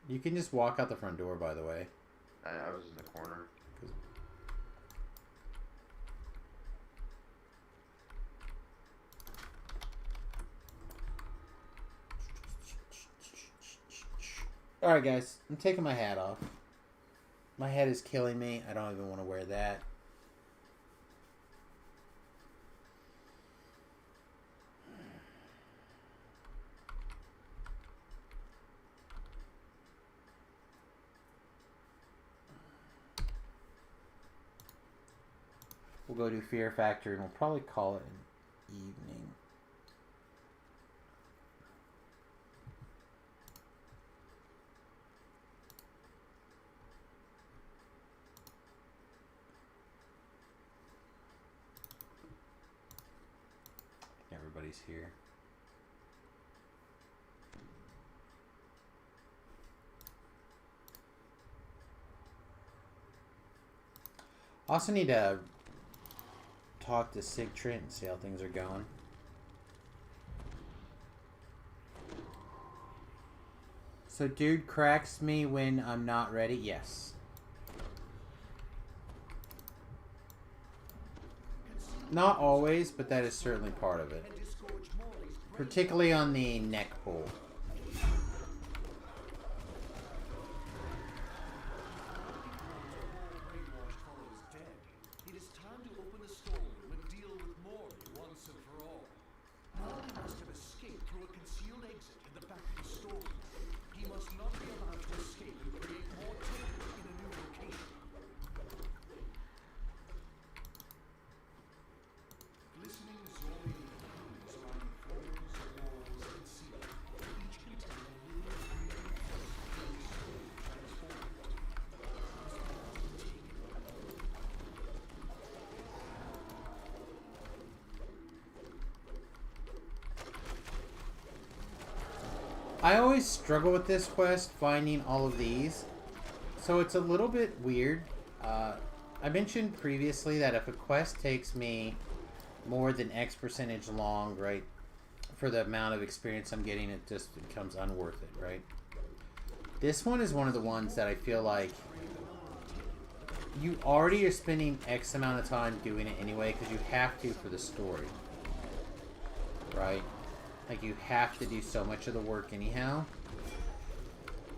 You can just walk out the front door, by the way. I was in the corner. Alright, guys. I'm taking my hat off. My head is killing me. I don't even want to wear that. We'll go do Fear Factor and we'll probably call it an evening. Everybody's here. Also need to talk to Sig Trent and see how things are going. So dude cracks me when I'm not ready? Yes. Not always, but that is certainly part of it. Particularly on the neck pull. I always struggle with this quest, finding all of these. So it's a little bit weird. I mentioned previously that if a quest takes me more than X percentage long, right, for the amount of experience I'm getting, it just becomes unworth it, right? This one is one of the ones that I feel like you already are spending X amount of time doing it anyway because you have to for the story, right? Like, you have to do so much of the work anyhow.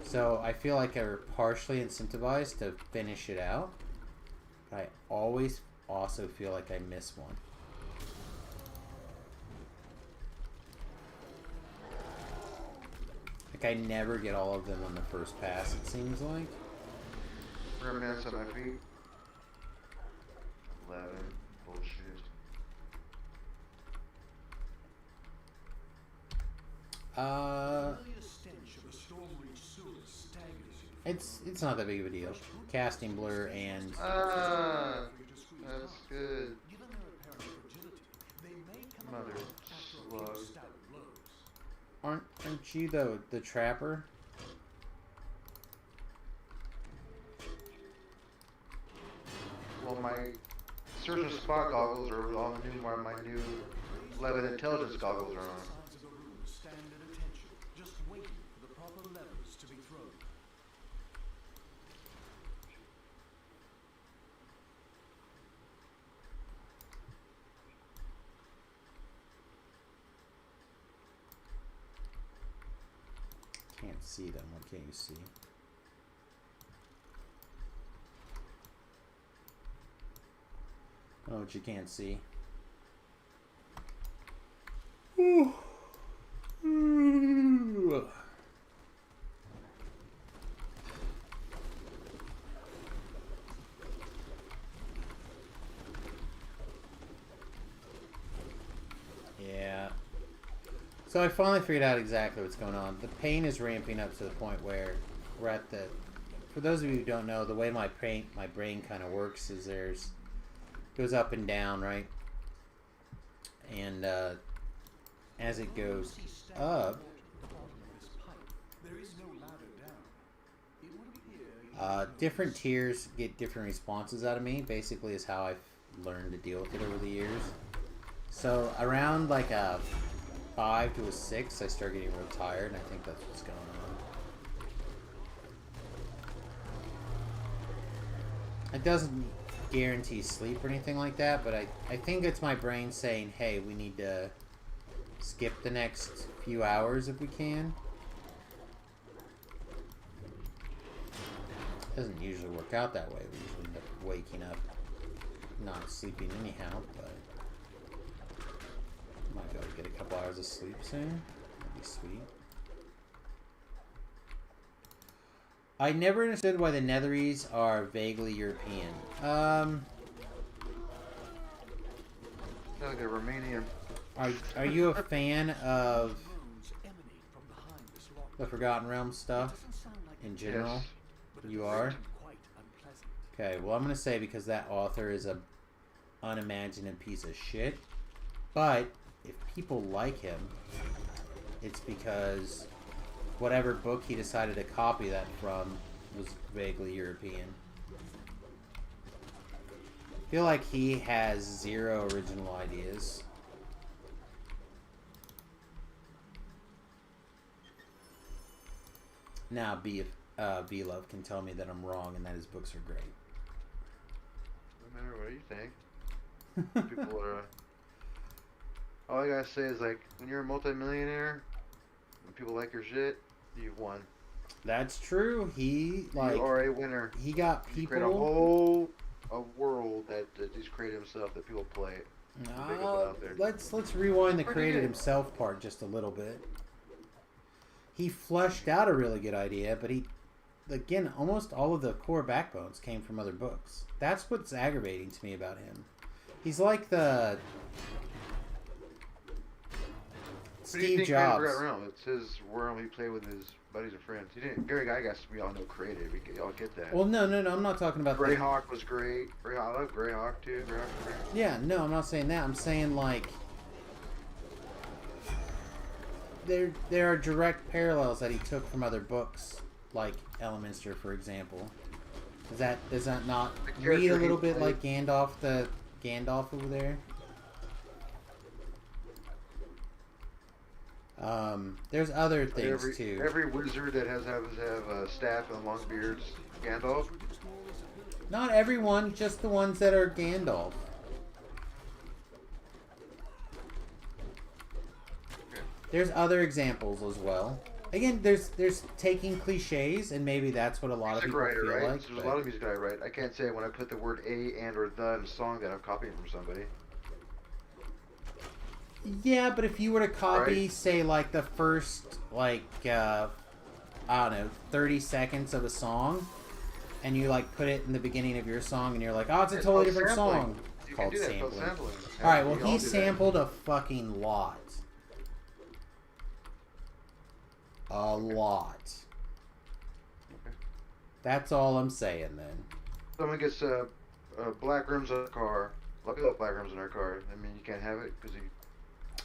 So, I feel like I'm partially incentivized to finish it out. But I always also feel like I miss one. Like, I never get all of them on the first pass, it seems like. Romance on my feet. 11. Bullshit. It's not that big of a deal. Casting blur and that's good. Mother slug. Aren't you the trapper? Well, my search and spot goggles are all new. My new 11 intelligence goggles are on. Can't see them. What can't you see? Oh, what you can't see. Ooh. Ooh. So I finally figured out exactly what's going on. The pain is ramping up to the point where we're at the... For those of you who don't know, the way my brain kind of works is goes up and down, right? And as it goes up, different tiers get different responses out of me. Basically, is how I've learned to deal with it over the years. So around like a 5 to a 6, I start getting real tired, and I think that's what's going on. It doesn't guarantee sleep or anything like that, but I think it's my brain saying, hey, we need to skip the next few hours if we can. Doesn't usually work out that way. We usually end up waking up not sleeping anyhow, but might be able to get a couple hours of sleep soon. That'd be sweet. I never understood why the Netherese are vaguely European. Like a Romanian. Are you a fan of the Forgotten Realms stuff in general? Yes. You are? Okay, well I'm going to say because that author is a unimaginative piece of shit. But if people like him, it's because whatever book he decided to copy that from was vaguely European. I feel like he has zero original ideas. Now, B-Love can tell me that I'm wrong and that his books are great. No matter what you think. People are... all I gotta say is, like, when you're a multimillionaire, when people like your shit, you've won. That's true. He, like... You are a winner. He got people... He created a world that he's created himself that people play. Let's rewind the created himself part just a little bit. He fleshed out a really good idea, but he... Again, almost all of the core backbones came from other books. That's what's aggravating to me about him. He's like the... Steve Jobs. It's his realm. He played with his buddies and friends. He didn't. Gary Gygax, we all know, created. We all get that. Well, no. I'm not talking about. Greyhawk was great. I love Greyhawk too. Greyhawk was great. Yeah, no, I'm not saying that. I'm saying like there are direct parallels that he took from other books, like Elminster, for example. Does that not read a little bit like Gandalf over there? There's other things too. Every wizard that has a staff and long beards, Gandalf. Not everyone, just the ones that are Gandalf. Okay. There's other examples as well. Again, there's taking cliches, and maybe that's what a lot of people feel right? like. So there's a lot of music I write. I can't say when I put the word a and or the in a song that I'm copying from somebody. Yeah, but if you were to copy, say, like, the first, like, I don't know, 30 seconds of a song, and you, like, put it in the beginning of your song, and you're like, oh, it's a totally different song. You called can do that, sampling. sampling. Alright, well, he sampled a fucking lot. A lot. Okay. That's all I'm saying, then. Someone gets black rims on a car. Look at black rims on our car. I mean, you can't have it because you...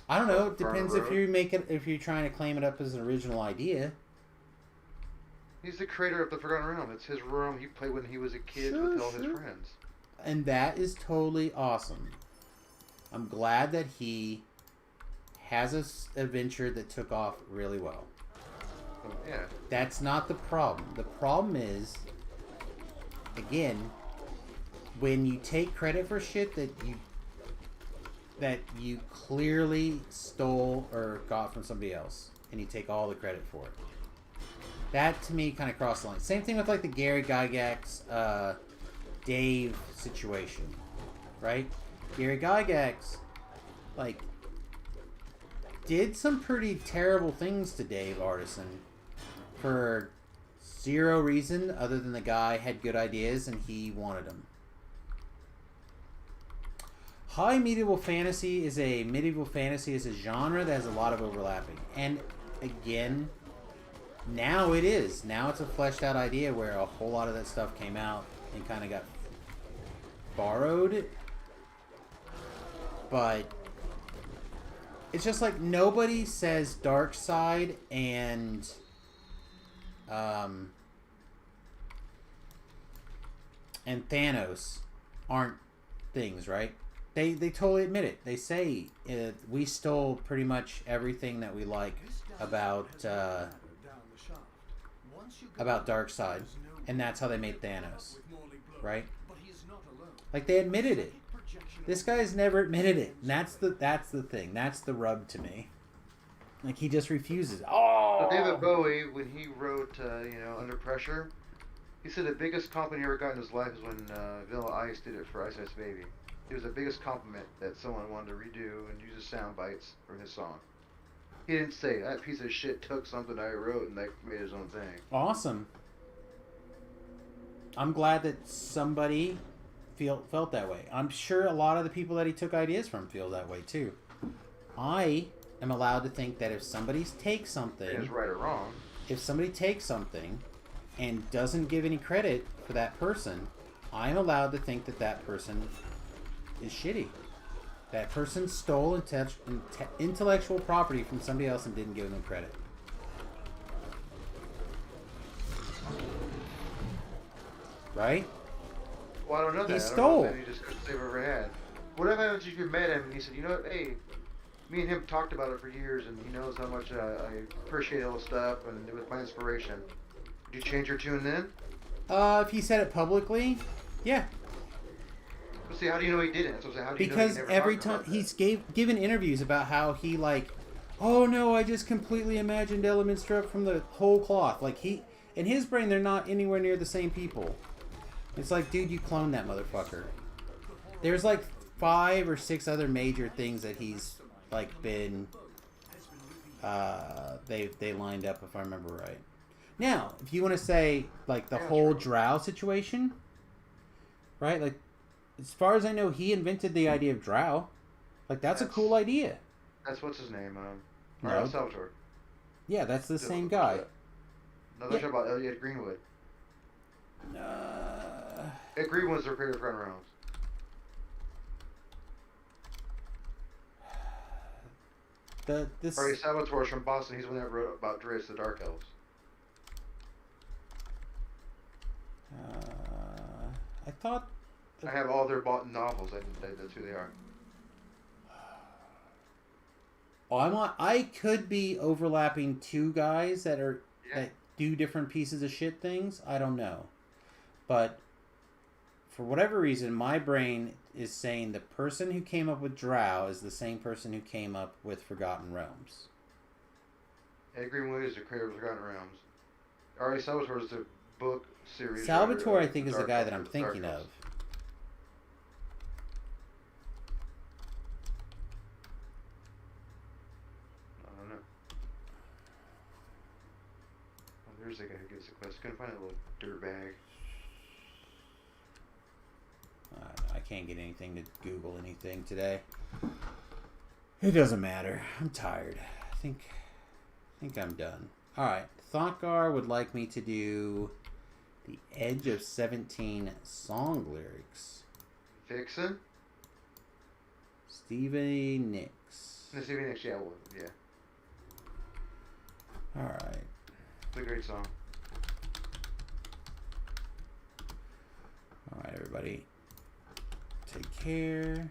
I don't know. It depends if you're trying to claim it up as an original idea. He's the creator of the Forgotten Realm. It's his realm he played when he was a kid with all his friends. And that is totally awesome. I'm glad that he has an adventure that took off really well. Yeah. That's not the problem. The problem is, again, when you take credit for shit that you clearly stole or got from somebody else, and you take all the credit for it. That, to me, kind of crossed the line. Same thing with, like, the Gary Gygax, Dave situation, right? Gary Gygax, like, did some pretty terrible things to Dave Artisan for zero reason other than the guy had good ideas and he wanted them. High medieval fantasy is a genre that has a lot of overlapping. And again, now it is. Now it's a fleshed out idea where a whole lot of that stuff came out and kind of got borrowed. But it's just like nobody says dark side and Thanos aren't things, right? They totally admit it. They say we stole pretty much everything that we like about Darkseid, and that's how they made Thanos, right? Like they admitted it. This guy's never admitted it. And that's the thing. That's the rub to me. Like he just refuses. Oh, so David Bowie, when he wrote, Under Pressure, he said the biggest compliment he ever got in his life was when Vanilla Ice did it for Ice Ice Baby. It was the biggest compliment that someone wanted to redo and use the sound bites from his song. He didn't say that piece of shit took something I wrote and like made his own thing. Awesome. I'm glad that somebody felt that way. I'm sure a lot of the people that he took ideas from feel that way too. I am allowed to think that if somebody takes something, it's right or wrong. If somebody takes something and doesn't give any credit for that person, I'm allowed to think that that person is shitty. That person stole intellectual property from somebody else and didn't give them credit. Right? Well, I don't know that. He stole. He just couldn't say ever had. What happens if you met him and he said, you know what, hey, me and him talked about it for years and he knows how much I appreciate all the stuff and it was my inspiration. Would you change your tune then? If he said it publicly, yeah. But see, how do you know he didn't? So how do you because know he every time he's given interviews about how he oh no, I just completely imagined elements struck from the whole cloth. Like in his brain, they're not anywhere near the same people. It's like, dude, you cloned that motherfucker. There's like 5 or 6 other major things that he's been they lined up, if I remember right. Now, if you want to say the whole drow situation, right? Like, as far as I know, he invented the idea of drow. That's a cool idea. That's what's his name? No. Salvatore. Yeah, that's the same guy. Another show about Elliot Greenwood. Ed Greenwood's their creator friend Reynolds. Salvatore's from Boston. He's the one that wrote about Drace the Dark Elves. I thought... I have all their bought novels. That's who they are. Oh, I could be overlapping 2 guys that do different pieces of shit things. I don't know. But for whatever reason, my brain is saying the person who came up with Drow is the same person who came up with Forgotten Realms. Ed Greenwood is the creator of Forgotten Realms. R.A. Salvatore is the book series. Salvatore, I think, is the guy that I'm thinking of. I don't know. Oh, there's the guy who gives the quest. Couldn't find a little dirtbag. I can't get anything to Google anything today. It doesn't matter. I'm tired. I think I'm done. Alright. Thothgar would like me to do the Edge of 17 song lyrics. Vixen? Stevie Nicks. No, Stevie Nicks, yeah. Well, yeah. Alright. It's a great song. Alright, everybody. Take care.